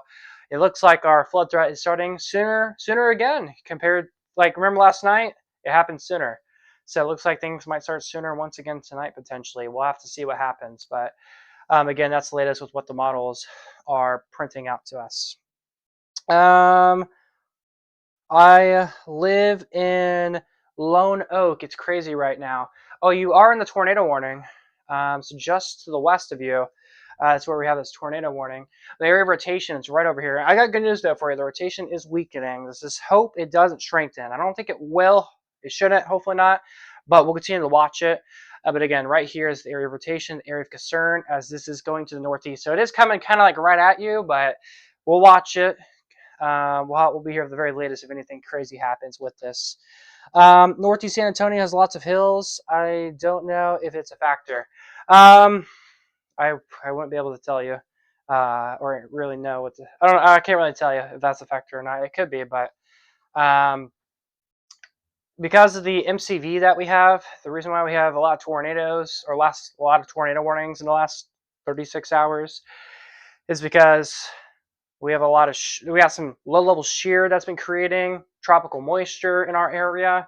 it looks like our flood threat is starting sooner again compared, like, remember last night? It happened sooner. So it looks like things might start sooner once again tonight, potentially. We'll have to see what happens. But again, that's the latest with what the models are printing out to us. I live in Lone Oak. It's crazy right now. Oh, you are in the tornado warning. So just to the west of you, that's where we have this tornado warning. The area of rotation is right over here. I got good news though for you. The rotation is weakening. This is hope it doesn't strengthen. I don't think it will. It shouldn't. Hopefully not. But we'll continue to watch it. But again, right here is the area of rotation, the area of concern, as this is going to the northeast. So it is coming kind of like right at you, but we'll watch it. We'll be here at the very latest if anything crazy happens with this. Northeast San Antonio has lots of hills. I don't know if it's a factor. I wouldn't be able to tell you, or really know what I can't really tell you if that's a factor or not. It could be, but because of the MCV that we have, the reason why we have a lot of tornadoes or a lot of tornado warnings in the last 36 hours is because we have we got some low-level shear that's been creating tropical moisture in our area,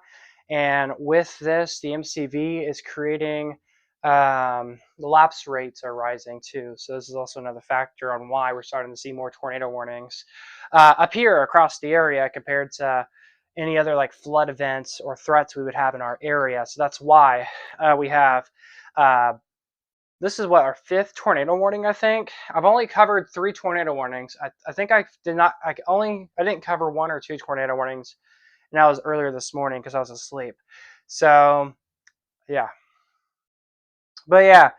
and with this, the MCV is creating the lapse rates are rising too. So this is also another factor on why we're starting to see more tornado warnings up here across the area compared to any other like flood events or threats we would have in our area. So that's why we have. This is what, our 5th tornado warning, I think. I've only covered 3 tornado warnings. I think I didn't cover 1 or 2 tornado warnings, and that was earlier this morning because I was asleep. So, yeah. But yeah,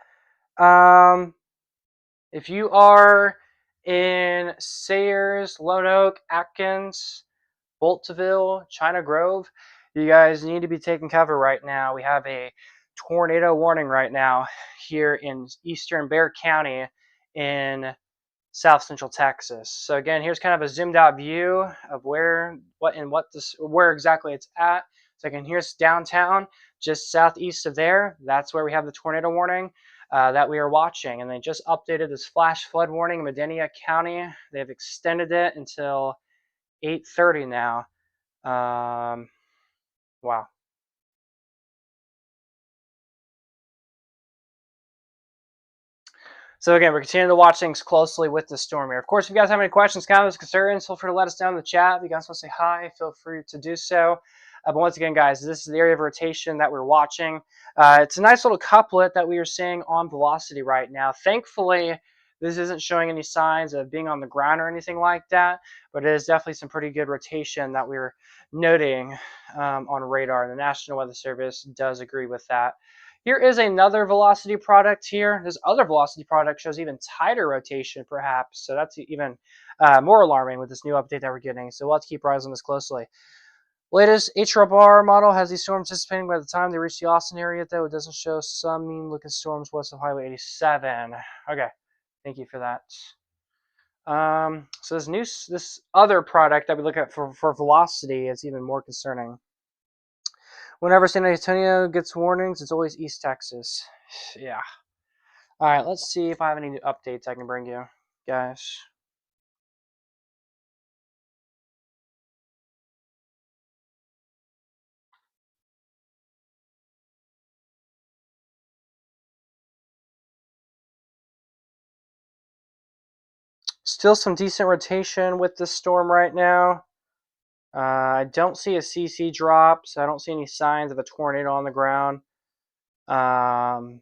if you are in Sayers, Lone Oak, Atkins, Boltville, China Grove, you guys need to be taking cover right now. We have a tornado warning right now here in eastern Bexar County in south central Texas. So again, here's kind of a zoomed out view of where exactly it's at. So again, here's downtown, just southeast of there. That's where we have the tornado warning that we are watching. And they just updated this flash flood warning in Medina County. They've extended it until 8:30 now. Wow. So again, we're continuing to watch things closely with the storm here. Of course, if you guys have any questions, comments, concerns, feel free to let us know in the chat. If you guys want to say hi, feel free to do so. But once again, guys, this is the area of rotation that we're watching. It's a nice little couplet that we are seeing on velocity right now. Thankfully, this isn't showing any signs of being on the ground or anything like that, but it is definitely some pretty good rotation that we're noting on radar, and the National Weather Service does agree with that. Here is another velocity product here. This other velocity product shows even tighter rotation, perhaps. So that's even more alarming with this new update that we're getting. So we'll have to keep our eyes on this closely. Latest HRR model has these storms dissipating by the time they reach the Austin area, though it doesn't show some mean-looking storms west of Highway 87. Okay, thank you for that. So this other product that we look at for velocity is even more concerning. Whenever San Antonio gets warnings, it's always East Texas. Yeah. All right, let's see if I have any new updates I can bring you, guys. Still some decent rotation with this storm right now. I don't see a CC drop, so I don't see any signs of a tornado on the ground. But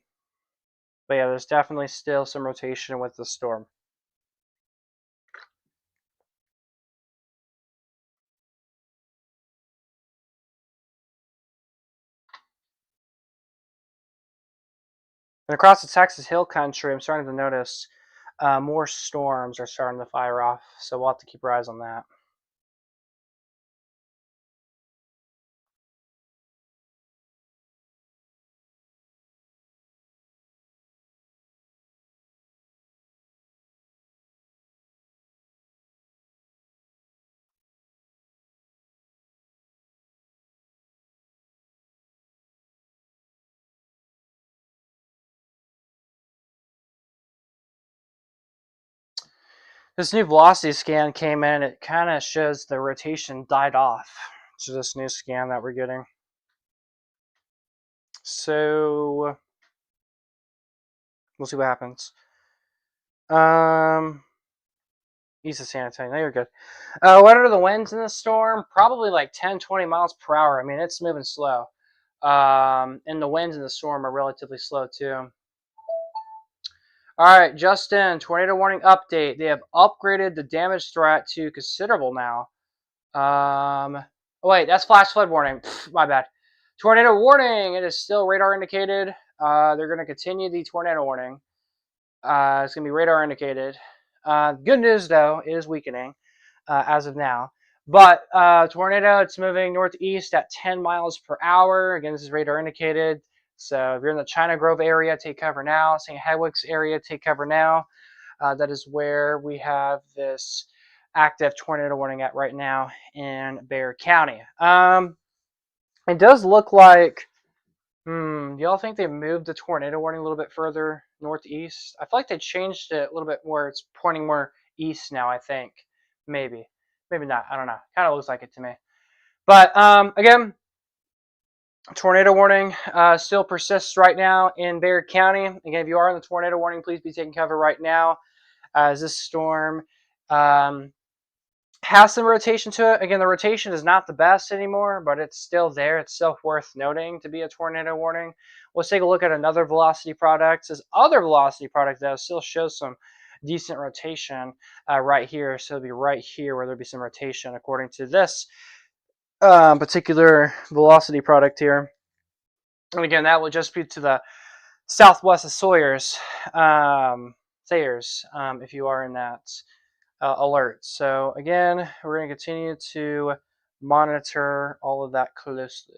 yeah, there's definitely still some rotation with the storm. And across the Texas Hill Country, I'm starting to notice more storms are starting to fire off, so we'll have to keep our eyes on that. This new velocity scan came in. It kind of shows the rotation died off. So this new scan that we're getting. So we'll see what happens. East of San Antonio. No, you're good. What are the winds in the storm? Probably like 10, 20 miles per hour. I mean, it's moving slow. And the winds in the storm are relatively slow too. All right, Justin, tornado warning update. They have upgraded the damage threat to considerable now. Oh wait, that's flash flood warning. My bad. Tornado warning. It is still radar indicated. They're going to continue the tornado warning. It's going to be radar indicated. Good news though, it is weakening as of now. But tornado, it's moving northeast at 10 miles per hour. Again, this is radar indicated. So if you're in the China Grove area, take cover now. St. Hedwig's area, take cover now. That is where we have this active tornado warning at right now in Bexar County. It does look like, do y'all think they moved the tornado warning a little bit further northeast? I feel like they changed it a little bit more. It's pointing more east now, I think. Maybe not. I don't know. Kind of looks like it to me. But again, tornado warning still persists right now in Bexar County. Again, if you are in the tornado warning, please be taking cover right now as this storm has some rotation to it. Again, the rotation is not the best anymore, but it's still there. It's still worth noting to be a tornado warning. Let's take a look at another velocity product. This other velocity product, though, still shows some decent rotation right here. So it'll be right here where there'll be some rotation according to this particular velocity product here. And again, that will just be to the southwest of Sayers, if you are in that alert. So again, we're going to continue to monitor all of that closely.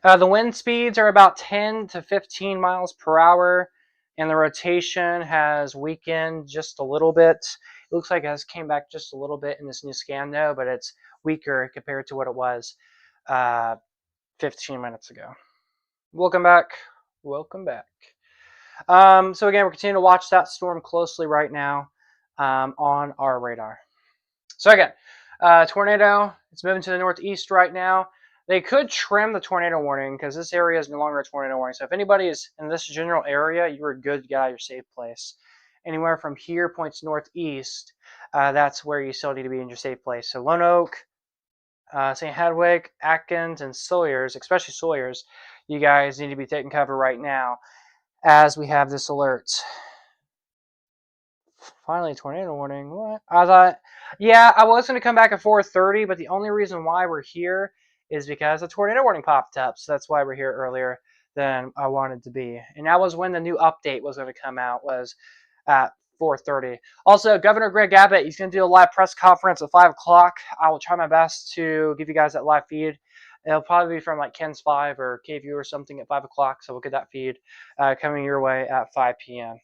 The wind speeds are about 10 to 15 miles per hour, and the rotation has weakened just a little bit. It looks like it has came back just a little bit in this new scan, though, but it's weaker compared to what it was 15 minutes ago. Welcome back. Welcome back. So again, we're continuing to watch that storm closely right now on our radar. So again, Tornado, it's moving to the northeast right now. They could trim the tornado warning because this area is no longer a tornado warning. So if anybody is in this general area, you're good to get out of your safe place. Anywhere from here points northeast, that's where you still need to be in your safe place. So Lone Oak, St. Hedwig, Atkins, and Sawyers, especially Sawyers, you guys need to be taking cover right now as we have this alert. Finally, tornado warning. What? I thought, yeah, I was going to come back at 4:30, but the only reason why we're here is because a tornado warning popped up. So that's why we're here earlier than I wanted to be. And that was when the new update was going to come out, was at 4:30. Also, Governor Greg Abbott, he's going to do a live press conference at 5 o'clock. I will try my best to give you guys that live feed. It'll probably be from like Ken's 5 or KView or something at 5 o'clock. So we'll get that feed coming your way at 5 p.m.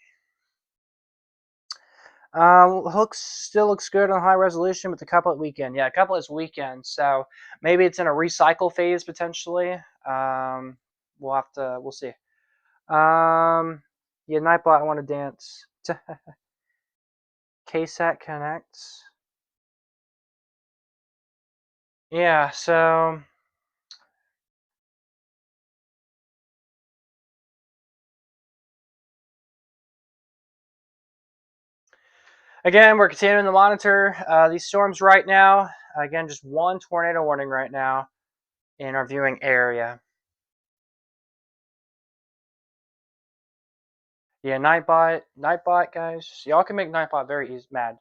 Still looks good on high resolution with the couplet weekend. Yeah, couplet is weekend, so maybe it's in a recycle phase potentially. We'll see. Yeah, Nightbot, I want to dance. KSAT connects. Yeah, so again, we're continuing to monitor these storms right now. Again, just one tornado warning right now in our viewing area. Yeah, Nightbot, guys. Y'all can make Nightbot very easy, mad.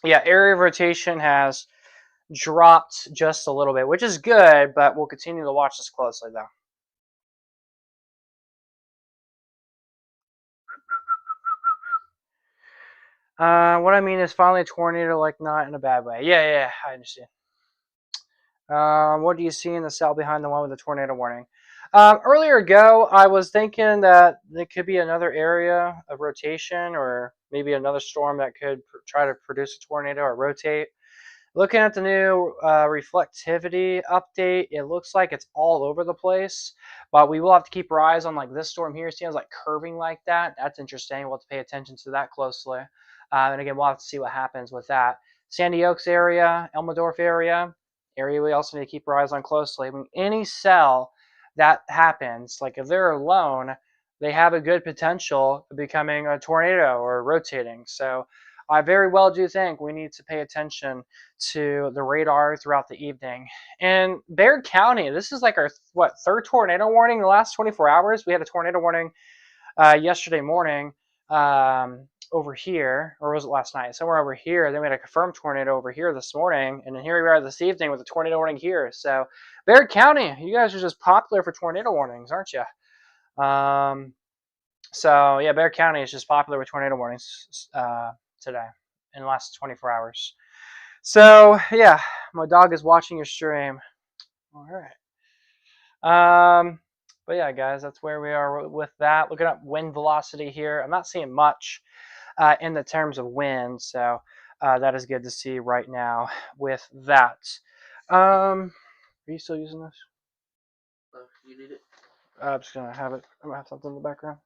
Yeah, area of rotation has dropped just a little bit, which is good, but we'll continue to watch this closely, though. What I mean is finally a tornado, like not in a bad way. Yeah, I understand. What do you see in the cell behind the one with the tornado warning? Earlier ago, I was thinking that there could be another area of rotation or maybe another storm that could try to produce a tornado or rotate. Looking at the new reflectivity update, it looks like it's all over the place, but we will have to keep our eyes on like this storm here. It seems like curving like that. That's interesting. We'll have to pay attention to that closely. And again, we'll have to see what happens with that. Sandy Oaks area, Elmendorf area we also need to keep our eyes on closely. I mean, any cell that happens, like if they're alone, they have a good potential of becoming a tornado or rotating. So I very well do think we need to pay attention to the radar throughout the evening. In Baird County, this is like our third tornado warning in the last 24 hours. We had a tornado warning yesterday morning over here, or was it last night? Somewhere over here. Then we had a confirmed tornado over here this morning, and then here we are this evening with a tornado warning here. So Baird County, you guys are just popular for tornado warnings, aren't you? So yeah, Baird County is just popular with tornado warnings today in the last 24 hours. So yeah, my dog is watching your stream. All right. But yeah, guys, that's where we are with that. Looking up wind velocity here. I'm not seeing much in the terms of wind, so that is good to see right now with that. Are you still using this? You need it? I'm just gonna have it. I'm gonna have something in the background.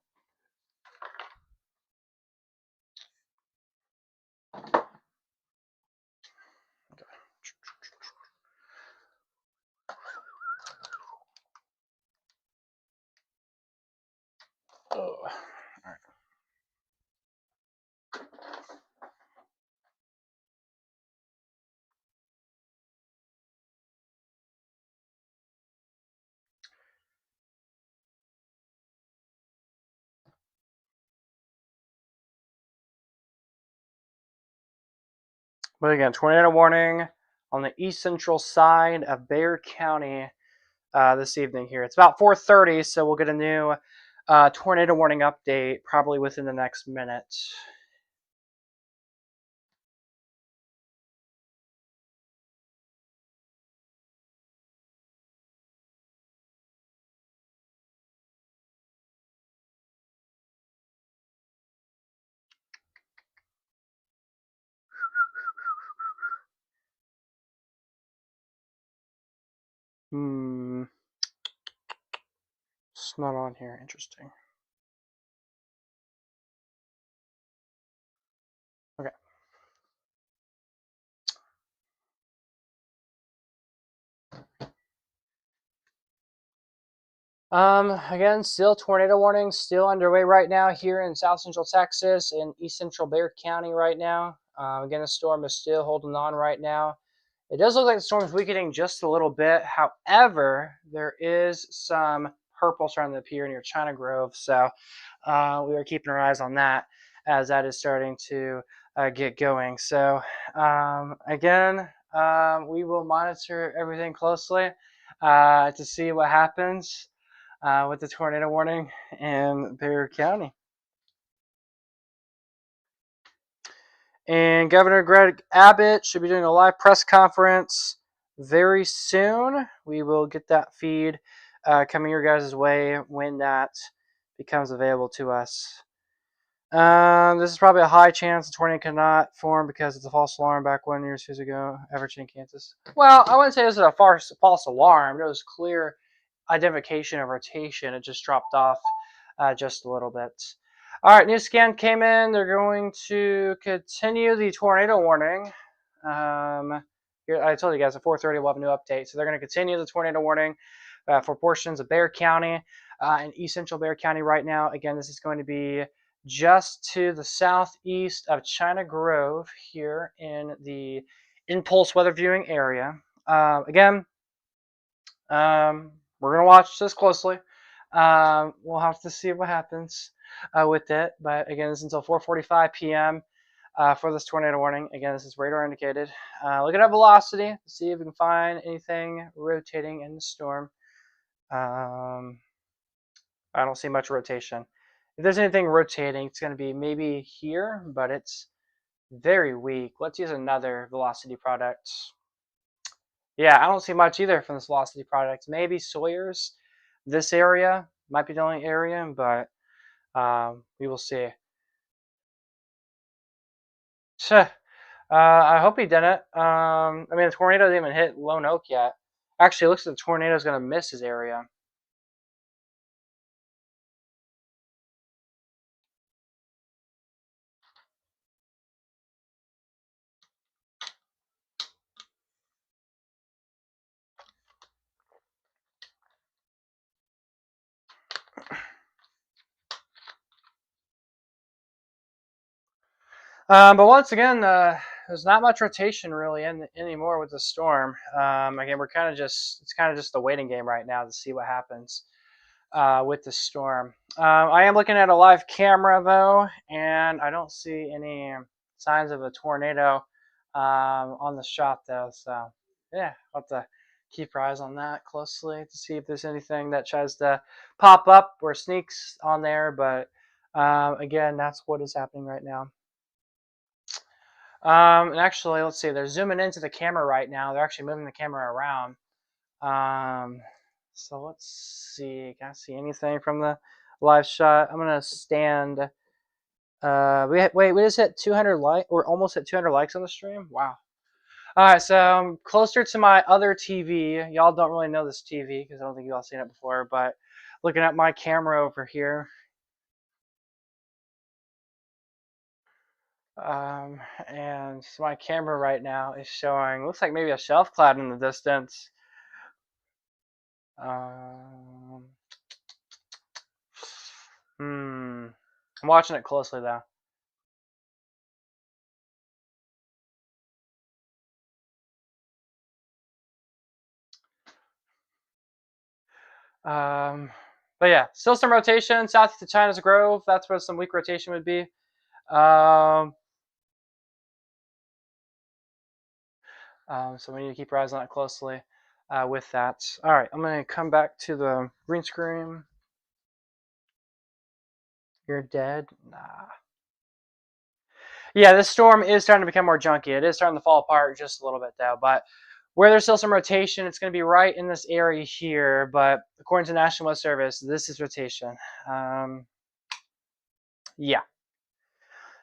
Oh, all right. But again, tornado warning on the east central side of Baird County this evening here. It's about 4:30, so we'll get a new tornado warning update probably within the next minute. It's not on here. Interesting. Okay. Again, still tornado warning, still underway right now here in South Central Texas and East Central Bexar County right now. Again, the storm is still holding on right now. It does look like the storm's weakening just a little bit. However, there is some purple starting to appear near China Grove, so we are keeping our eyes on that as that is starting to get going. So again, we will monitor everything closely to see what happens with the tornado warning in Bexar County. And Governor Greg Abbott should be doing a live press conference very soon. We will get that feed coming your guys' way when that becomes available to us. This is probably a high chance the tornado cannot form because it's a false alarm back 1 year or 2 years ago, Everett, Kansas. Well, I wouldn't say this is a false alarm. It was clear identification of rotation. It just dropped off just a little bit. All right, new scan came in. They're going to continue the tornado warning. Here, I told you guys at 4:30 we'll have a new update. So they're going to continue the tornado warning for portions of Bexar County and East Central Bexar County right now. Again, this is going to be just to the southeast of China Grove here in the Impulse weather viewing area. Again, we're going to watch this closely. We'll have to see what happens with it. But again, this is until 4:45 p.m. For this tornado warning. Again, this is radar indicated. Look at our velocity. See if we can find anything rotating in the storm. I don't see much rotation. If there's anything rotating, it's going to be maybe here, but it's very weak. Let's use another velocity product. Yeah, I don't see much either from this velocity product. Maybe Sawyer's. This area might be the only area, but we will see. I hope he didn't. I mean, the tornado didn't even hit Lone Oak yet. Actually, it looks like the tornado is going to miss his area. But once again, there's not much rotation really anymore with the storm. Again, it's kind of just the waiting game right now to see what happens with the storm. I am looking at a live camera though, and I don't see any signs of a tornado on the shot though. So yeah, I'll have to keep our eyes on that closely to see if there's anything that tries to pop up or sneaks on there. But again, that's what is happening right now. And actually, let's see. They're zooming into the camera right now. They're actually moving the camera around. So let's see. Can I see anything from the live shot? I'm gonna stand. We just hit 200 likes. We're almost at 200 likes on the stream. Wow. All right, so I'm closer to my other TV. Y'all don't really know this TV because I don't think y'all seen it before. But looking at my camera over here. And so my camera right now is showing, looks like maybe a shelf cloud in the distance. I'm watching it closely though. But yeah, still some rotation south to China's Grove. That's where some weak rotation would be. So we need to keep our eyes on it closely. with that. All right, I'm going to come back to the green screen. You're dead? Nah. Yeah, this storm is starting to become more junky. It is starting to fall apart just a little bit, though. But where there's still some rotation, it's going to be right in this area here. But according to National Weather Service, this is rotation. Yeah.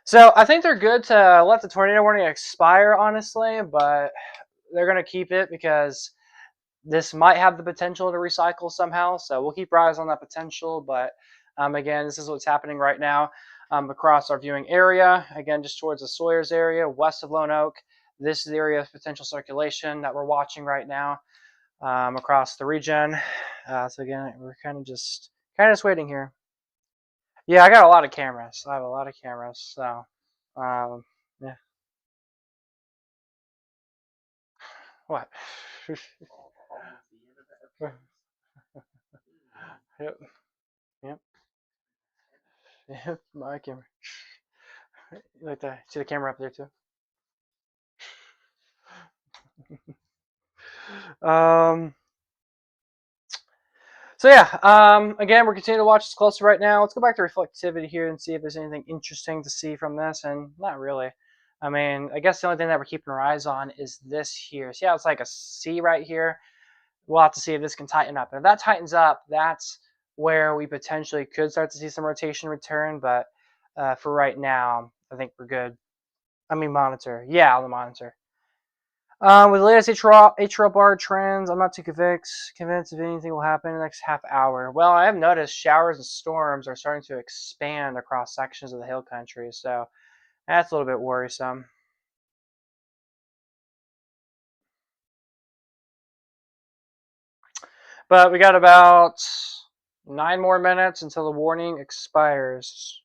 So I think they're good to let the tornado warning expire, honestly. But they're going to keep it because this might have the potential to recycle somehow. So we'll keep our eyes on that potential. But again, this is what's happening right now across our viewing area. Again, just towards the Sawyers area, west of Lone Oak. This is the area of potential circulation that we're watching right now across the region. So again, we're kind of just waiting here. Yeah, I got a lot of cameras. I have a lot of cameras. So yeah. What? Yep. Yep. Yep. My camera. You like to see the camera up there too? So yeah, again, we're continuing to watch this closer right now. Let's go back to reflectivity here and see if there's anything interesting to see from this, and not really. I mean, I guess the only thing that we're keeping our eyes on is this here. See how it's like a C right here? We'll have to see if this can tighten up. And if that tightens up, that's where we potentially could start to see some rotation return, but for right now, I think we're good. I mean, monitor. Yeah, on the monitor. With the latest HRL bar trends, I'm not too convinced if anything will happen in the next half hour. Well, I have noticed showers and storms are starting to expand across sections of the hill country, so that's a little bit worrisome. But we got about 9 more minutes until the warning expires.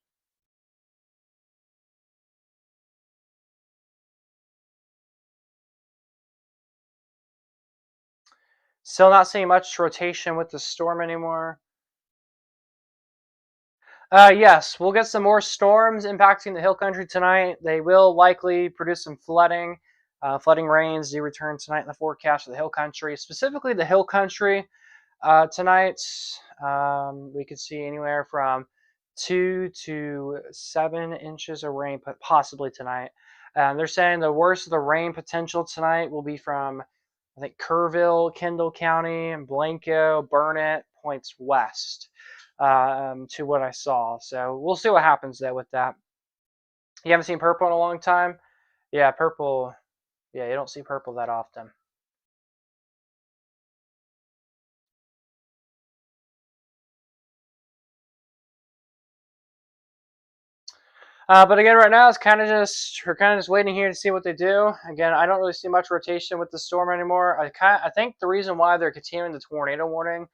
Still not seeing much rotation with the storm anymore. Yes, we'll get some more storms impacting the hill country tonight. They will likely produce some flooding. Flooding rains do return tonight in the forecast for the hill country. Specifically the hill country tonight, we could see anywhere from 2 to 7 inches of rain, possibly tonight. They're saying the worst of the rain potential tonight will be from, I think, Kerrville, Kendall County, and Blanco, Burnett, points west to what I saw. So we'll see what happens there with that. You haven't seen purple in a long time? Yeah, purple. Yeah, you don't see purple that often. But again, right now we're kind of just waiting here to see what they do. Again, I don't really see much rotation with the storm anymore. I think the reason why they're continuing the tornado warning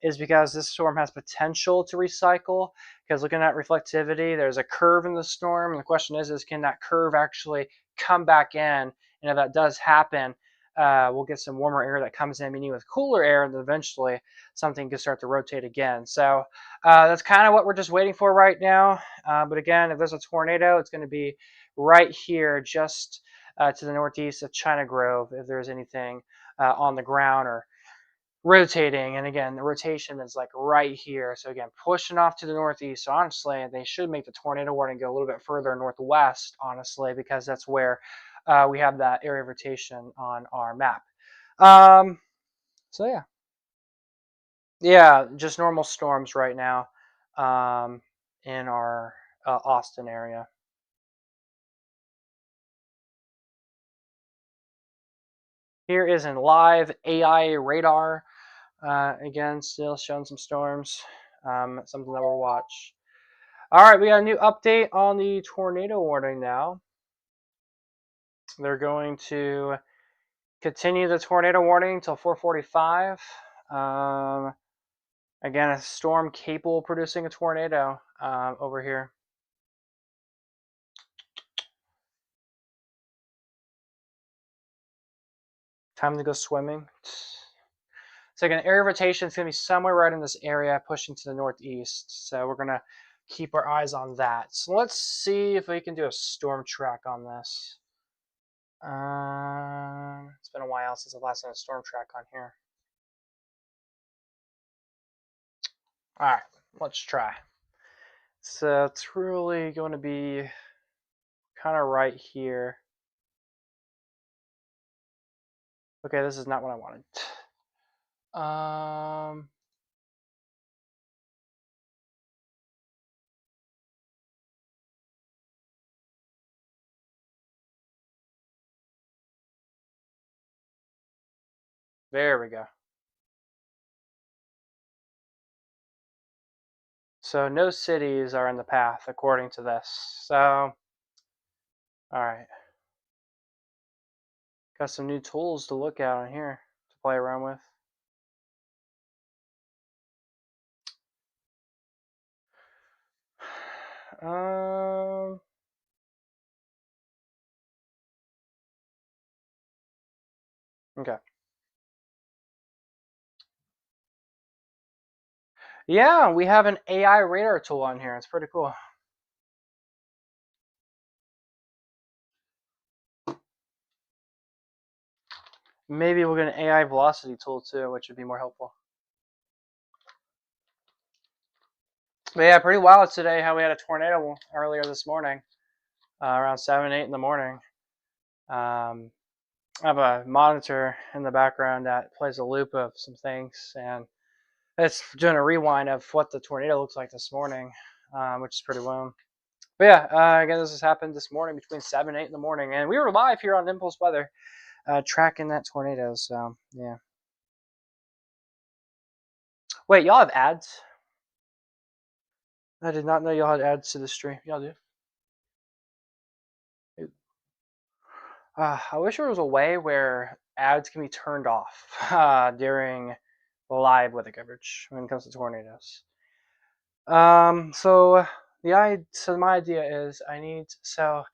is because this storm has potential to recycle. Because looking at reflectivity, there's a curve in the storm, and the question is can that curve actually come back in? And if that does happen, we'll get some warmer air that comes in, meaning with cooler air, and then eventually something could start to rotate again. So that's kind of what we're just waiting for right now. But again, if there's a tornado, it's going to be right here, just to the northeast of China Grove, if there's anything on the ground or rotating. And again, the rotation is like right here. So again, pushing off to the northeast. So honestly, they should make the tornado warning go a little bit further northwest, honestly, because that's where we have that area of rotation on our map. So yeah. Yeah, just normal storms right now in our Austin area. Here is in live AI radar. Again, still showing some storms. Something that we'll watch. All right, we got a new update on the tornado warning now. They're going to continue the tornado warning until 4:45. Again, a storm capable of producing a tornado over here. Time to go swimming. So again, area of rotation is going to be somewhere right in this area, pushing to the northeast. So we're going to keep our eyes on that. So let's see if we can do a storm track on this. It's been a while since I've last done a storm track on here. All right, let's try. So it's really going to be kind of right here. Okay, this is not what I wanted. There we go. So no cities are in the path according to this. So, all right. Got some new tools to look at on here to play around with. Okay. Yeah, we have an AI radar tool on here. It's pretty cool. Maybe we'll get an AI velocity tool too, which would be more helpful. But yeah, pretty wild today how we had a tornado earlier this morning, around 7, 8 in the morning. I have a monitor in the background that plays a loop of some things, and it's doing a rewind of what the tornado looks like this morning, which is pretty wild. But yeah, again, this has happened this morning between 7 and 8 in the morning, and we were live here on Impulse Weather, tracking that tornado. So yeah. Wait, y'all have ads? I did not know y'all had ads to the stream. Y'all do? I wish there was a way where ads can be turned off during live weather coverage when it comes to tornadoes. So my idea is so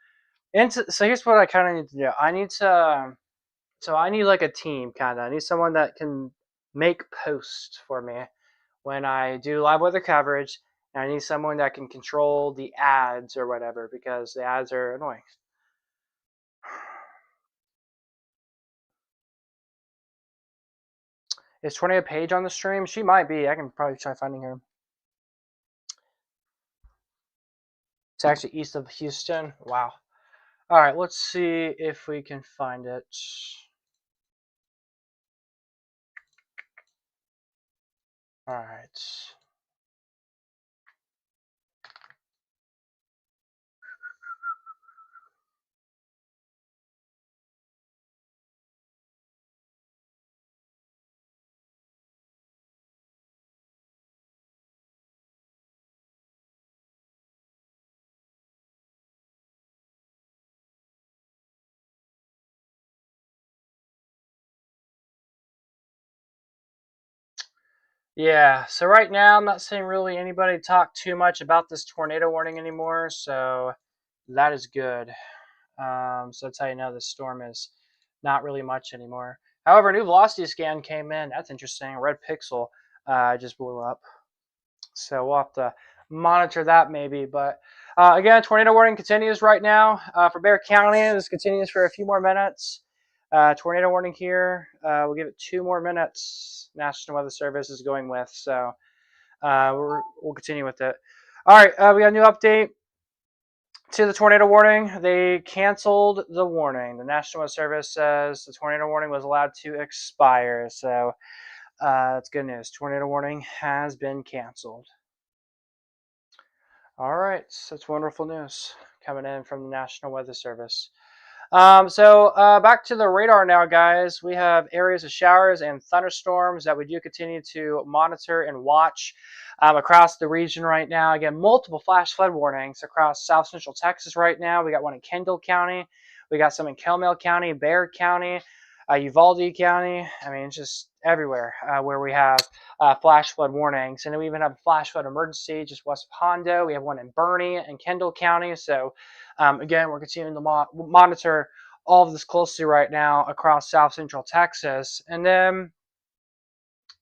here's what I kind of need to do. I need like a team kind of. I need someone that can make posts for me when I do live weather coverage, and I need someone that can control the ads or whatever because the ads are annoying. Is Tornado Paige on the stream? She might be. I can probably try finding her. It's actually east of Houston. Wow. All right, let's see if we can find it. All right. Yeah, so right now I'm not seeing really anybody talk too much about this tornado warning anymore, so that is good. So that's how you know this storm is not really much anymore. However, a new velocity scan came in. That's interesting. Red pixel just blew up. So we'll have to monitor that maybe. But again, tornado warning continues right now for Bexar County. This continues for a few more minutes. Tornado warning here. We'll give it 2 more minutes. National Weather Service is going with. So we'll continue with it. All right, we got a new update to the tornado warning. They canceled the warning. The National Weather Service says the tornado warning was allowed to expire. So that's good news. Tornado warning has been canceled. All right, so that's wonderful news coming in from the National Weather Service. Back to the radar now, guys. We have areas of showers and thunderstorms that we do continue to monitor and watch across the region right now. Again, multiple flash flood warnings across south central Texas right now. We got one in Kendall County. We got some in Kelmel County, Bexar County, Uvalde County. I mean, it's just everywhere where we have flash flood warnings. And then we even have a flash flood emergency just west of Hondo. We have one in Bernie and Kendall County. So again, we're continuing to monitor all of this closely right now across south central Texas. And then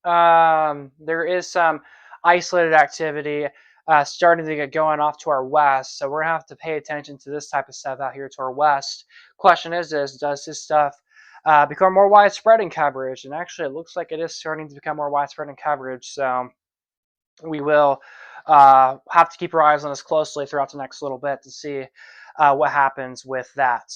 there is some isolated activity starting to get going off to our west. So we're going to have to pay attention to this type of stuff out here to our west. Question is this, does this stuff become more widespread in coverage? And actually, it looks like it is starting to become more widespread in coverage. So we will have to keep our eyes on this closely throughout the next little bit to see what happens with that.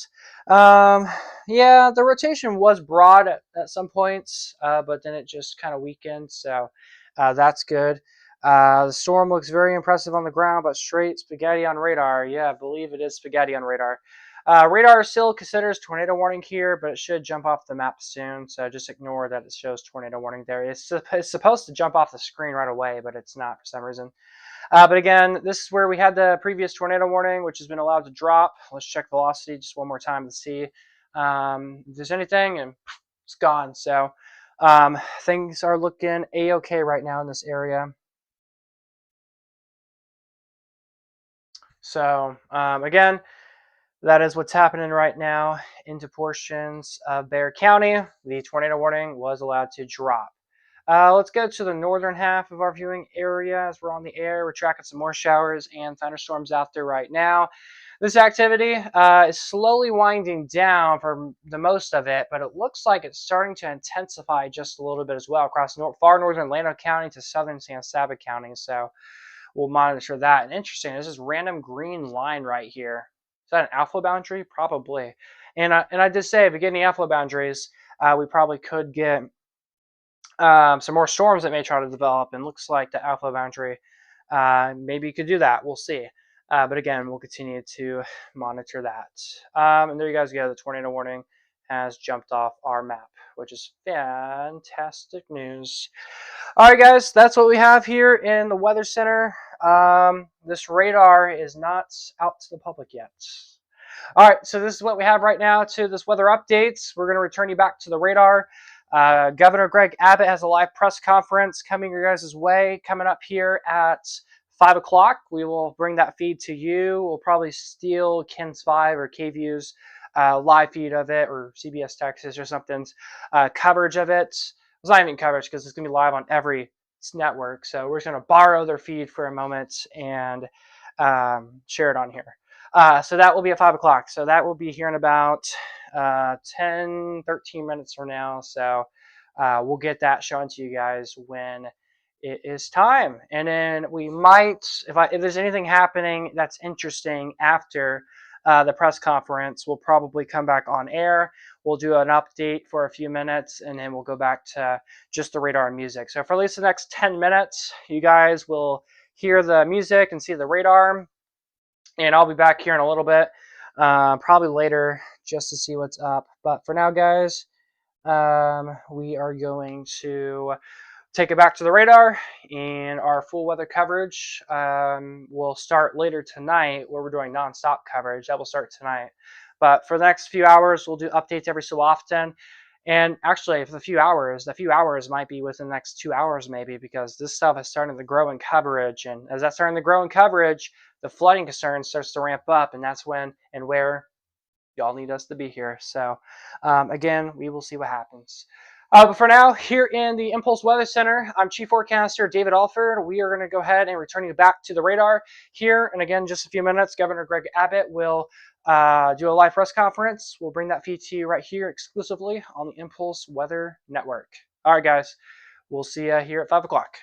Yeah, the rotation was broad at some points, but then it just kind of weakened, so that's good. The storm looks very impressive on the ground, but straight spaghetti on radar. Yeah, I believe it is spaghetti on radar. Radar still considers tornado warning here, but it should jump off the map soon, so just ignore that it shows tornado warning there. It's supposed to jump off the screen right away, but it's not for some reason. But again, this is where we had the previous tornado warning, which has been allowed to drop. Let's check velocity just one more time to see if there's anything, and it's gone. So things are looking a-okay right now in this area. So again, that is what's happening right now into portions of Bexar County. The tornado warning was allowed to drop. Let's go to the northern half of our viewing area as we're on the air. We're tracking some more showers and thunderstorms out there right now. This activity is slowly winding down for the most of it, but it looks like it's starting to intensify just a little bit as well across far northern Llano County to southern San Saba County. So we'll monitor that. And interesting, there's this random green line right here. Is that an alpha boundary? Probably. And I did say if we get any alpha boundaries, we probably could get some more storms that may try to develop, and looks like the alpha boundary maybe you could do that. We'll see. But again, we'll continue to monitor that. And there you guys go. The tornado warning has jumped off our map, which is fantastic news. All right, guys, that's what we have here in the Weather Center. This radar is not out to the public yet. All right, so this is what we have right now to this weather updates. We're going to return you back to the radar. Governor Greg Abbott has a live press conference coming your guys' way, coming up here at 5 o'clock. We will bring that feed to you. We'll probably steal KENS 5 or KVU's live feed of it, or CBS Texas or something's coverage of it. It's not even coverage because it's going to be live on every network. So we're just going to borrow their feed for a moment and share it on here. So that will be at 5 o'clock. So that will be here in about 10, 13 minutes from now. So we'll get that shown to you guys when it is time. And then we might, if there's anything happening that's interesting after the press conference, we'll probably come back on air. We'll do an update for a few minutes, and then we'll go back to just the radar and music. So for at least the next 10 minutes, you guys will hear the music and see the radar. And I'll be back here in a little bit, probably later, just to see what's up. But for now, guys, we are going to take it back to the radar, and our full weather coverage will start later tonight, where we're doing nonstop coverage. That will start tonight. But for the next few hours, we'll do updates every so often. And actually, for the few hours might be within the next 2 hours maybe, because this stuff is starting to grow in coverage. And as that's starting to grow in coverage, the flooding concern starts to ramp up, and that's when and where y'all need us to be here. So again, we will see what happens. But for now, here in the Impulse Weather Center, I'm Chief Forecaster David Alford. We are going to go ahead and return you back to the radar here. And again, just a few minutes, Governor Greg Abbott will do a live press conference. We'll bring that feed to you right here exclusively on the Impulse Weather Network. All right, guys, we'll see you here at 5 o'clock.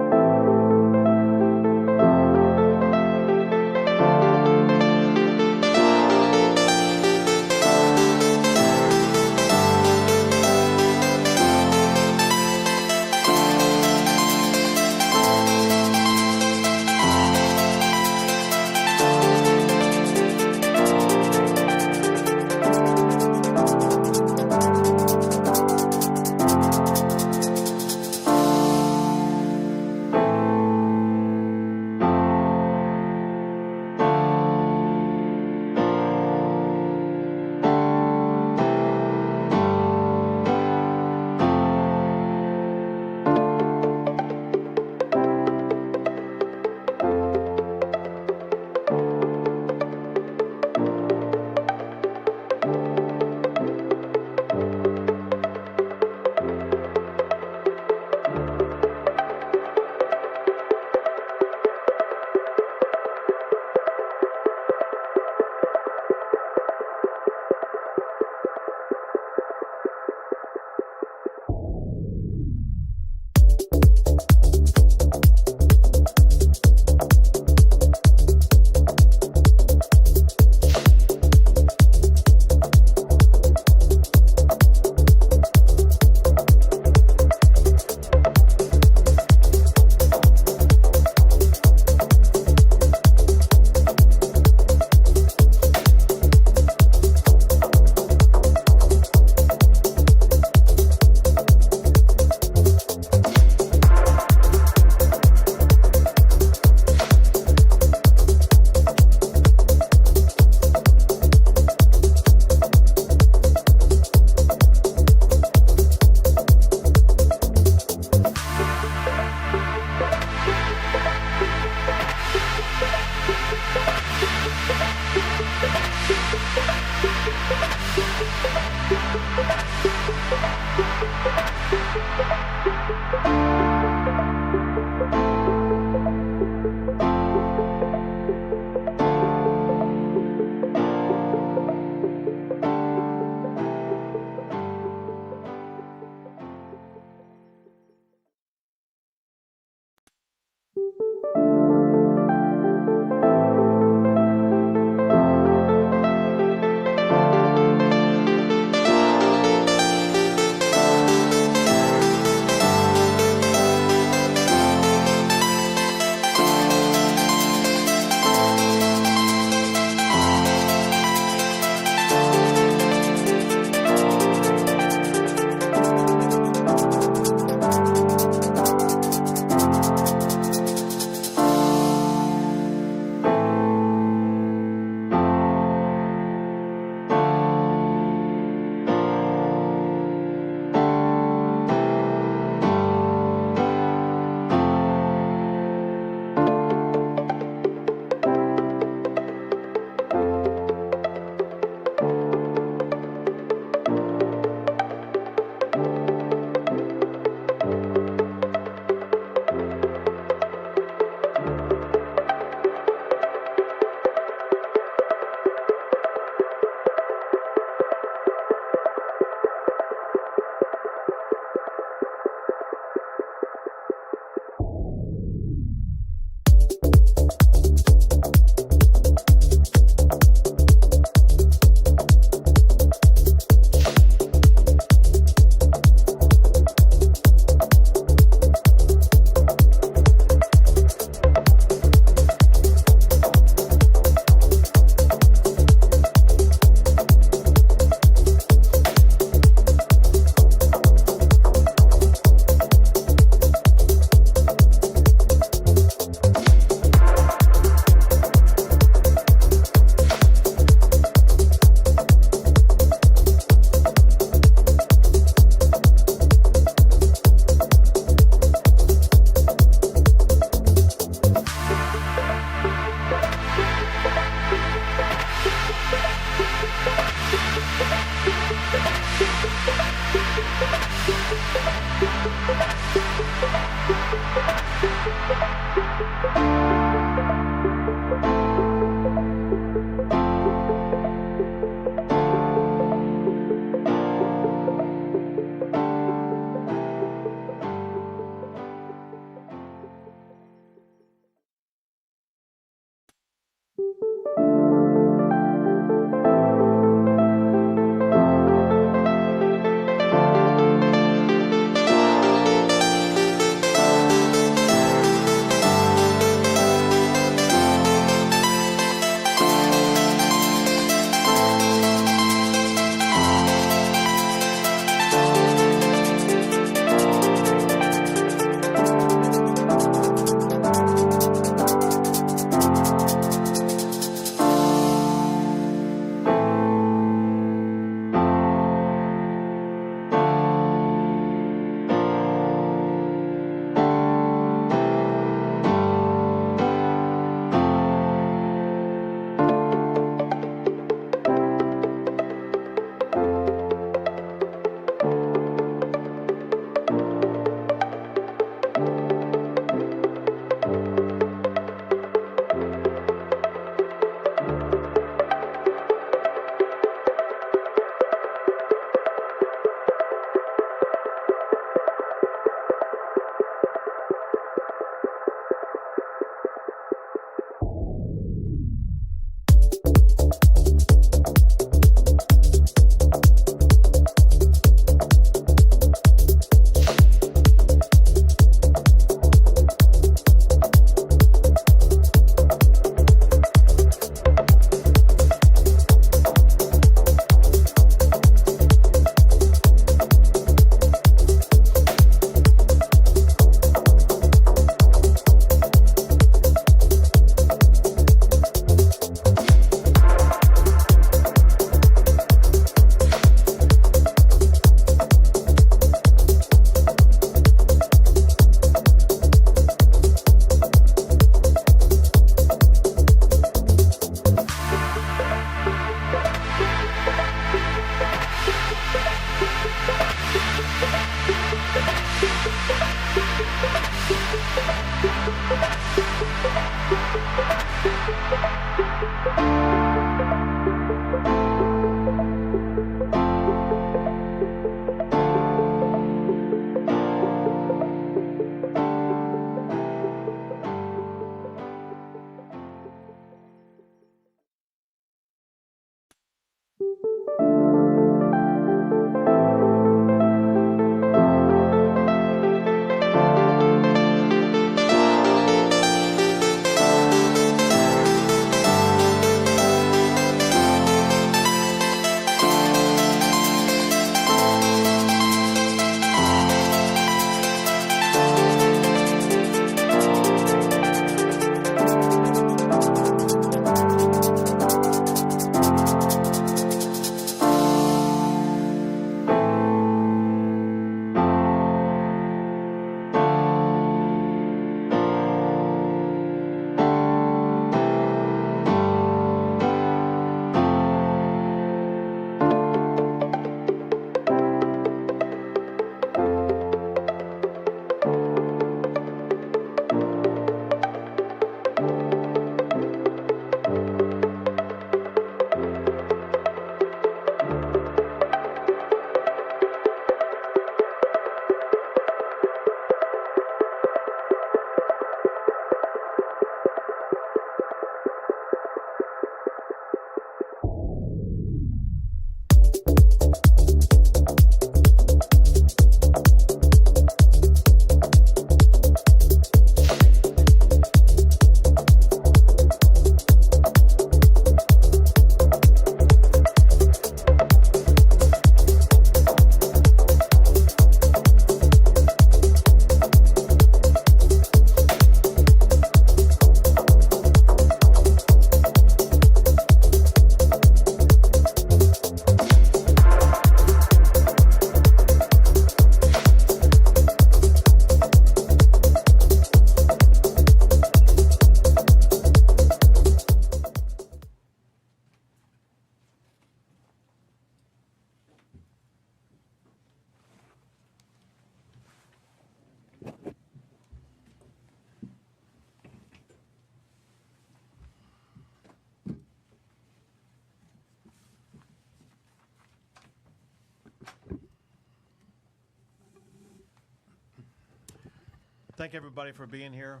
Thank everybody for being here.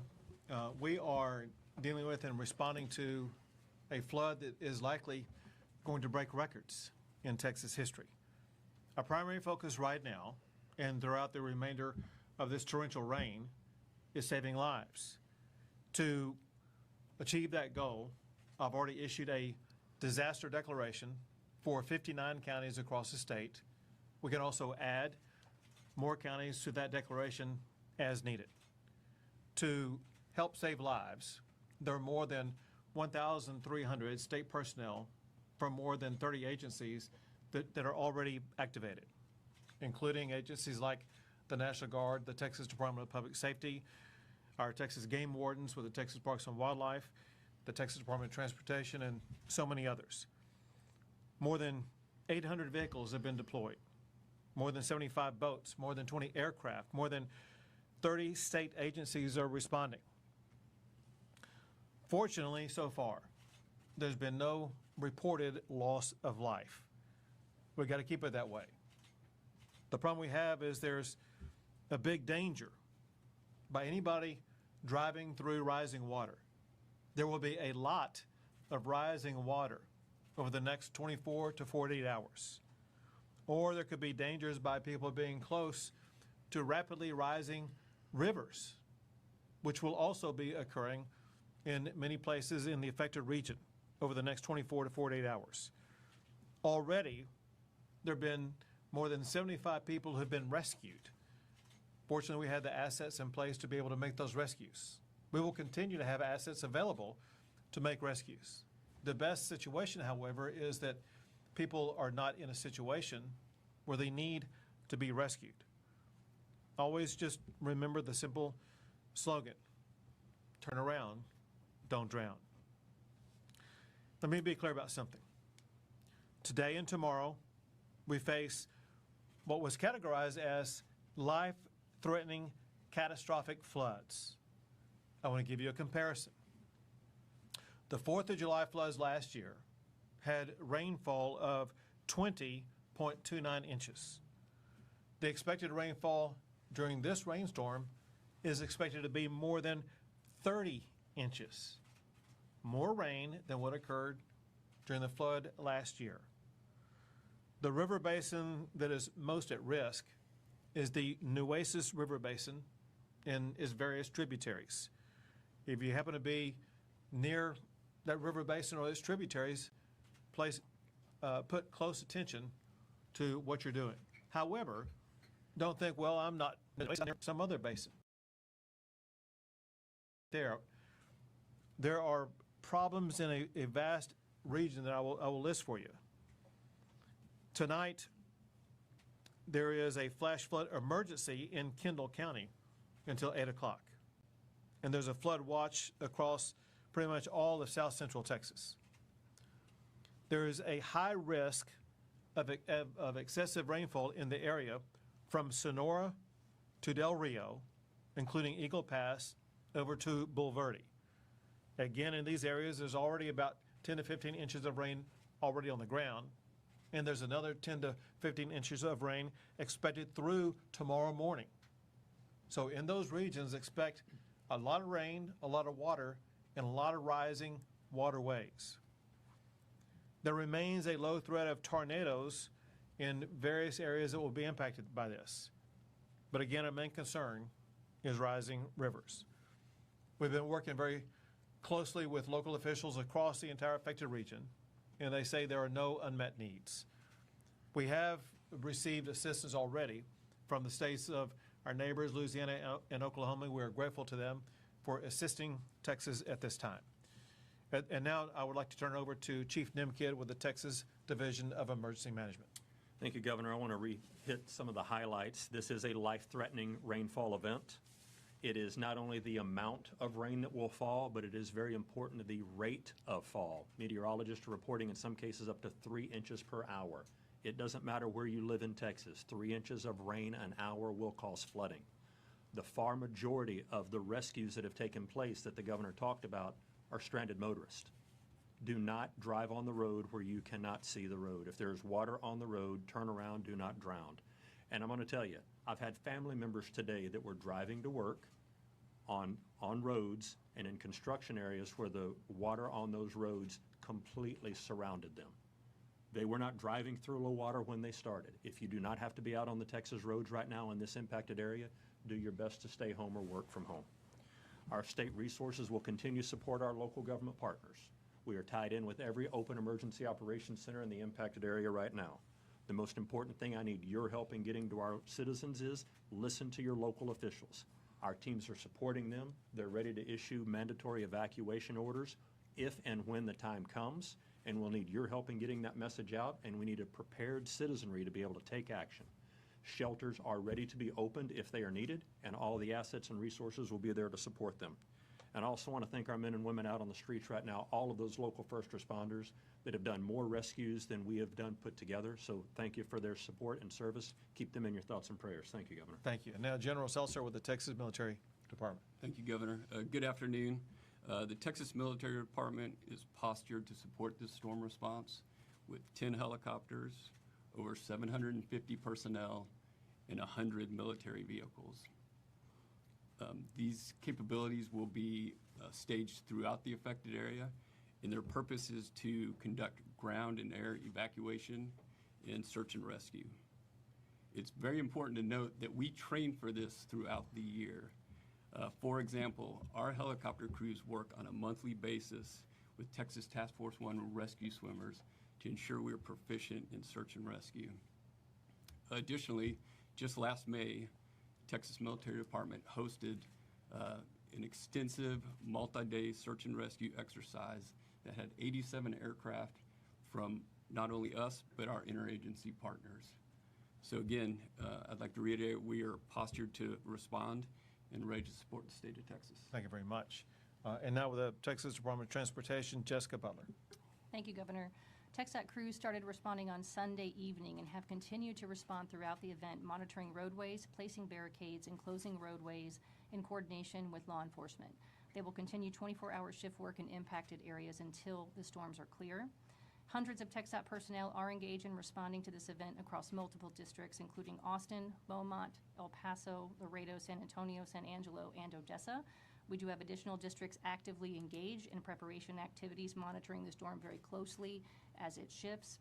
We are dealing with and responding to a flood that is likely going to break records in Texas history. Our primary focus right now and throughout the remainder of this torrential rain is saving lives. To achieve that goal, I've already issued a disaster declaration for 59 counties across the state. We can also add more counties to that declaration as needed. To help save lives, there are more than 1,300 state personnel from more than 30 agencies that are already activated, including agencies like the National Guard, the Texas Department of Public Safety, our Texas Game Wardens with the Texas Parks and Wildlife, the Texas Department of Transportation, and so many others. More than 800 vehicles have been deployed, more than 75 boats, more than 20 aircraft, more than 30 state agencies are responding. Fortunately, so far, there's been no reported loss of life. We've got to keep it that way. The problem we have is there's a big danger by anybody driving through rising water. There will be a lot of rising water over the next 24 to 48 hours. Or there could be dangers by people being close to rapidly rising rivers, which will also be occurring in many places in the affected region over the next 24 to 48 hours. Already, there have been more than 75 people who have been rescued. Fortunately, we had the assets in place to be able to make those rescues. We will continue to have assets available to make rescues. The best situation, however, is that people are not in a situation where they need to be rescued. Always just remember the simple slogan, turn around, don't drown. Let me be clear about something. Today and tomorrow, we face what was categorized as life-threatening catastrophic floods. I want to give you a comparison. The 4th of July floods last year had rainfall of 20.29 inches. The expected rainfall during this rainstorm is expected to be more than 30 inches. More rain than what occurred during the flood last year. The river basin that is most at risk is the Nueces River Basin and its various tributaries. If you happen to be near that river basin or its tributaries, put close attention to what you're doing. However, don't think, well, I'm not near some other basin. There are problems in a vast region that I will list for you. Tonight, there is a flash flood emergency in Kendall County until 8 o'clock. And there's a flood watch across pretty much all of south central Texas. There is a high risk of excessive rainfall in the area from Sonora to Del Rio, including Eagle Pass, over to Bulverde. Again, in these areas, there's already about 10 to 15 inches of rain already on the ground, and there's another 10 to 15 inches of rain expected through tomorrow morning. So in those regions, expect a lot of rain, a lot of water, and a lot of rising waterways. There remains a low threat of tornadoes in various areas that will be impacted by this. But again, our main concern is rising rivers. We've been working very closely with local officials across the entire affected region, and they say there are no unmet needs. We have received assistance already from the states of our neighbors, Louisiana and Oklahoma. We are grateful to them for assisting Texas at this time. And now I would like to turn it over to Chief Nimkid with the Texas Division of Emergency Management. Thank you, Governor. I want to hit some of the highlights. This is a life-threatening rainfall event. It is not only the amount of rain that will fall, but it is very important the rate of fall. Meteorologists are reporting in some cases up to 3 inches per hour. It doesn't matter where you live in Texas. 3 inches of rain an hour will cause flooding. The far majority of the rescues that have taken place that the governor talked about are stranded motorists. Do not drive on the road where you cannot see the road. If there's water on the road, turn around, do not drown. And I'm going to tell you, I've had family members today that were driving to work on roads and in construction areas where the water on those roads completely surrounded them. They were not driving through low water when they started. If you do not have to be out on the Texas roads right now in this impacted area, do your best to stay home or work from home. Our state resources will continue to support our local government partners. We are tied in with every open emergency operations center in the impacted area right now. The most important thing I need your help in getting to our citizens is listen to your local officials. Our teams are supporting them. They're ready to issue mandatory evacuation orders if and when the time comes, and we'll need your help in getting that message out, and we need a prepared citizenry to be able to take action. Shelters are ready to be opened if they are needed, and all the assets and resources will be there to support them. And I also want to thank our men and women out on the streets right now, all of those local first responders that have done more rescues than we have done put together. So thank you for their support and service. Keep them in your thoughts and prayers. Thank you, Governor. Thank you. And now General Seltzer with the Texas Military Department. Thank you, Governor. Good afternoon. The Texas Military Department is postured to support this storm response with 10 helicopters, over 750 personnel, and 100 military vehicles. These capabilities will be staged throughout the affected area, and their purpose is to conduct ground and air evacuation and search and rescue. It's very important to note that we train for this throughout the year. For example, our helicopter crews work on a monthly basis with Texas Task Force 1 rescue swimmers to ensure we are proficient in search and rescue. Additionally, just last May, Texas Military Department hosted an extensive multi-day search and rescue exercise that had 87 aircraft from not only us, but our interagency partners. So again, I'd like to reiterate, we are postured to respond and ready to support the state of Texas. Thank you very much. And now with the Texas Department of Transportation, Jessica Butler. Thank you, Governor. TxDOT crews started responding on Sunday evening and have continued to respond throughout the event, monitoring roadways, placing barricades, and closing roadways in coordination with law enforcement. They will continue 24-hour shift work in impacted areas until the storms are clear. Hundreds of TxDOT personnel are engaged in responding to this event across multiple districts, including Austin, Beaumont, El Paso, Laredo, San Antonio, San Angelo, and Odessa. We do have additional districts actively engaged in preparation activities, monitoring the storm very closely as it shifts.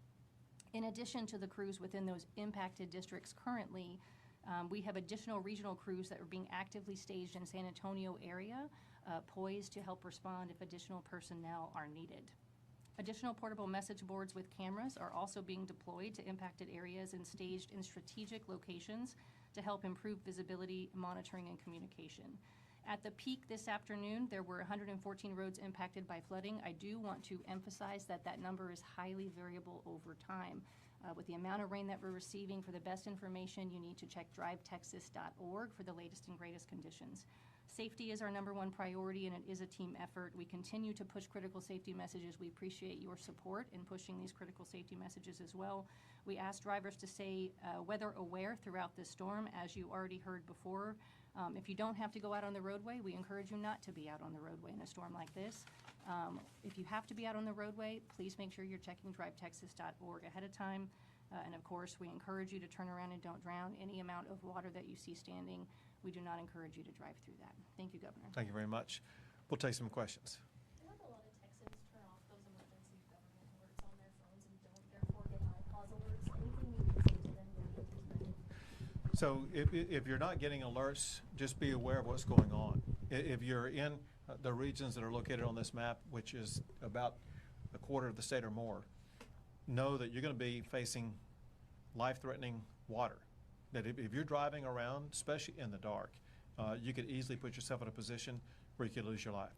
In addition to the crews within those impacted districts currently, we have additional regional crews that are being actively staged in San Antonio area, poised to help respond if additional personnel are needed. Additional portable message boards with cameras are also being deployed to impacted areas and staged in strategic locations to help improve visibility, monitoring, and communication. At the peak this afternoon, there were 114 roads impacted by flooding. I do want to emphasize that that number is highly variable over time. With the amount of rain that we're receiving, for the best information, you need to check drivetexas.org for the latest and greatest conditions. Safety is our #1 priority, and it is a team effort. We continue to push critical safety messages. We appreciate your support in pushing these critical safety messages as well. We ask drivers to stay weather aware throughout this storm, as you already heard before. If you don't have to go out on the roadway, we encourage you not to be out on the roadway in a storm like this. If you have to be out on the roadway, please make sure you're checking drivetexas.org ahead of time. And of course, we encourage you to turn around and don't drown. Any amount of water that you see standing, we do not encourage you to drive through that. Thank you, Governor. Thank you very much. We'll take some questions. I feel like a lot of Texans turn off those emergency government alerts on their phones and don't therefore get iPause alerts. Anything you can say to them to get these? So if you're not getting alerts, just be aware of what's going on. If you're in the regions that are located on this map, which is about a quarter of the state or more, know that you're going to be facing life-threatening water. That if you're driving around, especially in the dark, you could easily put yourself in a position where you could lose your life.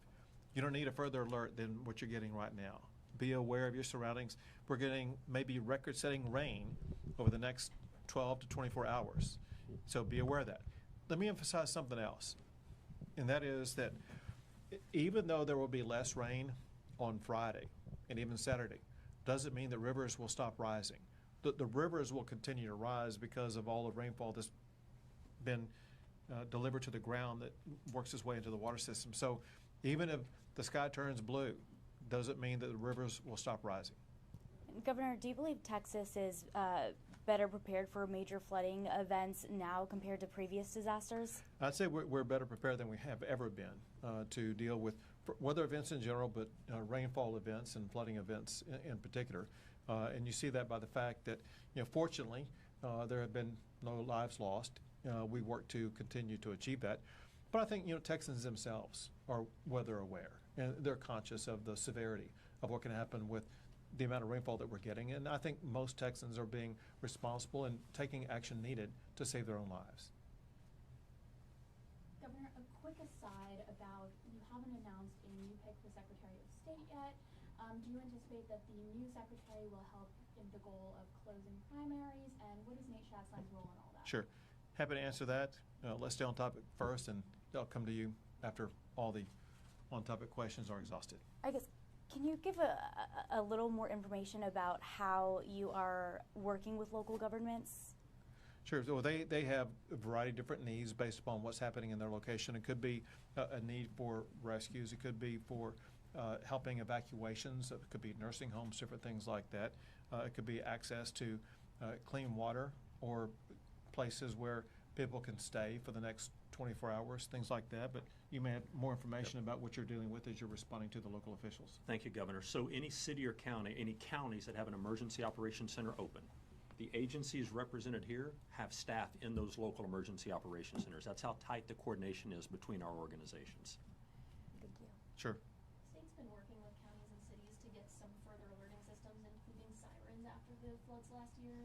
You don't need a further alert than what you're getting right now. Be aware of your surroundings. We're getting maybe record-setting rain over the next 12 to 24 hours. So be aware of that. Let me emphasize something else, and that is that even though there will be less rain on Friday and even Saturday, doesn't mean that rivers will stop rising. The rivers will continue to rise because of all the rainfall that's been delivered to the ground that works its way into the water system. So even if the sky turns blue, doesn't mean that the rivers will stop rising. Governor, do you believe Texas is better prepared for major flooding events now compared to previous disasters? I'd say we're better prepared than we have ever been to deal with weather events in general, but rainfall events and flooding events in particular. And you see that by the fact that, fortunately, there have been no lives lost. We work to continue to achieve that. But I think, Texans themselves are weather aware, and they're conscious of the severity of what can happen with the amount of rainfall that we're getting. And I think most Texans are being responsible and taking action needed to save their own lives. Governor, a quick aside about, you haven't announced a new pick for Secretary of State yet. Do you anticipate that the new secretary will help in the goal of closing primaries, and what is Nate Schatzline's role in all that? Sure. Happy to answer that. Let's stay on topic first, and I'll come to you after all the on-topic questions are exhausted. I guess, can you give a little more information about how you are working with local governments? Sure. So they have a variety of different needs based upon what's happening in their location. It could be a need for rescues. It could be for helping evacuations. It could be nursing homes, different things like that. It could be access to clean water or places where people can stay for the next 24 hours, things like that. But you may have more information about what you're dealing with as you're responding to the local officials. Thank you, Governor. So any city or county, any counties that have an emergency operations center open, the agencies represented here have staff in those local emergency operations centers. That's how tight the coordination is between our organizations. Thank you. Sure. The state's been working with counties and cities to get some further alerting systems, including sirens after the floods last year.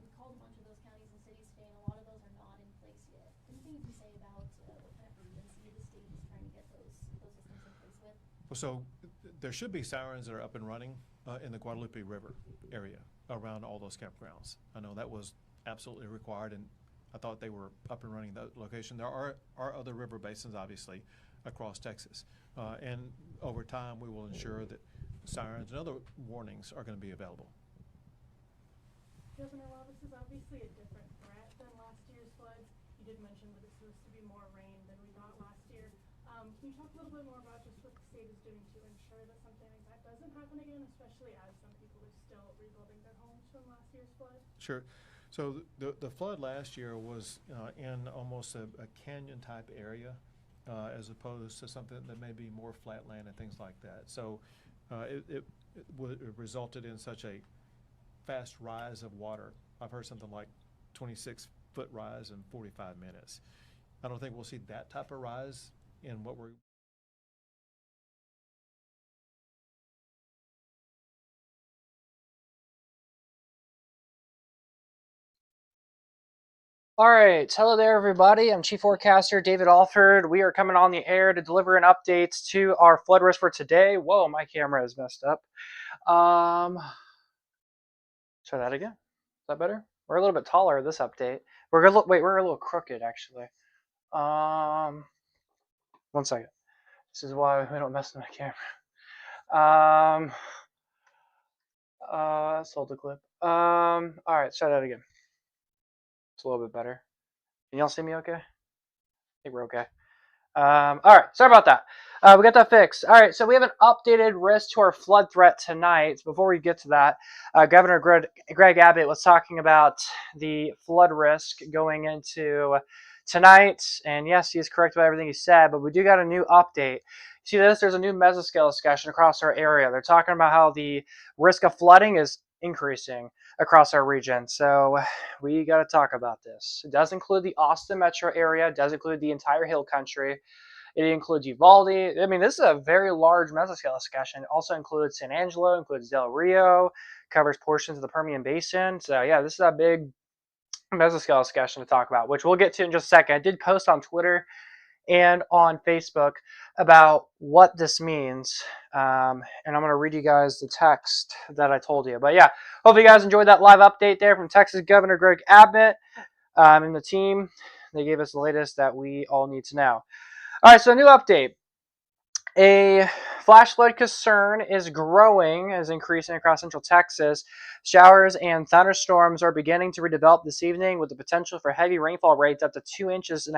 We called a bunch of those counties and cities today, and a lot of those are not in place yet. Anything you can say about what kind of urgency the state is trying to get those systems in place with? Well, so there should be sirens that are up and running in the Guadalupe River area around all those campgrounds. I know that was absolutely required, and I thought they were up and running that location. There are other river basins, obviously, across Texas. And over time, we will ensure that sirens and other warnings are going to be available. Governor, while this is obviously a different threat than last year's floods, you did mention that it's supposed to be more rain than we got last year. Can you talk a little bit more about just what the state is doing to ensure that something like that doesn't happen again, especially as some people are still rebuilding their homes from last year's flood? Sure. So the flood last year was in almost a canyon type area as opposed to something that may be more flat land and things like that. So it resulted in such a fast rise of water. I've heard something like 26-foot rise in 45 minutes. I don't think we'll see that type of rise in what we're All right, hello there, everybody. I'm Chief Forecaster David Alford. We are coming on the air to deliver an update to our flood risk for today. Whoa, my camera is messed up. Try that again. Is that better? We're a little bit taller this update. We're gonna look. Wait, we're a little crooked actually. 1 second. This is why we don't mess with my camera. Sold the clip. All right, try that again. It's a little bit better. Can y'all see me okay? I think we're okay. All right, sorry about that. We got that fixed. All right, so we have an updated risk to our flood threat tonight. Before we get to that, Governor Greg Abbott was talking about the flood risk going into tonight. And yes, he is correct about everything he said, but we do got a new update. See this? There's a new mesoscale discussion across our area. They're talking about how the risk of flooding is increasing across our region. So we got to talk about this. It does include the Austin metro area. It does include the entire Hill Country. It includes Uvalde. I mean, this is a very large mesoscale discussion. It also includes San Angelo, includes Del Rio, covers portions of the Permian Basin. So yeah, this is a big mesoscale discussion to talk about, which we'll get to in just a second. I did post on Twitter and on Facebook about what this means. And I'm going to read you guys the text that I told you. But yeah, hope you guys enjoyed that live update there from Texas Governor Greg Abbott and the team. They gave us the latest that we all need to know. All right, so a new update. A flash flood concern is increasing across central Texas. Showers and thunderstorms are beginning to redevelop this evening with the potential for heavy rainfall rates up to 2.5 inches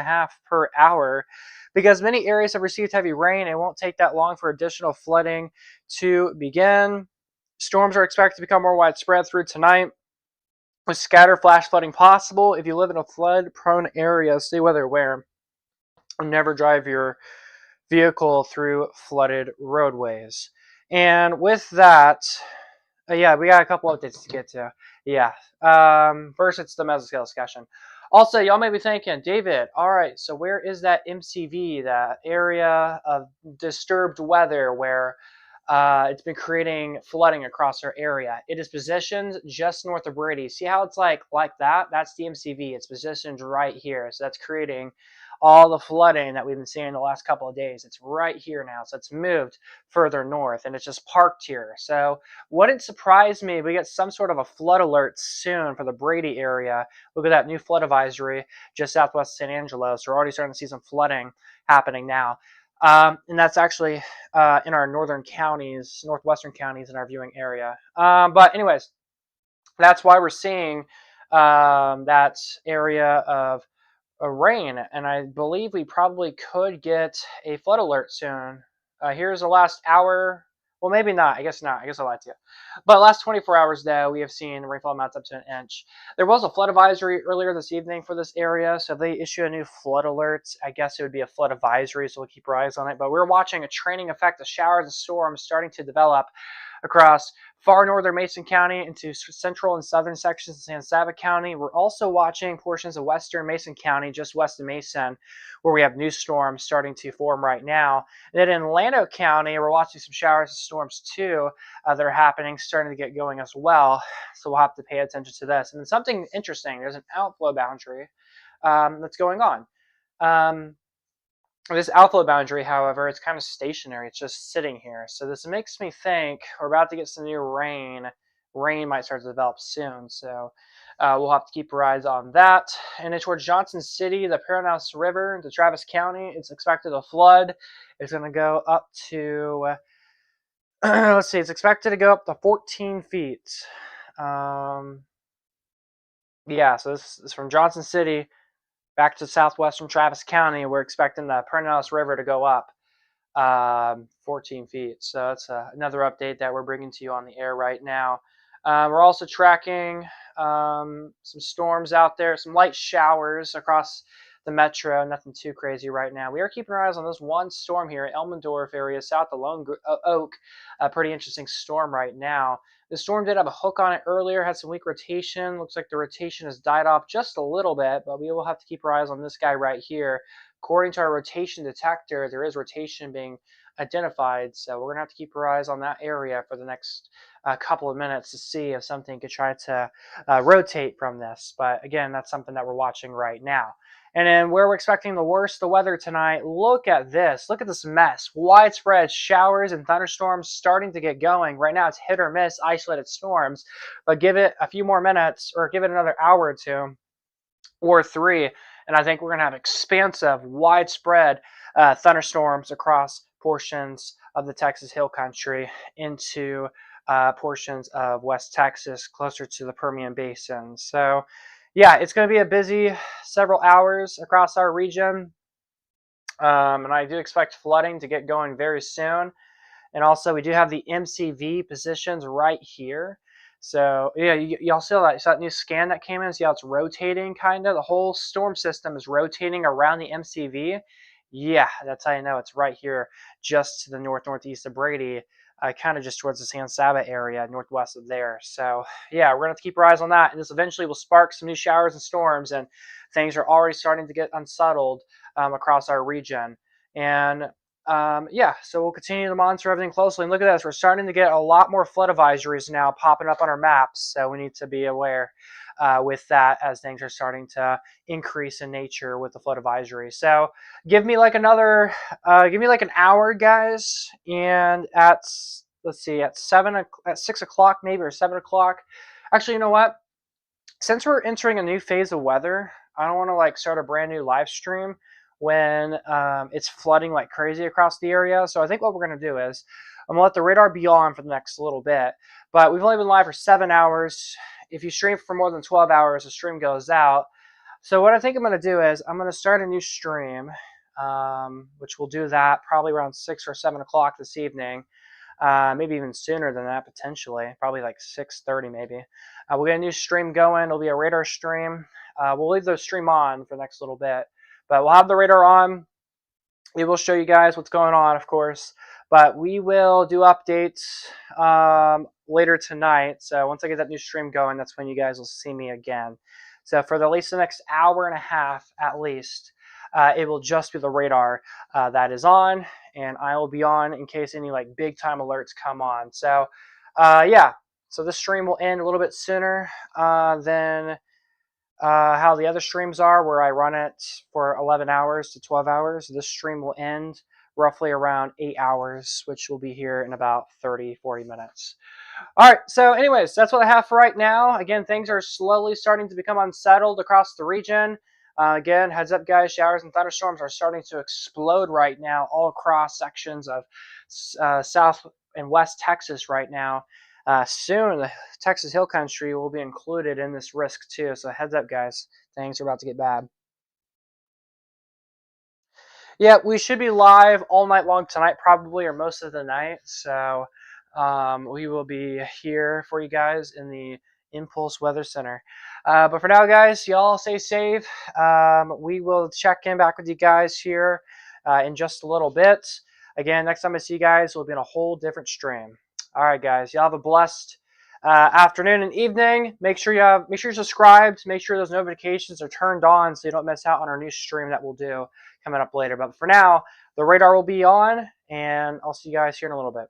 per hour. Because many areas have received heavy rain, it won't take that long for additional flooding to begin. Storms are expected to become more widespread through tonight, with scattered flash flooding possible. If you live in a flood-prone area, stay weather aware and never drive your vehicle through flooded roadways. And with that, yeah, we got a couple updates to get to. Yeah. First, it's the mesoscale discussion. Also, y'all may be thinking, David, all right, so where is that MCV, that area of disturbed weather where it's been creating flooding across our area? It is positioned just north of Brady. See how it's like that? That's the MCV. It's positioned right here. So that's creating all the flooding that we've been seeing the last couple of days. It's right here now. So it's moved further north and it's just parked here. So wouldn't surprise me if we get some sort of a flood alert soon for the Brady area. Look at that new flood advisory just southwest of San Angelo. So we're already starting to see some flooding happening now. And that's actually in our northern counties, northwestern counties in our viewing area. But anyways, that's why we're seeing that area of rain, and I believe we probably could get a flood alert soon. Here's the last hour. Well, maybe not. I guess not. I guess I lied to you. But last 24 hours, though, we have seen rainfall amounts up to 1 inch. There was a flood advisory earlier this evening for this area, so if they issue a new flood alert, I guess it would be a flood advisory, so we'll keep our eyes on it. But we're watching a training effect of showers and storms starting to develop across far northern Mason County into central and southern sections of San Saba County. We're also watching portions of western Mason County, just west of Mason, where we have new storms starting to form right now. And then in Llano County, we're watching some showers and storms too that are happening, starting to get going as well. So we'll have to pay attention to this. And then something interesting, there's an outflow boundary that's going on. This outflow boundary, however, it's kind of stationary. It's just sitting here. So this makes me think we're about to get some new rain. Rain might start to develop soon. So we'll have to keep our eyes on that. And then towards Johnson City, the Paraná River into Travis County, it's expected to flood. It's going to go up to, let's see, it's expected to go up to 14 feet. Yeah, so this is from Johnson City back to southwestern Travis County. We're expecting the Paraná River to go up 14 feet. So that's another update that we're bringing to you on the air right now. We're also tracking some storms out there, some light showers across the metro. Nothing too crazy right now. We are keeping our eyes on this one storm here, Elmendorf area, south of Lone Oak. A pretty interesting storm right now. The storm did have a hook on it earlier, had some weak rotation. Looks like the rotation has died off just a little bit, but we will have to keep our eyes on this guy right here. According to our rotation detector, there is rotation being identified, so we're going to have to keep our eyes on that area for the next couple of minutes to see if something could try to rotate from this. But again, that's something that we're watching right now. And then where we're expecting the worst of weather tonight, look at this. Look at this mess. Widespread showers and thunderstorms starting to get going. Right now it's hit or miss isolated storms, but give it a few more minutes or give it another hour or two or three, and I think we're going to have expansive, widespread thunderstorms across portions of the Texas Hill Country into portions of West Texas, closer to the Permian Basin. So yeah, it's going to be a busy several hours across our region. And I do expect flooding to get going very soon. And also, we do have the MCV positions right here. So yeah, y'all see that new scan that came in? See how it's rotating kind of? The whole storm system is rotating around the MCV. Yeah, that's how you know it's right here, just to the northeast of Brady, kind of just towards the San Saba area, northwest of there. So yeah, we're going to have to keep our eyes on that. And this eventually will spark some new showers and storms, and things are already starting to get unsettled across our region. And yeah, so we'll continue to monitor everything closely. And look at this, we're starting to get a lot more flood advisories now popping up on our maps. So we need to be aware with that as things are starting to increase in nature with the flood advisory. So give me like an hour, guys. And at, let's see, at 6 o'clock maybe, or 7 o'clock. Actually, you know what? Since we're entering a new phase of weather, I don't want to like start a brand new live stream when it's flooding like crazy across the area. So I think what we're going to do is I'm going to let the radar be on for the next little bit. But we've only been live for 7 hours. If you stream for more than 12 hours, the stream goes out. So what I think I'm going to do is I'm going to start a new stream, which we'll do that probably around 6 or 7 o'clock this evening. maybe even sooner than that potentially, probably like 6:30 maybe. We'll get a new stream going. It'll be a radar stream. We'll leave the stream on for the next little bit, but we'll have the radar on. We will show you guys what's going on, of course, but we will do updates later tonight. So once I get that new stream going, that's when you guys will see me again. So for at least the next hour and a half, at least, it will just be the radar that is on, and I will be on in case any like big time alerts come on. So yeah, so this stream will end a little bit sooner than how the other streams are, where I run it for 11 hours to 12 hours. This stream will end roughly around 8 hours, which will be here in about 30-40 minutes. All right, so anyways, that's what I have for right now. Again, things are slowly starting to become unsettled across the region. Again, heads up, guys, showers and thunderstorms are starting to explode right now all across sections of South and West Texas right now. Soon, the Texas Hill Country will be included in this risk too. So heads up, guys. Things are about to get bad. Yeah, we should be live all night long tonight, probably, or most of the night. So we will be here for you guys in the Impulse Weather Center. But for now, guys, y'all stay safe. We will check in back with you guys here in just a little bit. Again, next time I see you guys, we'll be in a whole different stream. All right, guys, y'all have a blessed afternoon and evening. Make sure you're subscribed. Make sure those notifications are turned on so you don't miss out on our new stream that we'll do coming up later. But for now, the radar will be on, and I'll see you guys here in a little bit.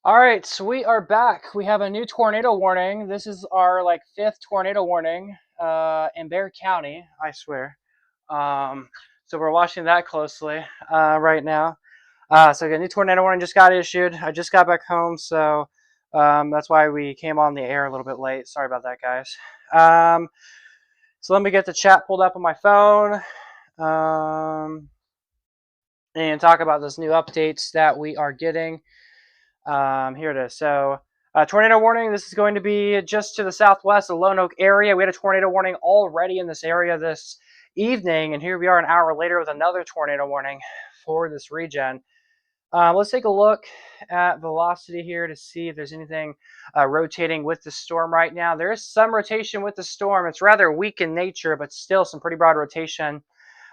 All right, so we are back. We have a new tornado warning. This is our fifth tornado warning in Bexar County, I swear. So we're watching that closely right now. So a new tornado warning just got issued. I just got back home, so that's why we came on the air a little bit late. Sorry about that, guys. So let me get the chat pulled up on my phone and talk about those new updates that we are getting. Here it is. So tornado warning, this is going to be just to the southwest of Lone Oak area. We had a tornado warning already in this area this evening, and here we are an hour later with another tornado warning for this region. Let's take a look at velocity here to see if there's anything rotating with the storm right now. There is some rotation with the storm. It's rather weak in nature, but still some pretty broad rotation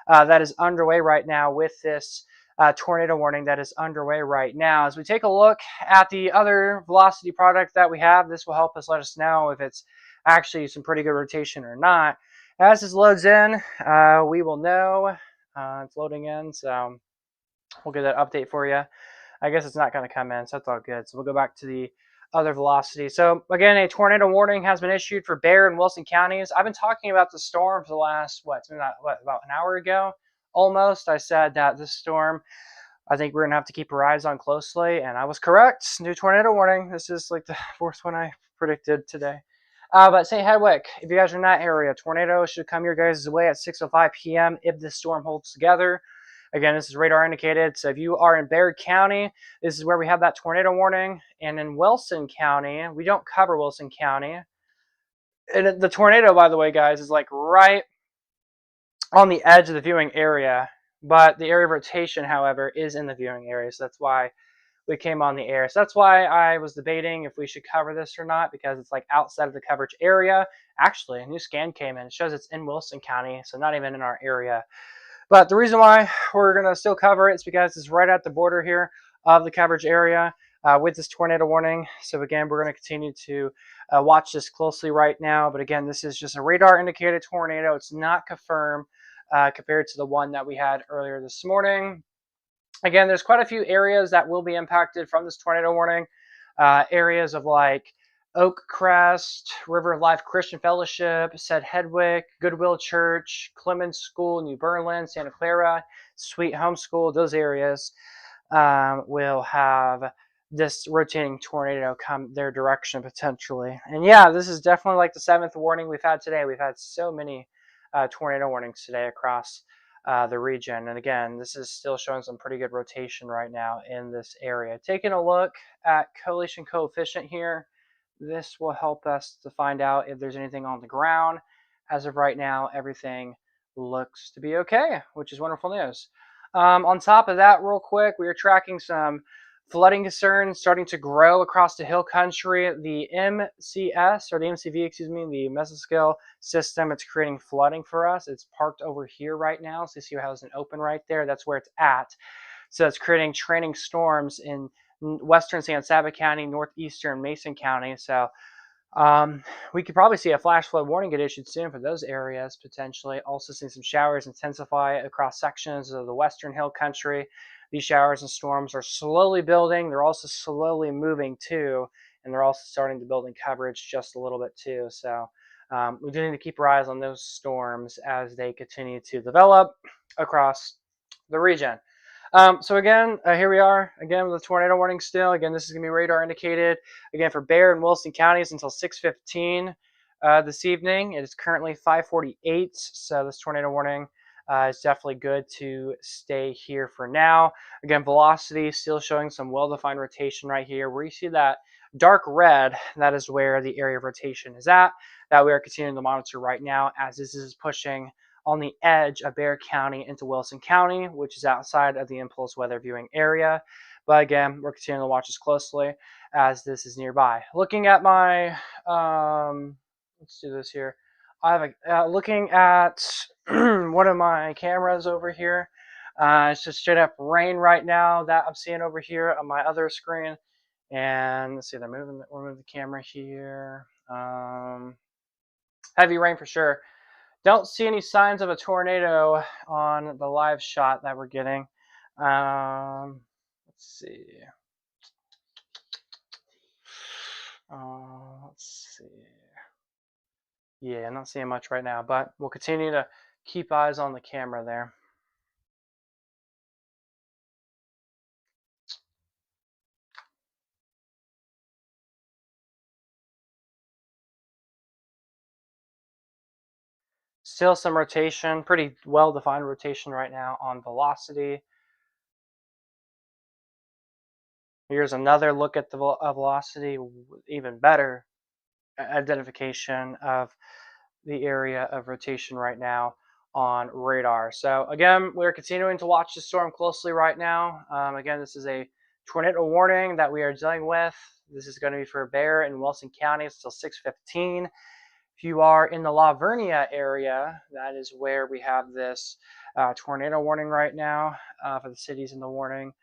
that is underway right now with this tornado warning that is underway right now. As we take a look at the other velocity product that we have, this will help us let us know if it's actually some pretty good rotation or not. As this loads in, we will know. It's loading in, so we'll get that update for you. I guess it's not going to come in, so that's all good. So we'll go back to the other velocity. So again, a tornado warning has been issued for Bexar and Wilson counties. I've been talking about the storm for the last, it's been about an hour ago almost. I said that this storm, I think we're going to have to keep our eyes on closely, and I was correct. New tornado warning. This is like the fourth one I predicted today. But St. Hedwig, if you guys are in that area, tornado should come your guys' way at 6:05 p.m. if this storm holds together. Again, this is radar indicated, so if you are in Bexar County, this is where we have that tornado warning. And in Wilson County, we don't cover Wilson County. And the tornado, by the way, guys, is like right on the edge of the viewing area. But the area of rotation, however, is in the viewing area, so that's why we came on the air. So that's why I was debating if we should cover this or not, because it's like outside of the coverage area. Actually, a new scan came in. It shows it's in Wilson County, so not even in our area. But the reason why we're going to still cover it is because it's right at the border here of the coverage area with this tornado warning. So again, we're going to continue to watch this closely right now. But again, this is just a radar indicated tornado. It's not confirmed compared to the one that we had earlier this morning. Again, there's quite a few areas that will be impacted from this tornado warning. Areas of like Oak Crest, River of Life Christian Fellowship, St. Hedwig, Goodwill Church, Clemens School, New Berlin, Santa Clara, Sweet Home School. Those areas will have this rotating tornado come their direction potentially. And yeah, this is definitely like the 7th warning we've had today. We've had so many tornado warnings today across the region. And again, this is still showing some pretty good rotation right now in this area. Taking a look at coalition coefficient here, this will help us to find out if there's anything on the ground. As of right now, everything looks to be okay, which is wonderful news. On top of that, real quick, we are tracking some flooding concerns starting to grow across the hill country. The MCS, or the MCV, excuse me, the mesoscale system, it's creating flooding for us. It's parked over here right now. So you see how it's an open right there? That's where it's at. So it's creating training storms in western San Saba County, northeastern Mason County. So we could probably see a flash flood warning get issued soon for those areas potentially. Also seeing some showers intensify across sections of the western hill country. These showers and storms are slowly building. They're also slowly moving too, and they're also starting to build in coverage just a little bit too. So we do need to keep our eyes on those storms as they continue to develop across the region. So again, here we are again with the tornado warning still. Again, this is going to be radar indicated again for Bexar and Wilson counties until 6:15 this evening. It is currently 5:48, so this tornado warning is definitely good to stay here for now. Again, velocity still showing some well-defined rotation right here. Where you see that dark red, that is where the area of rotation is at, that we are continuing to monitor right now as this is pushing on the edge of Bexar County into Wilson County, which is outside of the impulse weather viewing area. But again, we're continuing to watch this closely as this is nearby. Looking at my, let's do this here. I have a, looking at one of my cameras over here. It's just straight up rain right now that I'm seeing over here on my other screen. And let's see, we'll move the camera here. Heavy rain for sure. Don't see any signs of a tornado on the live shot that we're getting. Let's see. Let's see. Yeah, I'm not seeing much right now, but we'll continue to keep eyes on the camera there. Still some rotation, pretty well-defined rotation right now on velocity. Here's another look at the velocity, even better identification of the area of rotation right now on radar. So again, we're continuing to watch the storm closely right now. Again, this is a tornado warning that we are dealing with. This is going to be for Bexar and Wilson counties until 6:15. If you are in the La Vernia area, that is where we have this tornado warning right now for the cities in the warning,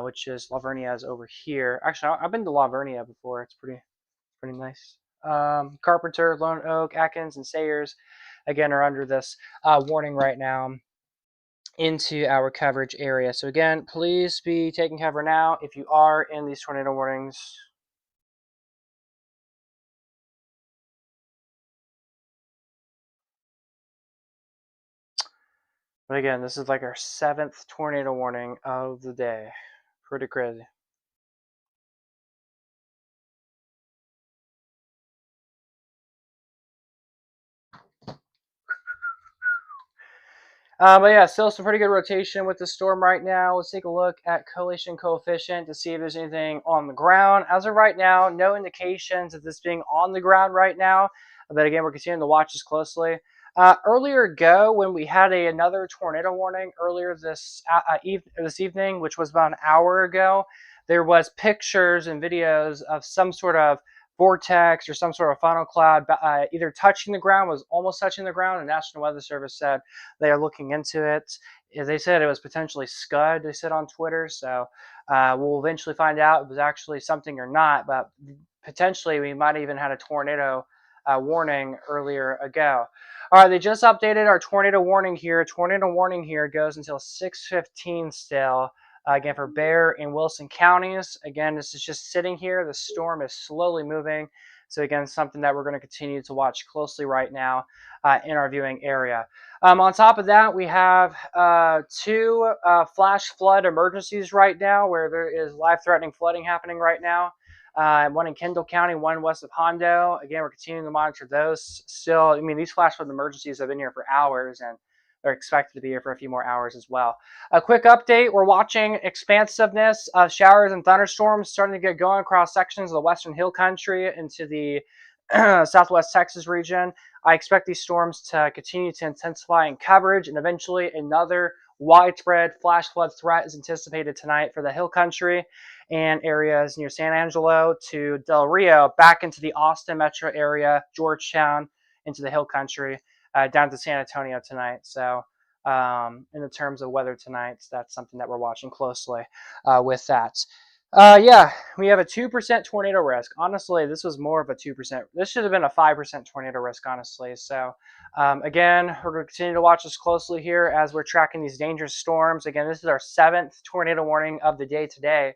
which is La Vernia is over here. Actually, I've been to La Vernia before. It's pretty nice. Carpenter, Lone Oak, Atkins, and Sayers, again, are under this warning right now. into our coverage area. So again, please be taking cover now if you are in these tornado warnings. But again, this is like our 7th tornado warning of the day. Pretty crazy. But yeah, still some pretty good rotation with the storm right now. Let's take a look at collation coefficient to see if there's anything on the ground. As of right now, no indications of this being on the ground right now. But again, we're continuing to watch this closely. Earlier ago, when we had another tornado warning earlier this evening, which was about an hour ago, there was pictures and videos of some sort of vortex or some sort of funnel cloud either touching the ground, was almost touching the ground. The National Weather Service said they are looking into it. They said it was potentially Scud, they said on Twitter. So we'll eventually find out if it was actually something or not. But potentially we might have even had a tornado warning earlier ago. All right, they just updated our tornado warning here. Tornado warning here goes until 6:15 still. Again, for Bexar and Wilson counties. Again, this is just sitting here. The storm is slowly moving. So again, something that we're going to continue to watch closely right now in our viewing area. On top of that, we have 2 flash flood emergencies right now where there is life-threatening flooding happening right now. One in Kendall County, one west of Hondo. Again, we're continuing to monitor those. Still, I mean, these flash flood emergencies have been here for hours, and they're expected to be here for a few more hours as well. A quick update, we're watching expansiveness of showers and thunderstorms starting to get going across sections of the Western Hill Country into the Southwest Texas region. I expect these storms to continue to intensify in coverage, and eventually another widespread flash flood threat is anticipated tonight for the Hill Country and areas near San Angelo to Del Rio, back into the Austin metro area, Georgetown, into the Hill Country, down to San Antonio tonight. So in the terms of weather tonight, that's something that we're watching closely with that. Yeah, we have a 2% tornado risk. Honestly, this was more of a 2%. This should have been a 5% tornado risk, honestly. So, again, we're going to continue to watch this closely here as we're tracking these dangerous storms. Again, this is our 7th tornado warning of the day today.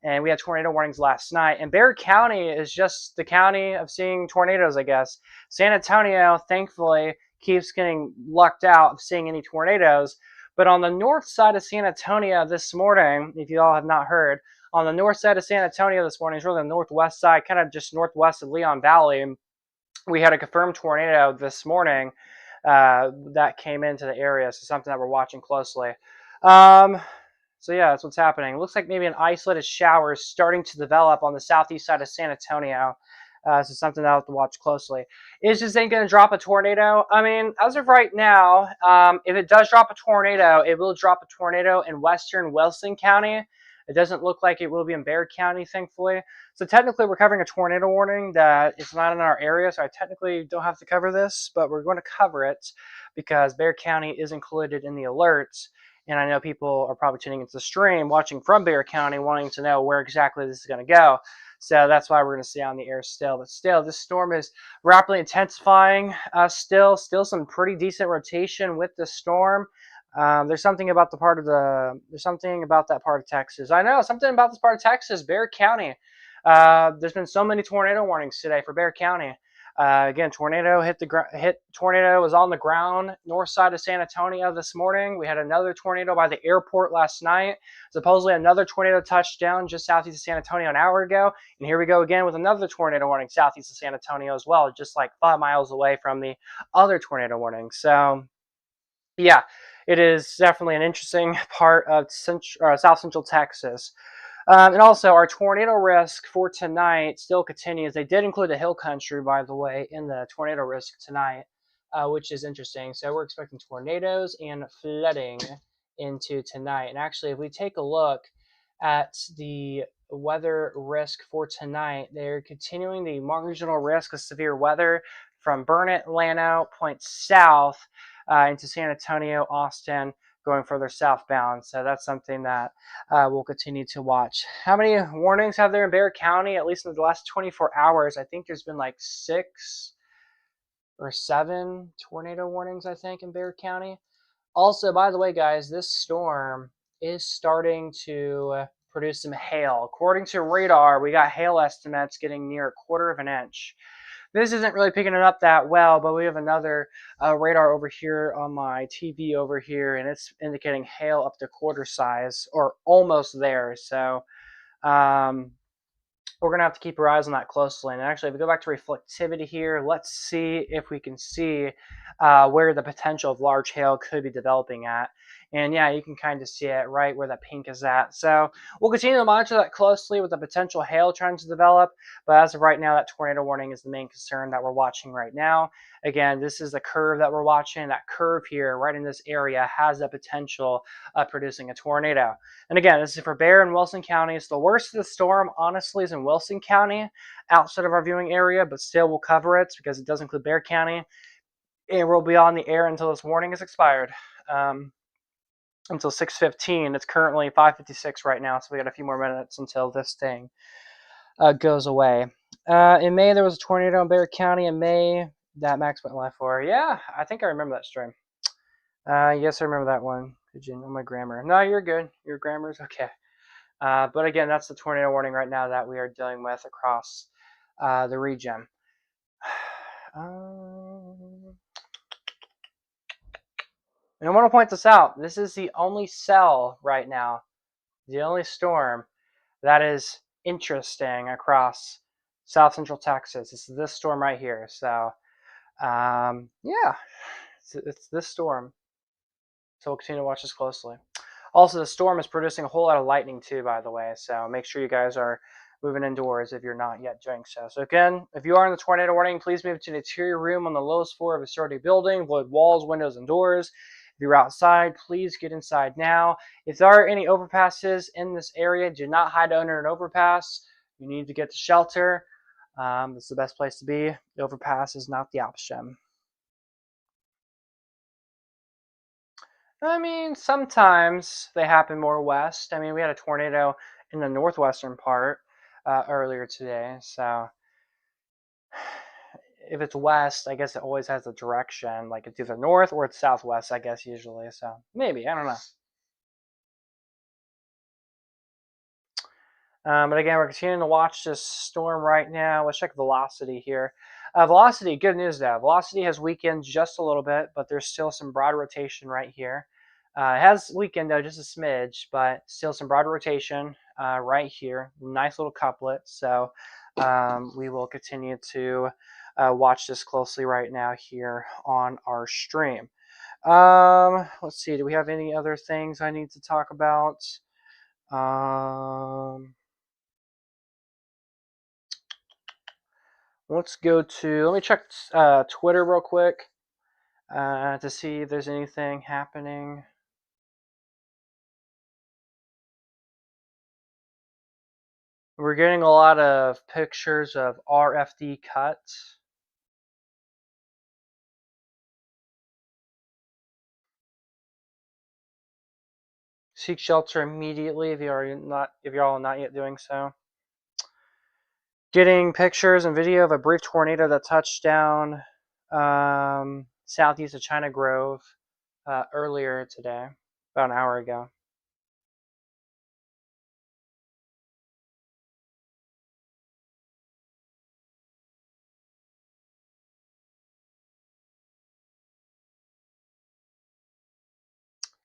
And we had tornado warnings last night. And Bexar County is just the county of seeing tornadoes, I guess. San Antonio, thankfully, keeps getting lucked out of seeing any tornadoes. But on the north side of San Antonio this morning, if you all have not heard, on the north side of San Antonio this morning, it's really the northwest side, kind of just northwest of Leon Valley, we had a confirmed tornado this morning that came into the area. So something that we're watching closely. So yeah, that's what's happening. It looks like maybe an isolated shower is starting to develop on the southeast side of San Antonio. So something that I'll have to watch closely. Is this thing going to drop a tornado? I mean, as of right now, if it does drop a tornado, it will drop a tornado in western Wilson County. It doesn't look like it will be in Bexar County, thankfully. So technically, we're covering a tornado warning that is not in our area, so I technically don't have to cover this, but we're going to cover it because Bexar County is included in the alerts. And I know people are probably tuning into the stream, watching from Bexar County, wanting to know where exactly this is going to go. So that's why we're going to stay on the air still. But still, this storm is rapidly intensifying. Still some pretty decent rotation with the storm. There's something about that part of Texas. I know something about this part of Texas, Bexar County. There's been so many tornado warnings today for Bexar County. Again, tornado tornado was on the ground north side of San Antonio this morning. We had another tornado by the airport last night. Supposedly another tornado touched down just southeast of San Antonio an hour ago. And here we go again with another tornado warning southeast of San Antonio as well, just like 5 miles away from the other tornado warning. So yeah, it is definitely an interesting part of South Central Texas. And also, our tornado risk for tonight still continues. They did include the Hill Country, by the way, in the tornado risk tonight, which is interesting. So we're expecting tornadoes and flooding into tonight. And actually, if we take a look at the weather risk for tonight, they're continuing the marginal risk of severe weather from Burnett, Llano, points south into San Antonio, Austin, going further southbound. So that's something that we'll continue to watch. How many warnings have there in Bexar County, at least in the last 24 hours? I think there's been like 6 or 7 tornado warnings, I think, in Bexar County. Also, by the way, guys, this storm is starting to produce some hail. According to radar, we got hail estimates getting near 1/4 of an inch. This isn't really picking it up that well, but we have another radar over here on my TV over here, and it's indicating hail up to 1/4 size, or almost there. So we're going to have to keep our eyes on that closely. And actually, if we go back to reflectivity here, let's see if we can see where the potential of large hail could be developing at. And yeah, you can kind of see it right where that pink is at. So we'll continue to monitor that closely with the potential hail trying to develop. But as of right now, that tornado warning is the main concern that we're watching right now. Again, this is the curve that we're watching. That curve here right in this area has the potential of producing a tornado. And again, this is for Bexar and Wilson counties. The worst of the storm, honestly, is in Wilson County, outside of our viewing area, but still we'll cover it because it does include Bexar County. And we'll be on the air until this warning is expired. Until 6:15. It's currently 5:56 right now, so we got a few more minutes until this thing goes away. In May, there was a tornado in Bexar County in May that Max went live for. Yeah, I think I remember that stream. Yes, I remember that one. Did you know my grammar? No, you're good. Your grammar's okay. But again, that's the tornado warning right now that we are dealing with across the region. And I want to point this out. This is the only cell right now, the only storm that is interesting across South Central Texas. This is this storm right here. So, yeah, it's this storm. So we'll continue to watch this closely. Also, the storm is producing a whole lot of lightning too, by the way. So make sure you guys are moving indoors if you're not yet doing so. So again, if you are in the tornado warning, please move to the interior room on the lowest floor of a sturdy building. Avoid walls, windows, and doors. If you're outside, please get inside now. If there are any overpasses in this area, do not hide under an overpass. You need to get to shelter. This is the best place to be. The overpass is not the option. I mean, sometimes they happen more west. I mean, we had a tornado in the northwestern part earlier today. So if it's west, I guess it always has a direction. Like it's either north or it's southwest, I guess, usually. So maybe, I don't know. But again, we're continuing to watch this storm right now. Let's check velocity here. Velocity, good news though. Velocity has weakened just a little bit, but there's still some broad rotation right here. It has weakened though, just a smidge, but still some broad rotation right here. Nice little couplet. So we will continue to watch this closely right now here on our stream. Let's see, do we have any other things I need to talk about? Let's go to, let me check Twitter real quick to see if there's anything happening. We're getting a lot of pictures of RFD cuts. Seek shelter immediately if you're all not yet doing so. Getting pictures and video of a brief tornado that touched down southeast of China Grove earlier today, about an hour ago.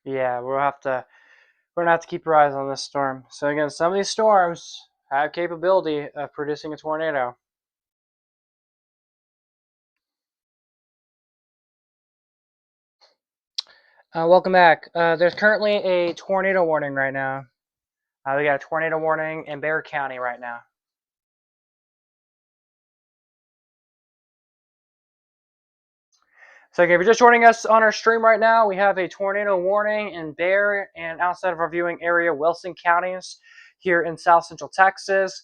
Yeah, we're gonna have to keep our eyes on this storm. So again, some of these storms have capability of producing a tornado. Welcome back. There's currently a tornado warning right now. We got a tornado warning in Bexar County right now. So okay, if you're just joining us on our stream right now, we have a tornado warning in Bexar and outside of our viewing area, Wilson counties here in South Central Texas.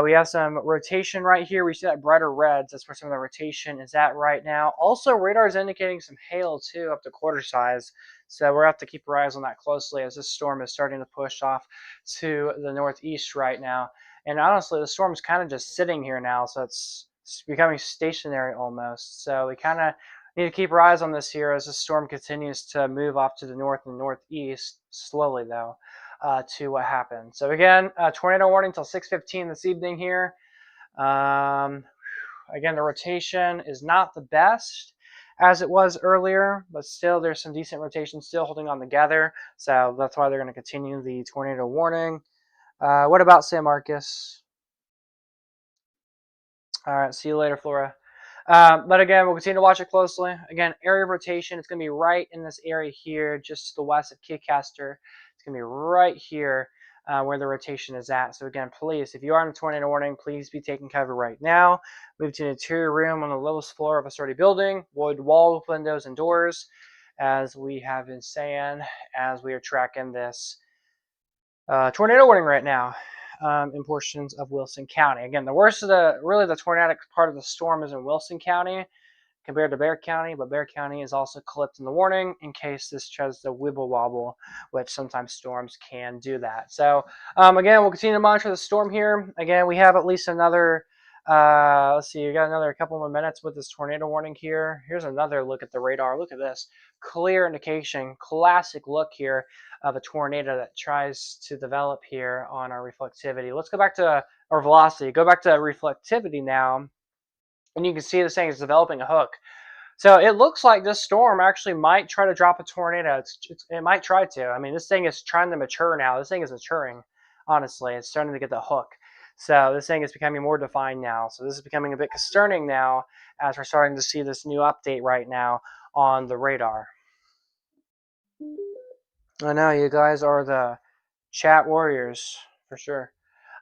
We have some rotation right here. We see that brighter reds. That's where some of the rotation is at right now. Also, radar is indicating some hail too, up to 1/4 size. So we're going to have to keep our eyes on that closely as this storm is starting to push off to the northeast right now. And honestly, the storm is kind of just sitting here now, so it's becoming stationary almost. So we kind of need to keep our eyes on this here as the storm continues to move off to the north and northeast, slowly though, to what happens. So again, tornado warning till 6:15 this evening here. Again, the rotation is not the best as it was earlier, but still there's some decent rotation still holding on together. So that's why they're going to continue the tornado warning. What about San Marcos? All right, see you later, Flora. But again, we'll continue to watch it closely. Again, area of rotation, it's going to be right in this area here, just to the west of Keycaster. It's going to be right here where the rotation is at. So again, please, if you are in a tornado warning, please be taking cover right now. Move to an interior room on the lowest floor of a sturdy building. Avoid walls, windows, and doors, as we have been saying, as we are tracking this tornado warning right now. In portions of Wilson County. Again, the worst of the tornadic part of the storm is in Wilson County compared to Bexar County, but Bexar County is also clipped in the warning in case this tries to wibble wobble, which sometimes storms can do that. So again, we'll continue to monitor the storm here. Again, we have at least another, let's see, we got another couple more minutes with this tornado warning here. Here's another look at the radar. Look at this. Clear indication, classic look here of a tornado that tries to develop here on our reflectivity. Let's go back to our velocity. Go back to reflectivity now, and you can see this thing is developing a hook. So it looks like this storm actually might try to drop a tornado. It might try to. I mean, this thing is trying to mature now. This thing is maturing, honestly. It's starting to get the hook. So this thing is becoming more defined now. So this is becoming a bit concerning now as we're starting to see this new update right now on the radar. I know you guys are the chat warriors for sure.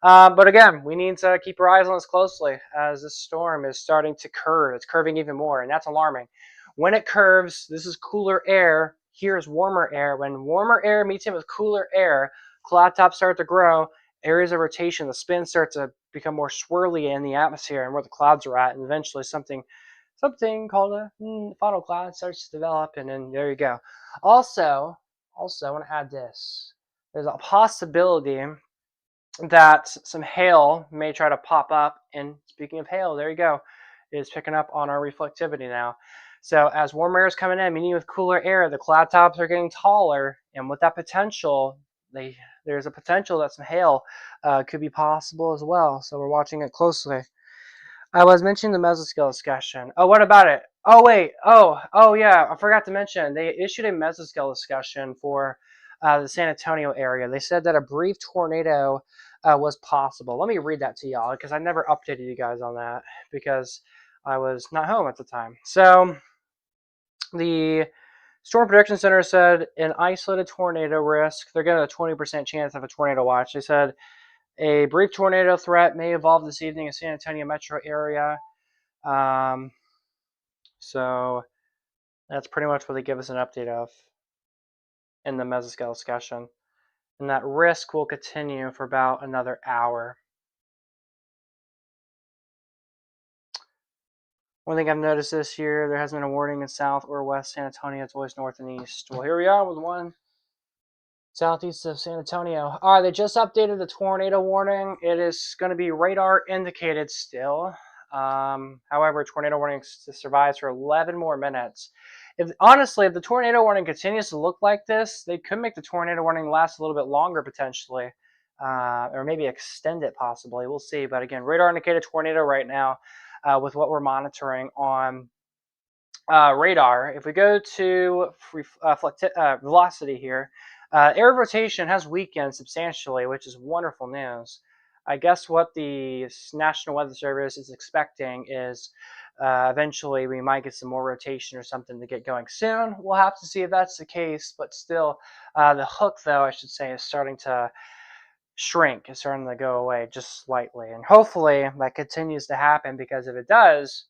But again, we need to keep our eyes on this closely as this storm is starting to curve. It's curving even more, and that's alarming. When it curves, this is cooler air. Here's warmer air. When warmer air meets in with cooler air, cloud tops start to grow. Areas of rotation, the spin starts to become more swirly in the atmosphere and where the clouds are at, and eventually something called a funnel cloud starts to develop, and then there you go. Also, I want to add this. There's a possibility that some hail may try to pop up. And speaking of hail, there you go. It is picking up on our reflectivity now. So as warm air is coming in, meaning with cooler air, the cloud tops are getting taller. And with that potential, there's a potential that some hail could be possible as well. So we're watching it closely. I was mentioning the mesoscale discussion. Oh, what about it? Oh, wait. Oh, yeah. I forgot to mention. They issued a mesoscale discussion for the San Antonio area. They said that a brief tornado was possible. Let me read that to y'all because I never updated you guys on that because I was not home at the time. So the Storm Prediction Center said an isolated tornado risk. They're getting a 20% chance of a tornado watch. They said a brief tornado threat may evolve this evening in San Antonio metro area. So that's pretty much what they give us an update of in the mesoscale discussion. And that risk will continue for about another hour. One thing I've noticed this year, there hasn't been a warning in south or west San Antonio. It's always north and east. Well, here we are with one southeast of San Antonio. All right, they just updated the tornado warning. It is going to be radar indicated still. However, tornado warning survives for 11 more minutes. Honestly, if the tornado warning continues to look like this, they could make the tornado warning last a little bit longer potentially, or maybe extend it possibly. We'll see. But again, radar indicated tornado right now with what we're monitoring on radar. If we go to velocity here, air rotation has weakened substantially, which is wonderful news. I guess what the National Weather Service is expecting is eventually we might get some more rotation or something to get going soon. We'll have to see if that's the case, but still the hook, though, I should say, is starting to shrink. It's starting to go away just slightly. And hopefully that continues to happen because if it does,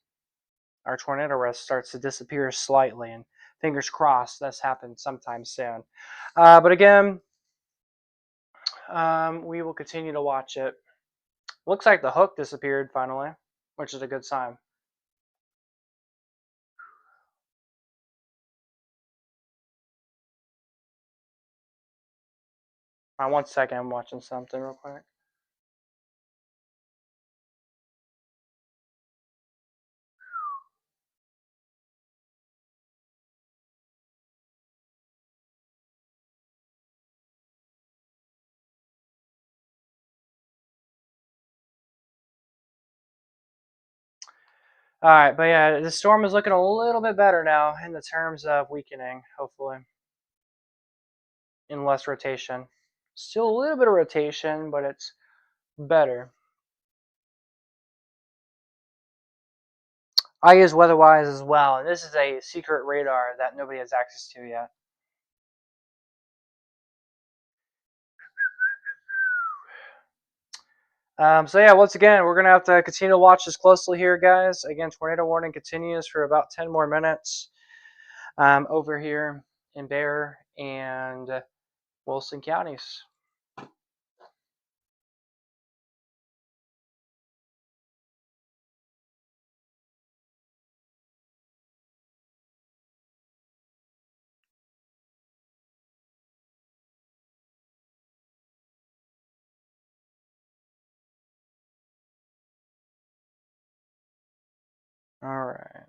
our tornado risk starts to disappear slightly, and fingers crossed this happens sometime soon. But again, we will continue to watch it. Looks like the hook disappeared finally, which is a good sign. One second, I'm watching something real quick. All right, but yeah, the storm is looking a little bit better now in the terms of weakening, hopefully, in less rotation. Still a little bit of rotation, but it's better. I use WeatherWise as well, and this is a secret radar that nobody has access to yet. So yeah, once again, we're gonna have to continue to watch this closely here, guys. Again, tornado warning continues for about 10 more minutes over here in Bear and Wilson counties. All right.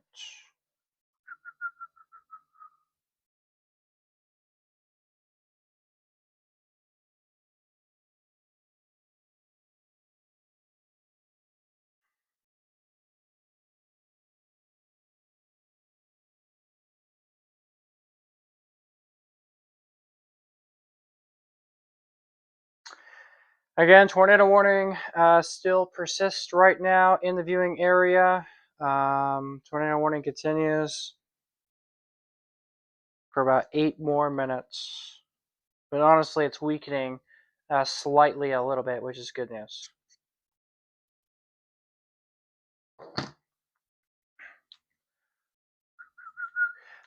Again, tornado warning still persists right now in the viewing area. Tornado warning continues for about 8 more minutes. But honestly, it's weakening slightly a little bit, which is good news.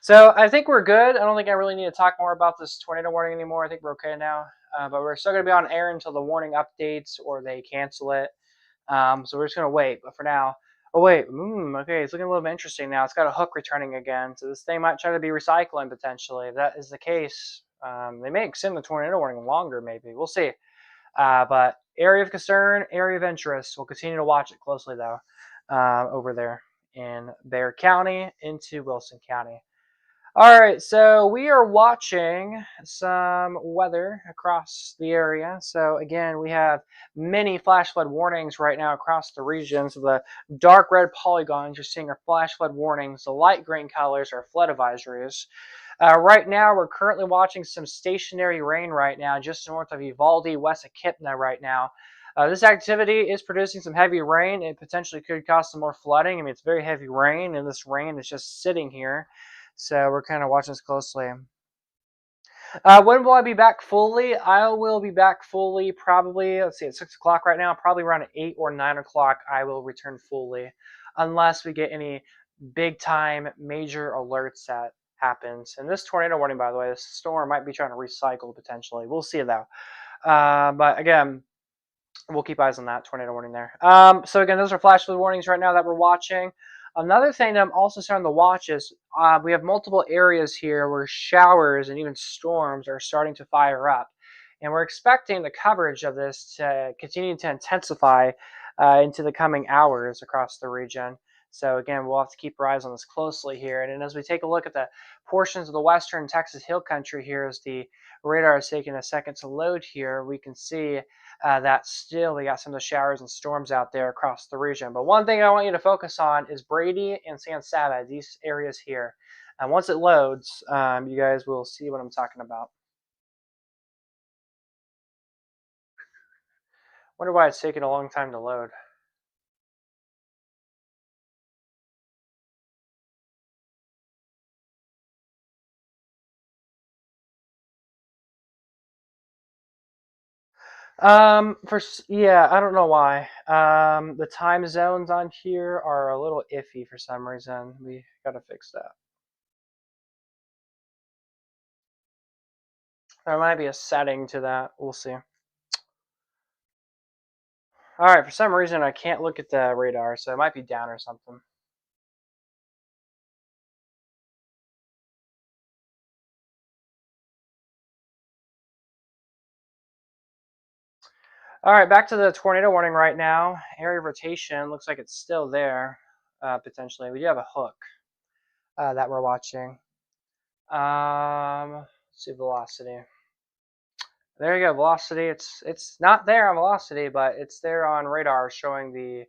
So I think we're good. I don't think I really need to talk more about this tornado warning anymore. I think we're okay now. But we're still going to be on air until the warning updates or they cancel it. So we're just going to wait. But for now, oh wait, okay, it's looking a little bit interesting now. It's got a hook returning again. So this thing might try to be recycling potentially. If that is the case, they may extend the tornado warning longer maybe. We'll see. But area of concern, area of interest. We'll continue to watch it closely though over there in Bexar County into Wilson County. All right, so we are watching some weather across the area. So again, we have many flash flood warnings right now across the region. So the dark red polygons you're seeing are flash flood warnings. The light green colors are flood advisories. Right now, we're currently watching some stationary rain right now just north of Uvalde, west of Kipna right now. This activity is producing some heavy rain. It potentially could cause some more flooding. I mean, it's very heavy rain, and this rain is just sitting here. So we're kind of watching this closely. When will I be back fully? I will be back fully probably, let's see, at 6 o'clock right now. Probably around 8 or 9 o'clock I will return fully. Unless we get any big time major alerts that happens. And this tornado warning, by the way, this storm might be trying to recycle potentially. We'll see though. But again, we'll keep eyes on that tornado warning there. So again, those are flash flood warnings right now that we're watching. Another thing that I'm also starting to watch is we have multiple areas here where showers and even storms are starting to fire up. And we're expecting the coverage of this to continue to intensify into the coming hours across the region. So again, we'll have to keep our eyes on this closely here. And as we take a look at the portions of the western Texas Hill Country here, as the radar is taking a second to load here, we can see that still we got some of the showers and storms out there across the region. But one thing I want you to focus on is Brady and San Saba, these areas here. And once it loads, you guys will see what I'm talking about. Wonder why it's taking a long time to load. Yeah, I don't know why. The time zones on here are a little iffy for some reason. We gotta fix that. There might be a setting to that. We'll see. All right, for some reason I can't look at the radar, so it might be down or something. All right, back to the tornado warning right now. Area of rotation looks like it's still there, potentially. We do have a hook that we're watching. Let's see velocity. There you go, velocity. It's not there on velocity, but it's there on radar showing the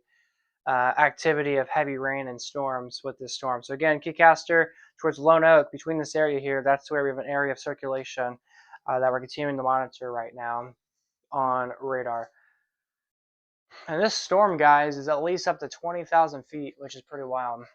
activity of heavy rain and storms with this storm. So again, Keycaster towards Lone Oak, between this area here, that's where we have an area of circulation that we're continuing to monitor right now on radar. And this storm, guys, is at least up to 20,000 feet, which is pretty wild.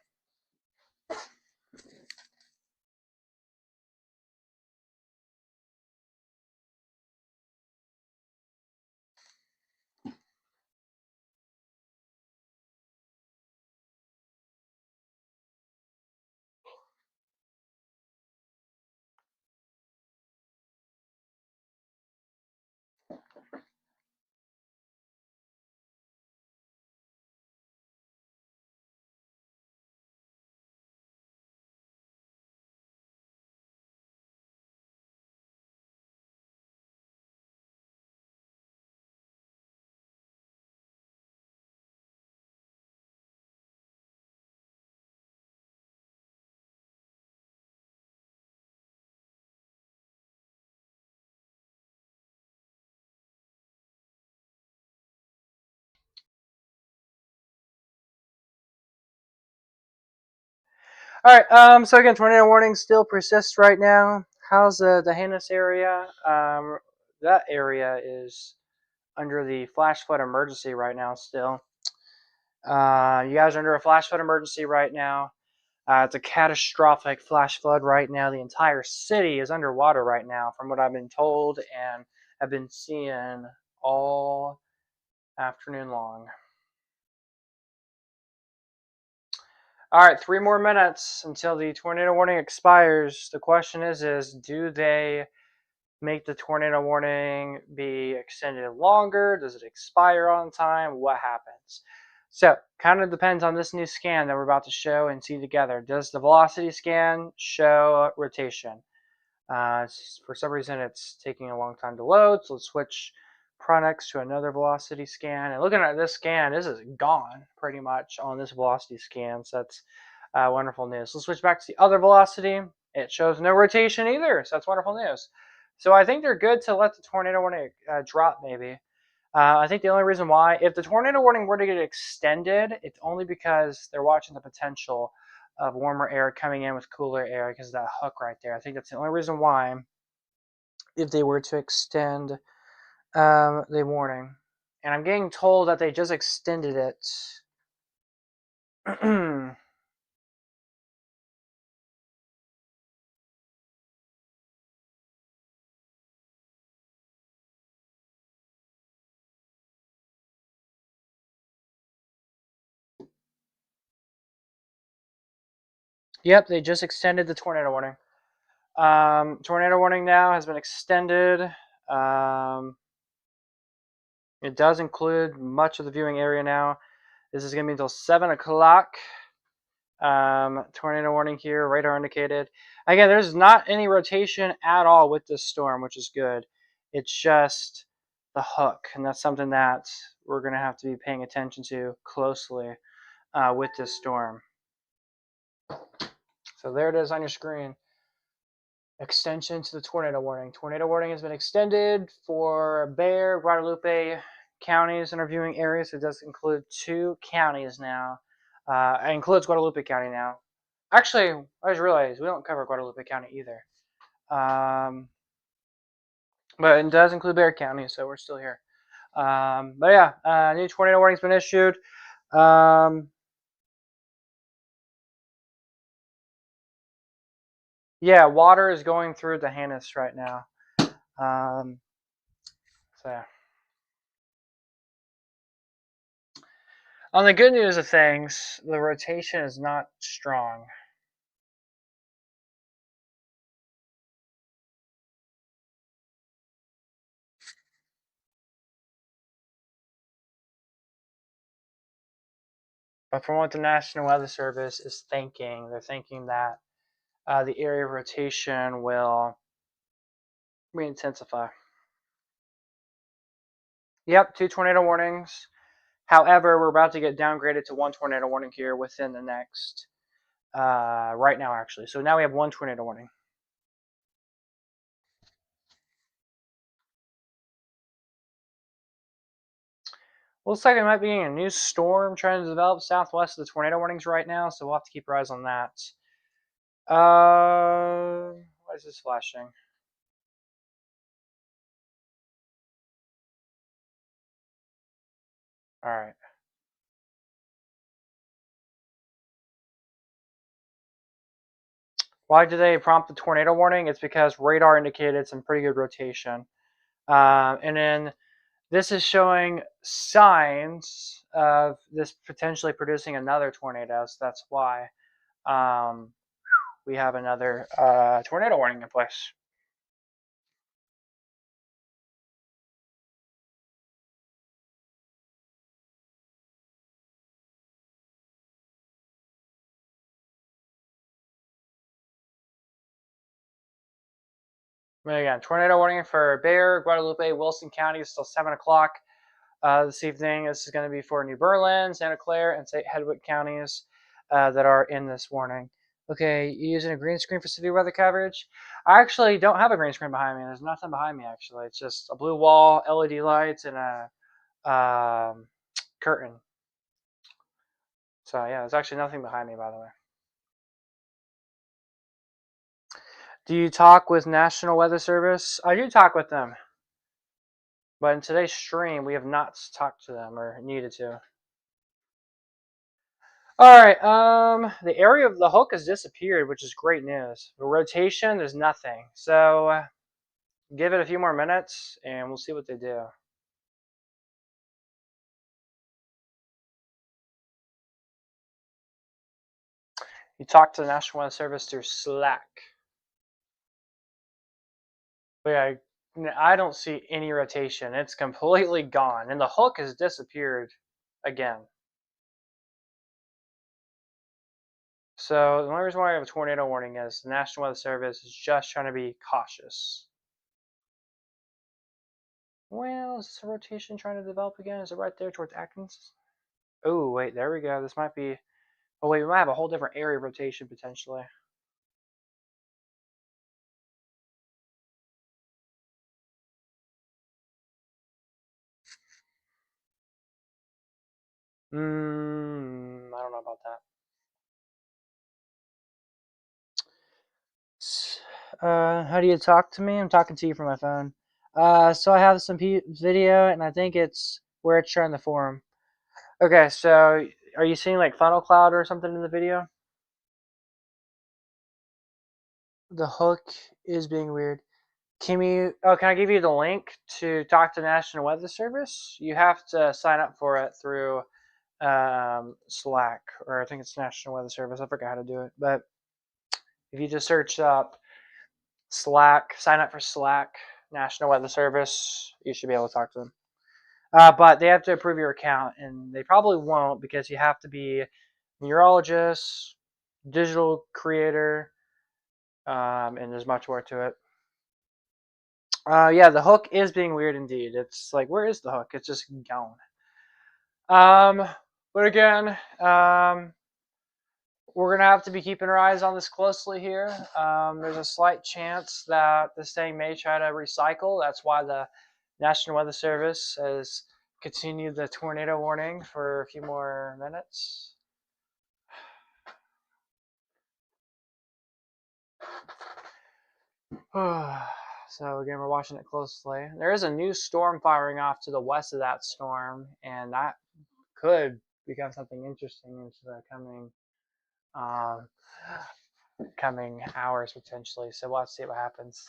All right. So again, tornado warning still persists right now. How's the Hannes area? That area is under the flash flood emergency right now. Still, you guys are under a flash flood emergency right now. It's a catastrophic flash flood right now. The entire city is underwater right now, from what I've been told and have been seeing all afternoon long. All right, 3 more minutes until the tornado warning expires. The question is do they make the tornado warning be extended longer? Does it expire on time? What happens? So, kind of depends on this new scan that we're about to show and see together. Does the velocity scan show rotation? For some reason, it's taking a long time to load, so let's switch products to another velocity scan. And looking at this scan, this is gone pretty much on this velocity scan, so that's wonderful news. Let's switch back to the other velocity. It shows no rotation either, so that's wonderful news. So I think they're good to let the tornado warning drop maybe. I think the only reason why, if the tornado warning were to get extended, it's only because they're watching the potential of warmer air coming in with cooler air because of that hook right there. I think that's the only reason why, if they were to extend the warning. And I'm getting told that they just extended it. Yep, they just extended the tornado warning. Tornado warning now has been extended. It does include much of the viewing area now. This is going to be until 7 o'clock. Tornado warning here, radar indicated. Again, there's not any rotation at all with this storm, which is good. It's just the hook, and that's something that we're going to have to be paying attention to closely with this storm. So there it is on your screen. Extension to the tornado warning. Tornado warning has been extended for Bexar, Guadalupe counties in our viewing area. So it does include 2 counties now. It includes Guadalupe County now. Actually, I just realized we don't cover Guadalupe County either. But it does include Bexar County, so we're still here. But yeah, new tornado warning's been issued. Yeah, water is going through the Hannes right now. So yeah. On the good news of things, the rotation is not strong. But from what the National Weather Service is thinking, they're thinking that the area of rotation will re-intensify. Yep, 2 tornado warnings. However, we're about to get downgraded to 1 tornado warning here within the next, right now actually. So now we have 1 tornado warning. Looks like it might be getting a new storm trying to develop southwest of the tornado warnings right now, so we'll have to keep our eyes on that. Why is this flashing? All right. Why do they prompt the tornado warning? It's because radar indicated some pretty good rotation. And then this is showing signs of this potentially producing another tornado, so that's why we have another tornado warning in place. Again, tornado warning for Bexar, Guadalupe, Wilson counties till 7 o'clock this evening. This is going to be for New Berlin, Santa Clara, and St. Hedwig counties that are in this warning. Okay, you using a green screen for severe weather coverage? I actually don't have a green screen behind me. There's nothing behind me, actually. It's just a blue wall, LED lights, and a curtain. So, yeah, there's actually nothing behind me, by the way. Do you talk with National Weather Service? I do talk with them. But in today's stream, we have not talked to them or needed to. Alright, the area of the hook has disappeared, which is great news. The rotation, there's nothing. So, give it a few more minutes, and we'll see what they do. You talk to the National Weather Service through Slack. But yeah, I don't see any rotation. It's completely gone, and the hook has disappeared again. So the only reason why I have a tornado warning is the National Weather Service is just trying to be cautious. Well, is this a rotation trying to develop again? Is it right there towards Atkins? Oh, wait, there we go. This might be... Oh, wait, we might have a whole different area rotation potentially. I don't know about that. How do you talk to me? I'm talking to you from my phone. So I have some video, and I think it's where it's showing the forum. Okay, so are you seeing like funnel cloud or something in the video? The hook is being weird. Can I give you the link to talk to National Weather Service? You have to sign up for it through Slack, or I think it's National Weather Service. I forgot how to do it, but if you just search up Slack, sign up for Slack, National Weather Service, you should be able to talk to them. But they have to approve your account, and they probably won't because you have to be a meteorologist, digital creator, and there's much more to it. Yeah, the hook is being weird indeed. It's like, where is the hook? It's just gone. But again, we're going to have to be keeping our eyes on this closely here. There's a slight chance that this thing may try to recycle. That's why the National Weather Service has continued the tornado warning for a few more minutes. So again, we're watching it closely. There is a new storm firing off to the west of that storm, and that could become something interesting into the coming hours potentially. So we'll have to see what happens.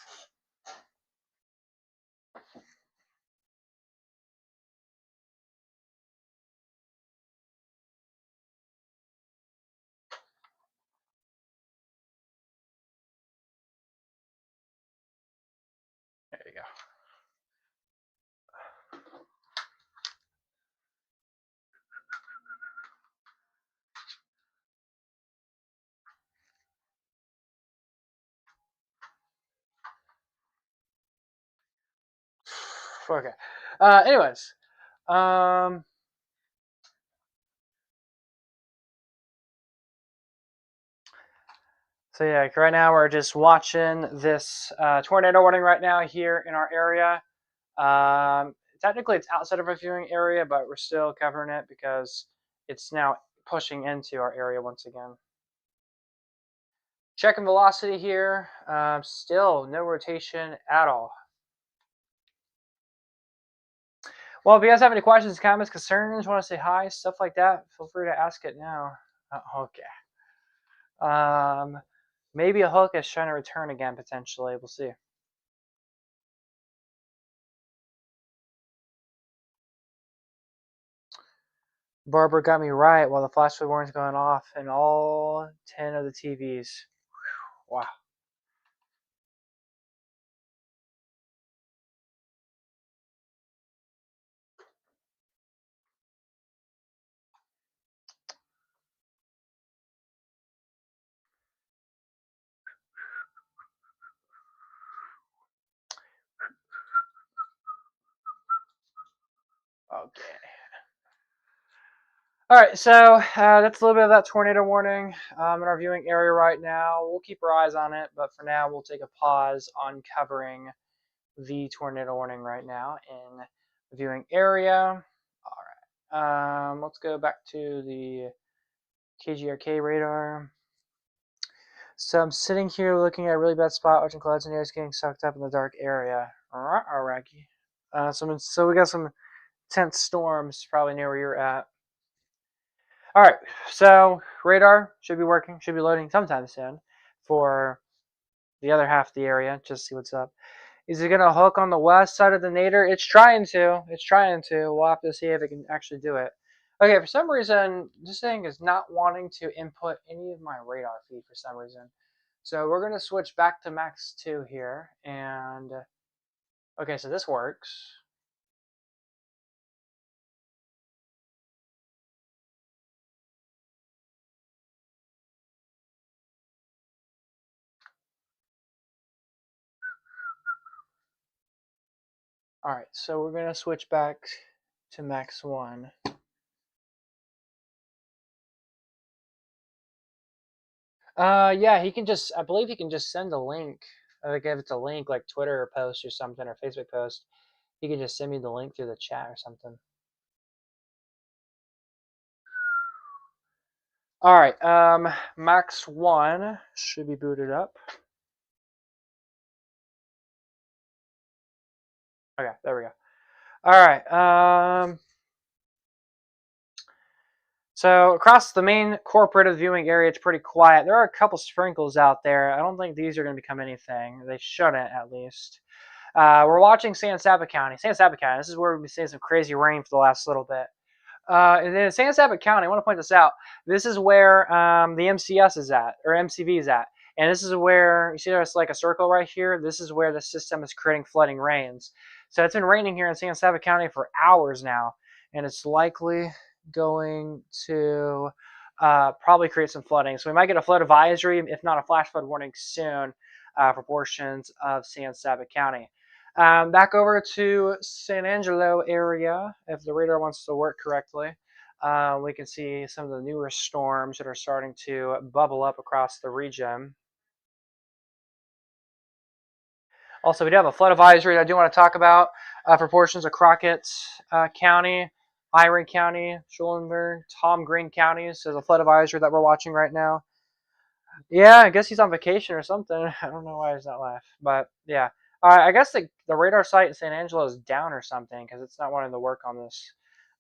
There you go. Okay. Anyways, so yeah, right now we're just watching this tornado warning right now here in our area. technically it's outside of our viewing area, but we're still covering it because it's now pushing into our area once again. Checking velocity here, still no rotation at all. Well, if you guys have any questions, comments, concerns, want to say hi, stuff like that, feel free to ask it now. Okay. Maybe a hook is trying to return again, potentially. We'll see. Barbara got me right while the flash flood warning's going off in all 10 of the TVs. Wow. Okay. All right, so that's a little bit of that tornado warning in our viewing area right now. We'll keep our eyes on it, but for now, we'll take a pause on covering the tornado warning right now in the viewing area. All right, let's go back to the KGRK radar. So I'm sitting here looking at a really bad spot, watching clouds and airs getting sucked up in the dark area. Alrighty. So we got some intense storms probably near where you're at. All right, so radar should be working, should be loading sometime soon for the other half of the area. Just see what's up. Is it going to hook on the west side of the nadir? It's trying to. It's trying to. We'll have to see if it can actually do it. Okay, for some reason, this thing is not wanting to input any of my radar feed for some reason. So we're going to switch back to Max 2 here. And, okay, so this works. All right, so we're going to switch back to Max 1. Yeah, he can just, I believe he can just send a link. Like if it's a link like Twitter post or something or Facebook post, he can just send me the link through the chat or something. All right, Max 1 should be booted up. Okay, there we go. All right, so across the main corporate viewing area, it's pretty quiet. There are a couple sprinkles out there. I don't think these are going to become anything. They shouldn't, at least. We're watching San Saba County. San Saba County, this is where we've been seeing some crazy rain for the last little bit. And in San Saba County, I want to point this out. This is where the MCS is at, or MCV is at. And this is where, you see there's like a circle right here? This is where the system is creating flooding rains. So it's been raining here in San Saba County for hours now. And it's likely going to probably create some flooding. So we might get a flood advisory, if not a flash flood warning soon for portions of San Saba County. Back over to San Angelo area, if the radar wants to work correctly, we can see some of the newer storms that are starting to bubble up across the region. Also, we do have a flood advisory that I do want to talk about for portions of Crockett County, Iron County, Schulenburg, Tom Green counties. There's a flood advisory that we're watching right now. Yeah, I guess he's on vacation or something. I don't know why he's not laughing, but yeah. I guess the radar site in San Angelo is down or something because it's not wanting to work on this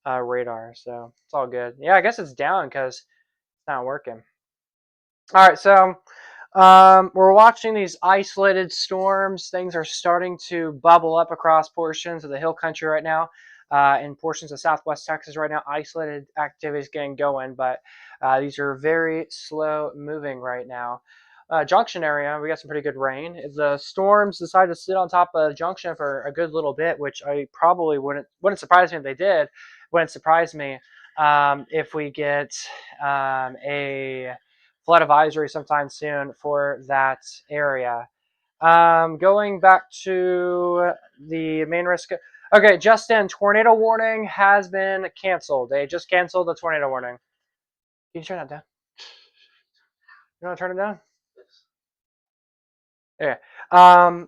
radar. So it's all good. Yeah, I guess it's down because it's not working. All right, so we're watching these isolated storms. Things are starting to bubble up across portions of the hill country right now. In portions of southwest Texas right now, isolated activities getting going, but these are very slow moving right now. Junction area, we got some pretty good rain. The storms decided to sit on top of Junction for a good little bit, which I probably wouldn't surprise me if they did. Wouldn't surprise me if we get a flood advisory sometime soon for that area. Going back to the main risk. Okay, Justin, tornado warning has been canceled. They just canceled the tornado warning. Can you turn that down? You want to turn it down? Yes. Yeah.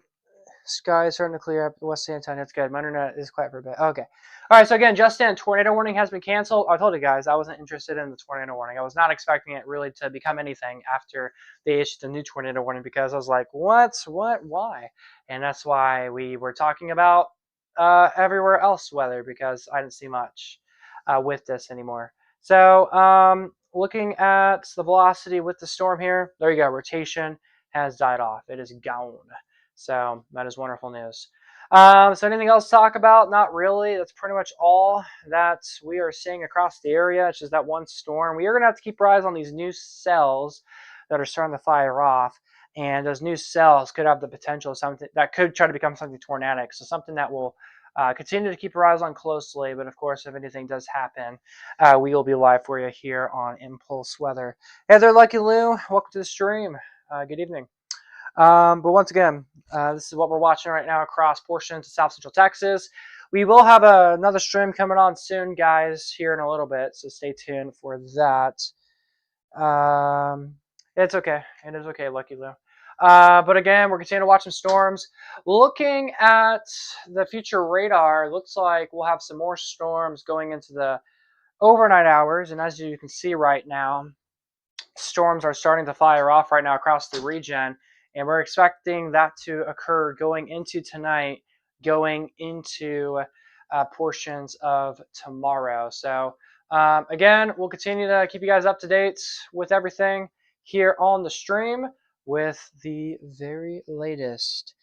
Sky is starting to clear up. West San Antonio. That's good. My internet is quiet for a bit. Okay. All right. So again, just in, tornado warning has been canceled. I told you guys I wasn't interested in the tornado warning. I was not expecting it really to become anything after they issued the new tornado warning because I was like, what, why? And that's why we were talking about everywhere else weather because I didn't see much with this anymore. So looking at the velocity with the storm here, there you go. Rotation has died off. It is gone. So that is wonderful news. So anything else to talk about? Not really. That's pretty much all that we are seeing across the area. It's just that one storm. We are going to have to keep our eyes on these new cells that are starting to fire off. And those new cells could have the potential of something that could try to become something tornadic. So something that will continue to keep our eyes on closely. But of course, if anything does happen, we will be live for you here on Impulse Weather. Hey there, Lucky Lou. Welcome to the stream. Good evening. But once again, this is what we're watching right now across portions of South Central Texas. We will have another stream coming on soon, guys, here in a little bit. So stay tuned for that. It's okay. It is okay, Lucky Lou. But again, we're continuing to watch some storms. Looking at the future radar, looks like we'll have some more storms going into the overnight hours. And as you can see right now, storms are starting to fire off right now across the region. And we're expecting that to occur going into tonight, going into portions of tomorrow. So again, we'll continue to keep you guys up to date with everything here on the stream with the very latest.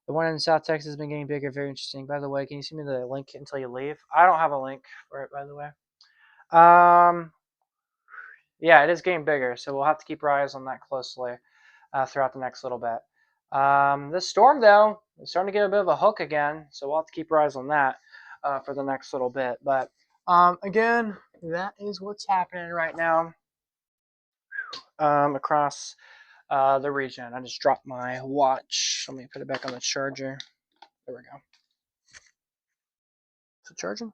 The one in South Texas has been getting bigger, very interesting. By the way, can you send me the link until you leave? I don't have a link for it, by the way. Yeah, it is getting bigger, so we'll have to keep our eyes on that closely throughout the next little bit. This storm, though, is starting to get a bit of a hook again, so we'll have to keep our eyes on that for the next little bit. But again, that is what's happening right now across the region. I just dropped my watch. Let me put it back on the charger. There we go. Is it charging?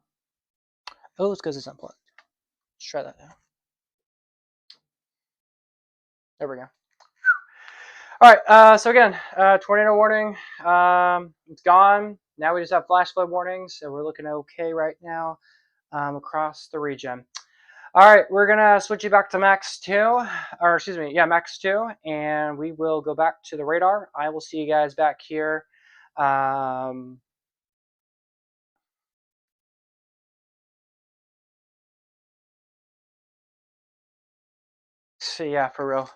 Oh, it's because it's unplugged. Let's try that now. There we go. All right, so again, tornado warning, it's gone. Now we just have flash flood warnings, so we're looking okay right now across the region. All right, we're gonna switch you back to Max 2, or excuse me, yeah, Max 2, and we will go back to the radar. I will see you guys back here. So yeah, for real.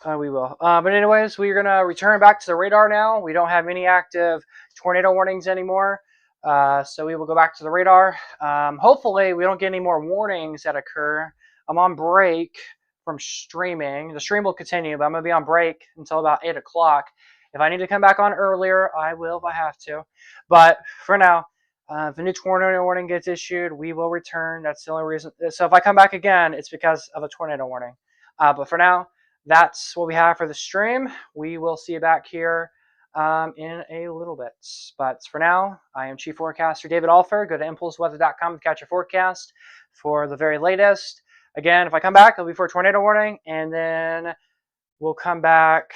We will. But anyways, we're going to return back to the radar now. We don't have any active tornado warnings anymore. So we will go back to the radar. Hopefully, we don't get any more warnings that occur. I'm on break from streaming. The stream will continue, but I'm going to be on break until about 8 o'clock. If I need to come back on earlier, I will if I have to. But for now, if a new tornado warning gets issued, we will return. That's the only reason. So if I come back again, it's because of a tornado warning. But for now, that's what we have for the stream. We will see you back here in a little bit. But for now, I am Chief Forecaster David Alford. Go to impulseweather.com to catch your forecast for the very latest. Again, if I come back, it'll be for a tornado warning, and then we'll come back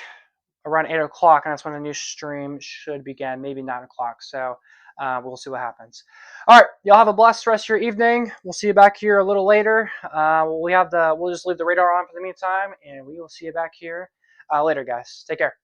around 8 o'clock, and that's when the new stream should begin, maybe 9 o'clock. So we'll see what happens. All right, y'all have a blessed rest of your evening. We'll see you back here a little later. We'll just leave the radar on for the meantime, and we will see you back here later, guys. Take care.